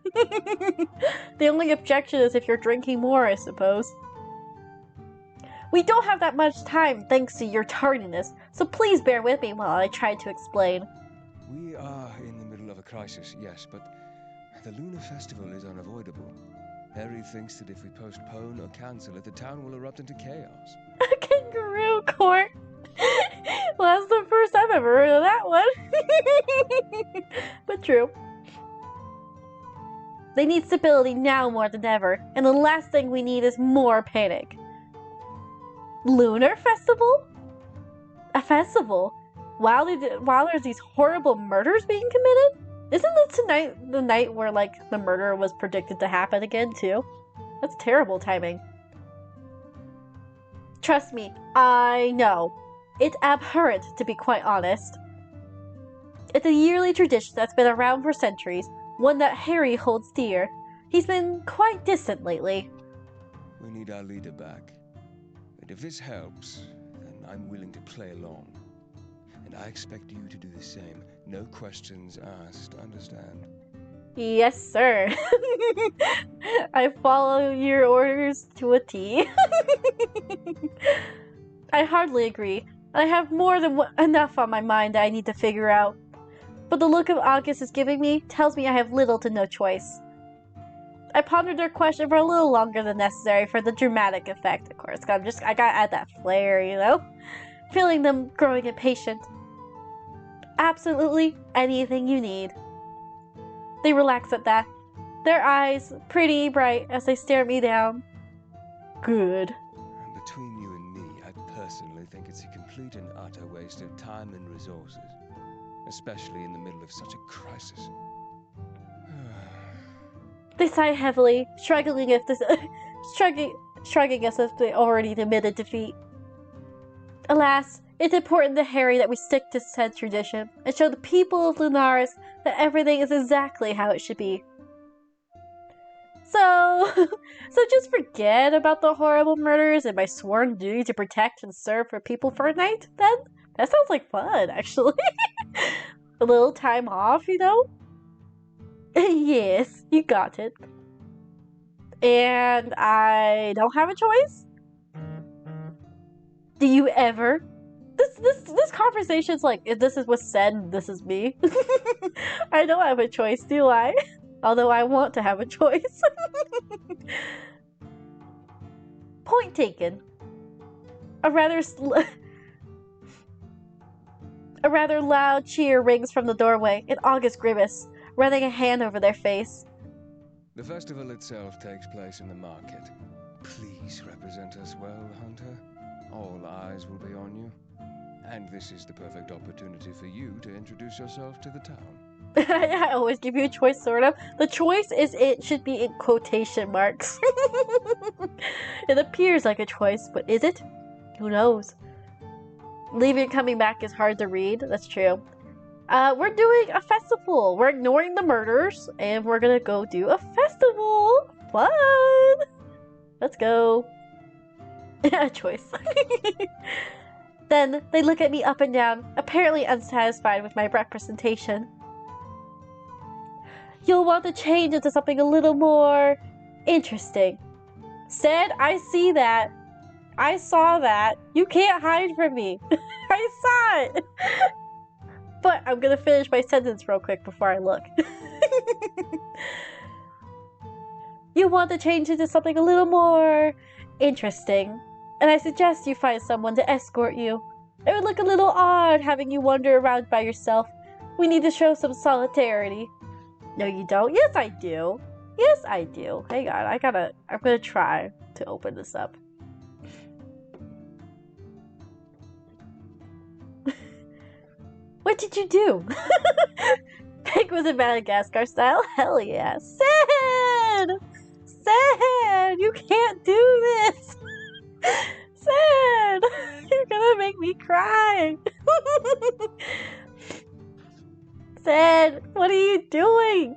The only objection is if you're drinking more, I suppose. We don't have that much time thanks to your tardiness, so please bear with me while I try to explain. We are in the middle of a crisis, yes, but the Lunar Festival is unavoidable. Harry thinks that if we postpone or cancel it, the town will erupt into chaos. A kangaroo court? Well, that's the first I've ever heard of that one. But true. They need stability now more than ever, and the last thing we need is more panic. Lunar Festival? A festival? While there's these horrible murders being committed? Isn't this tonight the night where, like, the murder was predicted to happen again, too? That's terrible timing. Trust me, I know. It's abhorrent, to be quite honest. It's a yearly tradition that's been around for centuries, one that Harry holds dear. He's been quite distant lately. We need our leader back. And if this helps, then I'm willing to play along. And I expect you to do the same. No questions asked, understand? Yes, sir. I follow your orders to a T. I hardly agree. I have more than enough on my mind that I need to figure out. But the look of August is giving me tells me I have little to no choice. I pondered their question for a little longer than necessary for the dramatic effect, of course. I gotta add that flair, you know? Feeling them growing impatient. Absolutely anything you need. They relax at that, their eyes pretty bright as they stare me down. Good. And between you and me, I personally think it's a complete and utter waste of time and resources. Especially in the middle of such a crisis. They sigh heavily, shrugging as if they already admitted defeat. Alas, it's important to Harry that we stick to said tradition and show the people of Lunaris that everything is exactly how it should be. So just forget about the horrible murders and my sworn duty to protect and serve for people for a night, then? That sounds like fun, actually. A little time off, you know? Yes, you got it. And I don't have a choice? Do you ever? This conversation's like, if this is what's said, this is me. I don't have a choice, do I? Although I want to have a choice. Point taken. A rather loud cheer rings from the doorway, an August grimace, running a hand over their face. The festival itself takes place in the market. Please represent us well, Hunter. All eyes will be on you. And this is the perfect opportunity for you to introduce yourself to the town. I always give you a choice, sort of. The choice is it should be in quotation marks. It appears like a choice, but is it? Who knows? Leaving and coming back is hard to read. That's true. We're doing a festival. We're ignoring the murders, and we're gonna go do a festival. Fun! Let's go. A choice. Then they look at me up and down, apparently unsatisfied with my representation. You'll want to change into something a little more interesting. Said, I see that. I saw that. You can't hide from me. I saw it. But I'm gonna finish my sentence real quick before I look. You want to change into something a little more interesting, and I suggest you find someone to escort you. It would look a little odd having you wander around by yourself. We need to show some solidarity. No, you don't? Yes, I do. Yes, I do. Hang on, I'm gonna try to open this up. What did you do? Pig was in Madagascar style? Hell yeah. Sad! Sad! You can't do this! Sad! You're gonna make me cry! Sad, what are you doing?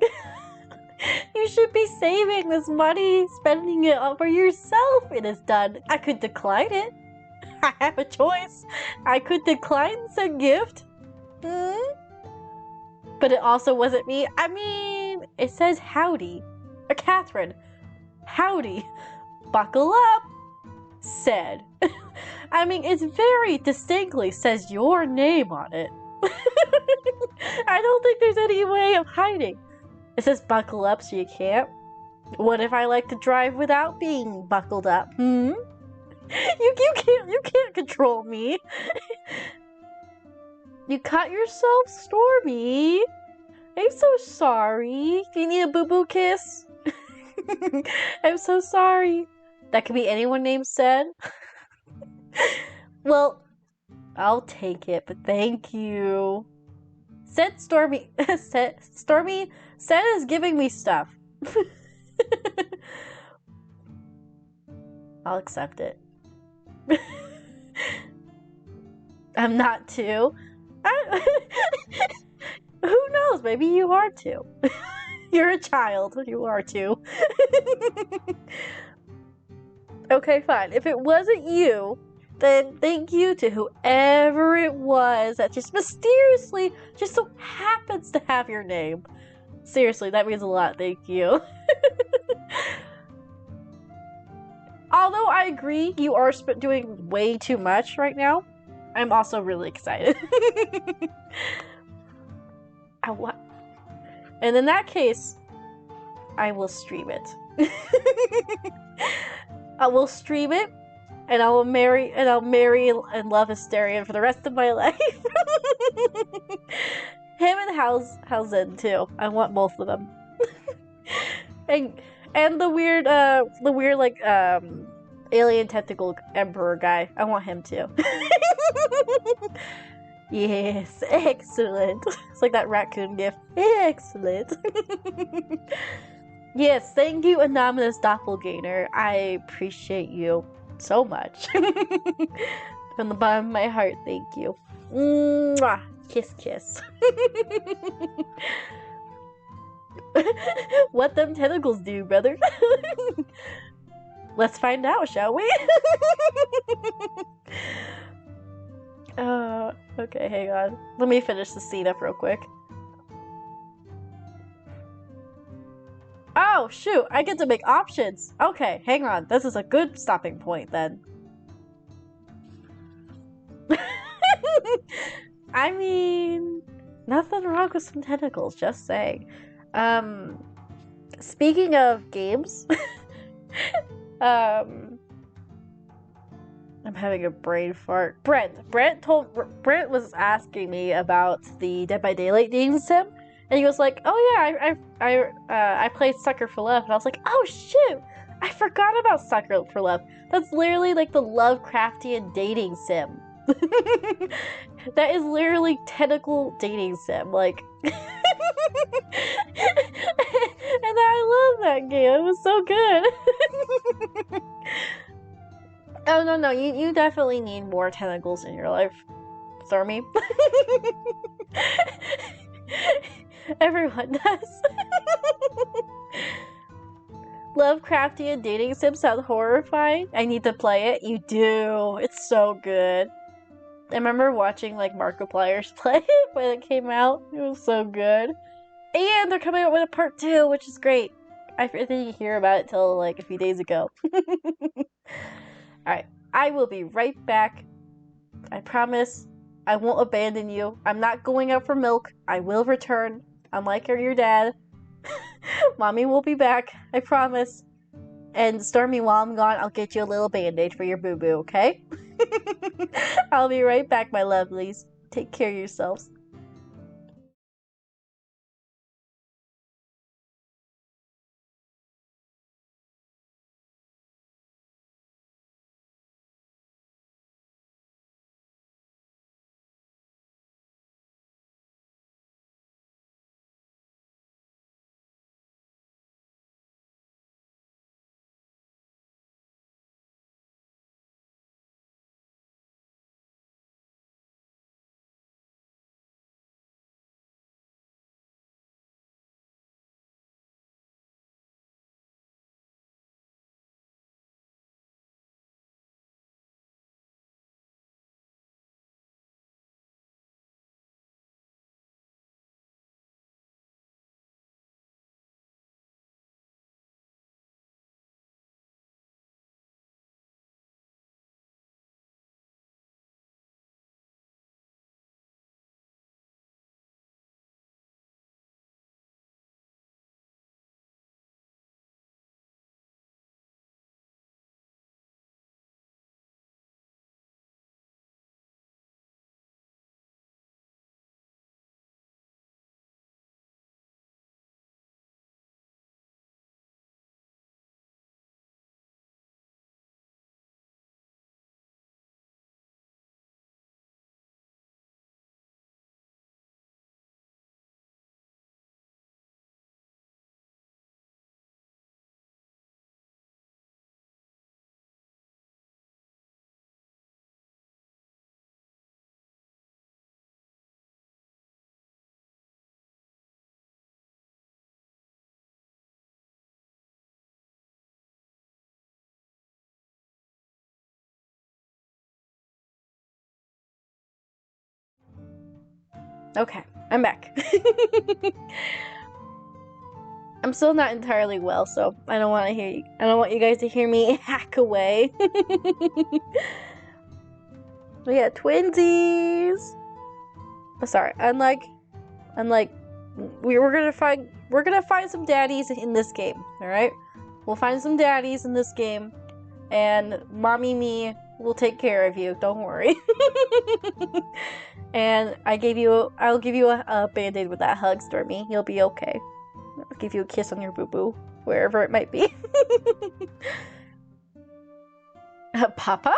You should be saving this money, spending it on for yourself. It is done. I could decline it. I have a choice. I could decline said gift. But it also wasn't me. I mean, it says howdy. Or Catherine. Howdy. Buckle up. Said. I mean, it very distinctly says your name on it. I don't think there's any way of hiding. It says buckle up, so you can't. What if I like to drive without being buckled up? You can't control me. You cut yourself, Stormy. I'm so sorry. Do you need a boo-boo kiss? I'm so sorry. That could be anyone named Said. Well, I'll take it, but thank you. Said Stormy. Said is giving me stuff. I'll accept it. I'm not too. Who knows? Maybe you are too. You're a child. You are too. Okay, fine. If it wasn't you, then thank you to whoever it was that just mysteriously just so happens to have your name. Seriously, that means a lot. Thank you. Although I agree, you are doing way too much right now. I'm also really excited. And in that case, I will stream it. I will stream it, and I'll marry and love Asterion for the rest of my life. Him and Hausen too. I want both of them. and the weird like alien tentacle emperor guy. I want him too. Yes, excellent. It's like that raccoon gift. Excellent. Yes, thank you, anonymous doppelganger. I appreciate you so much. From the bottom of my heart, thank you. Mwah. Kiss, kiss. What them tentacles do, brother? Let's find out, shall we? Okay, hang on. Let me finish the scene up real quick. Oh, shoot, I get to make options. Okay, hang on. This is a good stopping point then. I mean, nothing wrong with some tentacles, just saying. Speaking of games, I'm having a brain fart. Brent was asking me about the Dead by Daylight dating sim, and he was like, "Oh yeah, I played Sucker for Love," and I was like, "Oh shoot, I forgot about Sucker for Love. That's literally like the Lovecraftian dating sim. That is literally tentacle dating sim, like." And I love that game. It was so good. Oh no, you definitely need more tentacles in your life, Stormy. Everyone does. Lovecraftian dating sim sounds horrifying. I need to play it. You do. It's so good. I remember watching like Markiplier's play it when it came out. It was so good. And they're coming out with a part 2, which is great. I didn't hear about it till like a few days ago. Alright, I will be right back. I promise I won't abandon you. I'm not going out for milk. I will return. Unlike your dad. Mommy will be back. I promise. And Stormy, while I'm gone, I'll get you a little band-aid for your boo-boo, okay? I'll be right back, my lovelies. Take care of yourselves. Okay, I'm back. I'm still not entirely well, so I don't want you guys to hear me hack away. We got twinsies. Oh, sorry, unlike we're gonna find some daddies in this game. All right, we'll find some daddies in this game, and mommy me will take care of you. Don't worry. And I'll give you a band-aid with that hug, Stormy. You'll be okay. I'll give you a kiss on your boo-boo, wherever it might be. Papa?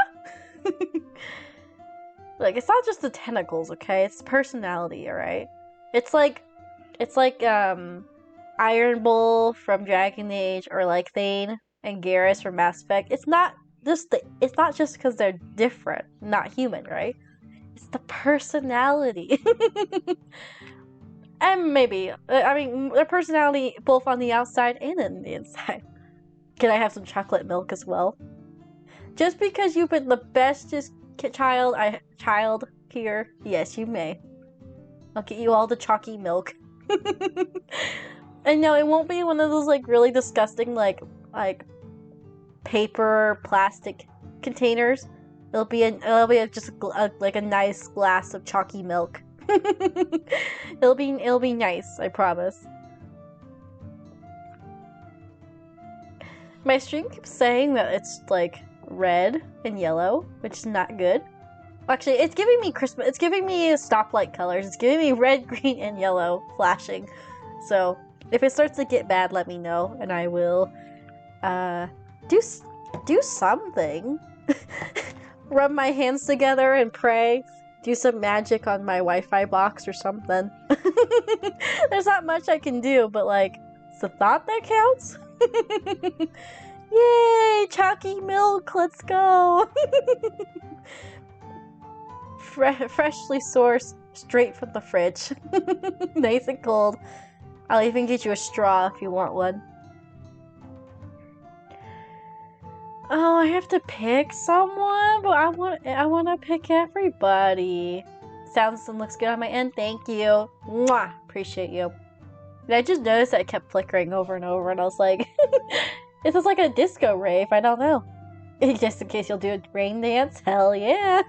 Like, it's not just the tentacles, okay? It's personality, alright? It's like Iron Bull from Dragon Age, or like Thane and Garrus from Mass Effect. It's not just because they're different, not human, right? It's the personality. And maybe, I mean, their personality both on the outside and in the inside. Can I have some chocolate milk as well? Just because you've been the bestest child here, yes, you may. I'll get you all the chalky milk. And no, it won't be one of those like really disgusting like paper plastic containers. It'll be just like a nice glass of chalky milk. It'll be nice, I promise. My stream keeps saying that it's like red and yellow, which is not good. Actually, it's giving me Christmas. It's giving me stoplight colors. It's giving me red, green, and yellow flashing. So if it starts to get bad, let me know, and I will do something. Rub my hands together and pray. Do some magic on my Wi-Fi box or something. There's not much I can do, but like, it's the thought that counts. Yay! Chalky milk, let's go! Freshly sourced, straight from the fridge. Nice and cold. I'll even get you a straw if you want one. Oh, I have to pick someone, but I want to pick everybody. Sounds and looks good on my end. Thank you. Mwah! Appreciate you. And I just noticed that it kept flickering over and over, and I was like, this is like a disco rave. I don't know. Just in case you'll do a rain dance, hell yeah!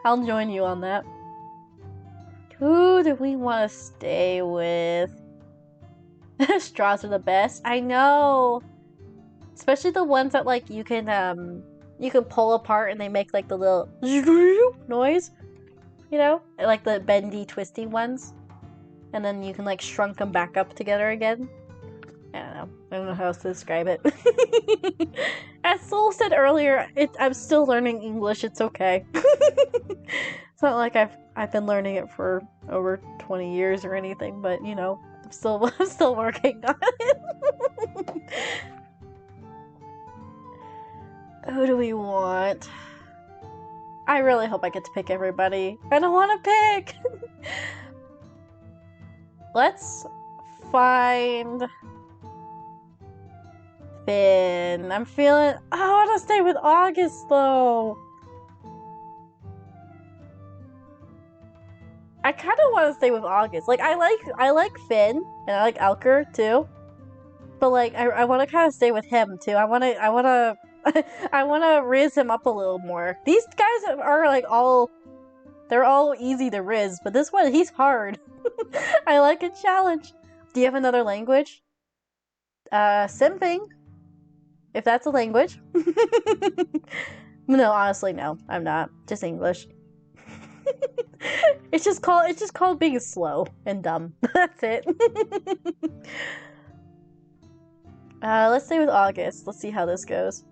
I'll join you on that. Who do we want to stay with? Straws are the best. I know. Especially the ones that like you can pull apart and they make like the little noise. You know? Like the bendy, twisty ones. And then you can like shrunk them back up together again. I don't know how else to describe it. As Soul said earlier, I'm still learning English. It's okay. It's not like I've been learning it for over 20 years or anything, but you know, I'm still working on it. Who do we want? I really hope I get to pick everybody. I don't want to pick. Let's find Finn. I'm feeling. I want to stay with August though. I kind of want to stay with August. Like I like Finn and I like Elker too, but like I want to kind of stay with him too. I want to I want to riz him up a little more. These guys are like they're all easy to riz, but this one he's hard. I like a challenge. Do you have another language? Simping. If that's a language. No, honestly, no. I'm not. Just English. It's just called being slow and dumb. That's it. Let's stay with August. Let's see how this goes.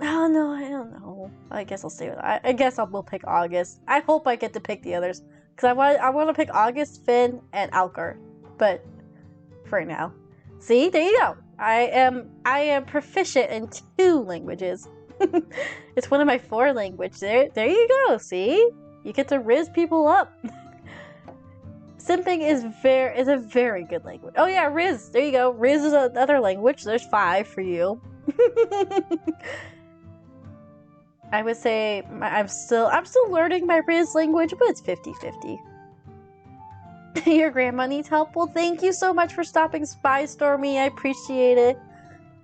Oh no, I don't know. I guess I'll stay with. I guess we'll pick August. I hope I get to pick the others because I want to pick August, Finn, and Alcar. But for now, see, there you go. I am proficient in 2 languages. It's one of my 4 languages. There you go. See, you get to riz people up. Simping is a very good language. Oh yeah, riz. There you go. Riz is another language. There's 5 for you. I would say I'm still learning my Riz language, but it's 50-50. Your grandma needs help? Well, thank you so much for stopping by, Stormy. I appreciate it.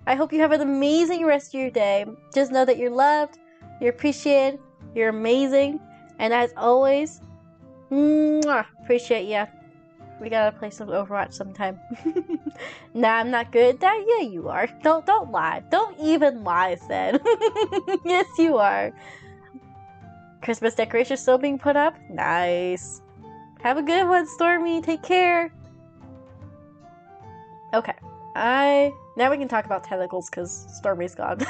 I hope you have an amazing rest of your day. Just know that you're loved, you're appreciated, you're amazing, and as always, mwah, appreciate ya. We gotta play some Overwatch sometime. Nah, I'm not good at that. Yeah, you are. Don't lie. Don't even lie, said. Yes, you are. Christmas decorations still being put up? Nice. Have a good one, Stormy. Take care. Okay. Now we can talk about tentacles because Stormy's gone.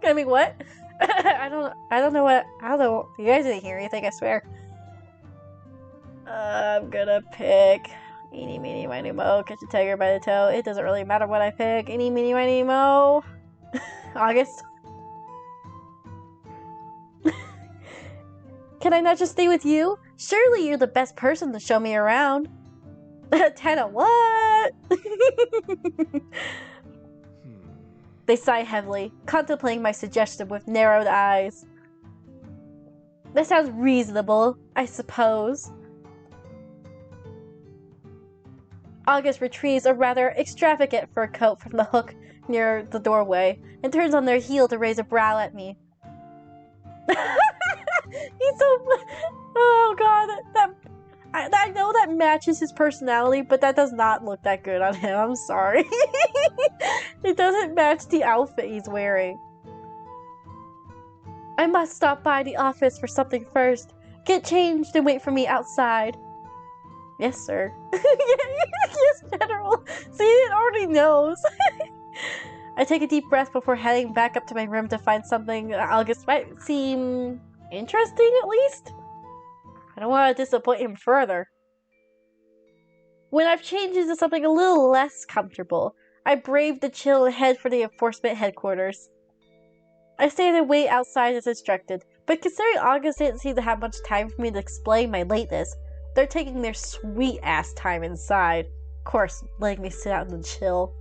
I mean, what? I don't know. You guys didn't hear anything, I swear. I'm gonna pick eeny, meeny, miny, mo. Catch a tiger by the toe. It doesn't really matter what I pick. Eeny, meeny, miny, mo. August. Can I not just stay with you? Surely you're the best person to show me around. 10 of what? They sigh heavily, contemplating my suggestion with narrowed eyes. That sounds reasonable, I suppose. August retrieves a rather extravagant fur coat from the hook near the doorway and turns on their heel to raise a brow at me. He's so... Oh god, I know that matches his personality, but that does not look that good on him. I'm sorry. It doesn't match the outfit he's wearing. I must stop by the office for something first. Get changed and wait for me outside. Yes, sir. Yes, General. See, it already knows. I take a deep breath before heading back up to my room to find something August might seem interesting, at least. I don't want to disappoint him further. When I've changed into something a little less comfortable, I brave the chill and head for the enforcement headquarters. I stand and wait outside as instructed, but considering August didn't seem to have much time for me to explain my lateness, they're taking their sweet-ass time inside. Of course, letting me sit out and chill.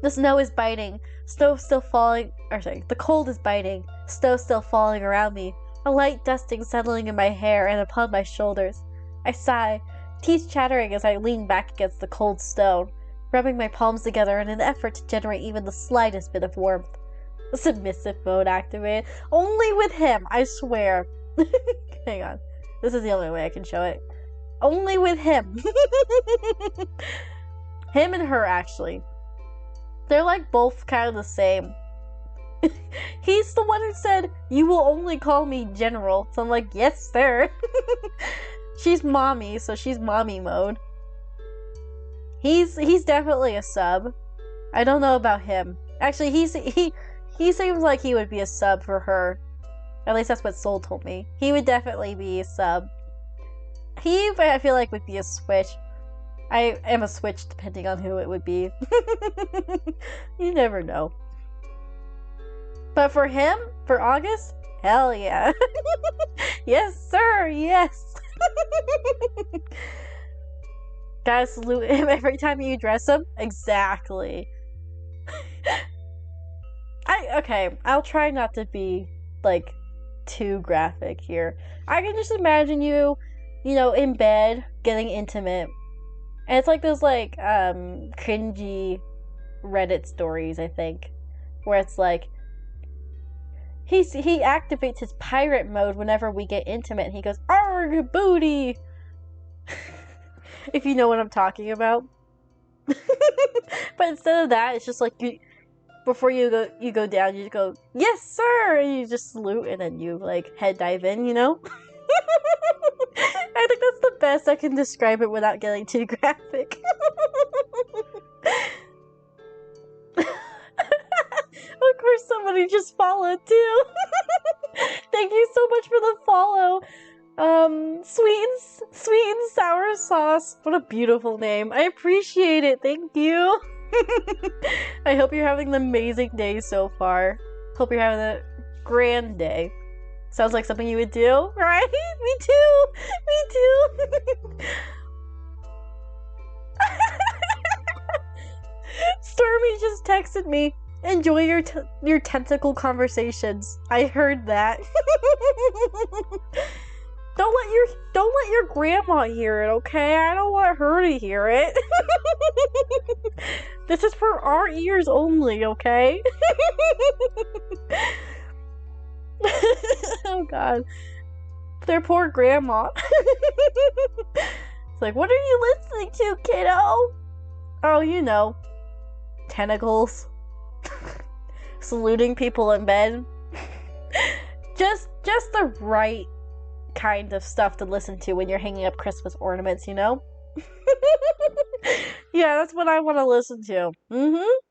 The snow is biting, the cold is biting, snow still falling around me, a light dusting settling in my hair and upon my shoulders. I sigh, teeth chattering as I lean back against the cold stone, rubbing my palms together in an effort to generate even the slightest bit of warmth. Submissive mode activated. Only with him, I swear. Hang on. This is the only way I can show it. Only with him. Him and her, actually. They're like both kind of the same. He's the one who said, "You will only call me General." So I'm like, yes, sir. She's mommy, so she's mommy mode. He's definitely a sub. I don't know about him. Actually, he seems like he would be a sub for her. At least that's what Soul told me. He would definitely be a sub. He, I feel like, would be a switch. I am a switch depending on who it would be. You never know. But for him, for August, hell yeah. Yes, sir, yes. Gotta salute him every time you address him. Exactly. Okay, I'll try not to be, like, too graphic here. I can just imagine you know, in bed, getting intimate. And it's like those, like, cringy Reddit stories, I think. Where it's like, he activates his pirate mode whenever we get intimate, and he goes, "Arg, booty!" If you know what I'm talking about. But instead of that, it's just like, before you go down, you just go, "Yes, sir!" And you just salute, and then you, like, head dive in, you know? I think that's the best I can describe it without getting too graphic. Of course, somebody just followed too. Thank you so much for the follow. Sweet and sour sauce. What a beautiful name. I appreciate it. Thank you. I hope you're having an amazing day so far. Hope you're having a grand day. Sounds like something you would do, right? Me too. Me too. Stormy just texted me. Enjoy your tentacle conversations. I heard that. Don't let your grandma hear it, okay? I don't want her to hear it. This is for our ears only, okay? Oh god. Their poor grandma. It's like, what are you listening to, kiddo? Oh, you know. Tentacles. Saluting people in bed. Just the right kind of stuff to listen to when you're hanging up Christmas ornaments, you know? Yeah, that's what I want to listen to.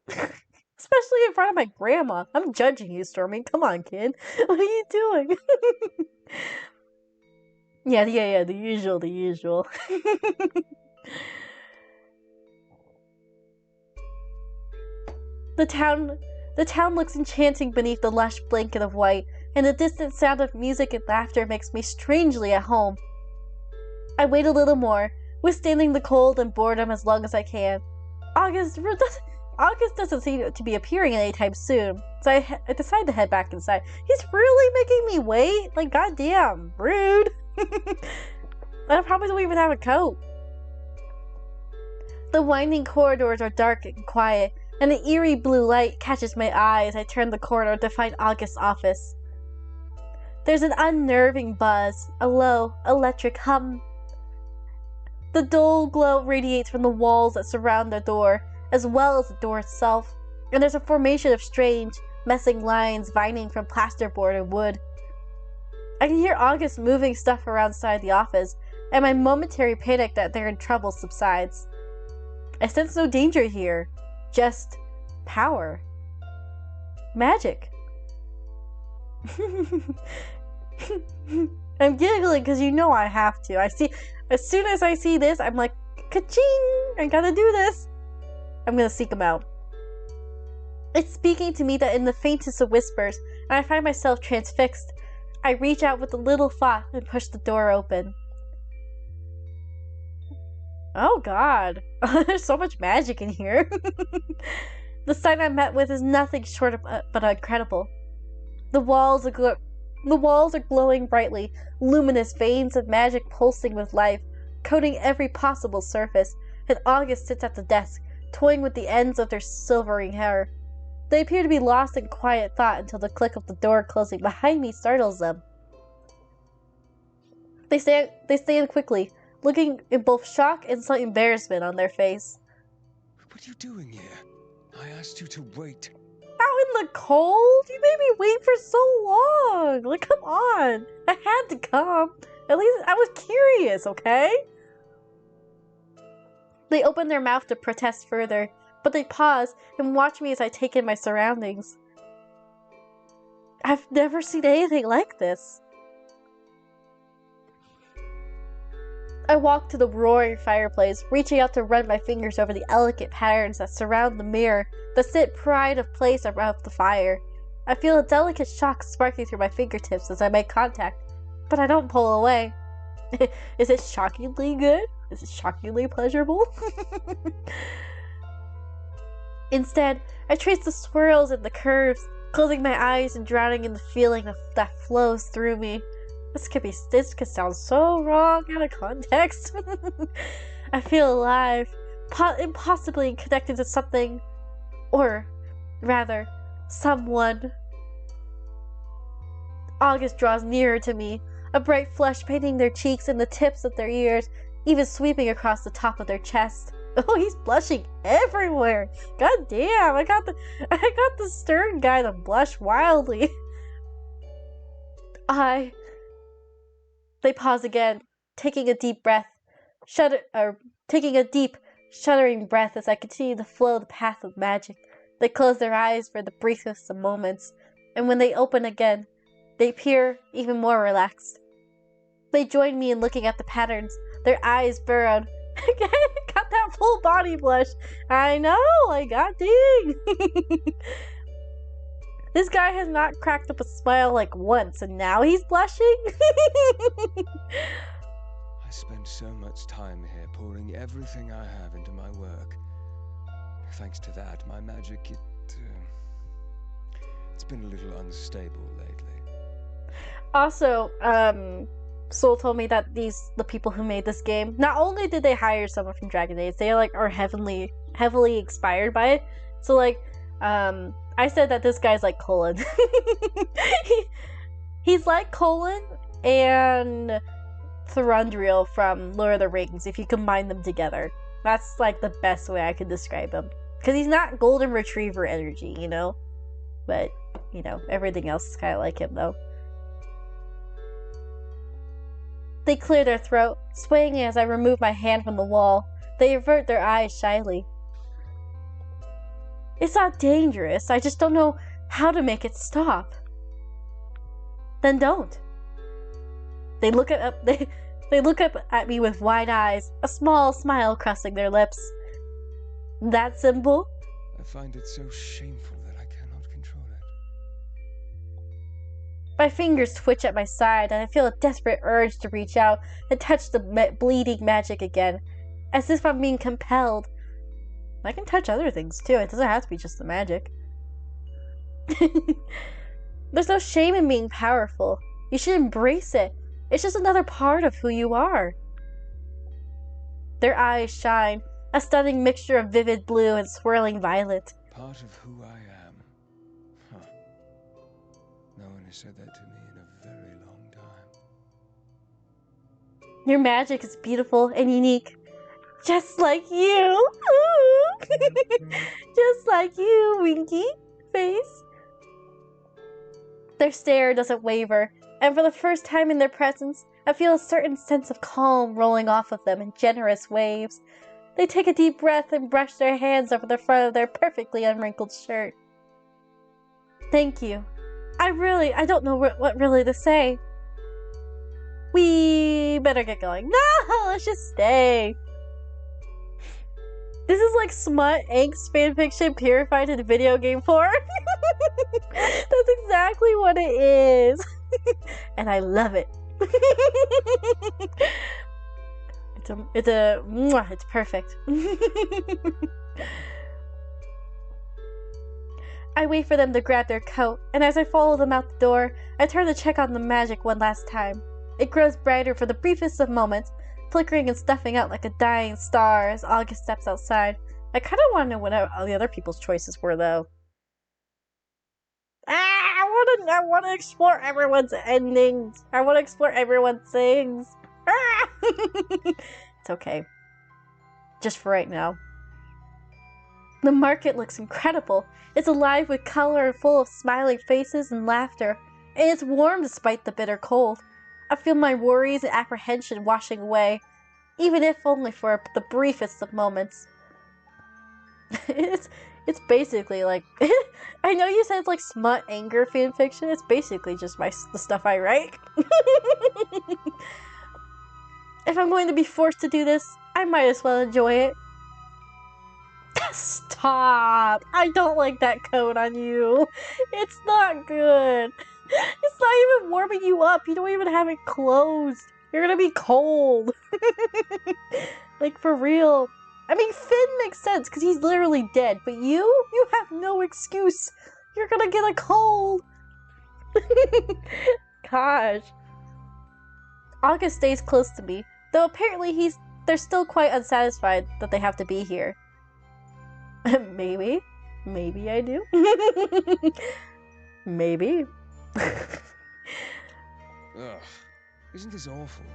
Especially in front of my grandma. I'm judging you, Stormy. Come on, kid. What are you doing? Yeah, the usual. The town looks enchanting beneath the lush blanket of white, and the distant sound of music and laughter makes me strangely at home. I wait a little more, withstanding the cold and boredom as long as I can. August doesn't seem to be appearing anytime soon, so I decide to head back inside. He's really making me wait? Like, goddamn, rude. I probably don't even have a coat. The winding corridors are dark and quiet, and the eerie blue light catches my eye as I turn the corner to find August's office. There's an unnerving buzz, a low, electric hum. The dull glow radiates from the walls that surround the door, as well as the door itself, and there's a formation of strange, messing lines vining from plasterboard and wood. I can hear August moving stuff around inside the office, and my momentary panic that they're in trouble subsides. I sense no danger here, just power. Magic. I'm giggling because you know I have to. As soon as I see this, I'm like, ka-ching! I gotta do this. I'm gonna seek him out. It's speaking to me that in the faintest of whispers, and I find myself transfixed. I reach out with a little thought and push the door open. Oh god, there's so much magic in here. The sight I'm met with is nothing short of but incredible. The walls are glowing brightly, luminous veins of magic pulsing with life, coating every possible surface, and August sits at the desk, toying with the ends of their silvering hair. They appear to be lost in quiet thought until the click of the door closing behind me startles them. They stand quickly, looking in both shock and some embarrassment on their face. What are you doing here? I asked you to wait. Out in the cold? You made me wait for so long. Like, come on. I had to come. At least I was curious, okay? They open their mouth to protest further, but they pause and watch me as I take in my surroundings. I've never seen anything like this. I walk to the roaring fireplace, reaching out to run my fingers over the elegant patterns that surround the mirror that sit pride of place around the fire. I feel a delicate shock sparking through my fingertips as I make contact, but I don't pull away. Is it shockingly good? Is it shockingly pleasurable? Instead, I trace the swirls and the curves, closing my eyes and drowning in the feeling that flows through me. This could sound so wrong out of context. I feel alive, impossibly connected to something, or rather, someone. August draws nearer to me, a bright flush painting their cheeks and the tips of their ears, even sweeping across the top of their chest. Oh, he's blushing everywhere. God damn, I got the stern guy to blush wildly. They pause again, taking a deep, shuddering breath as I continue to flow the path of magic. They close their eyes for the briefest of moments, and when they open again, they appear even more relaxed. They join me in looking at the patterns, their eyes burrowed. Got that full body blush. I know, god dang. This guy has not cracked up a smile like once, and now he's blushing? I spend so much time here pouring everything I have into my work. Thanks to that, my magic, it's been a little unstable lately. Also, Soul told me that the people who made this game, not only did they hire someone from Dragon Age, they are heavily inspired by it. So I said that this guy's like Colin. He's like Colin and Thranduil from Lord of the Rings, if you combine them together. That's like the best way I could describe him. Because he's not golden retriever energy, you know? But, you know, everything else is kind of like him, though. They clear their throat, swaying as I remove my hand from the wall. They avert their eyes shyly. It's not dangerous, I just don't know how to make it stop. Then don't. They look up at me with wide eyes, a small smile crossing their lips. That simple? I find it so shameful that I cannot control it. My fingers twitch at my side, and I feel a desperate urge to reach out and touch the bleeding magic again, as if I'm being compelled. I can touch other things too, it doesn't have to be just the magic. There's no shame in being powerful. You should embrace it. It's just another part of who you are. Their eyes shine, a stunning mixture of vivid blue and swirling violet. Part of who I am. Huh. No one has said that to me in a very long time. Your magic is beautiful and unique. Just like you. Just like you, Winky face. Their stare doesn't waver, and for the first time in their presence, I feel a certain sense of calm rolling off of them in generous waves. They take a deep breath and brush their hands over the front of their perfectly unwrinkled shirt. Thank you. I don't know what really to say. We better get going. No, let's just stay. This is like smut angst fanfiction purified into video game form. That's exactly what it is. And I love it. It's perfect. I wait for them to grab their coat, and as I follow them out the door, I turn to check on the magic one last time. It grows brighter for the briefest of moments, flickering and stuffing out like a dying star as August steps outside. I kind of want to know what all the other people's choices were, though. I want to explore everyone's endings. I want to explore everyone's things. It's okay. Just for right now. The market looks incredible. It's alive with color and full of smiling faces and laughter. And it's warm despite the bitter cold. I feel my worries and apprehension washing away, even if only for the briefest of moments. It's basically like I know you said it's like smut anger fanfiction. It's basically just the stuff I write. If I'm going to be forced to do this, I might as well enjoy it. Stop! I don't like that coat on you. It's not good. It's not even warming you up. You don't even have it closed. You're gonna be cold. Like, for real. I mean, Finn makes sense because he's literally dead, but you have no excuse. You're gonna get a cold. Gosh. August stays close to me, though apparently they're still quite unsatisfied that they have to be here. Maybe I do. Maybe. Ugh, isn't this awful?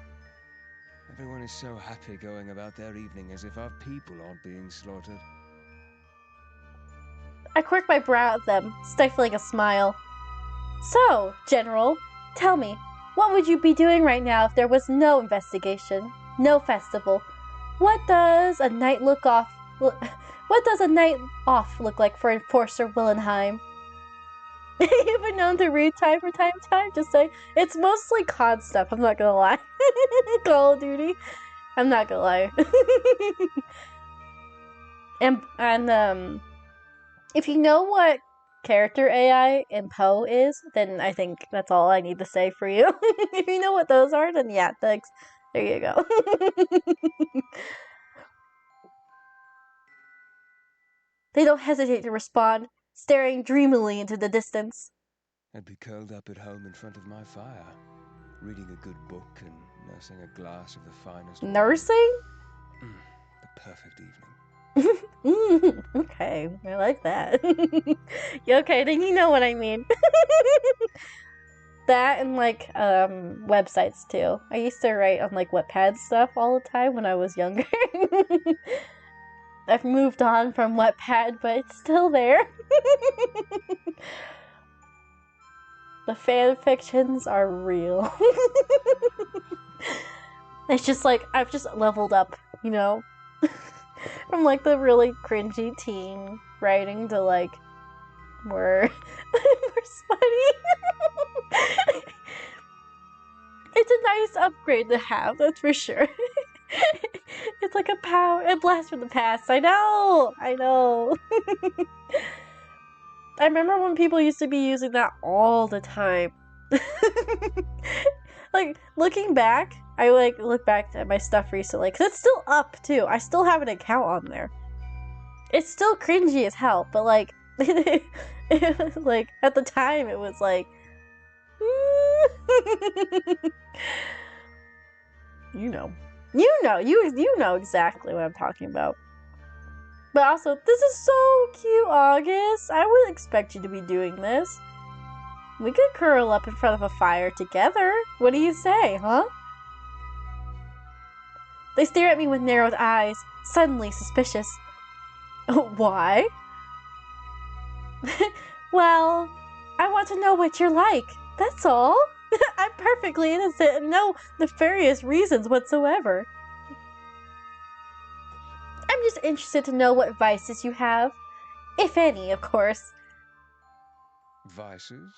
Everyone is so happy going about their evening as if our people aren't being slaughtered. I quirk my brow at them, stifling a smile. So, General, tell me, what would you be doing right now if there was no investigation, no festival? What does a night off look like for Enforcer Willenheim? You've been known to read time from time to time. Just say it's mostly COD stuff. I'm not gonna lie. Call of Duty. I'm not gonna lie. and if you know what character AI in Poe is, then I think that's all I need to say for you. If you know what those are, then yeah, thanks. There you go. They don't hesitate to respond, staring dreamily into the distance. I'd be curled up at home in front of my fire, reading a good book and nursing a glass of the finest wine. Nursing? The perfect evening. Okay, I like that. Okay, then you know what I mean. That and like websites too. I used to write on like Wattpad stuff all the time when I was younger. I've moved on from Wattpad, but it's still there. The fan fictions are real. It's just like I've just leveled up, you know? From like the really cringy teen writing to like more smutty. It's a nice upgrade to have, that's for sure. It's like a blast from the past. I know. I remember when people used to be using that all the time. Like, looking back, I like look back at my stuff recently, because it's still up too. I still have an account on there. It's still cringy as hell, but like, it was like, at the time, it was like, you know exactly what I'm talking about. But also, this is so cute, August. I wouldn't expect you to be doing this. We could curl up in front of a fire together. What do you say, huh? They stare at me with narrowed eyes, suddenly suspicious. Why? Well, I want to know what you're like. That's all. I'm perfectly innocent and no nefarious reasons whatsoever. I'm just interested to know what vices you have. If any, of course. Vices?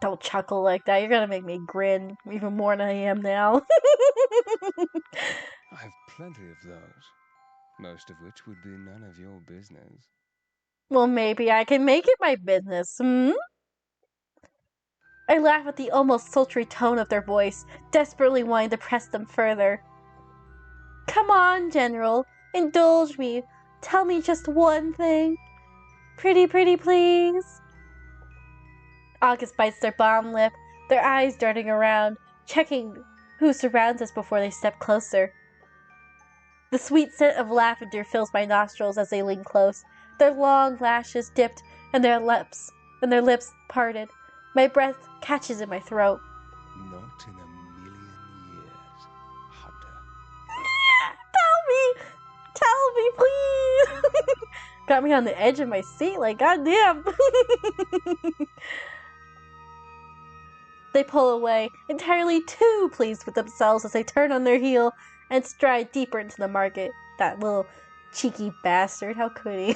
Don't chuckle like that. You're gonna make me grin even more than I am now. I have plenty of those, most of which would be none of your business. Well, maybe I can make it my business, I laugh at the almost sultry tone of their voice, desperately wanting to press them further. Come on, General. Indulge me. Tell me just one thing. Pretty, please. August bites their bottom lip, their eyes darting around, checking who surrounds us before they step closer. The sweet scent of lavender fills my nostrils as they lean close, their long lashes dipped and their lips parted. My breath catches in my throat. Not in a million years, Hunter. Tell me, please. Got me on the edge of my seat, like goddamn. They pull away, entirely too pleased with themselves as they turn on their heel and stride deeper into the market. That little cheeky bastard, how could he?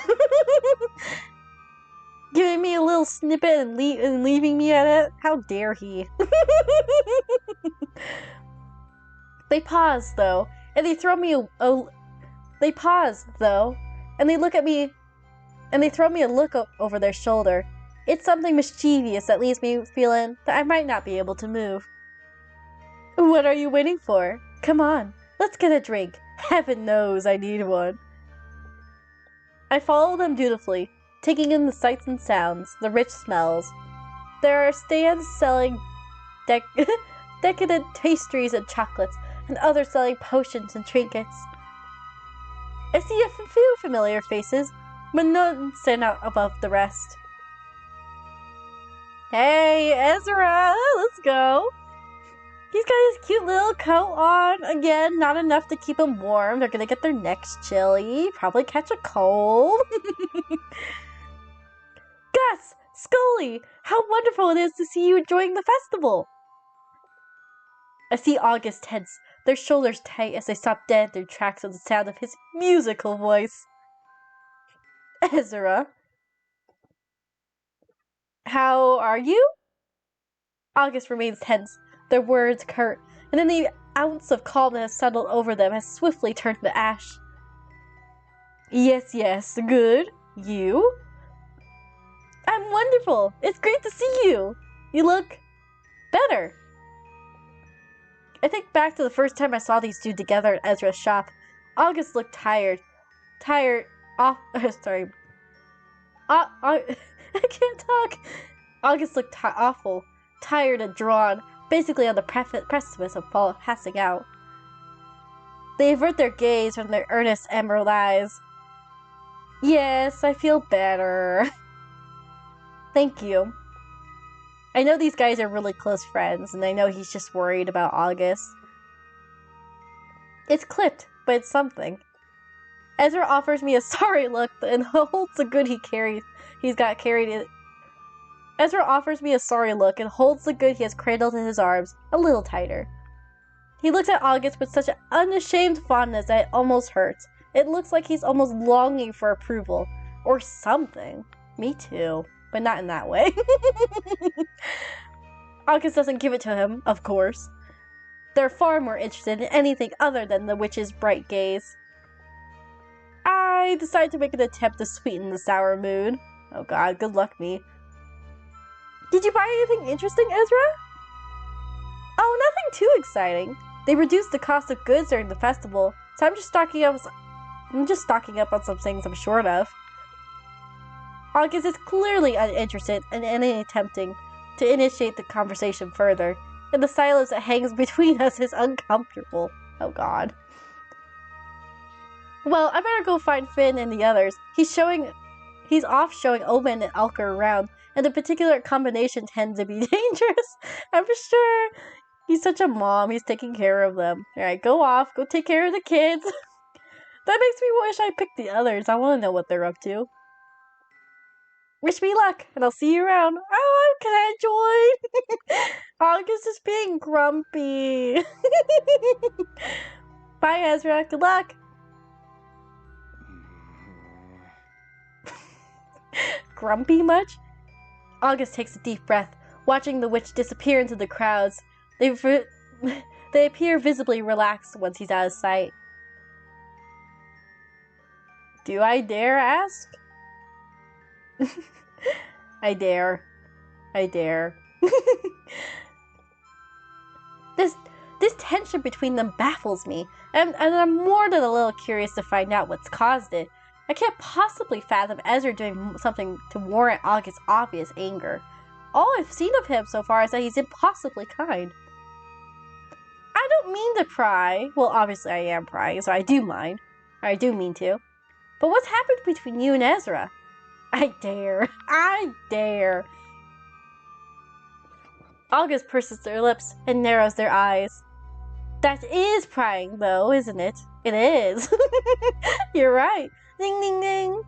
Giving me a little snippet and leaving me at it? How dare he? They pause, though, and they throw me they pause, though, and they look at me, and they throw me a look over their shoulder. It's something mischievous that leaves me feeling that I might not be able to move. What are you waiting for? Come on, let's get a drink. Heaven knows I need one. I follow them dutifully, taking in the sights and sounds, the rich smells. There are stands selling decadent pastries and chocolates, and others selling potions and trinkets. I see a few familiar faces, but none stand out above the rest. Hey, Ezra, let's go. He's got his cute little coat on. Again, not enough to keep him warm. They're gonna get their necks chilly, probably catch a cold. Gus! Scully! How wonderful it is to see you enjoying the festival! I see August tense, their shoulders tight as they stop dead in their tracks at the sound of his musical voice. Ezra. How are you? August remains tense, their words curt, and then the ounce of calm that has settled over them has swiftly turned to ash. Yes, good. You? I'm wonderful. It's great to see you. You look better. I think back to the first time I saw these two together at Ezra's shop. August looked tired. Sorry. I can't talk. August looked awful, tired and drawn, basically on the precipice of passing out. They avert their gaze from their earnest emerald eyes. Yes, I feel better. Thank you. I know these guys are really close friends, and I know he's just worried about August. It's clipped, but it's something. Ezra offers me a sorry look and holds the good Ezra offers me a sorry look and holds the good he has cradled in his arms a little tighter. He looks at August with such an unashamed fondness that it almost hurts. It looks like he's almost longing for approval. Or something. Me too. But not in that way. August doesn't give it to him, of course. They're far more interested in anything other than the witch's bright gaze. I decide to make an attempt to sweeten the sour mood. Oh god, good luck me. Did you buy anything interesting, Ezra? Oh, nothing too exciting. They reduced the cost of goods during the festival, so I'm just stocking up on some things I'm short of. August is clearly uninterested in any attempting to initiate the conversation further, and the silence that hangs between us is uncomfortable. Oh god. Well, I better go find Finn and the others. He's off showing Omen and Elker around, and the particular combination tends to be dangerous. I'm sure he's such a mom. He's taking care of them. Alright, go off. Go take care of the kids. That makes me wish I picked the others. I want to know what they're up to. Wish me luck, and I'll see you around. Oh, can I join? August is being grumpy. Bye, Ezra. Good luck. Grumpy much? August takes a deep breath, watching the witch disappear into the crowds. They appear visibly relaxed once he's out of sight. Do I dare ask? I dare. I dare. This tension between them baffles me, and I'm more than a little curious to find out what's caused it. I can't possibly fathom Ezra doing something to warrant August's obvious anger. All I've seen of him so far is that he's impossibly kind. I don't mean to pry. Well, obviously I am prying, so I do mind. Or I do mean to. But what's happened between you and Ezra? I dare. I dare. August purses their lips and narrows their eyes. That is prying, though, isn't it? It is. You're right. Ding, ding, ding.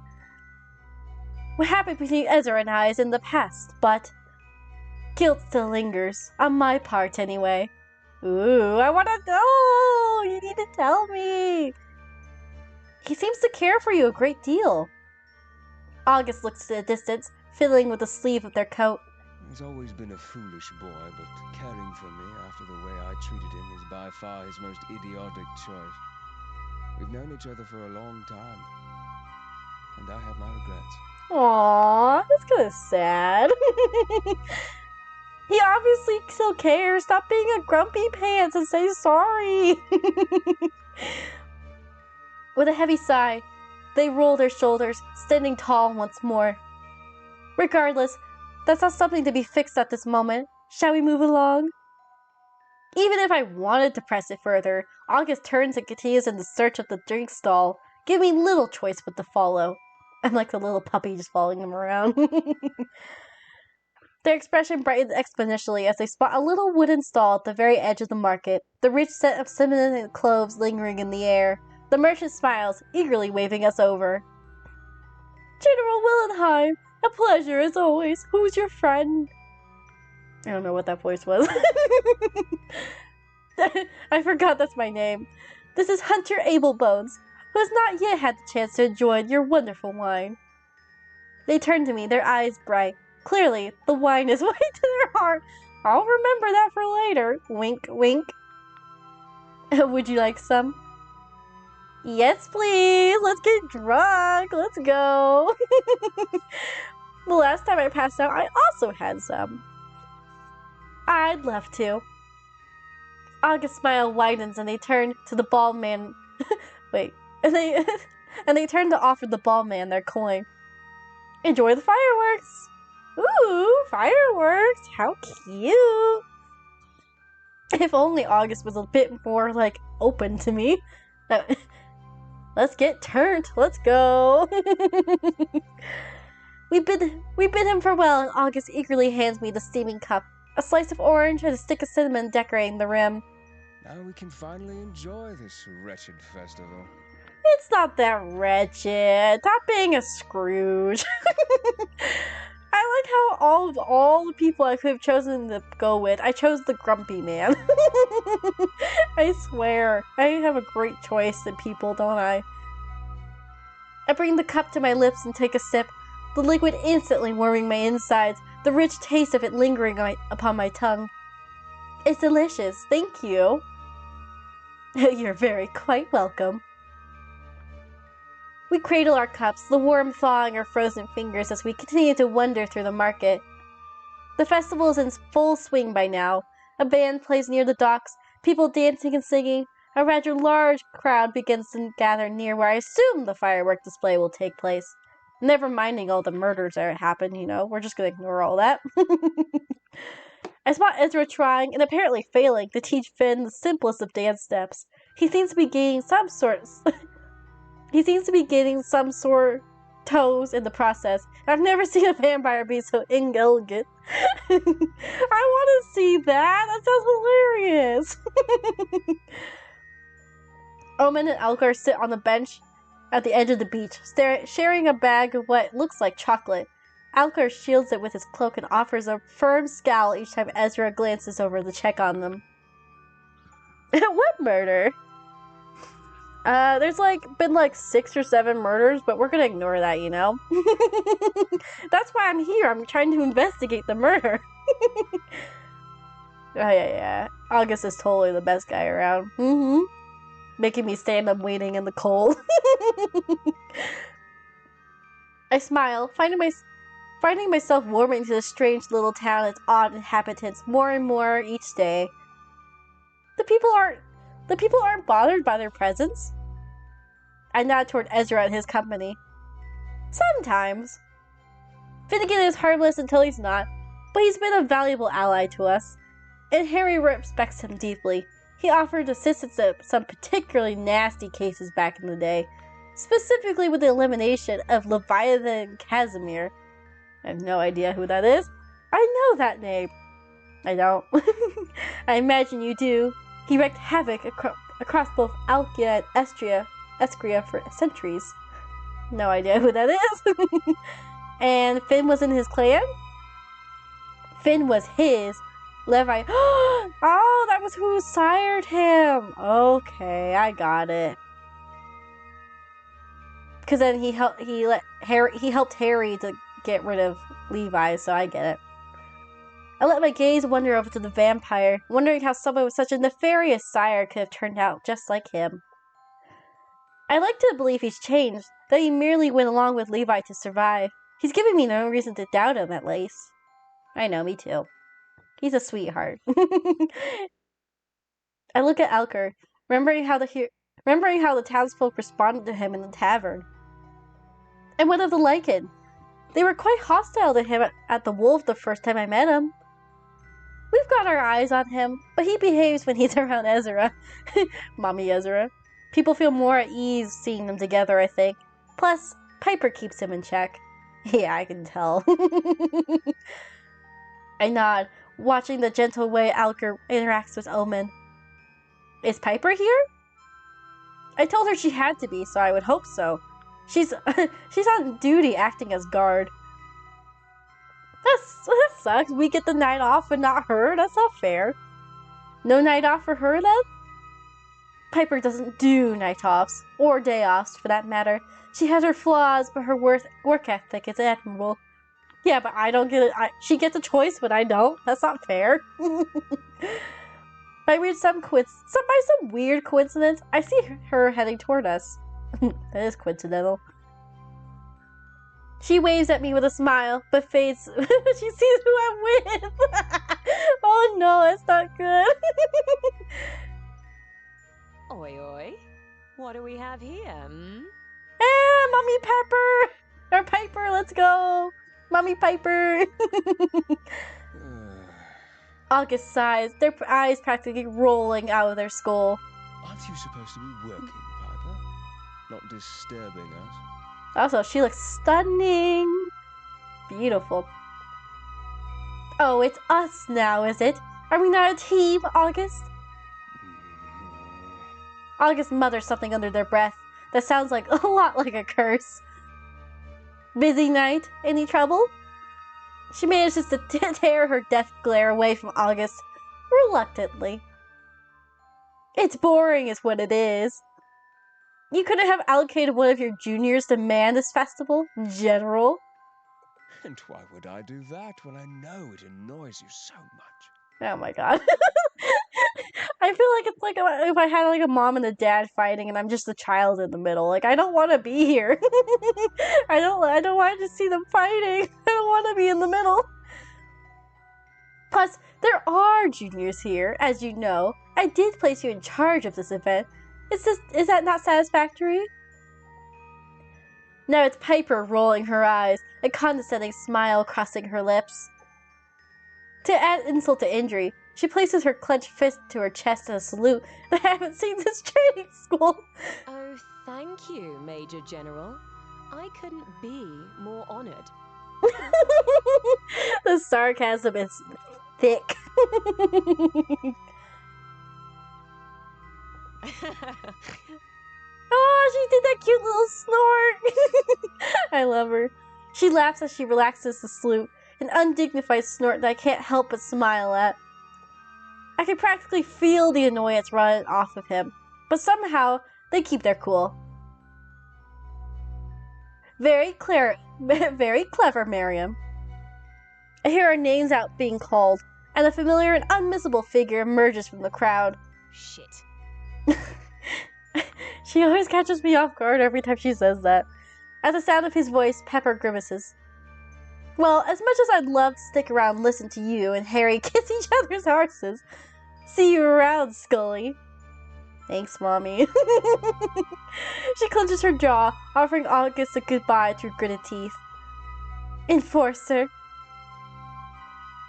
What happened between Ezra and I is in the past, but guilt still lingers. On my part, anyway. Ooh, I want to know! You need to tell me! He seems to care for you a great deal. August looks to the distance, fiddling with the sleeve of their coat. He's always been a foolish boy, but caring for me after the way I treated him is by far his most idiotic choice. We've known each other for a long time, and I have my regrets. Aww, that's kind of sad. He obviously still cares. Stop being a grumpy pants and say sorry. With a heavy sigh, they roll their shoulders, standing tall once more. Regardless, that's not something to be fixed at this moment. Shall we move along? Even if I wanted to press it further, August turns and continues in the search of the drink stall, giving me little choice but to follow. I'm like the little puppy just following him around. Their expression brightens exponentially as they spot a little wooden stall at the very edge of the market, the rich scent of cinnamon and cloves lingering in the air. The merchant smiles, eagerly waving us over. General Willenheim, a pleasure as always. Who's your friend? I don't know what that voice was. I forgot that's my name. This is Hunter Ablebones, who has not yet had the chance to enjoy your wonderful wine. They turn to me, their eyes bright. Clearly, the wine is way to their heart. I'll remember that for later. Wink, wink. Would you like some? Yes, please. Let's get drunk. Let's go. The last time I passed out, I also had some. I'd love to. August's smile widens and they turn to the bald man. Wait. And they turn to offer the bald man their coin. Enjoy the fireworks. Ooh, fireworks! How cute! If only August was a bit more, open to me. Let's get turned. Let's go. We bid him farewell, and August eagerly hands me the steaming cup, a slice of orange and a stick of cinnamon decorating the rim. Now we can finally enjoy this wretched festival. It's not that wretched. Stop being a Scrooge. I like how all the people I could have chosen to go with, I chose the grumpy man. I swear, I have a great choice in people, don't I? I bring the cup to my lips and take a sip, the liquid instantly warming my insides, the rich taste of it lingering upon my tongue. It's delicious, thank you. You're quite welcome. We cradle our cups, the warmth thawing our frozen fingers as we continue to wander through the market. The festival is in full swing by now. A band plays near the docks, people dancing and singing. A rather large crowd begins to gather near where I assume the firework display will take place. Never minding all the murders that happen, we're just gonna ignore all that. I spot Ezra trying, and apparently failing, to teach Finn the simplest of dance steps. He seems to be gaining some sort toes in the process. I've never seen a vampire be so inelegant. I want to see that. That sounds hilarious. Omen and Algar sit on the bench at the edge of the beach, sharing a bag of what looks like chocolate. Algar shields it with his cloak and offers a firm scowl each time Ezra glances over to check on them. What murder? There's been 6 or 7 murders, but we're gonna ignore that, you know? That's why I'm here. I'm trying to investigate the murder. Oh, yeah. August is totally the best guy around. Making me stand up waiting in the cold. I smile, finding myself warming to the strange little town and its odd inhabitants more and more each day. The people aren't bothered by their presence. I nod toward Ezra and his company. Sometimes. Finnegan is harmless until he's not, but he's been a valuable ally to us, and Harry respects him deeply. He offered assistance in some particularly nasty cases back in the day, specifically with the elimination of Leviathan Casimir. I have no idea who that is. I know that name. I don't. I imagine you do. He wreaked havoc across both Alkia and Escria for centuries. No idea who that is. And Finn was in his clan? Finn was his. Levi. Oh, that was who sired him. Okay, I got it. Because then he helped Harry to get rid of Levi, so I get it. I let my gaze wander over to the vampire, wondering how someone with such a nefarious sire could have turned out just like him. I like to believe he's changed, that he merely went along with Levi to survive. He's giving me no reason to doubt him, at least. I know, me too. He's a sweetheart. I look at Alker, remembering how the townsfolk responded to him in the tavern. And what of the Lycan? They were quite hostile to him at the Wolf the first time I met him. We've got our eyes on him, but he behaves when he's around Ezra. Mommy Ezra. People feel more at ease seeing them together, I think. Plus, Piper keeps him in check. Yeah, I can tell. I nod, watching the gentle way Alker interacts with Omen. Is Piper here? I told her she had to be, so I would hope so. She's on duty acting as guard. That sucks. We get the night off but not her? That's not fair. No night off for her then? Piper doesn't do night offs, or day offs for that matter. She has her flaws, but her work ethic is admirable. Yeah, but I don't get it. She gets a choice, but I don't. That's not fair. By some weird coincidence, I see her heading toward us. That is coincidental. She waves at me with a smile, but fades when she sees who I'm with. Oh no, that's not good. Oi, oi. What do we have here, Mommy Pepper! Or Piper, let's go! Mommy Piper! August sighs, their eyes practically rolling out of their skull. Aren't you supposed to be working, Piper? Not disturbing us? Also, she looks stunning! Beautiful. Oh, it's us now, is it? Are we not a team, August? August mutters something under their breath that sounds like a lot like a curse. Busy night? Any trouble? She manages to tear her death glare away from August, reluctantly. It's boring is what it is. You couldn't have allocated one of your juniors to man this festival, General? And why would I do that when I know it annoys you so much? Oh my god. I feel like it's like if I had like a mom and a dad fighting and I'm just the child in the middle. Like, I don't want to be here. I don't want to see them fighting. I don't want to be in the middle. Plus, there are juniors here, as you know. I did place you in charge of this event. Is that not satisfactory? Now it's Piper rolling her eyes, a condescending smile crossing her lips. To add insult to injury, she places her clenched fist to her chest in a salute that I haven't seen since training school. Oh, thank you, Major General. I couldn't be more honored. The sarcasm is thick. Oh, she did that cute little snort. I love her. She laughs as she relaxes the salute, an undignified snort that I can't help but smile at. I can practically feel the annoyance running off of him, but somehow they keep their cool. Very clever, Miriam. I hear our names out being called, and a familiar and unmissable figure emerges from the crowd. Shit. She always catches me off guard every time she says that. At the sound of his voice, Pepper grimaces. Well, as much as I'd love to stick around and listen to you and Harry kiss each other's horses, see you around, Scully. Thanks, Mommy. She clenches her jaw, offering August a goodbye through gritted teeth. Enforcer.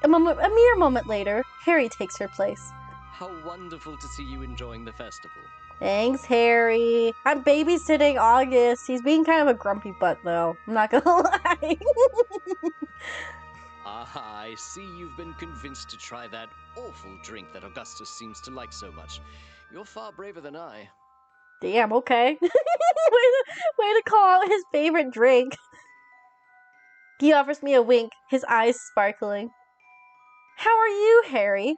A mere moment later, Harry takes her place. How wonderful to see you enjoying the festival. Thanks, Harry. I'm babysitting August. He's being kind of a grumpy butt, though. I'm not gonna lie. I see you've been convinced to try that awful drink that Augustus seems to like so much. You're far braver than I. Damn, okay. way to call out his favorite drink. He offers me a wink, his eyes sparkling. How are you, Harry?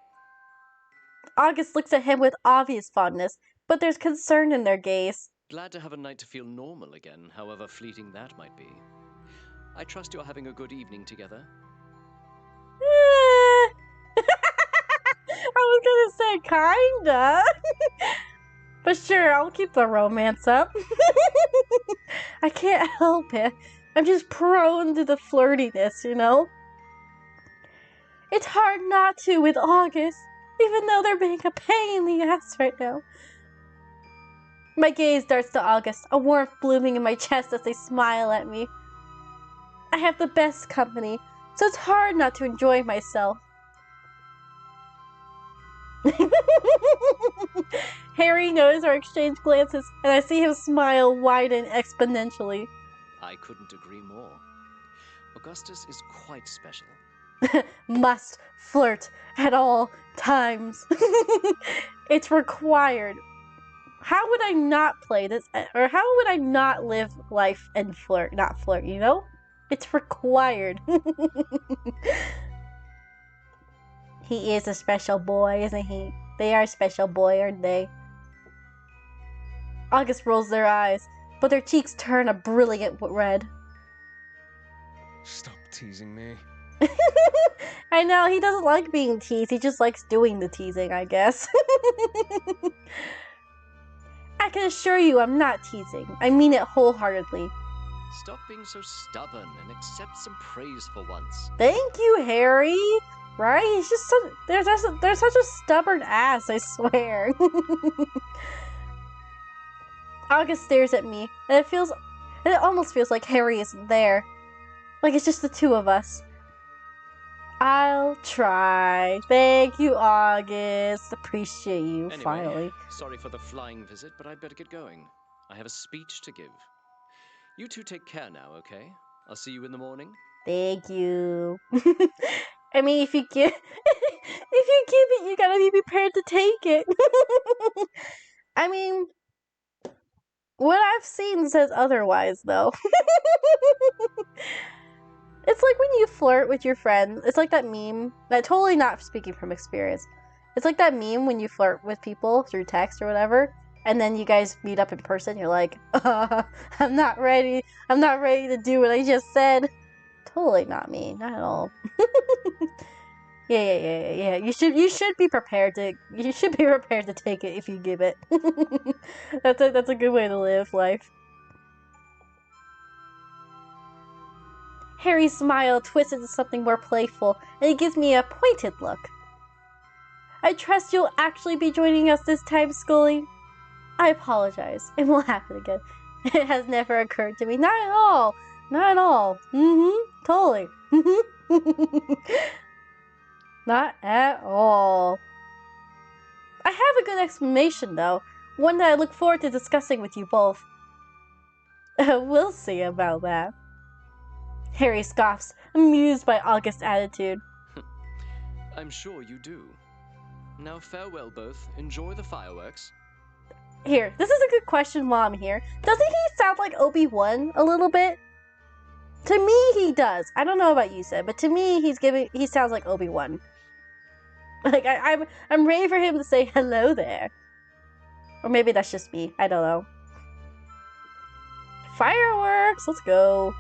August looks at him with obvious fondness, but there's concern in their gaze. Glad to have a night to feel normal again, however fleeting that might be. I trust you're having a good evening together. I was gonna say kinda. But sure, I'll keep the romance up. I can't help it. I'm just prone to the flirtiness, you know? It's hard not to with August, even though they're being a pain in the ass right now. My gaze darts to August, a warmth blooming in my chest as they smile at me. I have the best company, so it's hard not to enjoy myself. Harry knows our exchange glances, and I see him smile widen exponentially. I couldn't agree more. Augustus is quite special. Must flirt at all times. It's required. How would I not play this, or how would I not live life and flirt, not flirt, you know? It's required. He is a special boy, isn't he? They are a special boy, aren't they? August rolls their eyes, but their cheeks turn a brilliant red. Stop teasing me. I know, he doesn't like being teased. He just likes doing the teasing, I guess. I can assure you I'm not teasing. I mean it wholeheartedly. Stop being so stubborn and accept some praise for once. Thank you, Harry. Right? He's just they're such a stubborn ass, I swear. August stares at me, and it almost feels like Harry isn't there. Like it's just the two of us. I'll try. Thank you, August. Appreciate you, Anyway, finally. Sorry for the flying visit, but I'd better get going. I have a speech to give. You two take care now, okay? I'll see you in the morning. Thank you. I mean, if you give it, you gotta be prepared to take it. I mean, what I've seen says otherwise, though. It's like when you flirt with your friends. It's like that meme. That totally not speaking from experience. It's like that meme when you flirt with people through text or whatever, and then you guys meet up in person. You're like, I'm not ready. I'm not ready to do what I just said. Totally not me. Not at all. Yeah. You should be prepared to. You should be prepared to take it if you give it. That's a good way to live life. Harry's smile twists into something more playful, and he gives me a pointed look. I trust you'll actually be joining us this time, Scully. I apologize. It won't happen again. It has never occurred to me. Not at all. Not at all. Totally. Not at all. I have a good explanation, though. One that I look forward to discussing with you both. We'll see about that. Harry scoffs, amused by August's attitude. I'm sure you do. Now farewell both. Enjoy the fireworks. Here, this is a good question while I'm here. Doesn't he sound like Obi-Wan a little bit? To me, he does. I don't know about you, Sid, but to me, he sounds like Obi-Wan. Like, I'm ready for him to say hello there. Or maybe that's just me. I don't know. Fireworks! Let's go.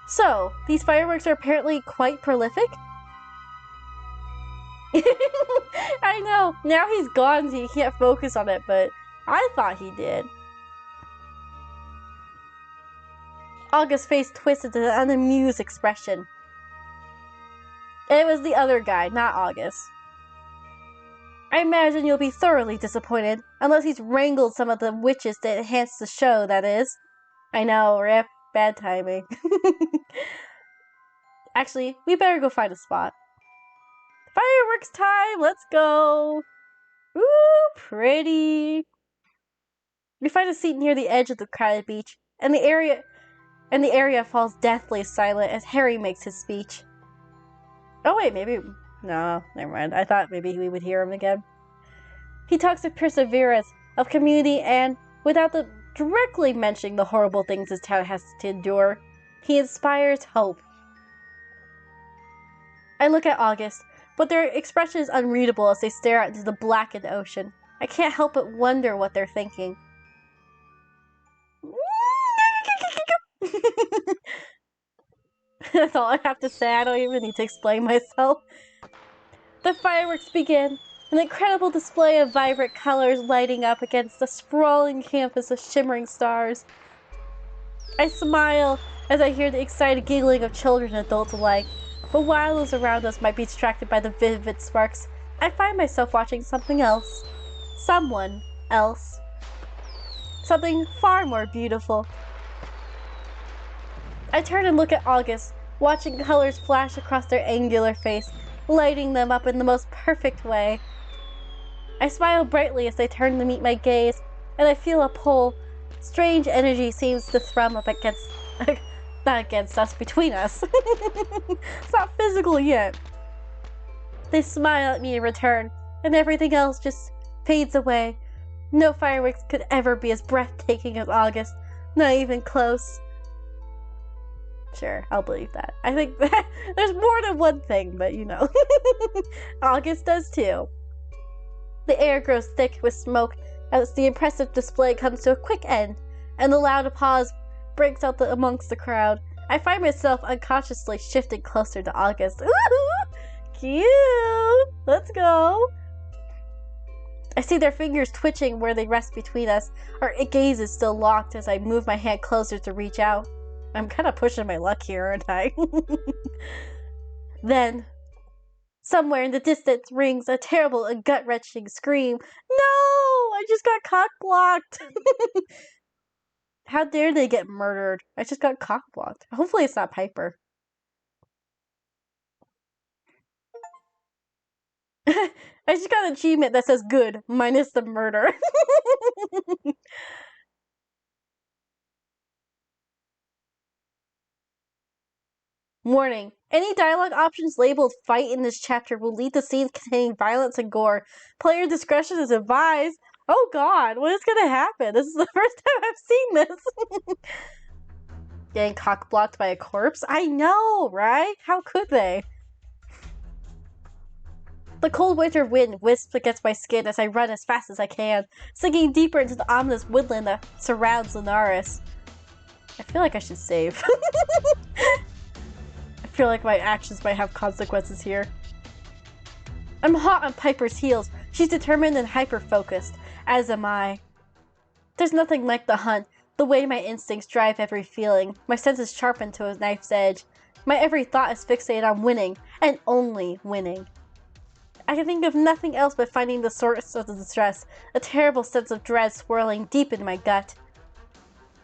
So, these fireworks are apparently quite prolific? I know. Now he's gone, so he can't focus on it, but I thought he did. August's face twisted to an unamused expression. It was the other guy, not August. I imagine you'll be thoroughly disappointed, unless he's wrangled some of the witches to enhance the show, that is. I know, Rip. Bad timing. Actually, we better go find a spot. Fireworks time! Let's go! Ooh, pretty! We find a seat near the edge of the crowded beach, and the area falls deathly silent as Harry makes his speech. Oh wait, maybe... No, never mind. I thought maybe we would hear him again. He talks of perseverance, of community, and, without directly mentioning the horrible things his town has to endure, he inspires hope. I look at August, but their expression is unreadable as they stare out into the blackened ocean. I can't help but wonder what they're thinking. That's all I have to say. I don't even need to explain myself. The fireworks begin, an incredible display of vibrant colors lighting up against the sprawling campus of shimmering stars. I smile as I hear the excited giggling of children and adults alike, but while those around us might be distracted by the vivid sparks, I find myself watching something else. Someone else. Something far more beautiful. I turn and look at August, watching colors flash across their angular face, lighting them up in the most perfect way. I smile brightly as they turn to meet my gaze, and I feel a pull. Strange energy seems to thrum up against... not against us, between us. It's not physical yet. They smile at me in return, and everything else just fades away. No fireworks could ever be as breathtaking as August, not even close. Sure, I'll believe that. I think that there's more than one thing, but you know. August does too. The air grows thick with smoke as the impressive display comes to a quick end, and the loud applause breaks out amongst the crowd. I find myself unconsciously shifting closer to August. Ooh, cute! Let's go! I see their fingers twitching where they rest between us. Our gaze is still locked as I move my hand closer to reach out. I'm kind of pushing my luck here, aren't I? Then, somewhere in the distance rings a terrible and gut-wrenching scream. No! I just got cock-blocked! How dare they get murdered? I just got cock-blocked. Hopefully it's not Piper. I just got an achievement that says good, minus the murder. Warning. Any dialogue options labeled fight in this chapter will lead to scenes containing violence and gore. Player discretion is advised. Oh god, what is gonna happen? This is the first time I've seen this. Getting cock-blocked by a corpse? I know, right? How could they? The cold winter wind wisps against my skin as I run as fast as I can, sinking deeper into the ominous woodland that surrounds Lunaris. I feel like I should save. I feel like my actions might have consequences here. I'm hot on Piper's heels. She's determined and hyper-focused, as am I. There's nothing like the hunt, the way my instincts drive every feeling. My senses sharpened to a knife's edge. My every thought is fixated on winning, and only winning. I can think of nothing else but finding the source of the distress, a terrible sense of dread swirling deep in my gut.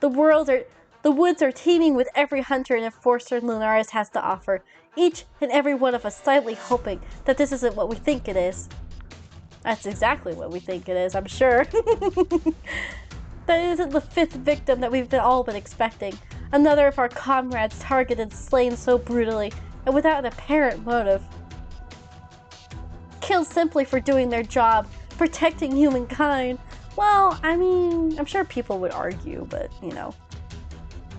The woods are teeming with every hunter and enforcer Lunaris has to offer, each and every one of us silently hoping that this isn't what we think it is. That's exactly what we think it is, I'm sure. That isn't the 5th victim that we've all been expecting. Another of our comrades targeted and slain so brutally, and without an apparent motive. Killed simply for doing their job, protecting humankind. Well, I mean, I'm sure people would argue, but, you know.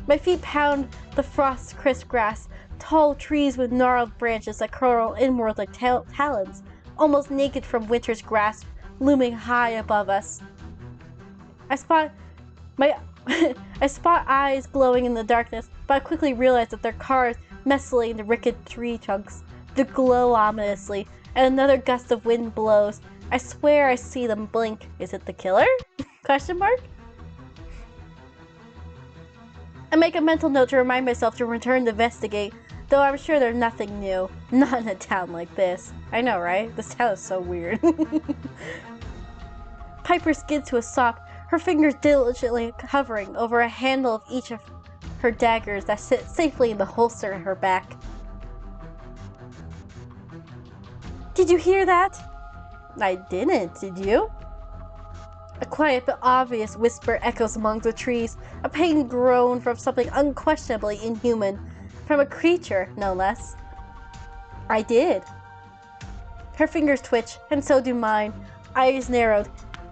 My feet pound the frost-crisp grass, tall trees with gnarled branches that curl inward like talons, almost naked from winter's grasp, looming high above us. I spot eyes glowing in the darkness, but I quickly realize that they're cars messily in the rickety tree trunks. They glow ominously, and another gust of wind blows. I swear I see them blink. Is it the killer? Question mark? I make a mental note to remind myself to return to investigate, though I'm sure there's nothing new. Not in a town like this. I know, right? This town is so weird. Piper skids to a stop, her fingers diligently hovering over a handle of each of her daggers that sit safely in the holster at her back. Did you hear that? I didn't, did you? A quiet but obvious whisper echoes among the trees, a pained groan from something unquestionably inhuman, from a creature, no less. I did. Her fingers twitch, and so do mine, eyes narrowed,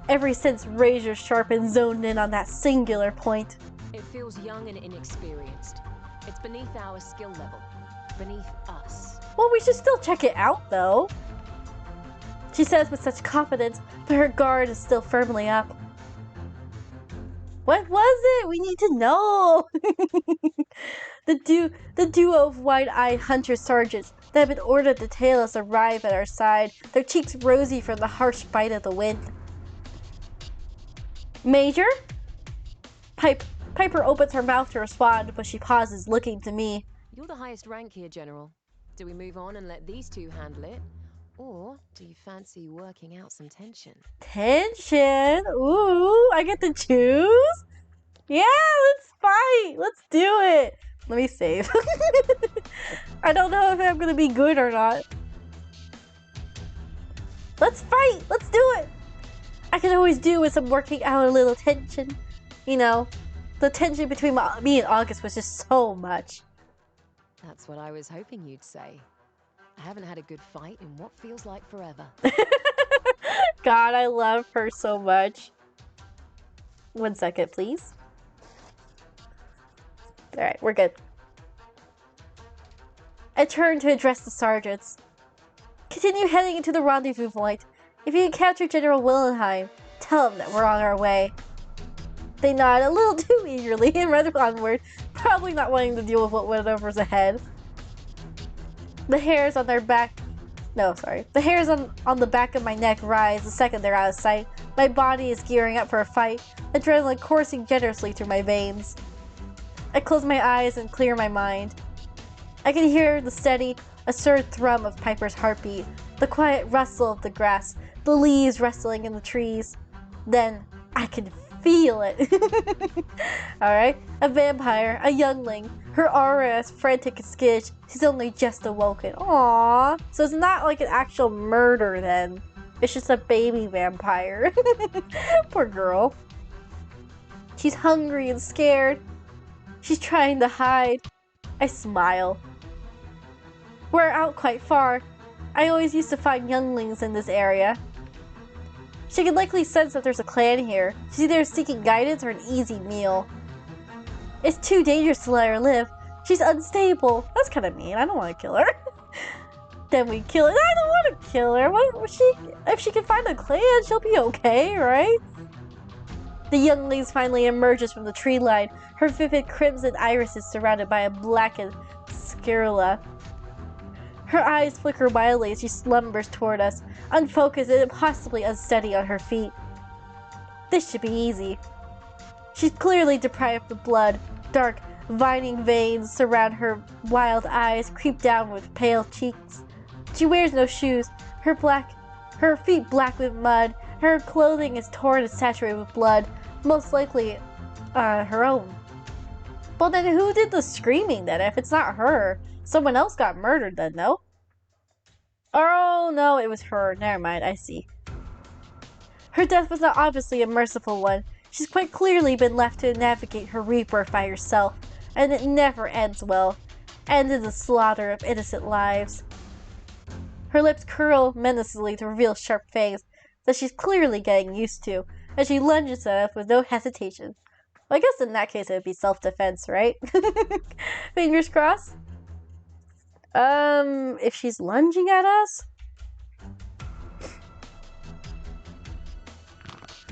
every sense razor sharp and zoned in on that singular point. It feels young and inexperienced. It's beneath our skill level. Beneath us. Well, we should still check it out, though. She says with such confidence, but her guard is still firmly up. What was it? We need to know. The duo of wide-eyed hunter sergeants that have been ordered to tail us arrive at our side, their cheeks rosy from the harsh bite of the wind. Major? Piper opens her mouth to respond, but she pauses, looking to me. You're the highest rank here, General. Do we move on and let these two handle it? Or do you fancy working out some tension? Tension? Ooh, I get to choose? Yeah, let's fight! Let's do it! Let me save. I don't know if I'm gonna be good or not. Let's fight! Let's do it! I can always do with some working out a little tension. You know, the tension between me and August was just so much. That's what I was hoping you'd say. I haven't had a good fight in what feels like forever. God, I love her so much. 1 second, please. Alright, we're good. I turn to address the sergeants. Continue heading into the rendezvous point. If you encounter General Willenheim, tell him that we're on our way. They nod a little too eagerly and run onward, probably not wanting to deal with whatever's ahead. The hairs on their back... No, sorry. The hairs on the back of my neck rise the second they're out of sight. My body is gearing up for a fight, adrenaline coursing generously through my veins. I close my eyes and clear my mind. I can hear the steady, assured thrum of Piper's heartbeat, the quiet rustle of the grass, the leaves rustling in the trees. Then, I can feel it. Alright? A vampire, a youngling. Her aura is frantic and skittish. She's only just awoken. Aww. So it's not like an actual murder then. It's just a baby vampire. Poor girl. She's hungry and scared. She's trying to hide. I smile. We're out quite far. I always used to find younglings in this area. She can likely sense that there's a clan here. She's either seeking guidance or an easy meal. It's too dangerous to let her live. She's unstable. That's kind of mean. I don't want to kill her. Then we kill her. I don't want to kill her. If she can find a clan, she'll be okay, right? The youngling finally emerges from the tree line, her vivid crimson irises surrounded by a blackened scurula. Her eyes flicker wildly as she slumbers toward us, unfocused and impossibly unsteady on her feet. This should be easy. She's clearly deprived of blood. Dark, vining veins surround her wild eyes, creep down with pale cheeks. She wears no shoes, her feet black with mud. Her clothing is torn and saturated with blood, most likely her own. Well then who did the screaming then? If it's not her, someone else got murdered then, no? Oh no, it was her. Never mind, I see. Her death was not obviously a merciful one. She's quite clearly been left to navigate her rebirth by herself, and it never ends well. Ends in the slaughter of innocent lives. Her lips curl menacingly to reveal sharp fangs that she's clearly getting used to, as she lunges at us with no hesitation. Well, I guess in that case it would be self-defense, right? Fingers crossed. If she's lunging at us,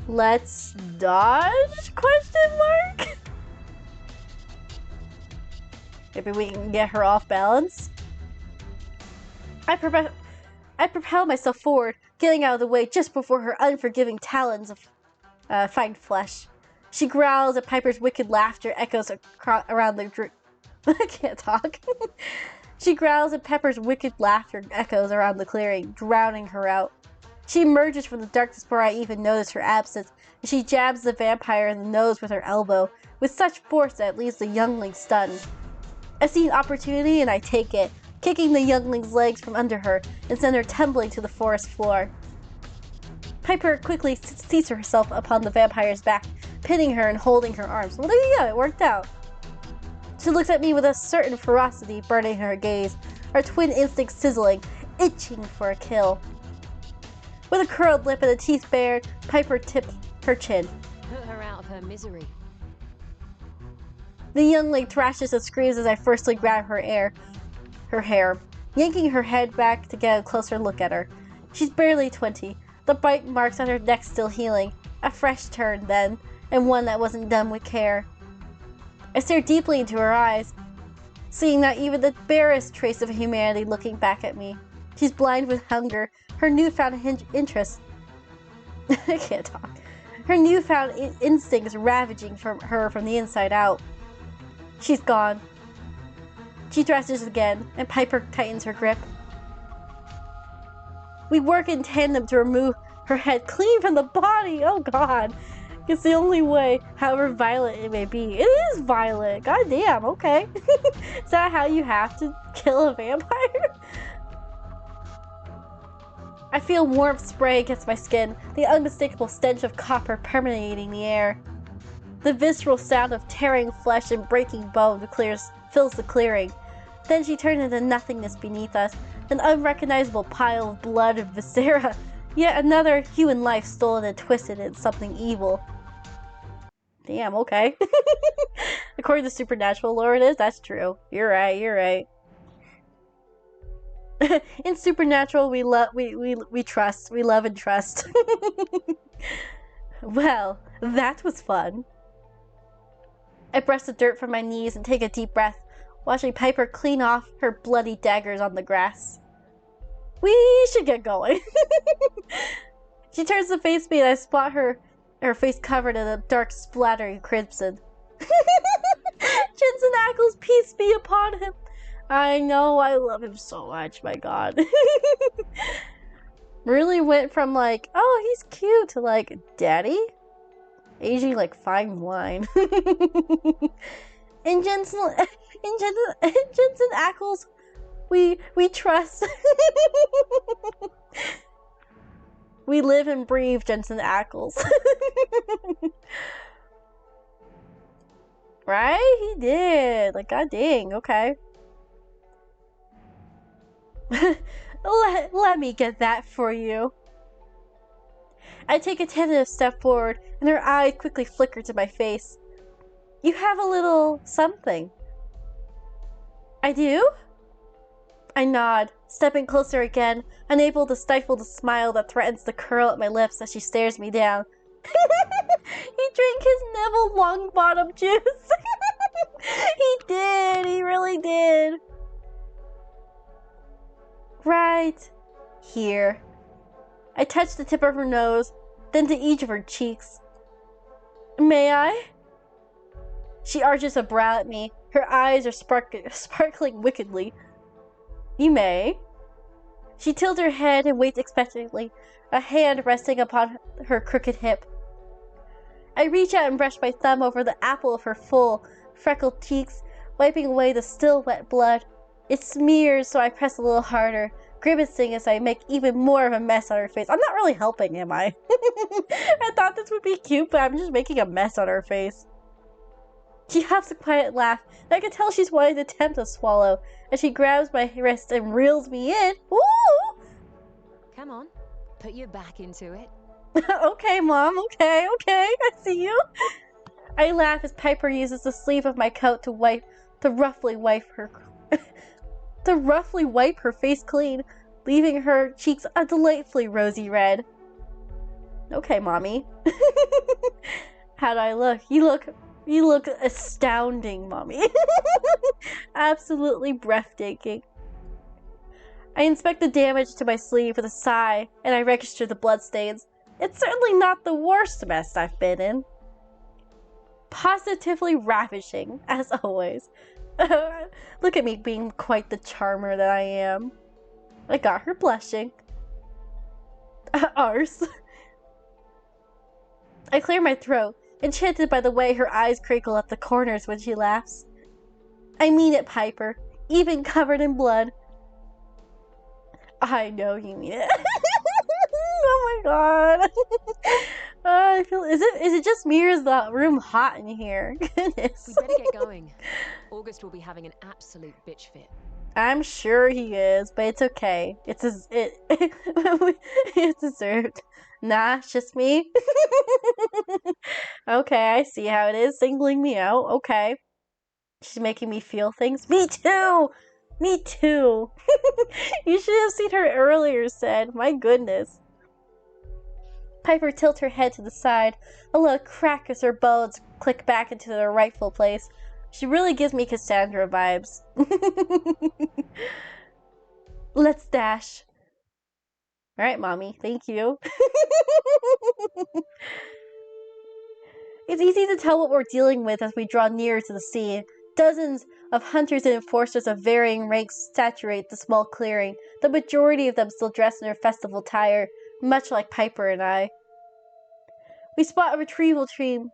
let's dodge? Question mark? Maybe we can get her off balance. I propel myself forward, getting out of the way just before her unforgiving talons find flesh. She growls, and Piper's wicked laughter echoes around the I can't talk. She growls, and Pepper's wicked laughter echoes around the clearing, drowning her out. She emerges from the darkness before I even notice her absence, and she jabs the vampire in the nose with her elbow, with such force that it leaves the youngling stunned. I see an opportunity and I take it, kicking the youngling's legs from under her and send her tumbling to the forest floor. Piper quickly seats herself upon the vampire's back, pinning her and holding her arms. Well, there you go, it worked out. She looks at me with a certain ferocity burning her gaze, our twin instincts sizzling, itching for a kill. With a curled lip and a teeth bared, Piper tips her chin. Put her out of her misery. The youngling thrashes and screams as I firstly grab her hair, yanking her head back to get a closer look at her. She's barely 20, the bite marks on her neck still healing, a fresh turn then, and one that wasn't done with care. I stare deeply into her eyes, seeing not even the barest trace of humanity looking back at me. She's blind with hunger, her newfound interest. I can't talk. Her newfound instincts ravaging her from the inside out. She's gone. She thrashes again, and Piper tightens her grip. We work in tandem to remove her head clean from the body. Oh God. It's the only way, however violent it may be. It is violent. God damn, okay. Is that how you have to kill a vampire? I feel warmth spray against my skin, the unmistakable stench of copper permeating the air. The visceral sound of tearing flesh and breaking bone fills the clearing. Then she turns into nothingness beneath us, an unrecognizable pile of blood and viscera. Yet another human life stolen and twisted into something evil. Damn, okay. According to supernatural lore, it is. That's true. You're right. In supernatural, we trust. We love and trust. Well, that was fun. I brush the dirt from my knees and take a deep breath, watching Piper clean off her bloody daggers on the grass. We should get going. She turns to face me and I spot her face covered in a dark splattering crimson. Jensen Ackles, peace be upon him. I know, I love him so much, my God. Really went from like, oh, he's cute, to like, daddy? Aging like fine wine. In Jensen Ackles, we trust. We live and breathe Jensen Ackles. Right? He did. Like, god dang, okay. Let me get that for you. I take a tentative step forward, and her eye quickly flicker to my face. You have a little something. I do? I nod, stepping closer again, unable to stifle the smile that threatens to curl at my lips as she stares me down. He drank his Neville Longbottom juice. He did. He really did. Right here. I touch the tip of her nose, then to each of her cheeks. May I? She arches a brow at me. Her eyes are sparkling wickedly. You may. She tilts her head and waits expectantly, a hand resting upon her crooked hip. I reach out and brush my thumb over the apple of her full, freckled cheeks, wiping away the still wet blood. It smears, so I press a little harder, grimacing as I make even more of a mess on her face. I'm not really helping, am I? I thought this would be cute, but I'm just making a mess on her face. She huffs a quiet laugh, and I can tell she's wanting to attempt a swallow, as she grabs my wrist and reels me in. Ooh! Come on, put your back into it. Okay, Mom, okay, I see you. I laugh as Piper uses the sleeve of my coat to roughly wipe her face clean, leaving her cheeks a delightfully rosy red. Okay, Mommy. How do I look? You look astounding, Mommy. Absolutely breathtaking. I inspect the damage to my sleeve with a sigh, and I register the bloodstains. It's certainly not the worst mess I've been in. Positively ravishing, as always. Look at me being quite the charmer that I am. I got her blushing. Arse. I clear my throat, enchanted by the way her eyes crinkle at the corners when she laughs. I mean it, Piper, even covered in blood. I know you mean it. Oh my god. I feel is it just me or is the room hot in here? Goodness. We better get going. August will be having an absolute bitch fit. I'm sure he is, but it's okay. It's deserved. Nah, it's just me. Okay, I see how it is, singling me out. Okay. She's making me feel things. Me too! Me too! You should have seen her earlier, said. My goodness. Piper tilts her head to the side, a little crack as her bones click back into their rightful place. She really gives me Cassandra vibes. Let's dash. Alright, Mommy. Thank you. It's easy to tell what we're dealing with as we draw nearer to the sea. Dozens of hunters and enforcers of varying ranks saturate the small clearing, the majority of them still dressed in their festival attire, much like Piper and I. We spot a retrieval team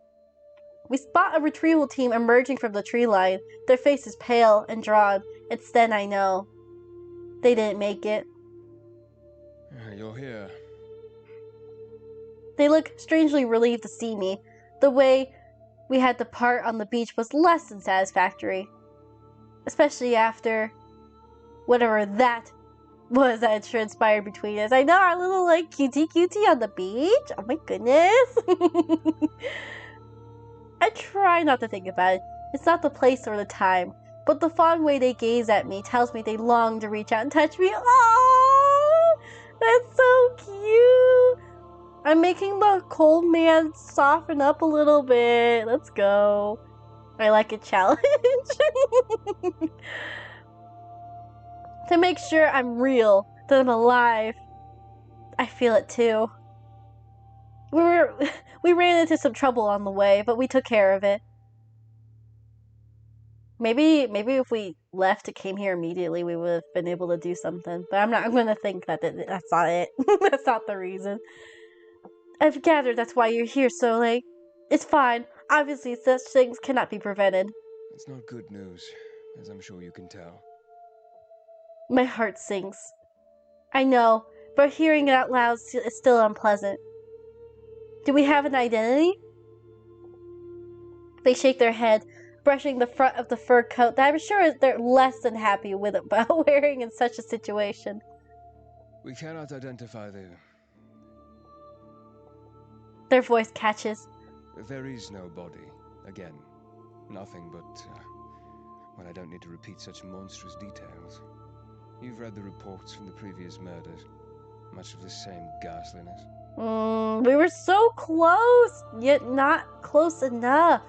emerging from the tree line, their faces pale and drawn. It's then I know. They didn't make it. You're here. They look strangely relieved to see me. The way we had to part on the beach was less than satisfactory. Especially after whatever that was that had transpired between us. I know, our little, like, cutie on the beach. Oh my goodness. I try not to think about it. It's not the place or the time. But the fond way they gaze at me tells me they long to reach out and touch me. Oh, that's so cute. I'm making the cold man soften up a little bit. Let's go. I like a challenge. To make sure I'm real, that I'm alive. I feel it too. We ran into some trouble on the way, but we took care of it. Maybe if we left and came here immediately, we would have been able to do something. But I'm going to think that that's not it. That's not the reason. I've gathered that's why you're here so late. It's fine. Obviously, such things cannot be prevented. It's not good news, as I'm sure you can tell. My heart sinks. I know, but hearing it out loud is still unpleasant. Do we have an identity? They shake their head, brushing the front of the fur coat that I'm sure they're less than happy with about wearing in such a situation. We cannot identify Their voice catches. There is no body. Again, nothing but... well, I don't need to repeat such monstrous details. You've read the reports from the previous murders. Much of the same ghastliness. We were so close, yet not close enough.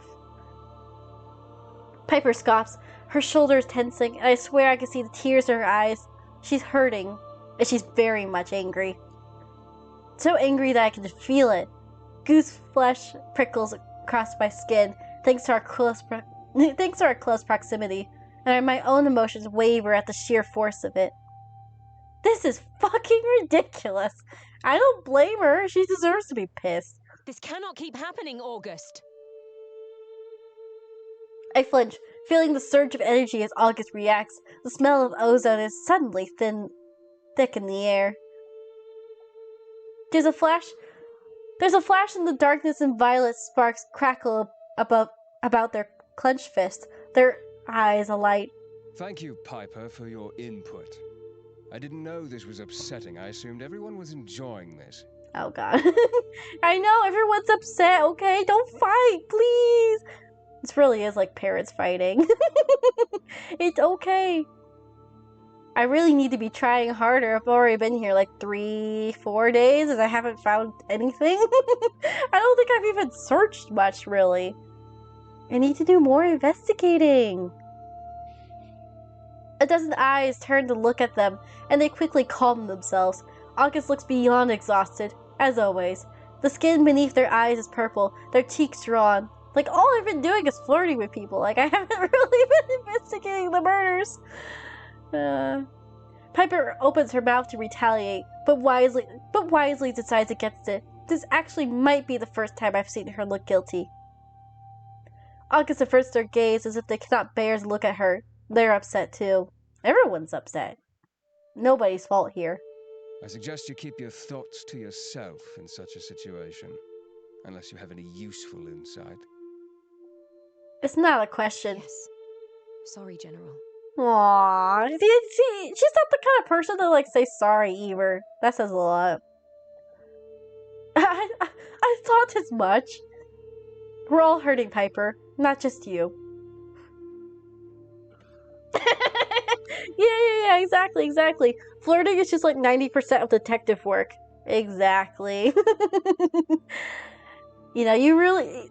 Piper scoffs, her shoulders tensing, and I swear I can see the tears in her eyes. She's hurting, and she's very much angry. So angry that I can feel it. Goose flesh prickles across my skin, thanks to our close proximity, and my own emotions waver at the sheer force of it. This is fucking ridiculous. I don't blame her. She deserves to be pissed. This cannot keep happening, August. I flinch, feeling the surge of energy as August reacts. The smell of ozone is suddenly thick in the air. There's a flash in the darkness, and violet sparks crackle about their clenched fists, their eyes alight. Thank you, Piper, for your input. I didn't know this was upsetting. I assumed everyone was enjoying this. Oh god. I know, everyone's upset, okay? Don't fight, please! This really is like parents fighting. It's okay. I really need to be trying harder. I've already been here like 3-4 days and I haven't found anything. I don't think I've even searched much, really. I need to do more investigating. A dozen eyes turn to look at them, and they quickly calm themselves. August looks beyond exhausted, as always. The skin beneath their eyes is purple, their cheeks drawn. Like, all I've been doing is flirting with people. Like, I haven't really been investigating the murders. Piper opens her mouth to retaliate, but wisely decides against it. This actually might be the first time I've seen her look guilty. August averts their gaze as if they cannot bear to look at her. They're upset too. Everyone's upset. Nobody's fault here. I suggest you keep your thoughts to yourself in such a situation, unless you have any useful insight. It's not a question. Yes. Sorry, General. Aww. See, she's not the kind of person to, like, say sorry, either. That says a lot. I thought as much. We're all hurting, Piper. Not just you. Yeah, exactly. Flirting is just like 90% of detective work. Exactly. You know,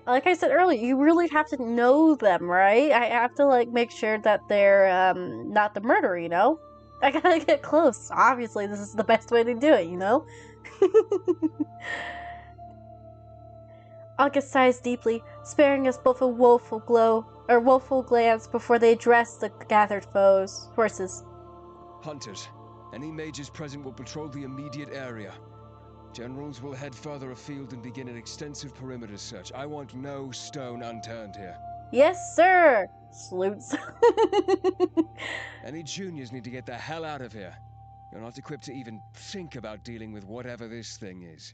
like I said earlier, you really have to know them, right? I have to, like, make sure that they're, not the murderer, you know? I gotta get close. Obviously, this is the best way to do it, you know? August sighs deeply, sparing us both a woeful glance before they address the gathered forces. Hunters, any mages present will patrol the immediate area. Generals will head further afield and begin an extensive perimeter search. I want no stone unturned here. Yes, sir! Sleuths. Any juniors need to get the hell out of here. You're not equipped to even think about dealing with whatever this thing is.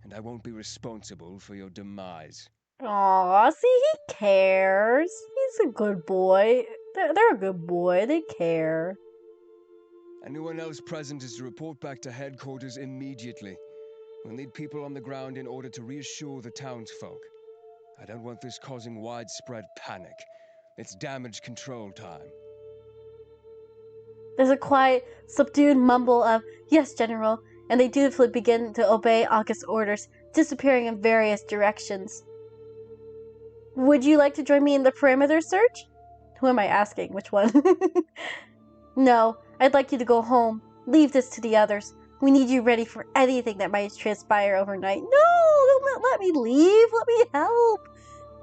And I won't be responsible for your demise. Aw, see, he cares. He's a good boy. They're a good boy. They care. Anyone else present is to report back to headquarters immediately. We'll need people on the ground in order to reassure the townsfolk. I don't want this causing widespread panic. It's damage control time. There's a quiet, subdued mumble of, "Yes, General," and they dutifully begin to obey August's orders, disappearing in various directions. Would you like to join me in the perimeter search? Who am I asking? Which one? No, I'd like you to go home. Leave this to the others. We need you ready for anything that might transpire overnight. No, don't let me leave. Let me help.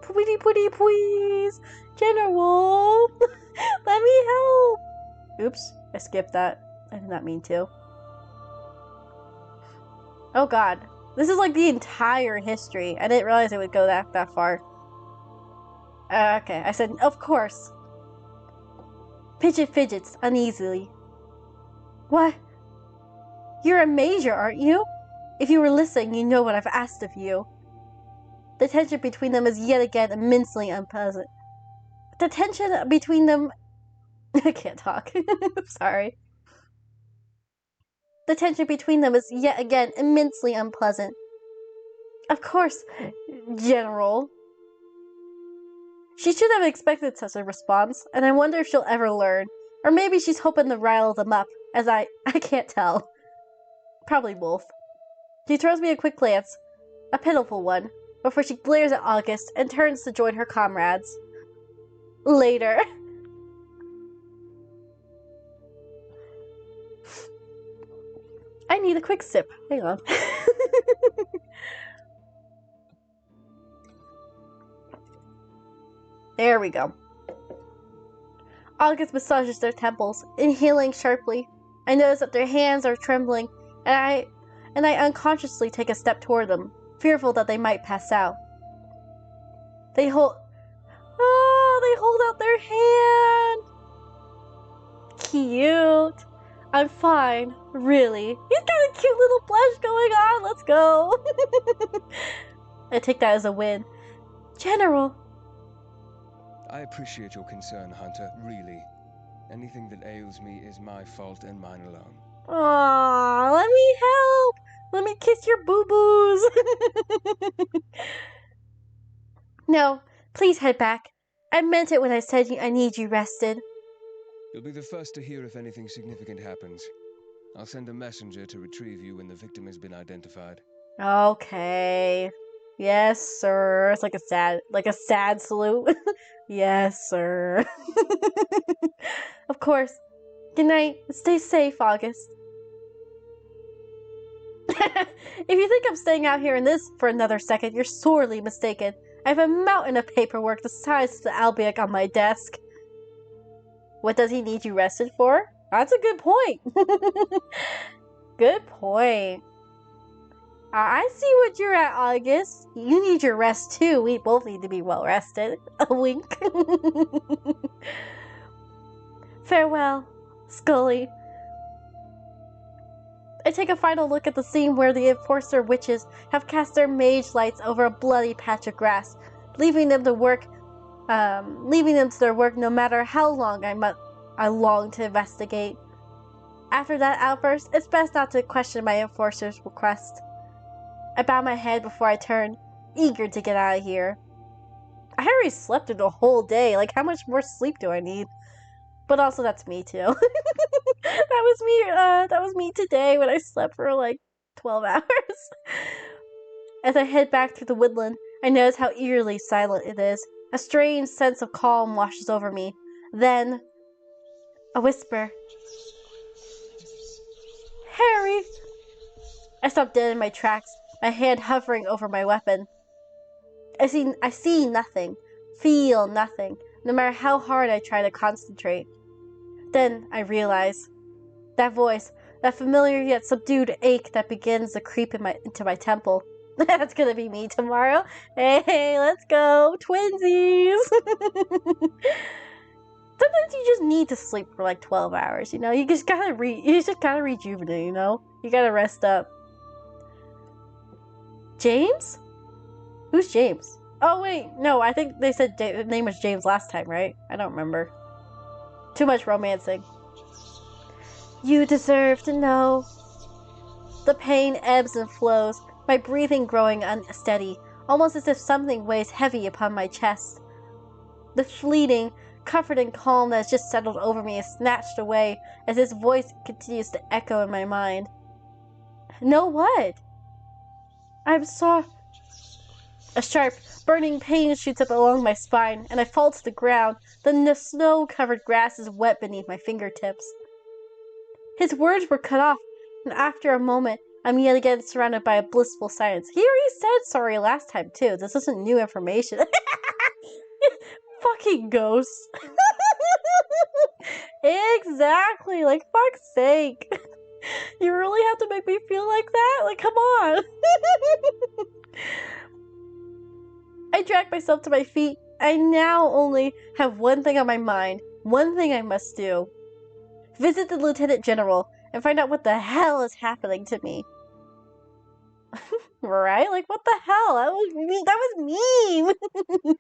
Please. General. Let me help. Oops, I skipped that. I did not mean to. Oh god. This is like the entire history. I didn't realize it would go that far. Okay, I said, of course. Pidget fidgets uneasily. What? You're a major, aren't you? If you were listening, you know what I've asked of you. The tension between them is yet again immensely unpleasant. The tension between them... I can't talk. I'm sorry. The tension between them is yet again immensely unpleasant. Of course, General. She should have expected such a response, and I wonder if she'll ever learn. Or maybe she's hoping to rile them up, as I can't tell. Probably both. She throws me a quick glance, a pitiful one, before she glares at August and turns to join her comrades. Later. I need a quick sip. Hang on. There we go. August massages their temples, inhaling sharply. I notice that their hands are trembling, and I unconsciously take a step toward them, fearful that they might pass out. They hold out their hand. Cute. I'm fine, really. He's got a cute little blush going on. Let's go. I take that as a win. General. I appreciate your concern, Hunter, really. Anything that ails me is my fault and mine alone. Aww, let me help. Let me kiss your boo-boos. No, please head back. I meant it when I said I need you rested. You'll be the first to hear if anything significant happens. I'll send a messenger to retrieve you when the victim has been identified. Okay. Yes, sir. It's like a sad salute. Yes, sir. Of course. Good night. Stay safe, August. If you think I'm staying out here in this for another second, you're sorely mistaken. I have a mountain of paperwork the size of the Albion on my desk. What does he need you rested for? That's a good point. Good point. I see what you're at, August. You need your rest too. We both need to be well rested. A wink. Farewell, Scully. I take a final look at the scene where the Enforcer witches have cast their mage lights over a bloody patch of grass, leaving them to their work no matter how long I long to investigate. After that outburst, it's best not to question my Enforcer's request. I bow my head before I turn, eager to get out of here. I already slept through the whole day. Like, how much more sleep do I need? But also, that's me too. That was me today when I slept for like 12 hours. As I head back through the woodland, I notice how eerily silent it is. A strange sense of calm washes over me. Then, a whisper. Harry! I stop dead in my tracks, my hand hovering over my weapon. I see nothing, feel nothing, no matter how hard I try to concentrate. Then I realize that voice, that familiar yet subdued ache that begins to creep into my temple. That's gonna be me tomorrow. Hey, let's go, twinsies! Sometimes you just need to sleep for like 12 hours, you know? You just gotta rejuvenate, you know? You gotta rest up. James? Who's James? Oh, wait, no, I think they said the name was James last time, right? I don't remember. Too much romancing. You deserve to know. The pain ebbs and flows, my breathing growing unsteady, almost as if something weighs heavy upon my chest. The fleeting, comforting calm that has just settled over me is snatched away as his voice continues to echo in my mind. No what? I'm sorry. A sharp, burning pain shoots up along my spine, and I fall to the ground. The snow-covered grass is wet beneath my fingertips. His words were cut off, and after a moment, I'm yet again surrounded by a blissful silence. He already said sorry last time, too. This isn't new information. Fucking ghosts. Exactly, like, fuck's sake. You really have to make me feel like that? Like, come on. I drag myself to my feet. I now only have one thing on my mind. One thing I must do. Visit the Lieutenant General and find out what the hell is happening to me. Right? Like, what the hell? That was mean. That was mean.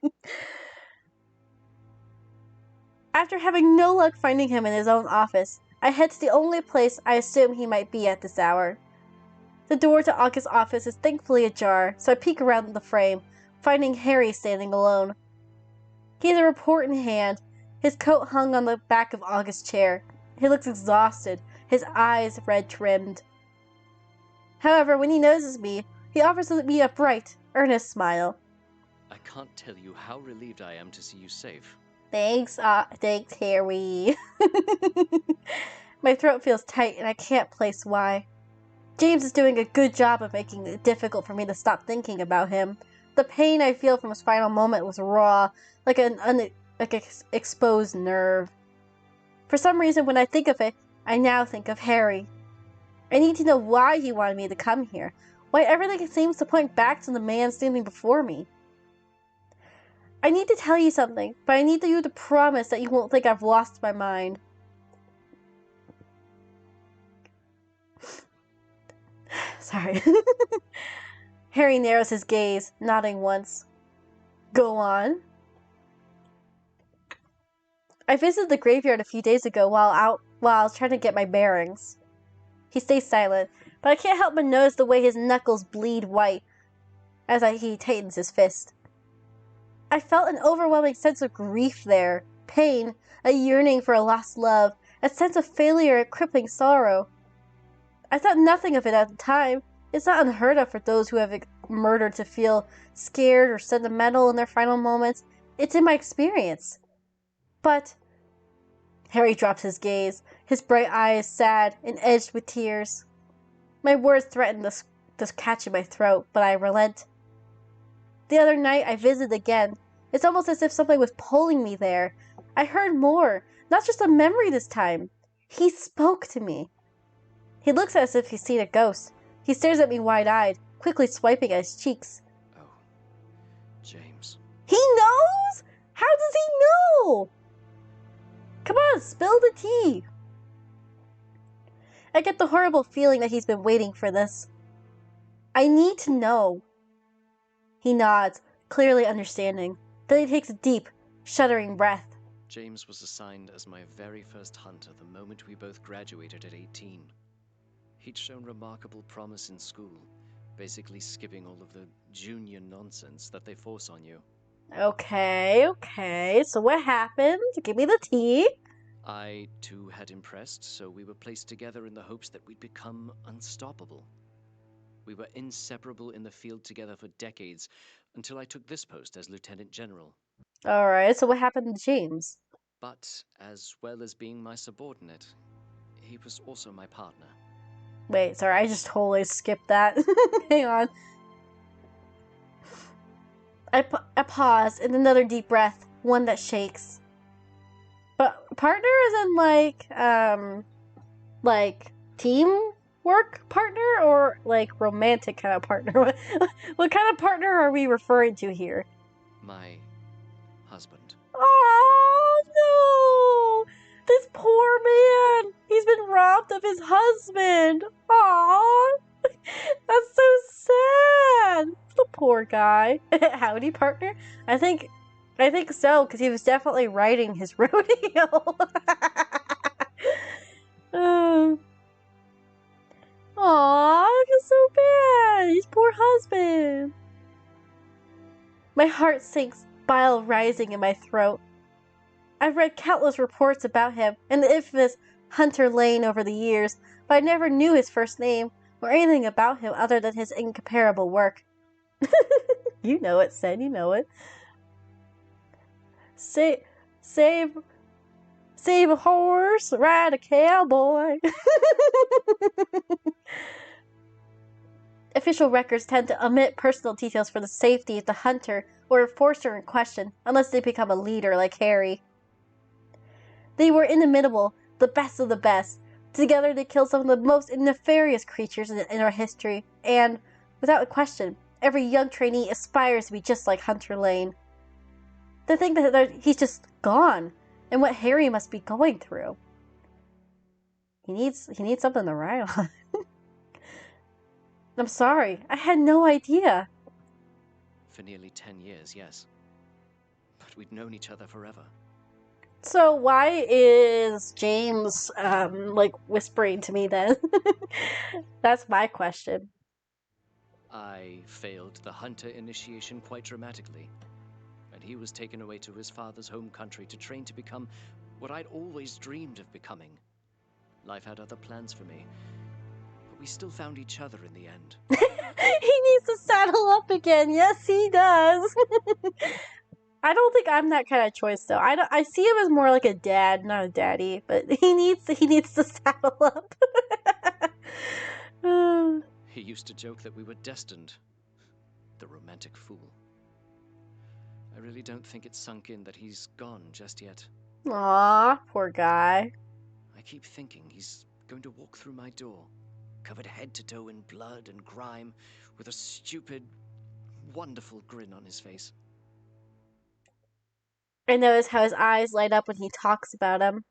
After having no luck finding him in his own office, I head to the only place I assume he might be at this hour. The door to August's office is thankfully ajar, so I peek around the frame, finding Harry standing alone. He has a report in hand, his coat hung on the back of August's chair. He looks exhausted, his eyes red-trimmed. However, when he notices me, he offers me a bright, earnest smile. I can't tell you how relieved I am to see you safe. Thanks, Harry. My throat feels tight and I can't place why. James is doing a good job of making it difficult for me to stop thinking about him. The pain I feel from his final moment was raw, like an exposed nerve. For some reason, when I think of it, I now think of Harry. I need to know why he wanted me to come here. Why everything seems to point back to the man standing before me. I need to tell you something, but I need you to promise that you won't think I've lost my mind. Sorry. Harry narrows his gaze, nodding once. Go on. I visited the graveyard a few days ago while I was trying to get my bearings. He stays silent, but I can't help but notice the way his knuckles bleed white as he tightens his fist. I felt an overwhelming sense of grief there, pain, a yearning for a lost love, a sense of failure, a crippling sorrow. I thought nothing of it at the time. It's not unheard of for those who have murdered to feel scared or sentimental in their final moments. It's in my experience. But Harry drops his gaze, his bright eyes sad and edged with tears. My words threaten to catch in my throat, but I relent. The other night I visited again. It's almost as if something was pulling me there. I heard more, not just a memory this time. He spoke to me. He looks as if he's seen a ghost. He stares at me wide-eyed, quickly swiping at his cheeks. Oh, James. He knows? How does he know? Come on, spill the tea. I get the horrible feeling that he's been waiting for this. I need to know. He nods, clearly understanding. Then he takes a deep, shuddering breath. James was assigned as my very first hunter the moment we both graduated at 18. He'd shown remarkable promise in school, basically skipping all of the junior nonsense that they force on you. Okay. So what happened? Give me the tea. I, too, had impressed, so we were placed together in the hopes that we'd become unstoppable. We were inseparable in the field together for decades, until I took this post as Lieutenant General. Alright, so what happened to James? But, as well as being my subordinate, he was also my partner. Wait, sorry, I just totally skipped that. Hang on. I pause and another deep breath, one that shakes. But partner is in like teamwork partner or like romantic kind of partner? What kind of partner are we referring to here? My husband. Oh no! This poor man! He's been robbed of his husband! Aww! That's so sad! The poor guy. Howdy, partner? I think so, because he was definitely riding his rodeo. Aww, I feel so bad. His poor husband. My heart sinks, bile rising in my throat. I've read countless reports about him and the infamous Hunter Lane over the years, but I never knew his first name or anything about him other than his incomparable work. You know it, Sen, you know it. Save a horse, ride a cowboy. Official records tend to omit personal details for the safety of the hunter or enforcer in question, unless they become a leader like Harry. They were inimitable, the best of the best. Together they killed some of the most nefarious creatures in our history, and, without a question, every young trainee aspires to be just like Hunter Lane. To think that he's just gone, and what Harry must be going through. He needs something to write on. I'm sorry, I had no idea. For nearly 10 years, yes. But we'd known each other forever. So why is James, whispering to me then? That's my question. I failed the hunter initiation quite dramatically, and he was taken away to his father's home country to train to become what I'd always dreamed of becoming. Life had other plans for me, but we still found each other in the end. He needs to saddle up again. Yes, he does. I don't think I'm that kind of choice though. I see him as more like a dad, not a daddy, but he needs to saddle up. He used to joke that we were destined. The romantic fool. I really don't think it's sunk in that he's gone just yet. Aw, poor guy. I keep thinking he's going to walk through my door, covered head to toe in blood and grime, with a stupid, wonderful grin on his face. I notice how his eyes light up when he talks about him.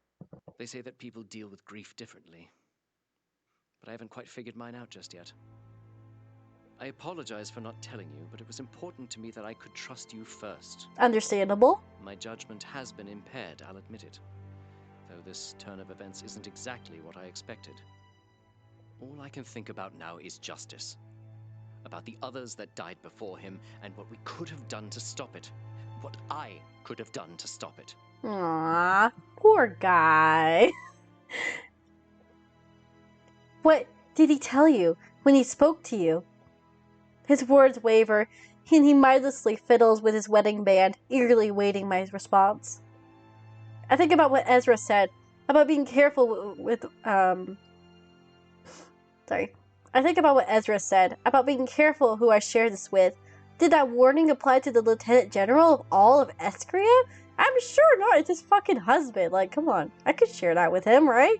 They say that people deal with grief differently, but I haven't quite figured mine out just yet. I apologize for not telling you, but it was important to me that I could trust you first. Understandable. My judgment has been impaired, I'll admit it. Though this turn of events isn't exactly what I expected. All I can think about now is justice. About the others that died before him, and what we could have done to stop it. What I could have done to stop it. Aww, poor guy. What did he tell you when he spoke to you? His words waver, and he mindlessly fiddles with his wedding band, eagerly waiting my response. I think about what Ezra said, about being careful with, Sorry. I think about what Ezra said, about being careful who I share this with. Did that warning apply to the Lieutenant General of all of Eskria? I'm sure not, it's his fucking husband. Like, come on. I could share that with him, right?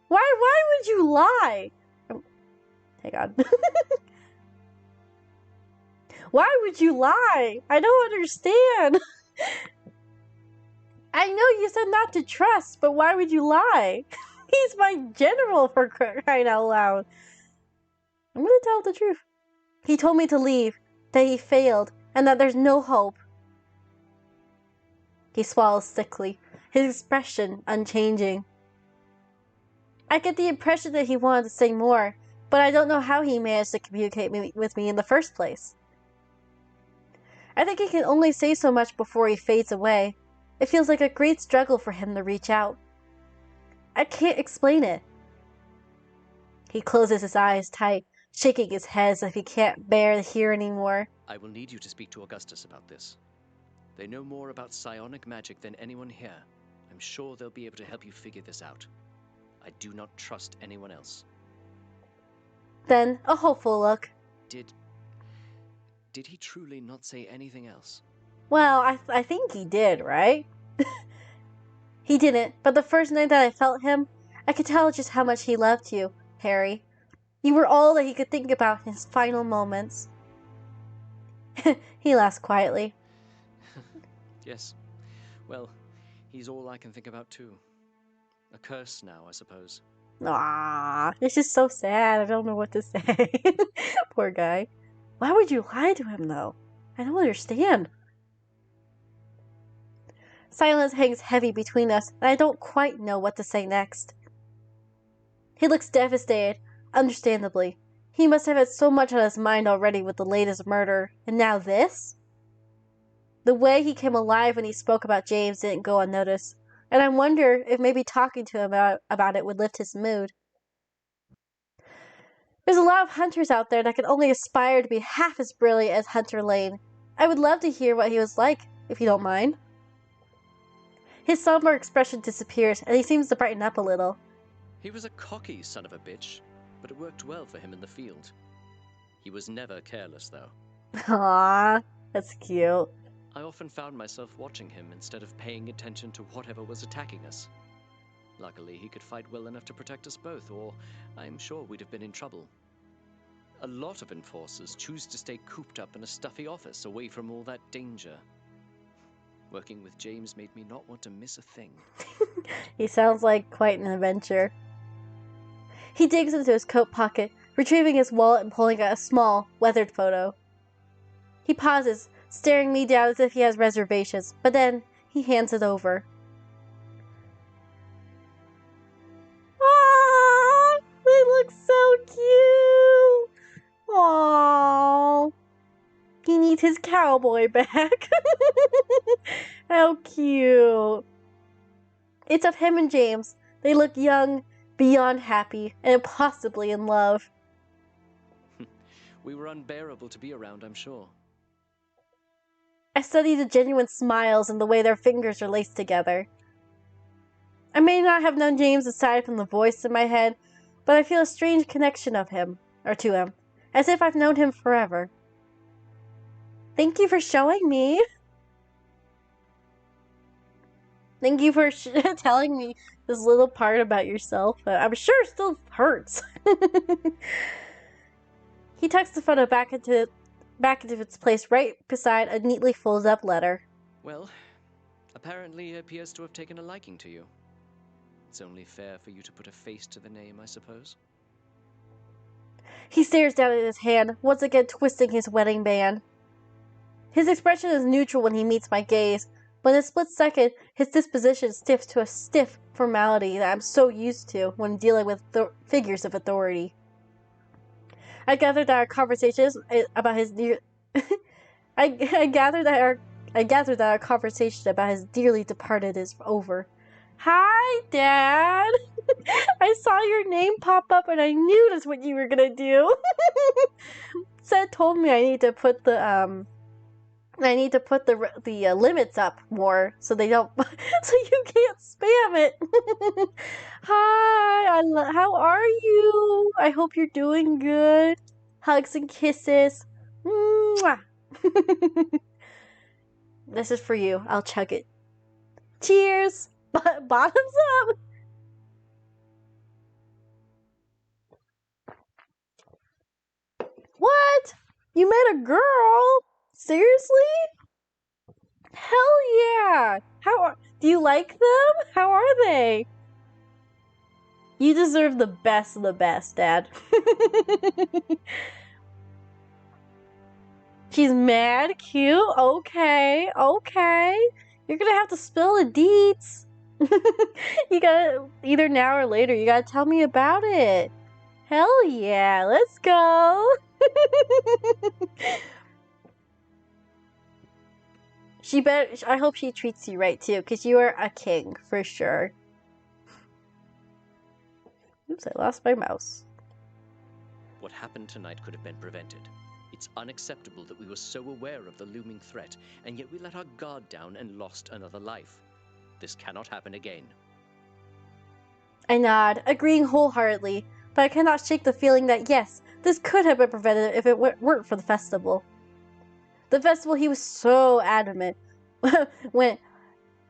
Why would you lie? Hang on. Why would you lie? I don't understand. I know you said not to trust, but why would you lie? He's my general, for crying out loud. I'm gonna tell the truth. He told me to leave, that he failed, and that there's no hope. He swallows thickly, his expression unchanging. I get the impression that he wanted to say more, but I don't know how he managed to communicate with me in the first place. I think he can only say so much before he fades away. It feels like a great struggle for him to reach out. I can't explain it. He closes his eyes tight, shaking his head as if he can't bear to hear anymore. I will need you to speak to Augustus about this. They know more about psionic magic than anyone here. I'm sure they'll be able to help you figure this out. I do not trust anyone else. Then, a hopeful look. Did he truly not say anything else? Well, I think he did, right? He didn't, but the first night that I felt him, I could tell just how much he loved you, Harry. You were all that he could think about in his final moments. He laughs quietly. Yes. Well, he's all I can think about too. A curse now, I suppose. Ah, it's just so sad. I don't know what to say. Poor guy. Why would you lie to him, though? I don't understand. Silence hangs heavy between us, and I don't quite know what to say next. He looks devastated, understandably. He must have had so much on his mind already with the latest murder, and now this? The way he came alive when he spoke about James didn't go unnoticed, and I wonder if maybe talking to him about it would lift his mood. There's a lot of hunters out there that can only aspire to be half as brilliant as Hunter Lane. I would love to hear what he was like, if you don't mind. His somber expression disappears, and he seems to brighten up a little. He was a cocky son of a bitch, but it worked well for him in the field. He was never careless, though. Aww, that's cute. I often found myself watching him instead of paying attention to whatever was attacking us. Luckily, he could fight well enough to protect us both, or I'm sure we'd have been in trouble. A lot of enforcers choose to stay cooped up in a stuffy office away from all that danger. Working with James made me not want to miss a thing. He sounds like quite an adventure. He digs into his coat pocket, retrieving his wallet and pulling out a small, weathered photo. He pauses, staring me down as if he has reservations, but then he hands it over. Aww, they look so cute. Aww. He needs his cowboy back. How cute. It's of him and James. They look young, beyond happy, and impossibly in love. We were unbearable to be around, I'm sure. I study the genuine smiles and the way their fingers are laced together. I may not have known James aside from the voice in my head, but I feel a strange connection of him, or to him, as if I've known him forever. Thank you for showing me. Thank you for telling me this little part about yourself. I'm sure it still hurts. He tucks the photo back into its place right beside a neatly folded up letter. Well, apparently he appears to have taken a liking to you. It's only fair for you to put a face to the name, I suppose. He stares down at his hand, once again twisting his wedding band. His expression is neutral when he meets my gaze, but in a split second, his disposition stiffs to a stiff formality that I'm so used to when dealing with figures of authority. I gather that our conversation about his I gather that our conversation about his dearly departed is over. Hi, Dad. I saw your name pop up and I knew that's what you were gonna do. Seth told me I need to put the limits up more so they don't so you can't spam it. Hi, how are you? I hope you're doing good. Hugs and kisses. Mwah. This is for you. I'll chug it. Cheers. Bottoms up. What? You met a girl? Seriously? Hell yeah! Do you like them? How are they? You deserve the best of the best, Dad. She's mad cute? Okay. You're gonna have to spill the deets. You gotta, either now or later, you gotta tell me about it. Hell yeah, let's go. I hope she treats you right too, because you are a king, for sure. Oops, I lost my mouse. What happened tonight could have been prevented. It's unacceptable that we were so aware of the looming threat, and yet we let our guard down and lost another life. This cannot happen again. I nod, agreeing wholeheartedly, but I cannot shake the feeling that yes, this could have been prevented if it weren't for the festival. The festival he was so adamant went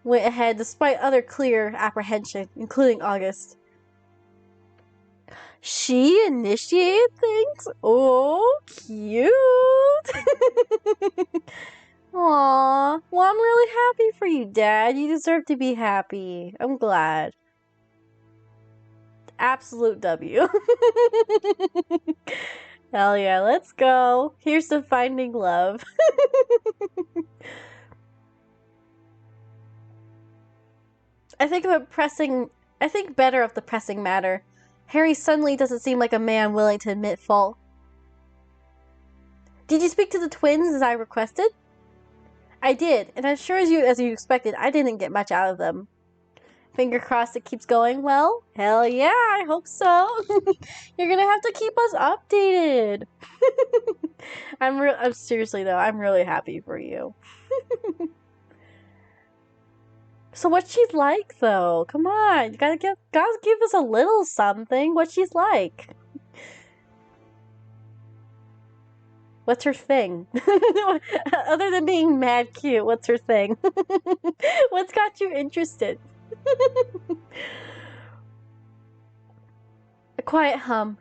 ahead despite other clear apprehension, including August. She initiated things? Oh, cute! Aww. Well, I'm really happy for you, Dad. You deserve to be happy. I'm glad. Absolute W. Hell yeah, let's go. Here's to finding love. I think better of the pressing matter. Harry suddenly doesn't seem like a man willing to admit fault. Did you speak to the twins as I requested? I did, and as sure as you expected, I didn't get much out of them. Finger crossed it keeps going well? Hell yeah, I hope so. You're gonna have to keep us updated. I'm seriously though, I'm really happy for you. So what's she like though? Come on, you gotta give us a little something. What she's like. What's her thing? Other than being mad cute, what's her thing? What's got you interested? A quiet hum,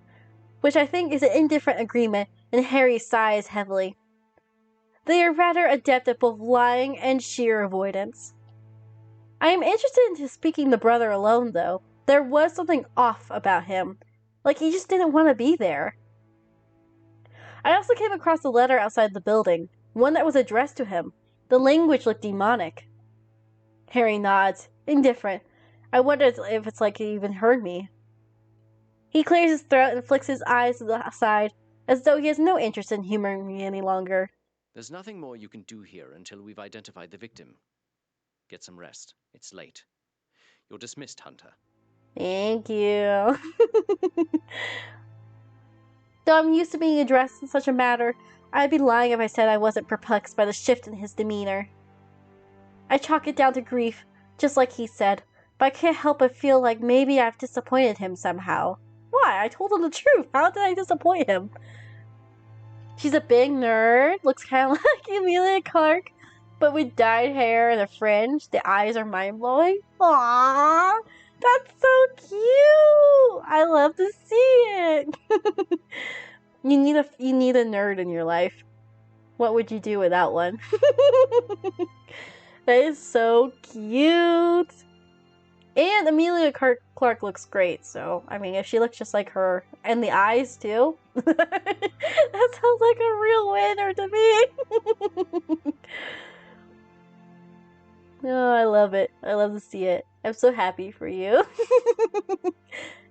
which I think is an indifferent agreement, and Harry sighs heavily. They are rather adept at both lying and sheer avoidance. I am interested in speaking the brother alone, though. There was something off about him. Like he just didn't want to be there. I also came across a letter outside the building, one that was addressed to him. The language looked demonic. Harry nods, indifferent. I wonder if it's like he even heard me. He clears his throat and flicks his eyes to the side, as though he has no interest in humoring me any longer. There's nothing more you can do here until we've identified the victim. Get some rest. It's late. You're dismissed, Hunter. Thank you. Though I'm used to being addressed in such a matter, I'd be lying if I said I wasn't perplexed by the shift in his demeanor. I chalk it down to grief, just like he said, but I can't help but feel like maybe I've disappointed him somehow. Why? I told him the truth. How did I disappoint him? She's a big nerd, looks kind of like Emilia Clarke, but with dyed hair and a fringe. The eyes are mind-blowing. Aww, that's so cute. I love to see it. You need a nerd in your life. What would you do without one? That is so cute. And Amelia Clark looks great, so, I mean, if she looks just like her, and the eyes, too, that sounds like a real winner to me. Oh, I love it. I love to see it. I'm so happy for you.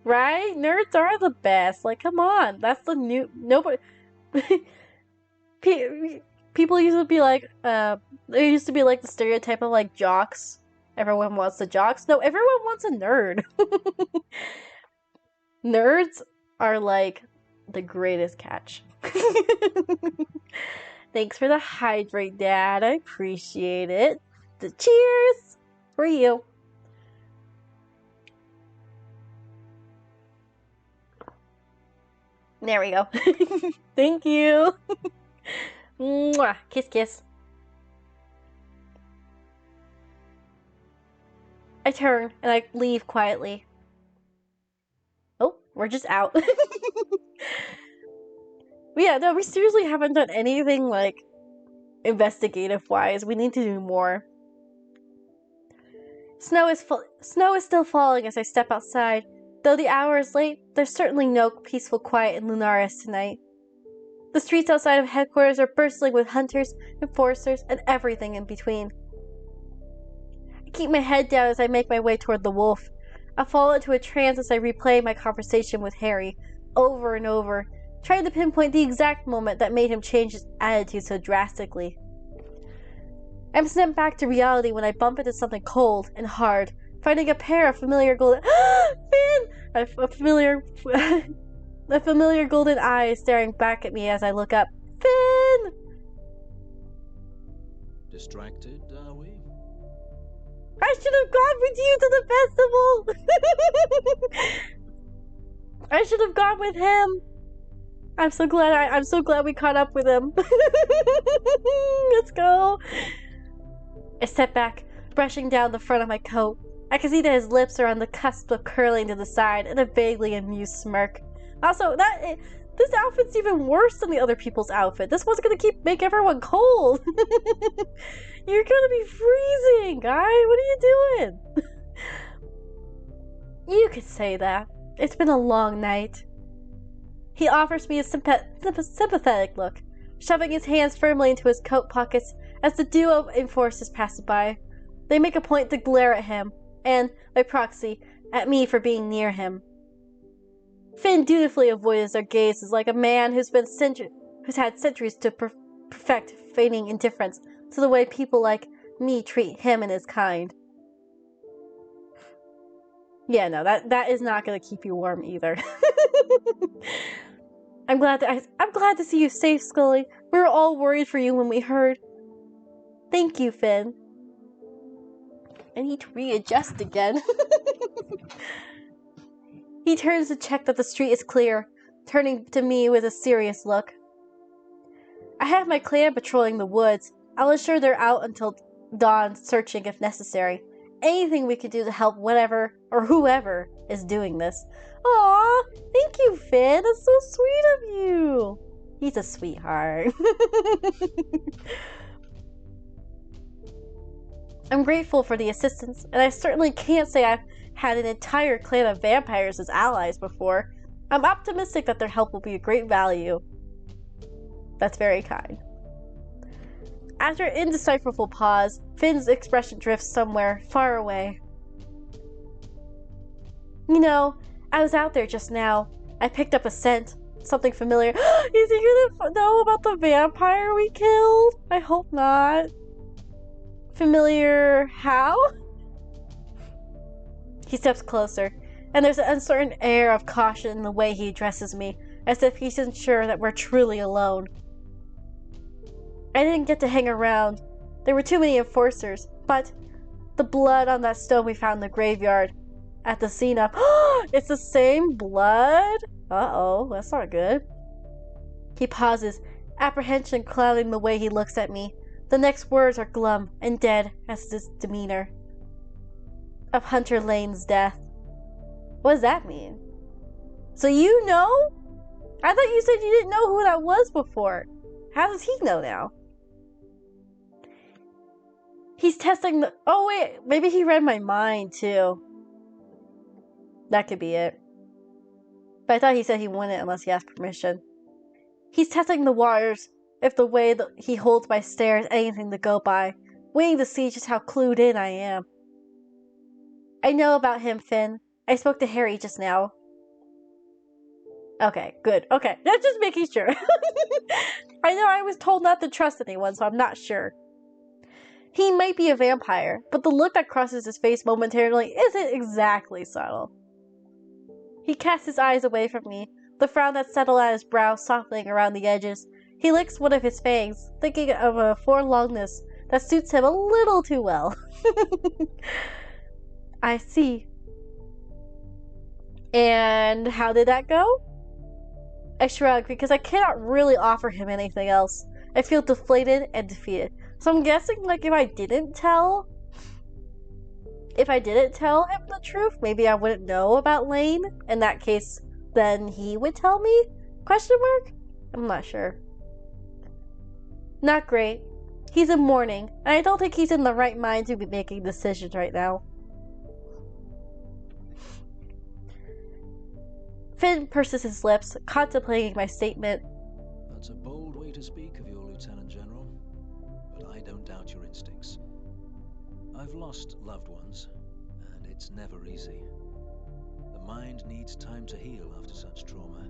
Right? Nerds are the best. Like, come on. That's the new... Nobody... People used to be like, there used to be like the stereotype of like jocks. Everyone wants the jocks. No, everyone wants a nerd. Nerds are like the greatest catch. Thanks for the hydrate, Dad. I appreciate it. The cheers for you. There we go. Thank you. Mwah. Kiss, kiss. I turn and I leave quietly. Oh, we're just out. Yeah, no, we seriously haven't done anything like investigative-wise. We need to do more. Snow is still falling as I step outside. Though the hour is late, there's certainly no peaceful quiet in Lunaris tonight. The streets outside of headquarters are bristling with hunters, enforcers, and everything in between. I keep my head down as I make my way toward the wolf. I fall into a trance as I replay my conversation with Harry, over and over, trying to pinpoint the exact moment that made him change his attitude so drastically. I'm sent back to reality when I bump into something cold and hard, finding a pair of familiar golden Finn! A familiar golden eyes staring back at me as I look up. Finn! Distracted, are we? I should have gone with you to the festival. I should have gone with him. I'm so glad we caught up with him. Let's go. I step back, brushing down the front of my coat. I can see that his lips are on the cusp of curling to the side in a vaguely amused smirk. Also, this outfit's even worse than the other people's outfit. This one's gonna make everyone cold. You're gonna be freezing, guy. What are you doing? You could say that. It's been a long night. He offers me a sympathetic look, shoving his hands firmly into his coat pockets as the duo of enforcers pass by. They make a point to glare at him, and, by proxy, at me for being near him. Finn dutifully avoids their gazes like a man who's had centuries to perfect feigning indifference to the way people like me treat him and his kind. Yeah, no, that is not gonna keep you warm either. I'm glad to see you safe, Scully. We were all worried for you when we heard. Thank you, Finn. I need to readjust again. He turns to check that the street is clear, turning to me with a serious look. I have my clan patrolling the woods. I'll ensure they're out until dawn, searching if necessary. Anything we can do to help whatever or whoever is doing this. Aw, thank you, Finn. That's so sweet of you. He's a sweetheart. I'm grateful for the assistance, and I certainly can't say I've had an entire clan of vampires as allies before. I'm optimistic that their help will be of great value. That's very kind. After an indecipherable pause, Finn's expression drifts somewhere far away. You know, I was out there just now. I picked up a scent. Something familiar. Is he gonna know about the vampire we killed? I hope not. Familiar how? He steps closer, and there's an uncertain air of caution in the way he addresses me, as if he's unsure that we're truly alone. I didn't get to hang around. There were too many enforcers, but the blood on that stone we found in the graveyard at the scene of it's the same blood? Uh-oh, that's not good. He pauses, apprehension clouding the way he looks at me. The next words are glum and dead as his demeanor. Of Hunter Lane's death. What does that mean? So you know? I thought you said you didn't know who that was before. How does he know now? He's testing the... Oh wait, maybe he read my mind too. That could be it. But I thought he said he wouldn't unless he asked permission. He's testing the waters, if the way that he holds my stare is anything to go by, waiting to see just how clued in I am. I know about him, Finn. I spoke to Harry just now. Okay, good. Okay, that's just making sure. I know I was told not to trust anyone, so I'm not sure. He might be a vampire, but the look that crosses his face momentarily isn't exactly subtle. He casts his eyes away from me, the frown that settled at his brow softening around the edges. He licks one of his fangs, thinking of a forlongness that suits him a little too well. I see. And how did that go? I shrug because I cannot really offer him anything else. I feel deflated and defeated. So I'm guessing, like, if I didn't tell him the truth, maybe I wouldn't know about Lane. In that case, then he would tell me? Question mark? I'm not sure. Not great. He's in mourning, and I don't think he's in the right mind to be making decisions right now. Finn purses his lips, contemplating my statement. That's a bold way to speak of your Lieutenant General, but I don't doubt your instincts. I've lost loved ones, and it's never easy. The mind needs time to heal after such trauma,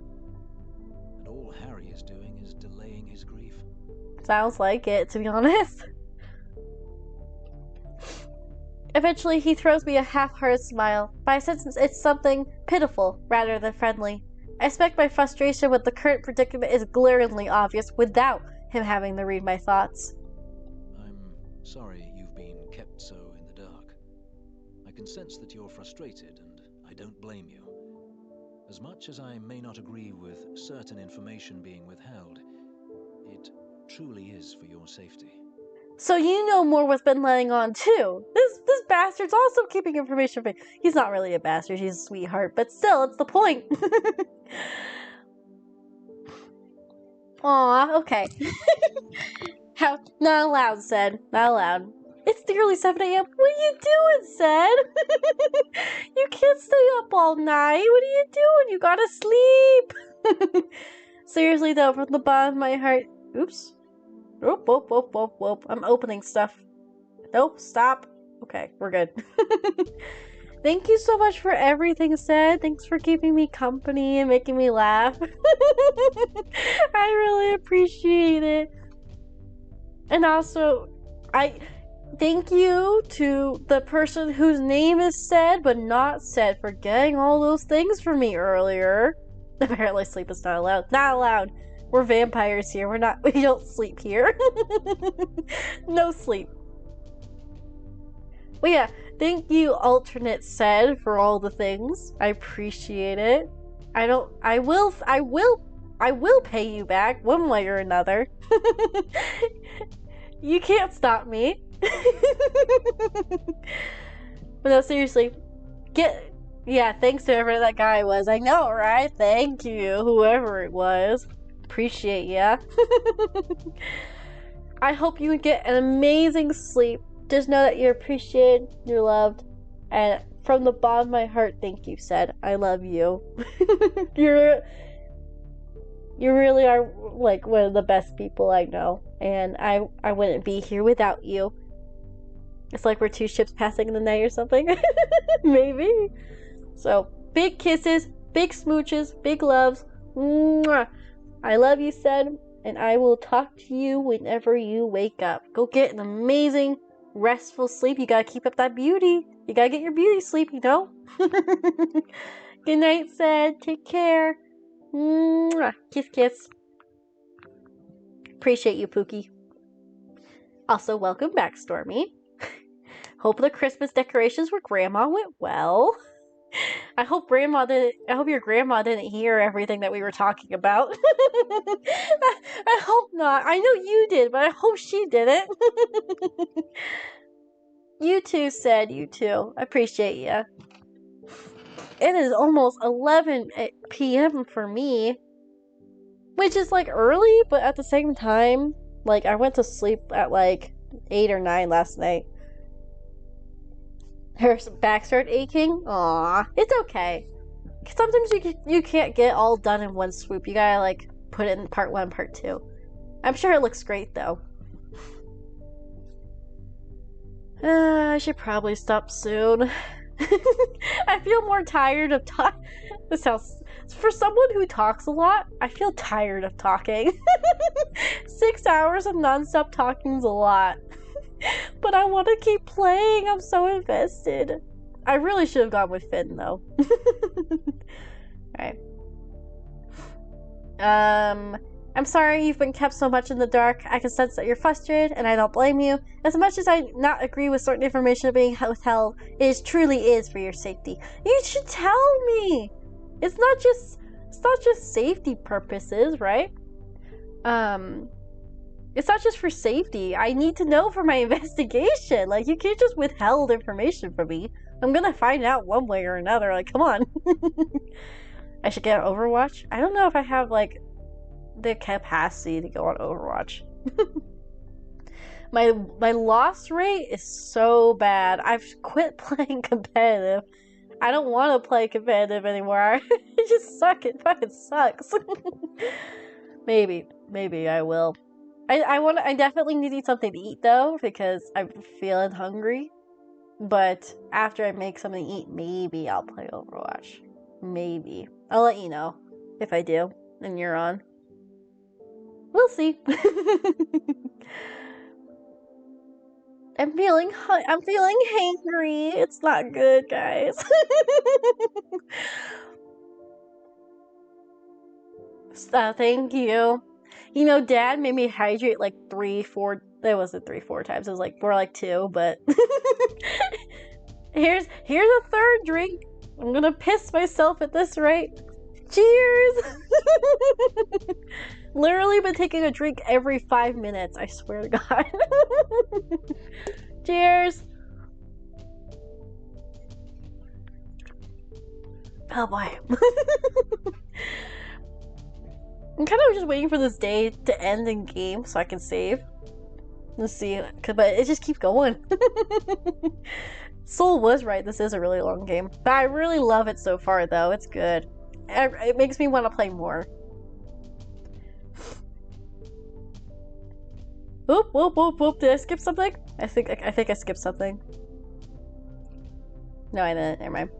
and all Harry is doing is delaying his grief. Sounds like it, to be honest. Eventually, he throws me a half-hearted smile, but I sense it's something pitiful rather than friendly. I suspect my frustration with the current predicament is glaringly obvious without him having to read my thoughts. I'm sorry you've been kept so in the dark. I can sense that you're frustrated, and I don't blame you. As much as I may not agree with certain information being withheld, it truly is for your safety. So you know more what's been letting on too. This bastard's also keeping information from me. He's not really a bastard, he's a sweetheart, but still, it's the point. Aw, okay. How not allowed, said. Not allowed. It's nearly 7 a.m. What are you doing, said? You can't stay up all night. What are you doing? You gotta sleep. Seriously though, from the bottom of my heart. Oops. Whoop. I'm opening stuff. Nope, stop. Okay, we're good. Thank you so much for everything said. Thanks for keeping me company and making me laugh. I really appreciate it. And also, I thank you to the person whose name is said but not said for getting all those things for me earlier. Apparently sleep is not allowed. Not allowed. We're vampires here. We don't sleep here. No sleep. But yeah, thank you, alternate said, for all the things. I appreciate it. I will pay you back one way or another. You can't stop me. But no, seriously. Yeah, thanks to whoever that guy was. I know, right? Thank you, whoever it was. Appreciate ya. I hope you get an amazing sleep. Just know that you're appreciated, you're loved, and from the bottom of my heart, thank you, said. I love you. You really are like one of the best people I know, and I wouldn't be here without you. It's like we're two ships passing in the night or something. Maybe. So, big kisses, big smooches, big loves. Mwah. I love you, said, and I will talk to you whenever you wake up. Go get an amazing, restful sleep. You gotta keep up that beauty. You gotta get your beauty sleep, you know? Good night, said. Take care. Mwah. Kiss, kiss. Appreciate you, Pookie. Also, welcome back, Stormy. Hope the Christmas decorations with Grandma went well. I hope your grandma didn't hear everything that we were talking about. I hope not. I know you did, but I hope she didn't. You too, said. You too. I appreciate you. It is almost 11 p.m. for me. Which is like early, but at the same time, like I went to sleep at like 8 or 9 last night. Her back started aching? Aw, it's okay. Sometimes you can't get all done in one swoop. You gotta, like, put it in part 1, part 2. I'm sure it looks great, though. I should probably stop soon. I feel more tired of talking. This sounds... For someone who talks a lot, I feel tired of talking. 6 hours of non-stop talking is a lot. But I want to keep playing. I'm so invested. I really should have gone with Finn, though. Alright. I'm sorry you've been kept so much in the dark. I can sense that you're frustrated, and I don't blame you. As much as I not agree with certain information being withheld, it truly is for your safety. You should tell me! It's not just safety purposes, right? It's not just for safety. I need to know for my investigation. Like, you can't just withhold information from me. I'm gonna find out one way or another. Like, come on. I should get an Overwatch? I don't know if I have, like, the capacity to go on Overwatch. My loss rate is so bad. I've quit playing competitive. I don't want to play competitive anymore. It just sucks. It fucking sucks. Maybe I will. I definitely need something to eat though, because I'm feeling hungry. But after I make something to eat, maybe I'll play Overwatch. Maybe. I'll let you know if I do and you're on. We'll see. I'm feeling hangry. It's not good, guys. Thank you. You know, Dad made me hydrate like 3-4. That wasn't 3-4 times. It was like more like 2. But here's a third drink. I'm gonna piss myself at this rate. Cheers. Literally been taking a drink every 5 minutes. I swear to God. Cheers. Oh boy. I'm kind of just waiting for this day to end in game so I can save. Let's see, but it just keeps going. Soul was right, this is a really long game. But I really love it so far though, it's good. It makes me want to play more. Whoop, whoop, whoop, whoop. Did I skip something? I think I skipped something. No, I didn't. Never mind.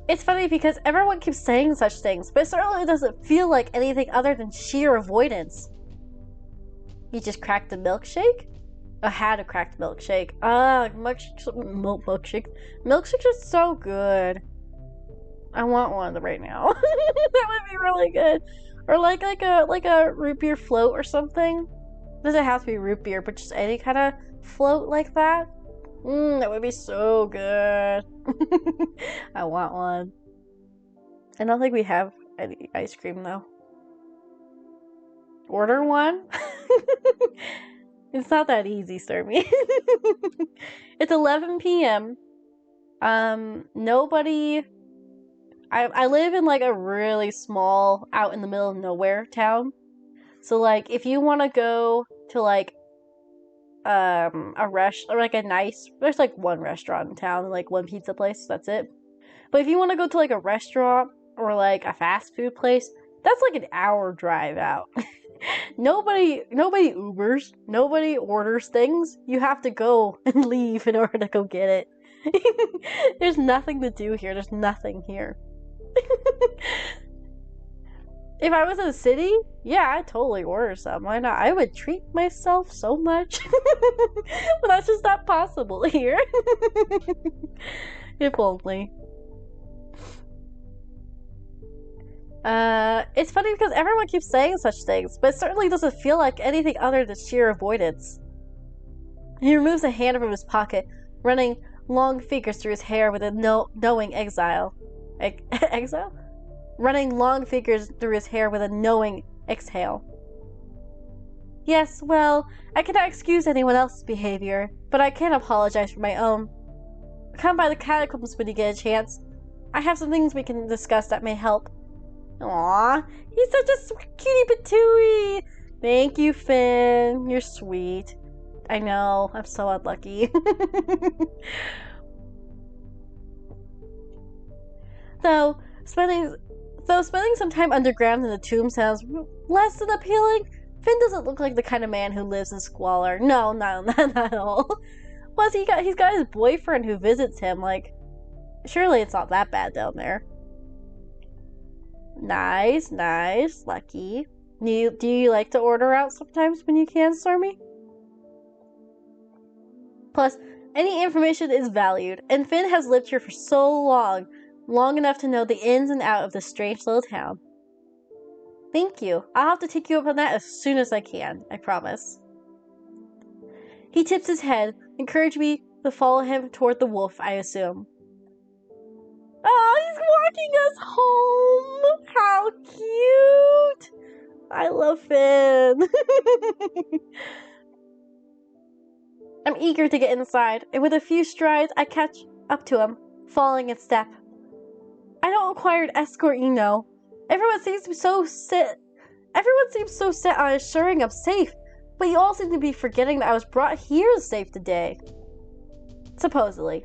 It's funny because everyone keeps saying such things, but it certainly doesn't feel like anything other than sheer avoidance. You just cracked a milkshake? I had a cracked milkshake. Milkshake. Milkshakes are so good. I want one right now. That would be really good. Or like a root beer float or something. Doesn't have to be root beer, but just any kind of float like that. That would be so good. I want one. I don't think we have any ice cream though. Order one? It's not that easy, Stormy. It's 11 p.m. Nobody... I live in like a really small, out in the middle of nowhere town. So like, if you want to go to like a restaurant, like a nice, there's like one restaurant in town, like one pizza place, that's it. But if you want to go to like a restaurant or like a fast food place, that's like an hour drive out. Nobody Ubers, nobody orders things. You have to go and leave in order to go get it. There's nothing to do here. There's nothing here. If I was in a city, yeah, I'd totally order some. Why not? I would treat myself so much. But that's just not possible here. If only. It's funny because everyone keeps saying such things, but it certainly doesn't feel like anything other than sheer avoidance. He removes a hand from his pocket, running long fingers through his hair with a knowing exile. Exile? Running long fingers through his hair with a knowing exhale. Yes, well, I cannot excuse anyone else's behavior, but I can apologize for my own. Come by the catacombs when you get a chance. I have some things we can discuss that may help. Aww, he's such a cutie patooey. Thank you, Finn. You're sweet. I know. I'm so unlucky. Though spending some time underground in the tomb sounds less than appealing, Finn doesn't look like the kind of man who lives in squalor. No, not at all. Plus, he's got his boyfriend who visits him. Like, surely it's not that bad down there. Nice, lucky. Do you like to order out sometimes when you can, Stormy? Plus, any information is valued, and Finn has lived here for so long enough to know the ins and outs of this strange little town. Thank you. I'll have to take you up on that as soon as I can, I promise. He tips his head, encouraging me to follow him toward the wolf, I assume. Oh, he's walking us home! How cute! I love Finn. I'm eager to get inside, and with a few strides, I catch up to him, falling in step. I don't require an escort, you know. Everyone seems so set on assuring I'm safe, but you all seem to be forgetting that I was brought here safe today. Supposedly.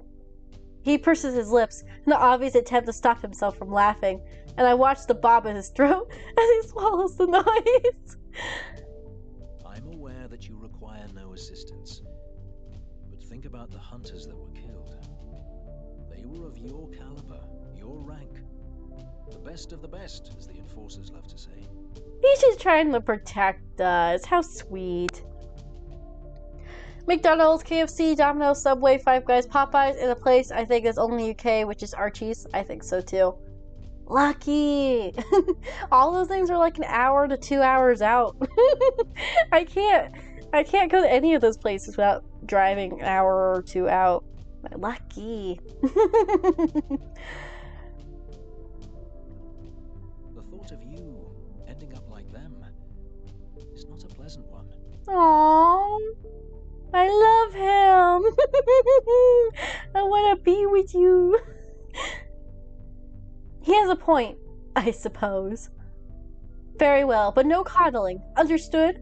He purses his lips in an obvious attempt to stop himself from laughing, and I watch the bob in his throat as he swallows the noise. I'm aware that you require no assistance, but think about the hunters that were killed. They were of your caliber, your rank. The best of the best, as the enforcers love to say. He's just trying to protect us. How sweet. McDonald's, KFC, Domino's, Subway, Five Guys, Popeyes, and a place I think is only UK, which is Archie's. I think so too. Lucky! All those things are like an hour to 2 hours out. I can't go to any of those places without driving an hour or two out. Lucky. The thought of you ending up like them is not a pleasant one. Aww. I love him. I want to be with you. He has a point, I suppose. Very well, but no coddling. Understood?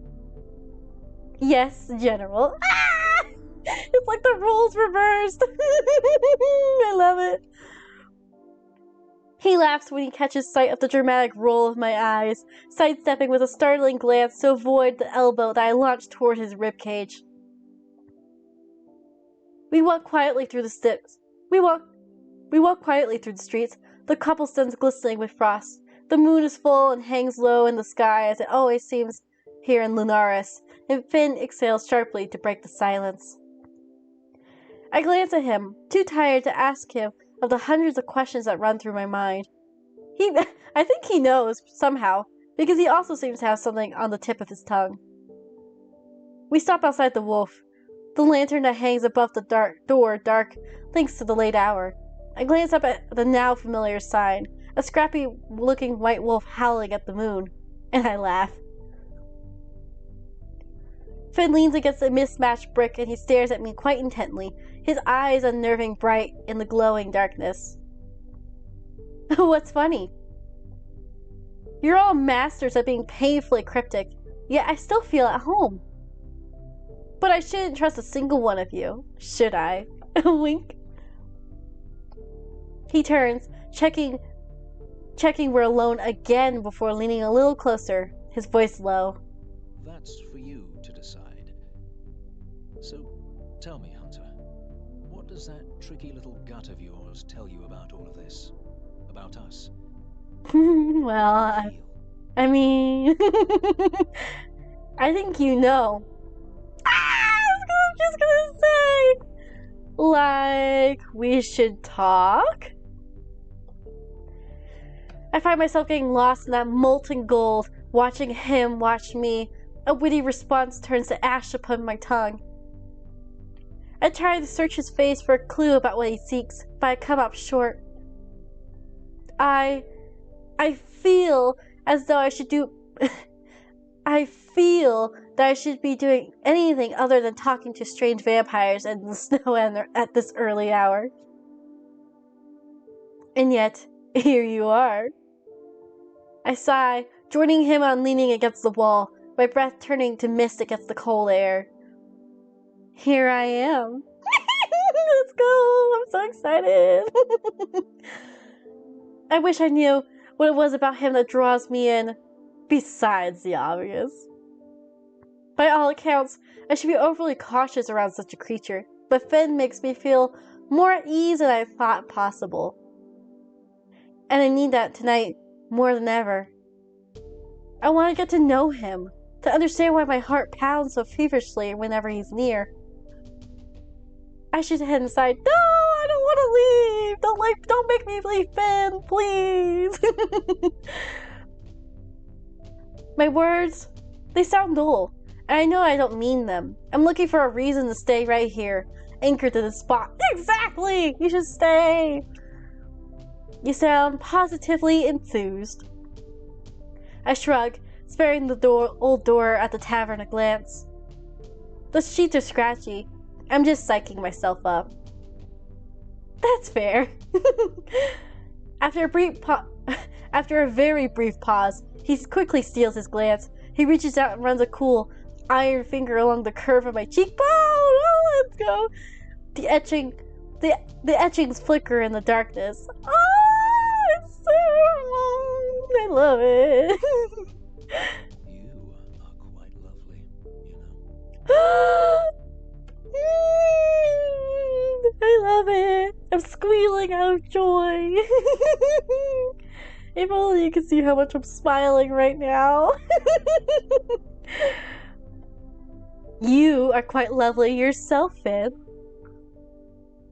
Yes, General. Ah! It's like the roles reversed. I love it. He laughs when he catches sight of the dramatic roll of my eyes, sidestepping with a startling glance to avoid the elbow that I launched toward his ribcage. We walk quietly through the sticks. We walk quietly through the streets, the cobblestones glistening with frost. The moon is full and hangs low in the sky, as it always seems here in Lunaris, and Finn exhales sharply to break the silence. I glance at him, too tired to ask him of the hundreds of questions that run through my mind. I think he knows, somehow, because he also seems to have something on the tip of his tongue. We stop outside the wolf. The lantern that hangs above the door dark thanks to the late hour. I glance up at the now familiar sign, a scrappy-looking white wolf howling at the moon, and I laugh. Finn leans against a mismatched brick and he stares at me quite intently, his eyes unnerving bright in the glowing darkness. What's funny? You're all masters at being painfully cryptic, yet I still feel at home. But I shouldn't trust a single one of you, should I? Wink. He turns, checking we're alone again before leaning a little closer, his voice low. That's for you to decide. So, tell me, Hunter, what does that tricky little gut of yours tell you about all of this? About us? Well, I mean... I think you know. I'm just gonna say... Like, we should talk? I find myself getting lost in that molten gold, watching him watch me. A witty response turns to ash upon my tongue. I try to search his face for a clue about what he seeks, but I come up short. I feel as though I should do... I feel that I should be doing anything other than talking to strange vampires in the snow at this early hour. And yet, here you are. I sigh, joining him on leaning against the wall, my breath turning to mist against the cold air. Here I am. Let's go! I'm so excited. I wish I knew what it was about him that draws me in, besides the obvious. By all accounts, I should be overly cautious around such a creature, but Finn makes me feel more at ease than I thought possible. And I need that tonight more than ever. I want to get to know him, to understand why my heart pounds so feverishly whenever he's near. I should head inside. No, I don't want to leave. Don't make me leave, Finn, please. My words, they sound dull, and I know I don't mean them. I'm looking for a reason to stay right here, anchored to the spot. Exactly! You should stay. You sound positively enthused. I shrug, sparing the old door at the tavern a glance. The sheets are scratchy. I'm just psyching myself up. That's fair. After a very brief pause, he quickly steals his glance. He reaches out and runs a cool iron finger along the curve of my cheekbone. Oh, let's go. The etchings flicker in the darkness. Oh, it's so... I love it. You are quite lovely, you know. I love it. I'm squealing out of joy. If only you could see how much I'm smiling right now. You are quite lovely yourself, Finn.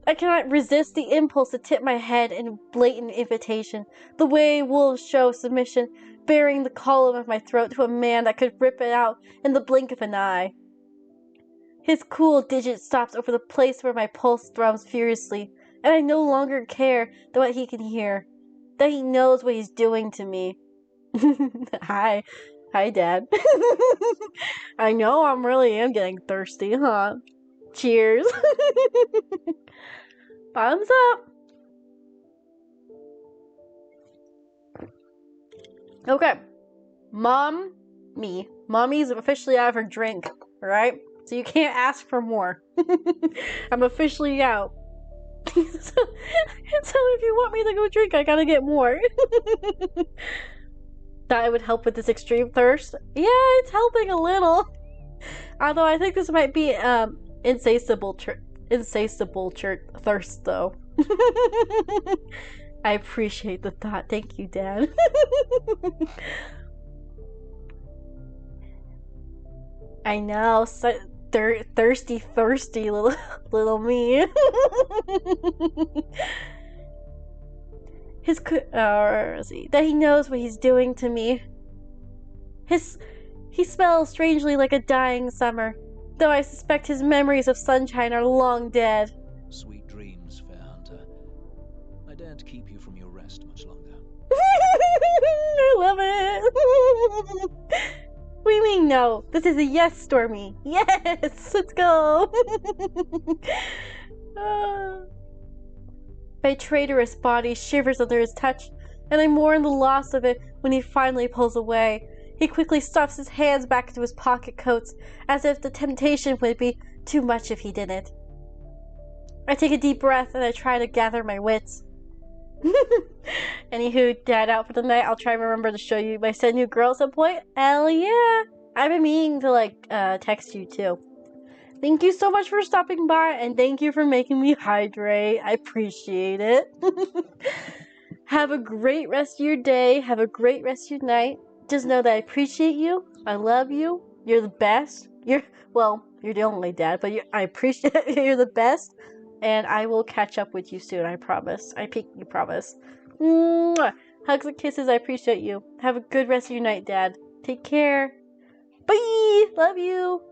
I cannot resist the impulse to tip my head in blatant invitation, the way wolves show submission, baring the column of my throat to a man that could rip it out in the blink of an eye. His cool digit stops over the place where my pulse thrums furiously, and I no longer care that what he can hear, that he knows what he's doing to me. Hi, Dad. I know I really am getting thirsty, huh? Cheers. Thumbs up. Okay. Mommy's officially out of her drink, alright? So you can't ask for more. I'm officially out. So if you want me to go drink, I gotta get more. Thought it would help with this extreme thirst. Yeah, it's helping a little. Although I think this might be insatiable thirst, though. I appreciate the thought. Thank you, Dad. I know, so thirsty little me. That he knows what he's doing to me. He smells strangely like a dying summer, though I suspect his memories of sunshine are long dead. Sweet dreams, fair hunter. I daren't keep you from your rest much longer. I love it. What do you mean no? This is a yes, Stormy. Yes, let's go. My traitorous body shivers under his touch, and I mourn the loss of it when he finally pulls away. He quickly stuffs his hands back into his pocket coats, as if the temptation would be too much if he didn't. I take a deep breath and I try to gather my wits. Anywho, Dad out for the night. I'll try and remember to show you my send you girl at some point. Hell yeah! I've been meaning to text you too. Thank you so much for stopping by, and thank you for making me hydrate. I appreciate it. Have a great rest of your day. Have a great rest of your night. Just know that I appreciate you. I love you. You're the best. You're the only dad, but I appreciate you're the best. And I will catch up with you soon, I promise. I promise. Mwah! Hugs and kisses, I appreciate you. Have a good rest of your night, Dad. Take care. Bye! Love you!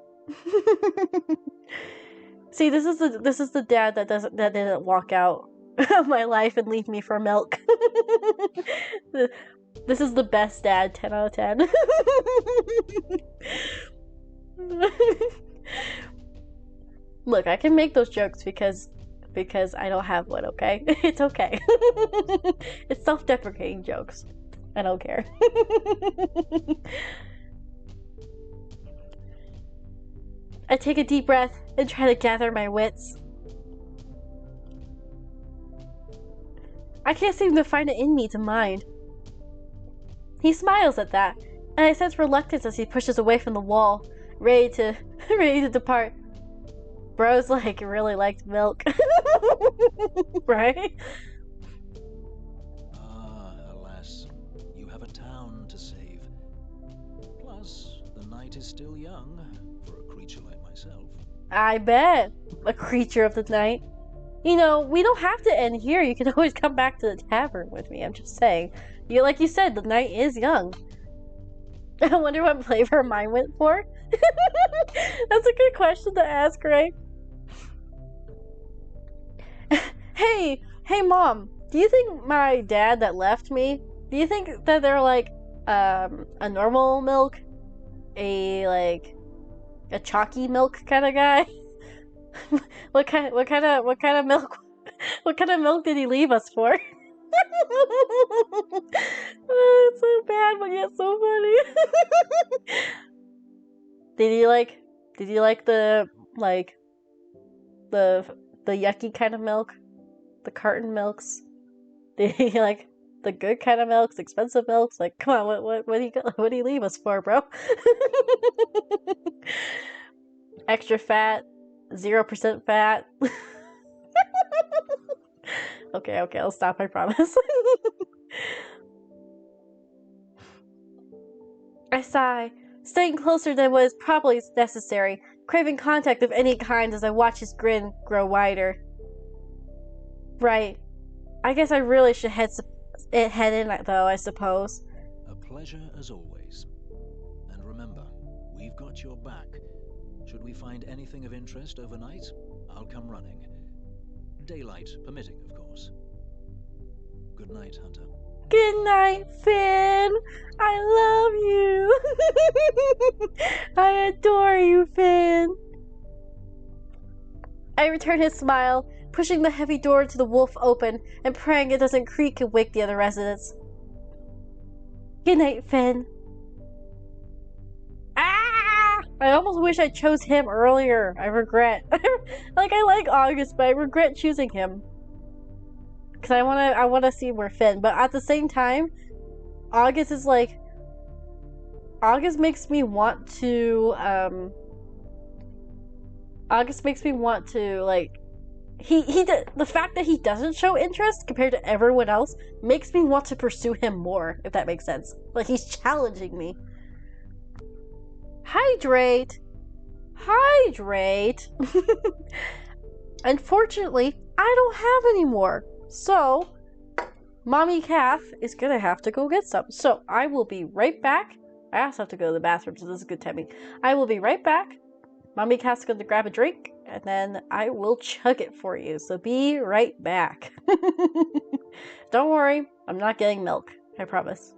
See, this is the dad that didn't walk out of my life and leave me for milk. This is the best dad, 10 out of 10. Look, I can make those jokes because I don't have one, okay? It's okay. It's self-deprecating jokes. I don't care. I take a deep breath and try to gather my wits. I can't seem to find it in me to mind. He smiles at that, and I sense reluctance as he pushes away from the wall, ready to ready to depart. Bro's like really liked milk. Right? Ah, alas, you have a town to save. Plus, the night is still young for a creature like myself. I bet. A creature of the night. You know, we don't have to end here. You can always come back to the tavern with me. I'm just saying. You like you said, the night is young. I wonder what flavor mine went for. That's a good question to ask, right? hey, mom. Do you think my dad that left me? Do you think that they're like a normal milk, a chalky milk kind of guy? what kind of milk? What kind of milk did he leave us for? Oh, it's so bad, but yet so funny. Did you like the the yucky kind of milk? The carton milks? Did he like the good kind of milks, expensive milks? Like, come on, what do you leave us for, bro? Extra fat, 0% fat. Okay, I'll stop, I promise. I sigh, staying closer than was probably necessary, craving contact of any kind as I watch his grin grow wider. Right. I guess I really should head in, though, I suppose. A pleasure as always. And remember, we've got your back. Should we find anything of interest overnight, I'll come running. Daylight permitting, of course. Good night, Hunter. Good night, Finn. I love you. I adore you, Finn. I return his smile, pushing the heavy door to the wolf open and praying it doesn't creak and wake the other residents. Good night, Finn. Ah! I almost wish I chose him earlier. I regret. I like August, but I regret choosing him. Cause I wanna see more Finn, but at the same time, August is like August makes me want to August makes me want to like the fact that he doesn't show interest compared to everyone else makes me want to pursue him more, if that makes sense. Like he's challenging me. Hydrate. Hydrate. Unfortunately, I don't have any more. So, Mommy Calf is gonna have to go get some. So, I will be right back. I also have to go to the bathroom, so this is good timing. I will be right back. Mommy Calf's gonna grab a drink, and then I will chug it for you. So, be right back. Don't worry, I'm not getting milk. I promise.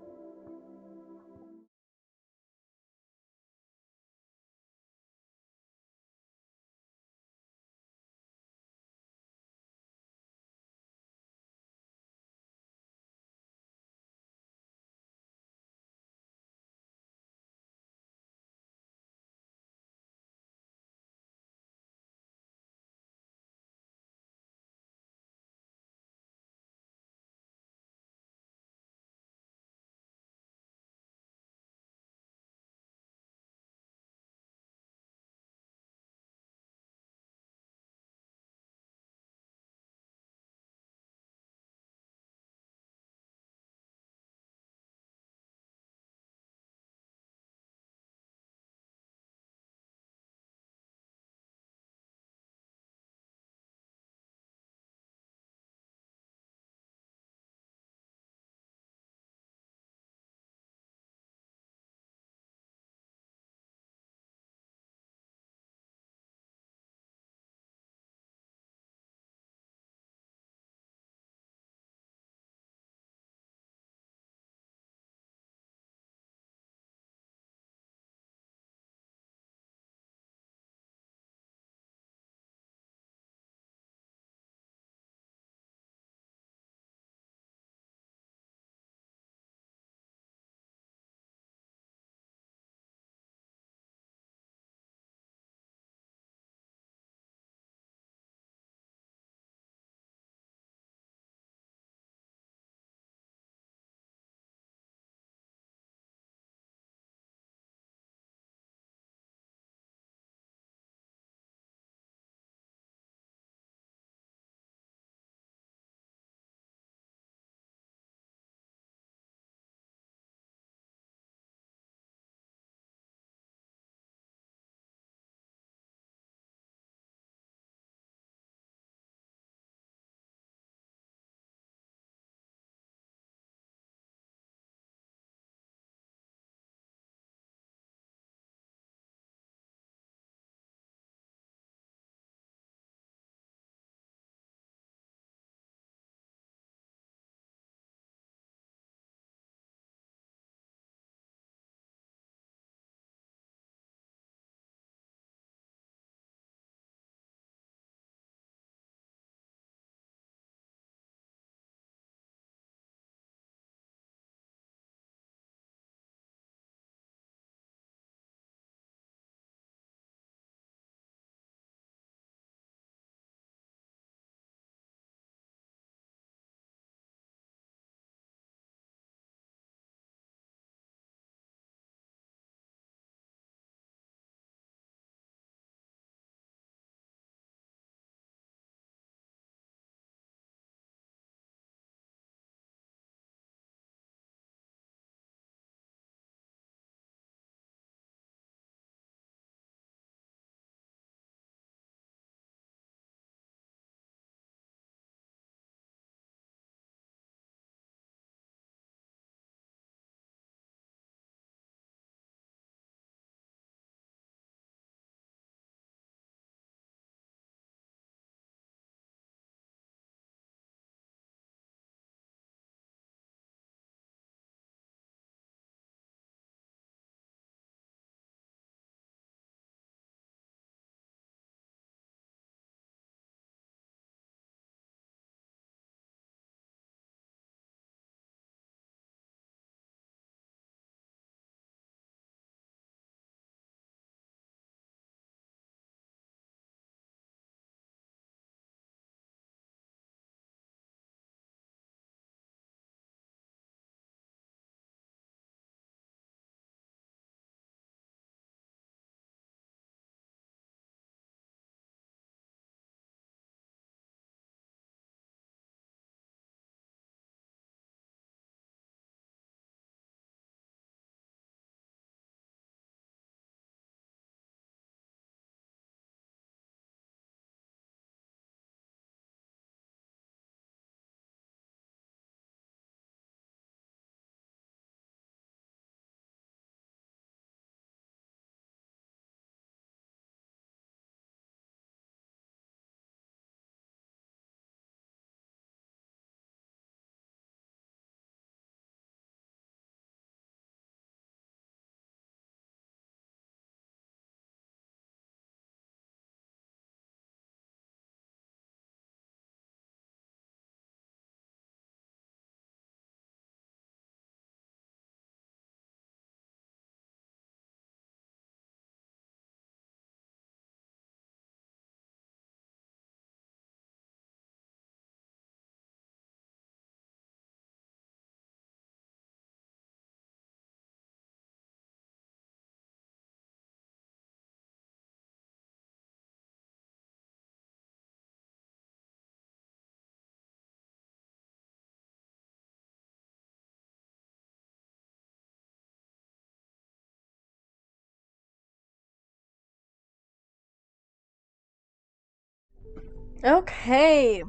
Okay,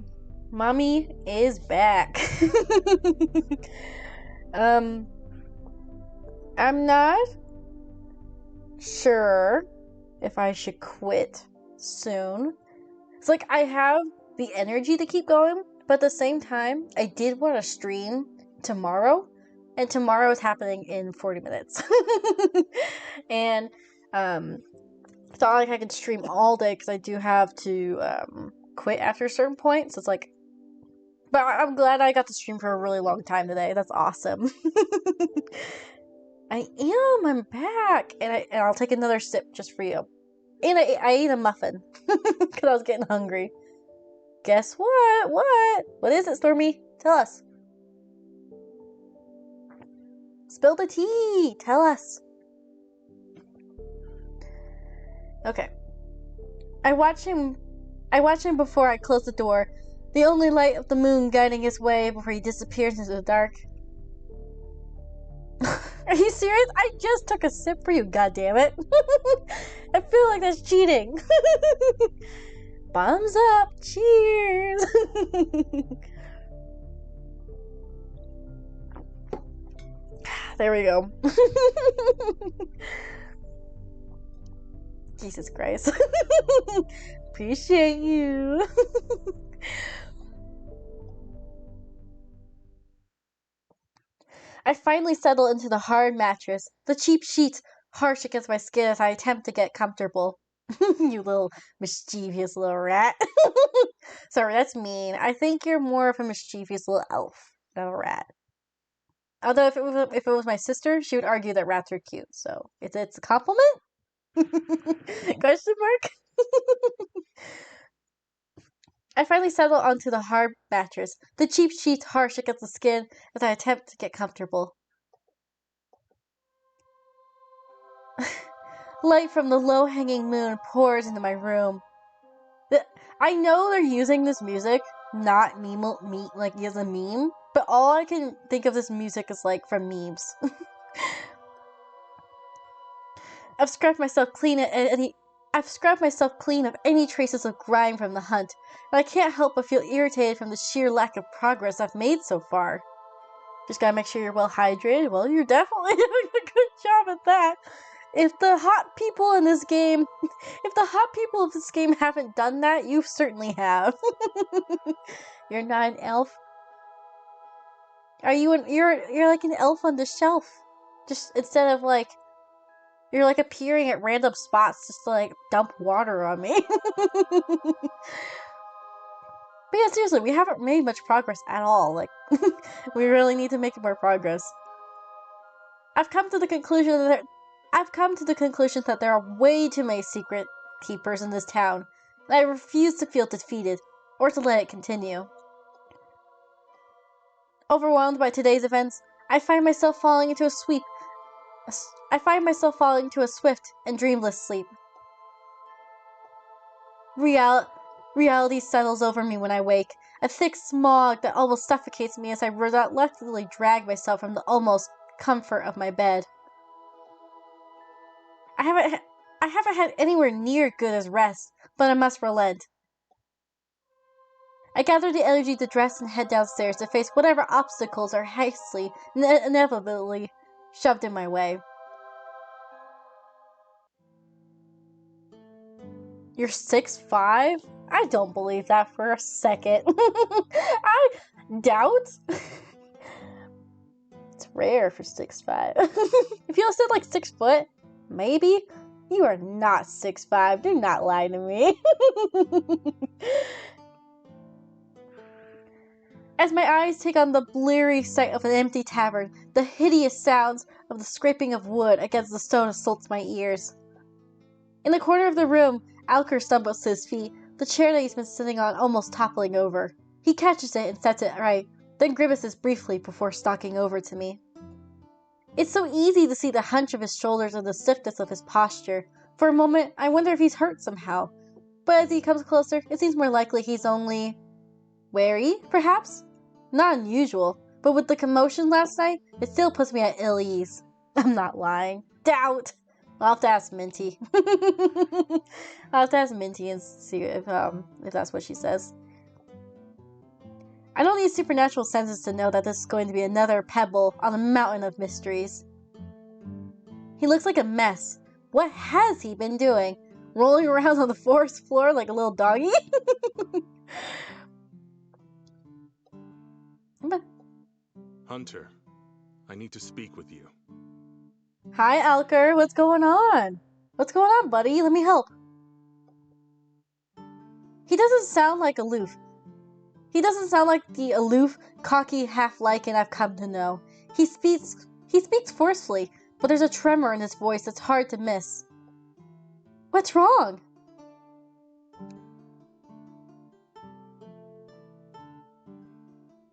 mommy is back. I'm not sure if I should quit soon. It's like I have the energy to keep going, but at the same time, I did want to stream tomorrow, and tomorrow is happening in 40 minutes. And it's not like I can stream all day because I do have to quit after a certain point. So it's like, but I'm glad I got to stream for a really long time today. That's awesome. I'm back, and I'll take another sip just for you. And I ate a muffin because I was getting hungry. Guess what? What is it, Stormy? Tell us. Spill the tea. Tell us. Okay. I watch him before I close the door. The only light of the moon guiding his way before he disappears into the dark. Are you serious? I just took a sip for you, goddammit. I feel like that's cheating. Thumbs up. Cheers. There we go. Jesus Christ. Appreciate you. I finally settle into the hard mattress, the cheap sheets harsh against my skin as I attempt to get comfortable. You little mischievous little rat. Sorry, that's mean. I think you're more of a mischievous little elf than a rat. Although if it was my sister, she would argue that rats are cute. So it's a compliment? Question mark? I finally settle onto the hard mattress, the cheap sheets harsh against the skin as I attempt to get comfortable. Light from the low-hanging moon pours into my room. I know they're using this music, not like as a meme, but all I can think of this music is like from memes. I've scrubbed myself clean of any traces of grime from the hunt, and I can't help but feel irritated from the sheer lack of progress I've made so far. Just gotta make sure you're well hydrated. Well, you're definitely doing a good job at that. If the hot people of this game haven't done that, you certainly have. You're not an elf. Are you you're like an elf on the shelf. Just instead of like you're like appearing at random spots just to like dump water on me. But yeah, seriously, we haven't made much progress at all. Like we really need to make more progress. I've come to the conclusion that there are way too many secret keepers in this town, and I refuse to feel defeated or to let it continue. Overwhelmed by today's events, I find myself falling into a swift and dreamless sleep. Reality settles over me when I wake, a thick smog that almost suffocates me as I reluctantly drag myself from the almost comfort of my bed. I haven't had anywhere near good as rest, but I must relent. I gather the energy to dress and head downstairs to face whatever obstacles are hastily and inevitably shoved in my way. You're 6'5"? I don't believe that for a second. I doubt. It's rare for 6'5". If you said like 6 foot, maybe. You are not 6'5". Do not lie to me. As my eyes take on the bleary sight of an empty tavern, the hideous sounds of the scraping of wood against the stone assaults my ears. In the corner of the room, Alker stumbles to his feet, the chair that he's been sitting on almost toppling over. He catches it and sets it right, then grimaces briefly before stalking over to me. It's so easy to see the hunch of his shoulders and the stiffness of his posture. For a moment, I wonder if he's hurt somehow. But as he comes closer, it seems more likely he's only wary, perhaps? Not unusual, but with the commotion last night, it still puts me at ill ease. I'm not lying. Doubt! I'll have to ask Minty. I'll have to ask Minty and see if that's what she says. I don't need supernatural senses to know that this is going to be another pebble on a mountain of mysteries. He looks like a mess. What has he been doing? Rolling around on the forest floor like a little doggy? Hunter, I need to speak with you. Hi, Alker. What's going on? What's going on, buddy? Let me help. He doesn't sound like aloof. He doesn't sound like the aloof, cocky half-lycan I've come to know. He speaks forcefully, but there's a tremor in his voice that's hard to miss. What's wrong?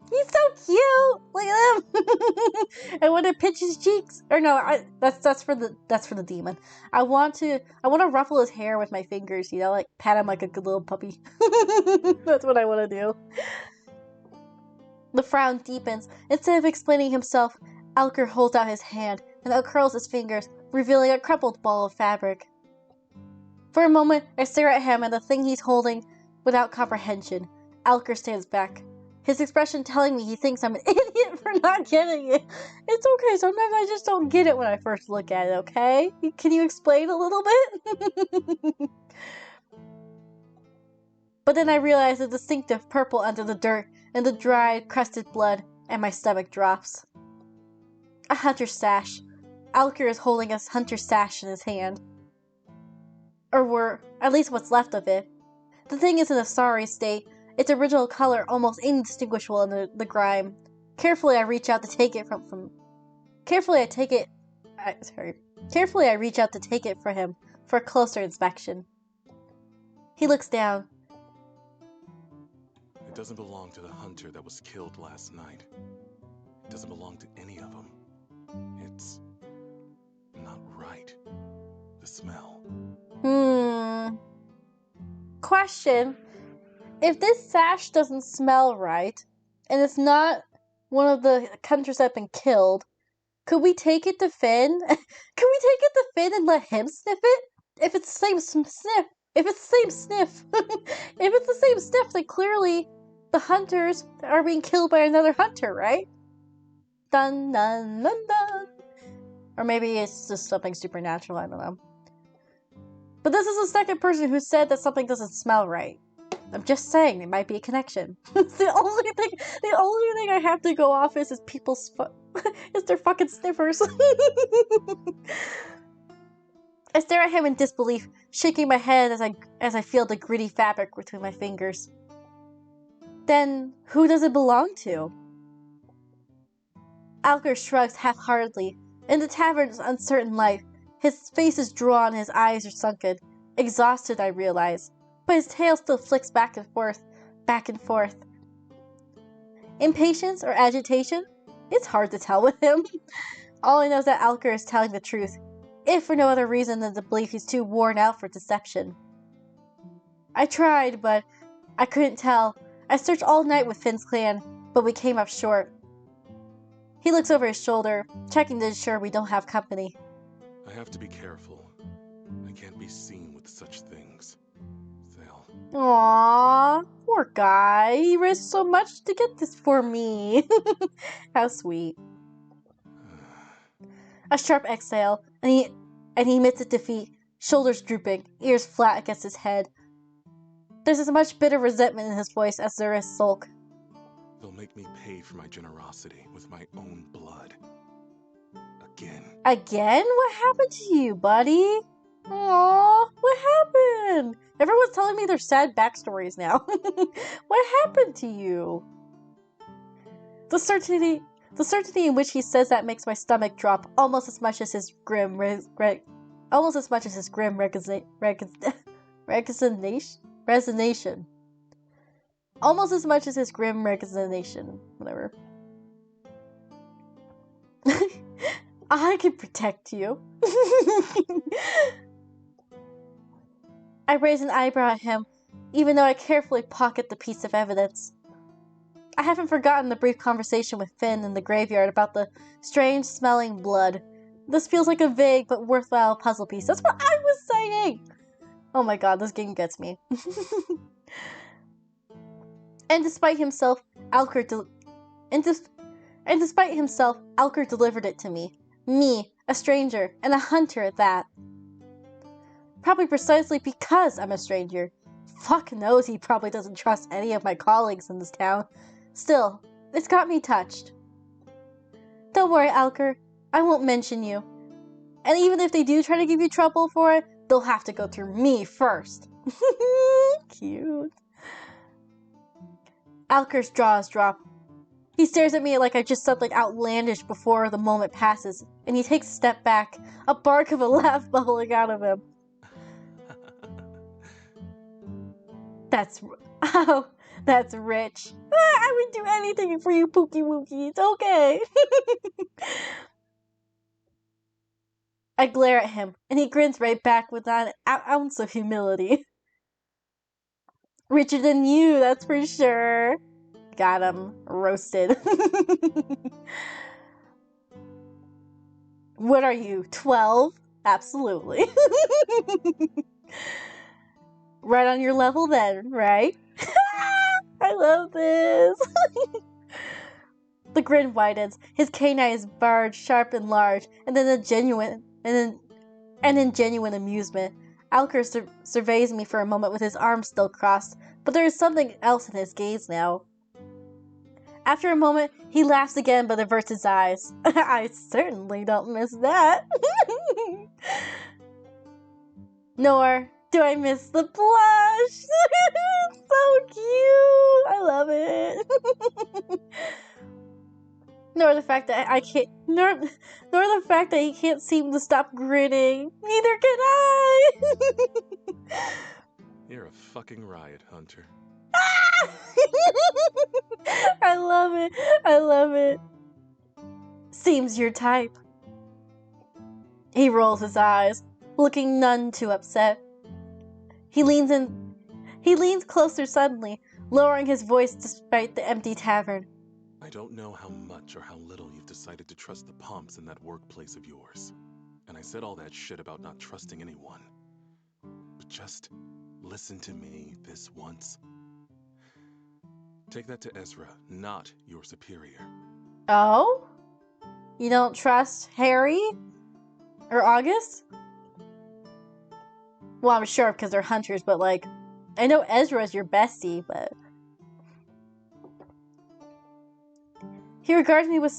He's so cute. Look at him. I want to pinch his cheeks. Or no, that's for the demon. I want to ruffle his hair with my fingers. You know, like pat him like a good little puppy. That's what I want to do. The frown deepens. Instead of explaining himself, Alker holds out his hand and uncurls his fingers, revealing a crumpled ball of fabric. For a moment, I stare at him and the thing he's holding without comprehension. Alker stands back, his expression telling me he thinks I'm an idiot for not getting it. It's okay, sometimes I just don't get it when I first look at it, okay? Can you explain a little bit? But then I realize the distinctive purple under the dirt and the dried, crusted blood, and my stomach drops. A hunter's sash. Alker is holding a hunter's sash in his hand. Or at least what's left of it. The thing is in a sorry state, its original color almost indistinguishable in the grime. Carefully I reach out to take it Carefully I reach out to take it for him for a closer inspection. He looks down. It doesn't belong to the hunter that was killed last night. It doesn't belong to any of them. It's not right. The smell. Question. If this sash doesn't smell right, and it's not one of the hunters that have been killed, could we take it to Finn? Could we take it to Finn and let him sniff it? If it's the same sniff. If it's the same sniff. If it's the same sniff, then clearly the hunters are being killed by another hunter, right? Dun dun dun dun. Or maybe it's just something supernatural, I don't know. But this is the second person who said that something doesn't smell right. I'm just saying, it might be a connection. It's the only thing I have to go off is people's is their fucking sniffers. I stare at him in disbelief, shaking my head as I feel the gritty fabric between my fingers. Then, who does it belong to? Alker shrugs half-heartedly. In the tavern's uncertain light, his face is drawn, his eyes are sunken. Exhausted, I realize. But his tail still flicks back and forth, back and forth. Impatience or agitation? It's hard to tell with him. All I know is that Alker is telling the truth, if for no other reason than the belief he's too worn out for deception. I tried, but I couldn't tell. I searched all night with Finn's clan, but we came up short. He looks over his shoulder, checking to ensure we don't have company. I have to be careful. I can't be seen with such things. They'll... Aww, poor guy. He risked so much to get this for me. How sweet. A sharp exhale, and he admits his defeat, shoulders drooping, ears flat against his head. There's as much bitter resentment in his voice as there is sulk. They'll make me pay for my generosity with my own blood. Again. Again? What happened to you, buddy? Aww, what happened? Everyone's telling me their sad backstories now. What happened to you? The certainty in which he says that makes my stomach drop almost as much as his grim resignation. Almost as much as his grim resignation. Whatever. I can protect you. I raise an eyebrow at him, even though I carefully pocket the piece of evidence. I haven't forgotten the brief conversation with Finn in the graveyard about the strange-smelling blood. This feels like a vague but worthwhile puzzle piece. That's what I was saying! Oh my god, this game gets me. And despite himself, Alker delivered it to me. Me, a stranger, and a hunter at that. Probably precisely because I'm a stranger. Fuck knows he probably doesn't trust any of my colleagues in this town. Still, it's got me touched. Don't worry, Alker. I won't mention you. And even if they do try to give you trouble for it, they'll have to go through me first. Cute. Alker's jaws drop. He stares at me like I just said something outlandish before the moment passes, and he takes a step back, a bark of a laugh bubbling out of him. That's rich. I would do anything for you, Pookie Wookie. It's okay. I glare at him, and he grins right back with an ounce of humility. Richer than you, that's for sure. Got him. Roasted. What are you, 12? Absolutely. Right on your level then, right? I love this. The grin widens, his canines barred sharp and large, and then in genuine amusement. Alker surveys me for a moment with his arms still crossed, but there is something else in his gaze now. After a moment, he laughs again but averts his eyes. I certainly don't miss that. Nor do I miss the blush. It's so cute. I love it. Nor the fact that nor the fact that he can't seem to stop grinning. Neither can I. You're a fucking riot, Hunter. I love it. I love it. Seems your type. He rolls his eyes, looking none too upset. He leans closer suddenly, lowering his voice despite the empty tavern. I don't know how much or how little you've decided to trust the Pomps in that workplace of yours. And I said all that shit about not trusting anyone. But just listen to me this once. Take that to Ezra, not your superior. Oh? You don't trust Harry? Or August? Well, I'm sure because they're hunters, but like, I know Ezra's your bestie, but... He regards me with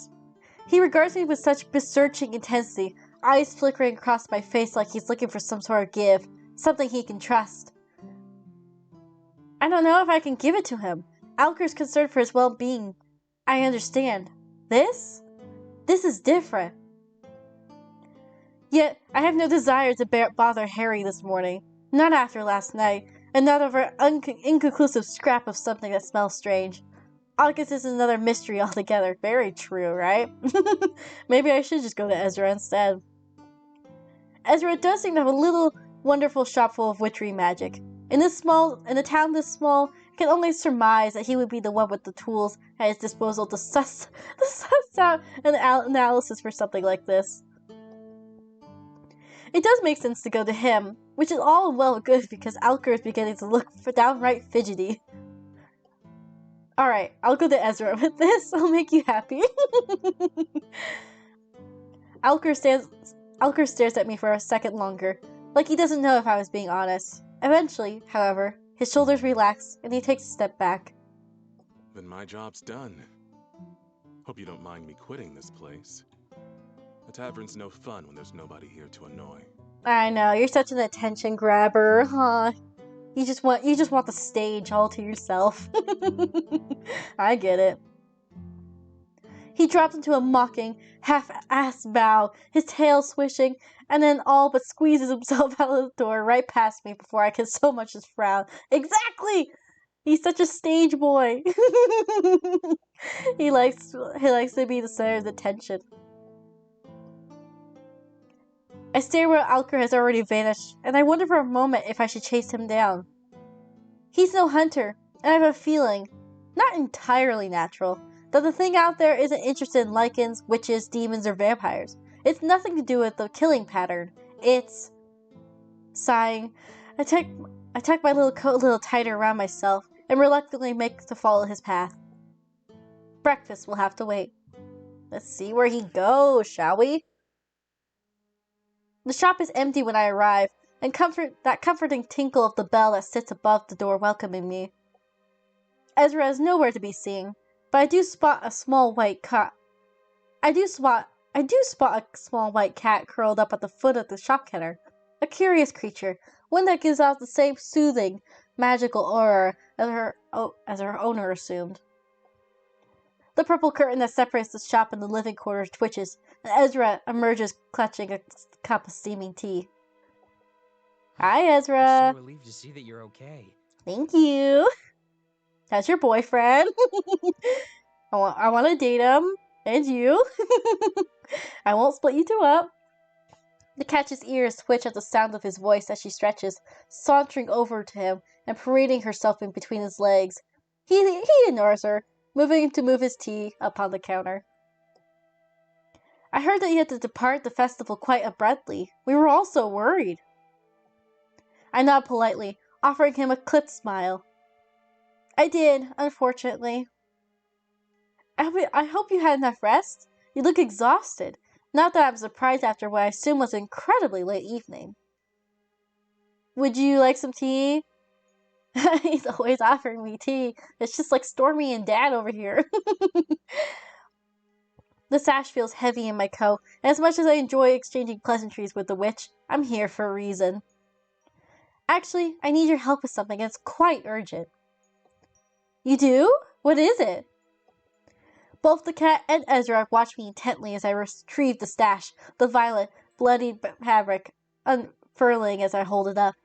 such searching intensity, eyes flickering across my face like he's looking for some sort of give, something he can trust. I don't know if I can give it to him. Alker's concerned for his well-being. I understand. This is different. Yet, I have no desire to bother Harry this morning. Not after last night, and not over an inconclusive scrap of something that smells strange. August is another mystery altogether. Very true, right? Maybe I should just go to Ezra instead. Ezra does seem to have a little wonderful shop full of witchery magic. In a town this small, I can only surmise that he would be the one with the tools at his disposal to suss out an analysis for something like this. It does make sense to go to him, which is all well and good because Alker is beginning to look downright fidgety. Alright, I'll go to Ezra with this. I'll make you happy. Alker stares at me for a second longer, like he doesn't know if I was being honest. Eventually, however, his shoulders relax and he takes a step back. Then my job's done. Hope you don't mind me quitting this place. The tavern's no fun when there's nobody here to annoy. I know, you're such an attention grabber, huh? You just want the stage all to yourself. I get it. He drops into a mocking, half-assed bow, his tail swishing, and then all but squeezes himself out of the door right past me before I can so much as frown. Exactly! He's such a stage boy. He likes to be the center of attention. I stare where Alker has already vanished, and I wonder for a moment if I should chase him down. He's no hunter, and I have a feeling, not entirely natural, that the thing out there isn't interested in lycans, witches, demons, or vampires. It's nothing to do with the killing pattern. It's... Sighing, I tuck my little coat a little tighter around myself and reluctantly make to follow his path. Breakfast will have to wait. Let's see where he goes, shall we? The shop is empty when I arrive, and that comforting tinkle of the bell that sits above the door welcoming me. Ezra is nowhere to be seen, but I do spot a small white cat. I do spot a small white cat curled up at the foot of the shop counter. A curious creature, one that gives off the same soothing, magical aura as her owner assumed. The purple curtain that separates the shop and the living quarters twitches, and Ezra emerges clutching a cup of steaming tea. Hi, Ezra. I'm so relieved to see that you're okay. Thank you. That's your boyfriend. I want to date him. And you. I won't split you two up. The cat's ears twitch at the sound of his voice as she stretches, sauntering over to him and parading herself in between his legs. He ignores her, moving to move his tea upon the counter. I heard that you had to depart the festival quite abruptly. We were all so worried. I nod politely, offering him a clipped smile. I did, unfortunately. I hope you had enough rest. You look exhausted. Not that I'm surprised after what I assume was an incredibly late evening. Would you like some tea? He's always offering me tea. It's just like Stormy and Dad over here. The sash feels heavy in my coat, and as much as I enjoy exchanging pleasantries with the witch, I'm here for a reason. Actually, I need your help with something, and it's quite urgent. You do? What is it? Both the cat and Ezra watch me intently as I retrieve the stash, the violet, bloodied fabric unfurling as I hold it up.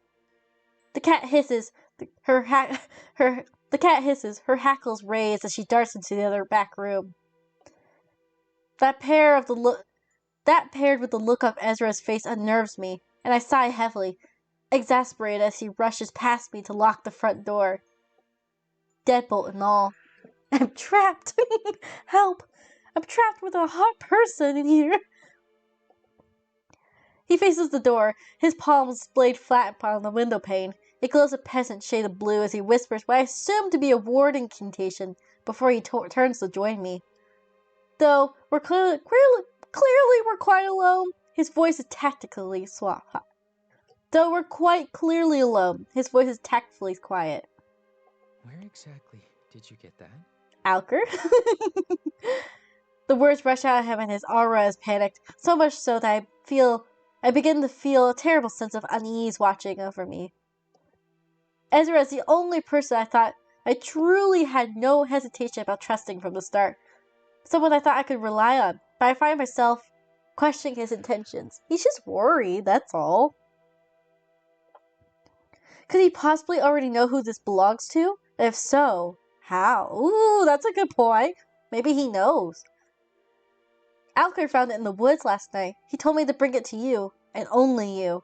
The cat hisses, her hackles raised as she darts into the other back room. That paired with the look of Ezra's face unnerves me, and I sigh heavily, exasperated as he rushes past me to lock the front door. Deadbolt and all. I'm trapped! Help! I'm trapped with a hot person in here! He faces the door, his palms splayed flat upon the window pane. It glows a peasant shade of blue as he whispers what I assume to be a ward incantation before he turns to join me. Though we're clearly we're quite alone, his voice is tactfully suave. Though we're quite clearly alone, his voice is tactfully quiet. Where exactly did you get that? Alker? The words rush out of him and his aura is panicked, so much so that I begin to feel a terrible sense of unease watching over me. Ezra is the only person I thought I truly had no hesitation about trusting from the start. Someone I thought I could rely on, but I find myself questioning his intentions. He's just worried, that's all. Could he possibly already know who this belongs to? If so, how? Ooh, that's a good point. Maybe he knows. Alker found it in the woods last night. He told me to bring it to you, and only you.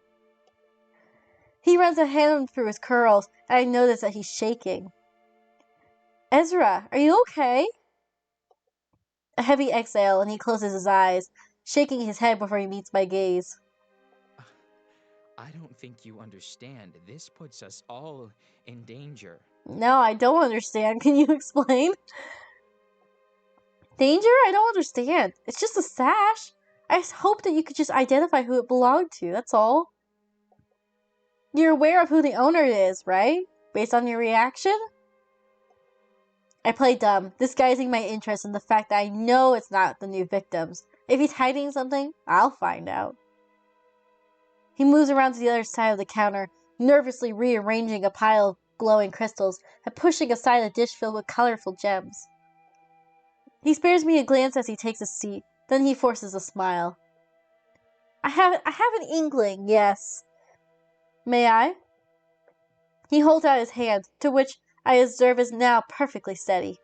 He runs a hand through his curls, and I notice that he's shaking. Ezra, are you okay? A heavy exhale, and he closes his eyes, shaking his head before he meets my gaze. I don't think you understand. This puts us all in danger. No, I don't understand. Can you explain? Danger? I don't understand. It's just a sash. I hope that you could just identify who it belonged to, that's all. You're aware of who the owner is, right? Based on your reaction? I play dumb, disguising my interest in the fact that I know it's not the new victims. If he's hiding something, I'll find out. He moves around to the other side of the counter, nervously rearranging a pile of glowing crystals and pushing aside a dish filled with colorful gems. He spares me a glance as he takes a seat, then he forces a smile. I have an inkling, yes. May I? He holds out his hand, to which I observe is now perfectly steady.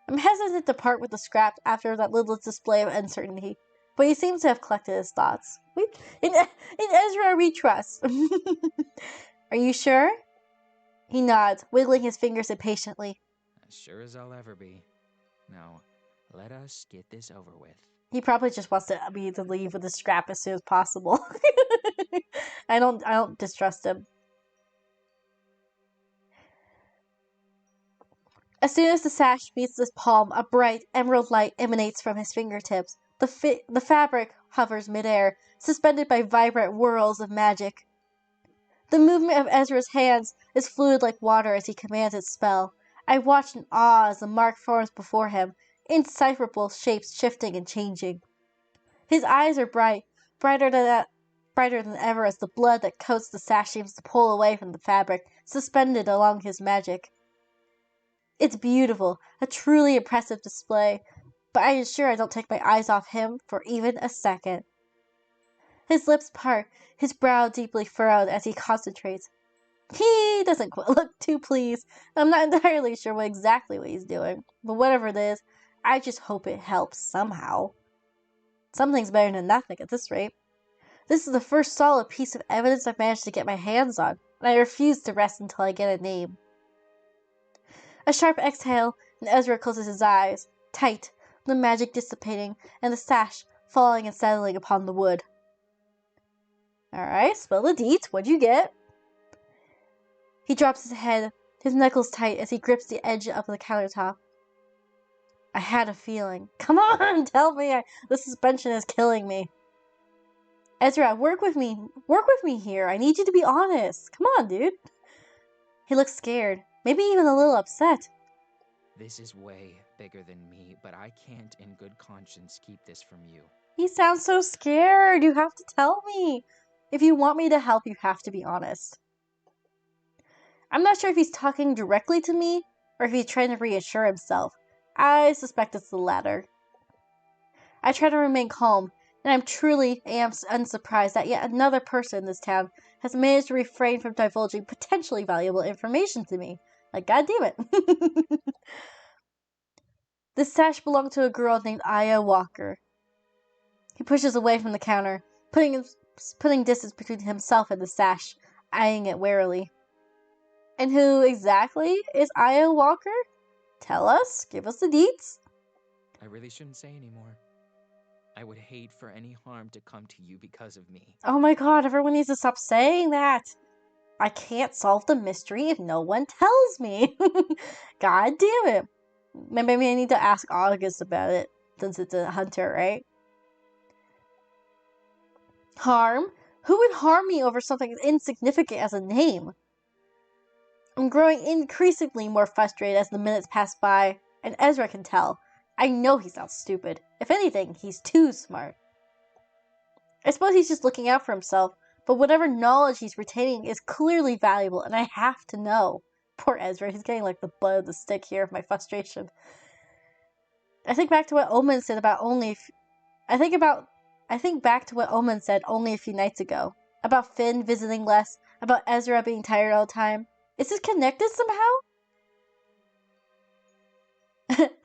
I'm hesitant to part with the scrap after that little display of uncertainty, but he seems to have collected his thoughts. In Ezra we trust. Are you sure? He nods, wiggling his fingers impatiently. As sure as I'll ever be. Now, let us get this over with. He probably just wants me to leave with the scrap as soon as possible. I don't distrust him. As soon as the sash meets his palm, a bright emerald light emanates from his fingertips. The fabric hovers midair, suspended by vibrant whirls of magic. The movement of Ezra's hands is fluid like water as he commands its spell. I watch in awe as the mark forms before him, indecipherable shapes shifting and changing. His eyes are brighter than ever as the blood that coats the sash seems to pull away from the fabric, suspended along his magic. It's beautiful, a truly impressive display, but I ensure I don't take my eyes off him for even a second. His lips part, his brow deeply furrowed as he concentrates. He doesn't look too pleased. I'm not entirely sure exactly what he's doing, but whatever it is, I just hope it helps somehow. Something's better than nothing at this rate. This is the first solid piece of evidence I've managed to get my hands on, and I refuse to rest until I get a name. A sharp exhale, and Ezra closes his eyes, tight, the magic dissipating, and the sash falling and settling upon the wood. Alright, spill the deets. What'd you get? He drops his head, his knuckles tight as he grips the edge of the countertop. I had a feeling. Come on, tell me. The suspension is killing me. Ezra, work with me. Work with me here. I need you to be honest. Come on, dude. He looks scared, maybe even a little upset. This is way bigger than me, but I can't in good conscience keep this from you. He sounds so scared. You have to tell me. If you want me to help, you have to be honest. I'm not sure if he's talking directly to me or if he's trying to reassure himself. I suspect it's the latter. I try to remain calm, and I'm truly unsurprised that yet another person in this town has managed to refrain from divulging potentially valuable information to me. Like, goddamn it. This sash belonged to a girl named Aya Walker. He pushes away from the counter, putting distance between himself and the sash, eyeing it warily. And who exactly is Aya Walker? Tell us. Give us the deets. I really shouldn't say anymore. I would hate for any harm to come to you because of me. Oh my god, everyone needs to stop saying that. I can't solve the mystery if no one tells me. God damn it. Maybe I need to ask August about it, since it's a hunter, right? Harm? Who would harm me over something as insignificant as a name? I'm growing increasingly more frustrated as the minutes pass by, and Ezra can tell. I know he's not stupid. If anything, he's too smart. I suppose he's just looking out for himself, but whatever knowledge he's retaining is clearly valuable, and I have to know. Poor Ezra, he's getting like the butt of the stick here of my frustration. I think back to what Omen said about I think back to what Omen said only a few nights ago. About Finn visiting less, about Ezra being tired all the time. Is this connected somehow?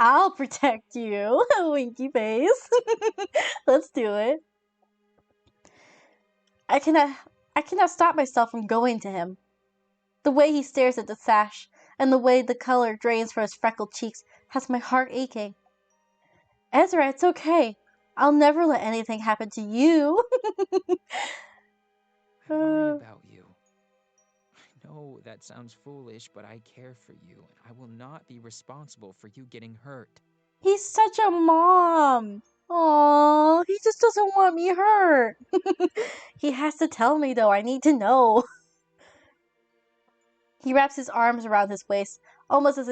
I'll protect you, winky face. Let's do it. I cannot stop myself from going to him. The way he stares at the sash, and the way the color drains from his freckled cheeks, has my heart aching. Ezra, it's okay. I'll never let anything happen to you. I worry about you. I know that sounds foolish, but I care for you, and I will not be responsible for you getting hurt. He's such a mom. Aww, he just doesn't want me hurt. He has to tell me, though. I need to know. He wraps his arms around his waist, almost as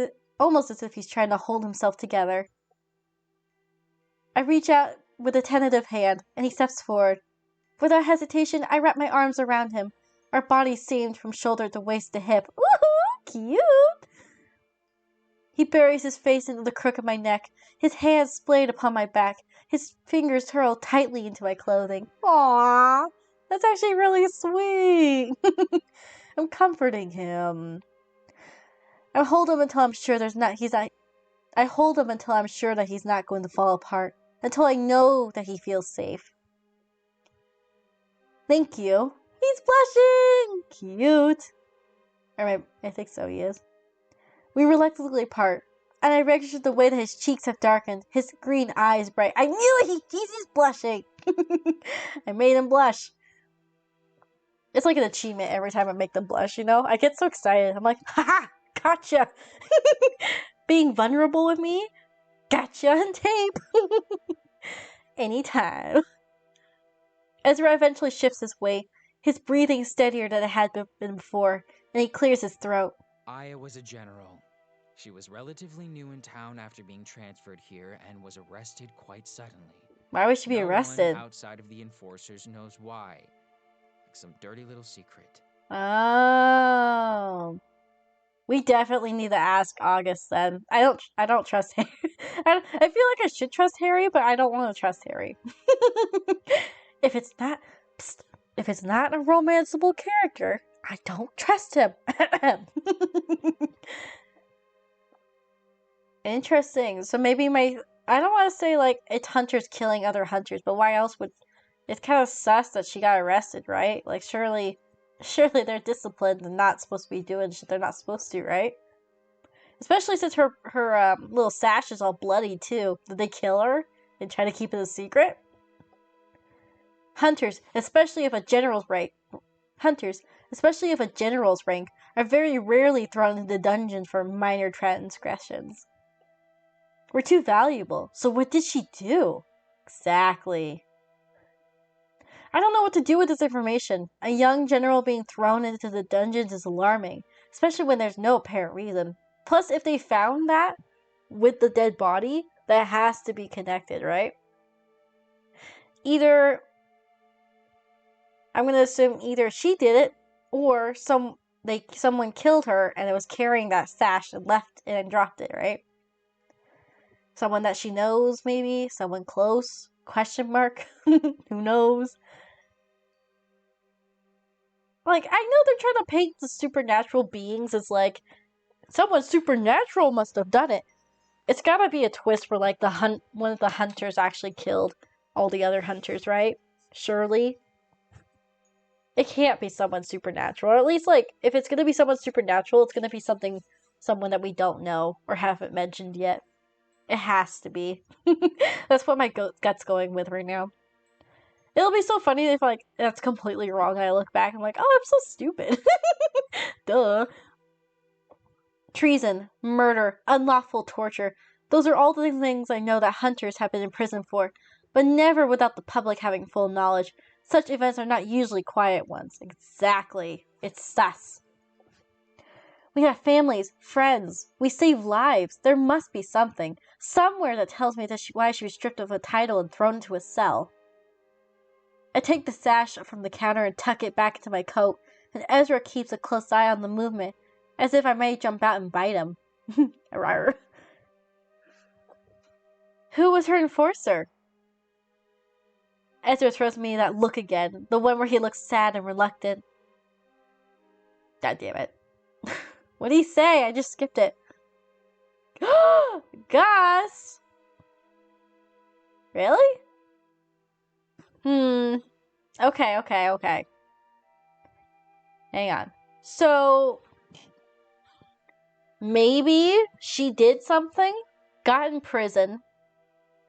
if he's trying to hold himself together. I reach out with a tentative hand, and he steps forward. Without hesitation, I wrap my arms around him, our bodies seamed from shoulder to waist to hip. Woohoo! Cute! He buries his face into the crook of my neck, his hands splayed upon my back, his fingers curled tightly into my clothing. Aww! That's actually really sweet! I'm comforting him. I hold him until I'm sure I hold him until I'm sure that he's not going to fall apart. Until I know that he feels safe. Thank you. He's blushing! Cute. I think so, he is. We reluctantly part. and I registered the way that his cheeks have darkened, his green eyes bright. I knew it! He's blushing! I made him blush. It's like an achievement every time I make them blush, you know? I get so excited. I'm like, haha! Gotcha! Being vulnerable with me? Gotcha on tape! Anytime. Ezra eventually shifts his weight, his breathing steadier than it had been before, and he clears his throat. Aya was a general. She was relatively new in town after being transferred here and was arrested quite suddenly. Why would she be arrested? No one outside of the enforcers knows why. Like some dirty little secret. Oh. We definitely need to ask August then. I don't trust Harry. I feel like I should trust Harry, but I don't want to trust Harry. If it's not a romanceable character, I don't trust him. Interesting. So maybe I don't want to say like it's hunters killing other hunters, but why else would it's kind of sus that she got arrested, right? Like surely they're disciplined and not supposed to be doing shit they're not supposed to, right? Especially since her little sash is all bloody too. Did they kill her and try to keep it a secret? Hunters, especially if a general's rank, are very rarely thrown into dungeons for minor transgressions. We're too valuable. So what did she do? Exactly. I don't know what to do with this information. A young general being thrown into the dungeons is alarming, especially when there's no apparent reason. Plus, if they found that with the dead body, that has to be connected, right? I'm gonna assume either she did it, or someone killed her and it was carrying that sash and left it and dropped it, right? Someone that she knows, maybe? Someone close? Question mark? Who knows? Like, I know they're trying to paint the supernatural beings as, like, someone supernatural must have done it. It's gotta be a twist where, like, one of the hunters actually killed all the other hunters, right? Surely. It can't be someone supernatural. Or at least, like, if it's gonna be someone supernatural, it's gonna be someone that we don't know or haven't mentioned yet. It has to be. That's what my gut's going with right now. It'll be so funny if, like, that's completely wrong and I look back and I'm like, oh, I'm so stupid. Duh. Treason, murder, unlawful torture. Those are all the things I know that hunters have been imprisoned for, but never without the public having full knowledge. Such events are not usually quiet ones. Exactly. It's sus. We have families, friends. We save lives. There must be something. Somewhere that tells me why she was stripped of a title and thrown into a cell. I take the sash from the counter and tuck it back into my coat, and Ezra keeps a close eye on the movement, as if I might jump out and bite him. Who was her enforcer? Ezra throws me that look again, the one where he looks sad and reluctant. God damn it. What did he say? I just skipped it. Gus! Really? Okay. Hang on. So, maybe she did something, got in prison,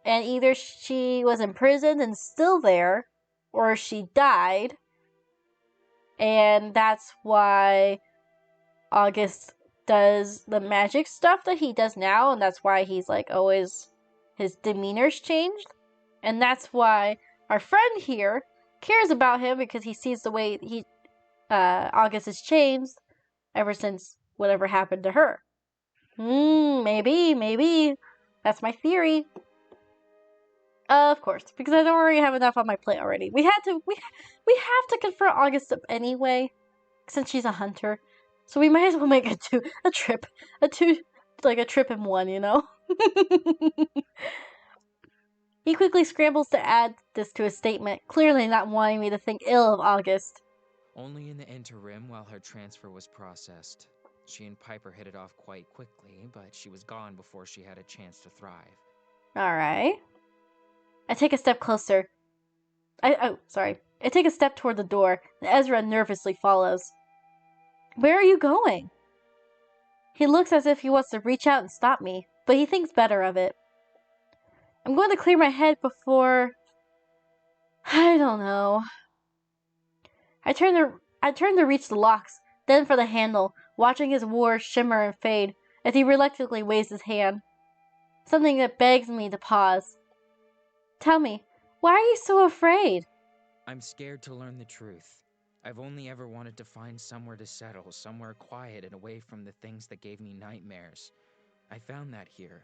and either she was in prison and still there, or she died, and that's why August does the magic stuff that he does now, and that's why he's like always, his demeanor's changed, and that's why our friend here cares about him because he sees the way August has changed ever since whatever happened to her. Maybe. That's my theory. Of course, because I don't already have enough on my plate already. We have to confront August anyway, since she's a hunter. So we might as well make a trip in one, you know? He quickly scrambles to add this to his statement, clearly not wanting me to think ill of August. Only in the interim while her transfer was processed. She and Piper hit it off quite quickly, but she was gone before she had a chance to thrive. Alright. I take a step closer. I take a step toward the door, and Ezra nervously follows. Where are you going? He looks as if he wants to reach out and stop me, but he thinks better of it. I'm going to clear my head before... I don't know. I turn to reach the locks, then for the handle, watching his war shimmer and fade as he reluctantly waves his hand. Something that begs me to pause. Tell me, why are you so afraid? I'm scared to learn the truth. I've only ever wanted to find somewhere to settle, somewhere quiet and away from the things that gave me nightmares. I found that here.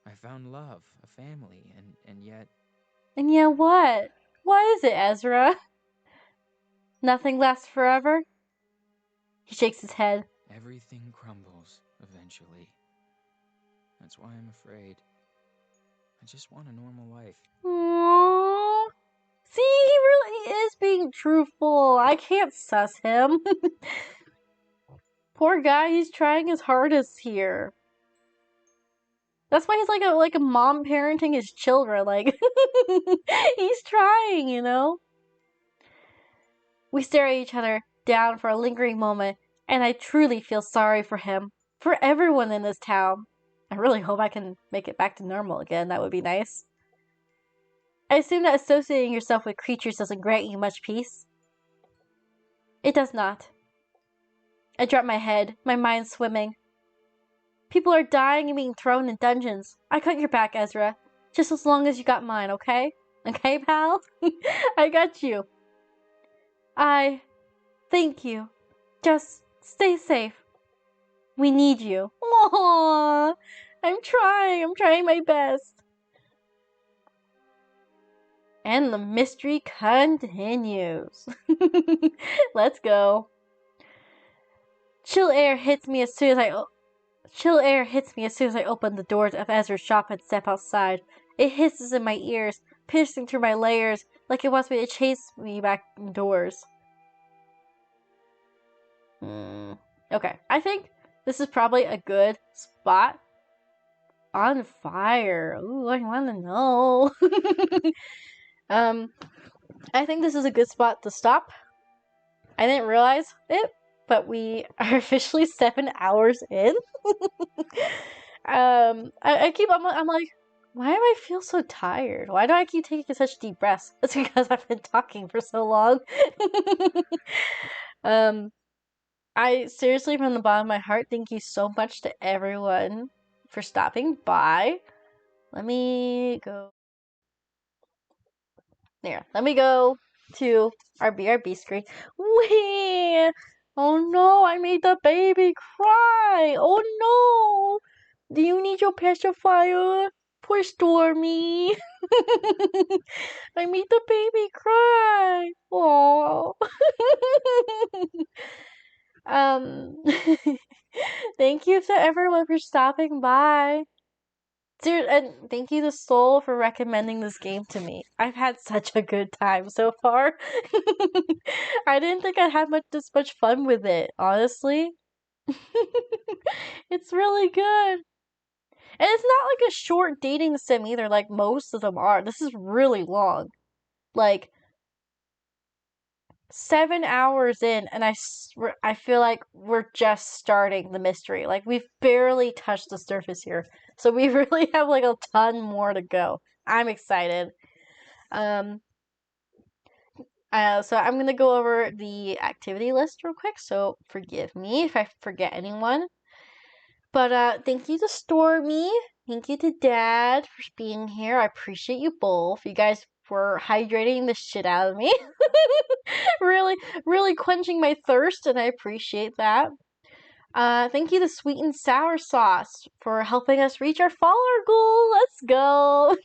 I found love, a family, and yet... And yet what? What is it, Ezra? Nothing lasts forever? He shakes his head. Everything crumbles, eventually. That's why I'm afraid. I just want a normal life. Aww. See, he really is being truthful. I can't suss him. Poor guy, he's trying his hardest here. That's why he's like a mom parenting his children. Like, he's trying, you know? We stare at each other down for a lingering moment, and I truly feel sorry for him, for everyone in this town. I really hope I can make it back to normal again. That would be nice. I assume that associating yourself with creatures doesn't grant you much peace. It does not. I drop my head, my mind swimming. People are dying and being thrown in dungeons. I got your back, Ezra. Just as long as you got mine, okay? Okay, pal? I got you. Thank you. Just stay safe. We need you. Aww. I'm trying my best. And the mystery continues. Let's go. Chill air hits me as soon as I open the doors of Ezra's shop and step outside. It hisses in my ears, piercing through my layers, like it wants me to chase me back indoors. Okay, I think this is probably a good spot. On fire. Ooh, I want to know. I think this is a good spot to stop. I didn't realize it, but we are officially 7 hours in. I'm like, why do I feel so tired? Why do I keep taking such deep breaths? It's because I've been talking for so long. I seriously, from the bottom of my heart, thank you so much to everyone for stopping by. Let me go. There. Let me go to our BRB screen. Wait! Oh no, I made the baby cry! Oh no! Do you need your pacifier? Poor Stormy. I made the baby cry. Oh. Thank you to everyone for stopping by. And thank you to Soul for recommending this game to me. I've had such a good time so far. I didn't think I'd have this much fun with it, honestly. It's really good. And it's not like a short dating sim either, like most of them are. This is really long. Like, 7 hours in, and I feel like we're just starting the mystery. Like, we've barely touched the surface here. So we really have, like, a ton more to go. I'm excited. So I'm gonna go over the activity list real quick, so forgive me if I forget anyone. But, thank you to Stormy. Thank you to Dad for being here. I appreciate you both. You guys were hydrating the shit out of me. really quenching my thirst, and I appreciate that. Thank you to Sweet and Sour Sauce for helping us reach our follower goal. Let's go.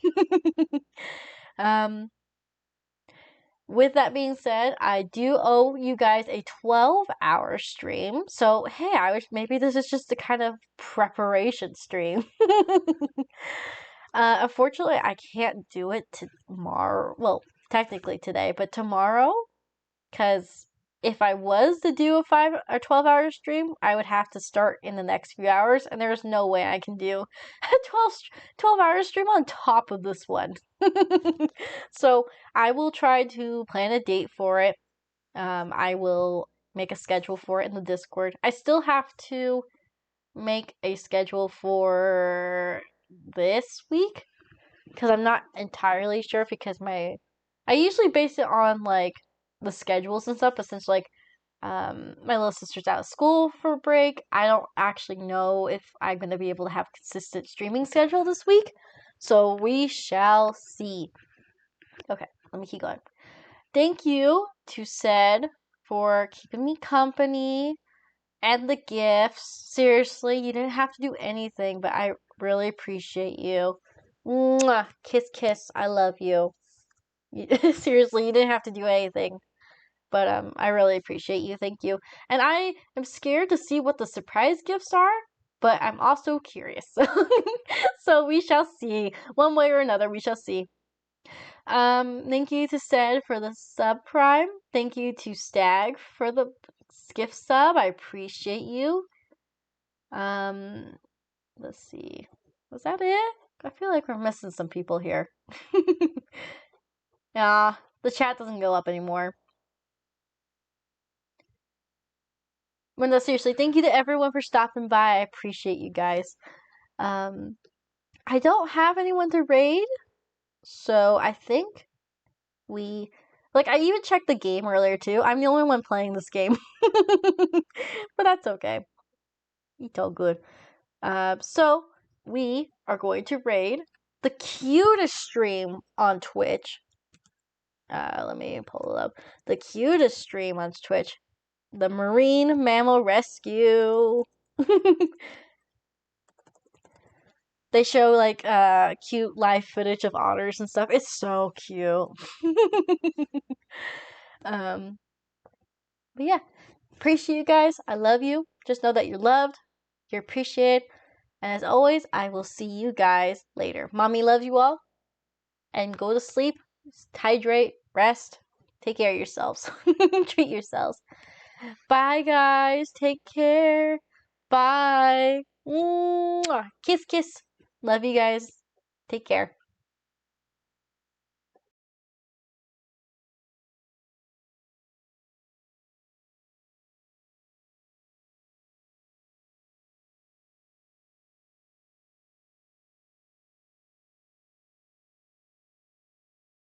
With that being said, I do owe you guys a 12-hour stream. So, hey, I wish maybe this is just a kind of preparation stream. Unfortunately, I can't do it tomorrow. Well, technically today, but tomorrow, because if I was to do a 5 or 12-hour stream, I would have to start in the next few hours, and there's no way I can do a 12-hour stream on top of this one. So I will try to plan a date for it. I will make a schedule for it in the Discord. I still have to make a schedule for this week because I'm not entirely sure because I usually base it on like the schedules and stuff, but since like my little sister's out of school for a break, I don't actually know if I'm gonna be able to have a consistent streaming schedule this week. So we shall see. Okay, let me keep going. Thank you to Said for keeping me company and the gifts. Seriously, you didn't have to do anything, but I really appreciate you. Mwah! Kiss, kiss. I love you. Seriously, you didn't have to do anything. But I really appreciate you. Thank you. And I am scared to see what the surprise gifts are, but I'm also curious. So we shall see. One way or another, we shall see. Thank you to Sed for the sub prime. Thank you to Stag for the gift sub. I appreciate you. Let's see. Was that it? I feel like we're missing some people here. Yeah, the chat doesn't go up anymore. But no, seriously, thank you to everyone for stopping by. I appreciate you guys. I don't have anyone to raid, so I think I even checked the game earlier too. I'm the only one playing this game. But that's okay. It's all good. So we are going to raid the cutest stream on Twitch. Let me pull it up. The cutest stream on Twitch. The Marine Mammal Rescue. They show like cute live footage of otters and stuff. It's so cute. But yeah, appreciate you guys. I love you. Just know that you're loved, you're appreciated, and as always, I will see you guys later. Mommy loves you all, and go to sleep, hydrate, rest, take care of yourselves, treat yourselves. Bye, guys. Take care. Bye. Mwah. Kiss, kiss. Love you guys. Take care.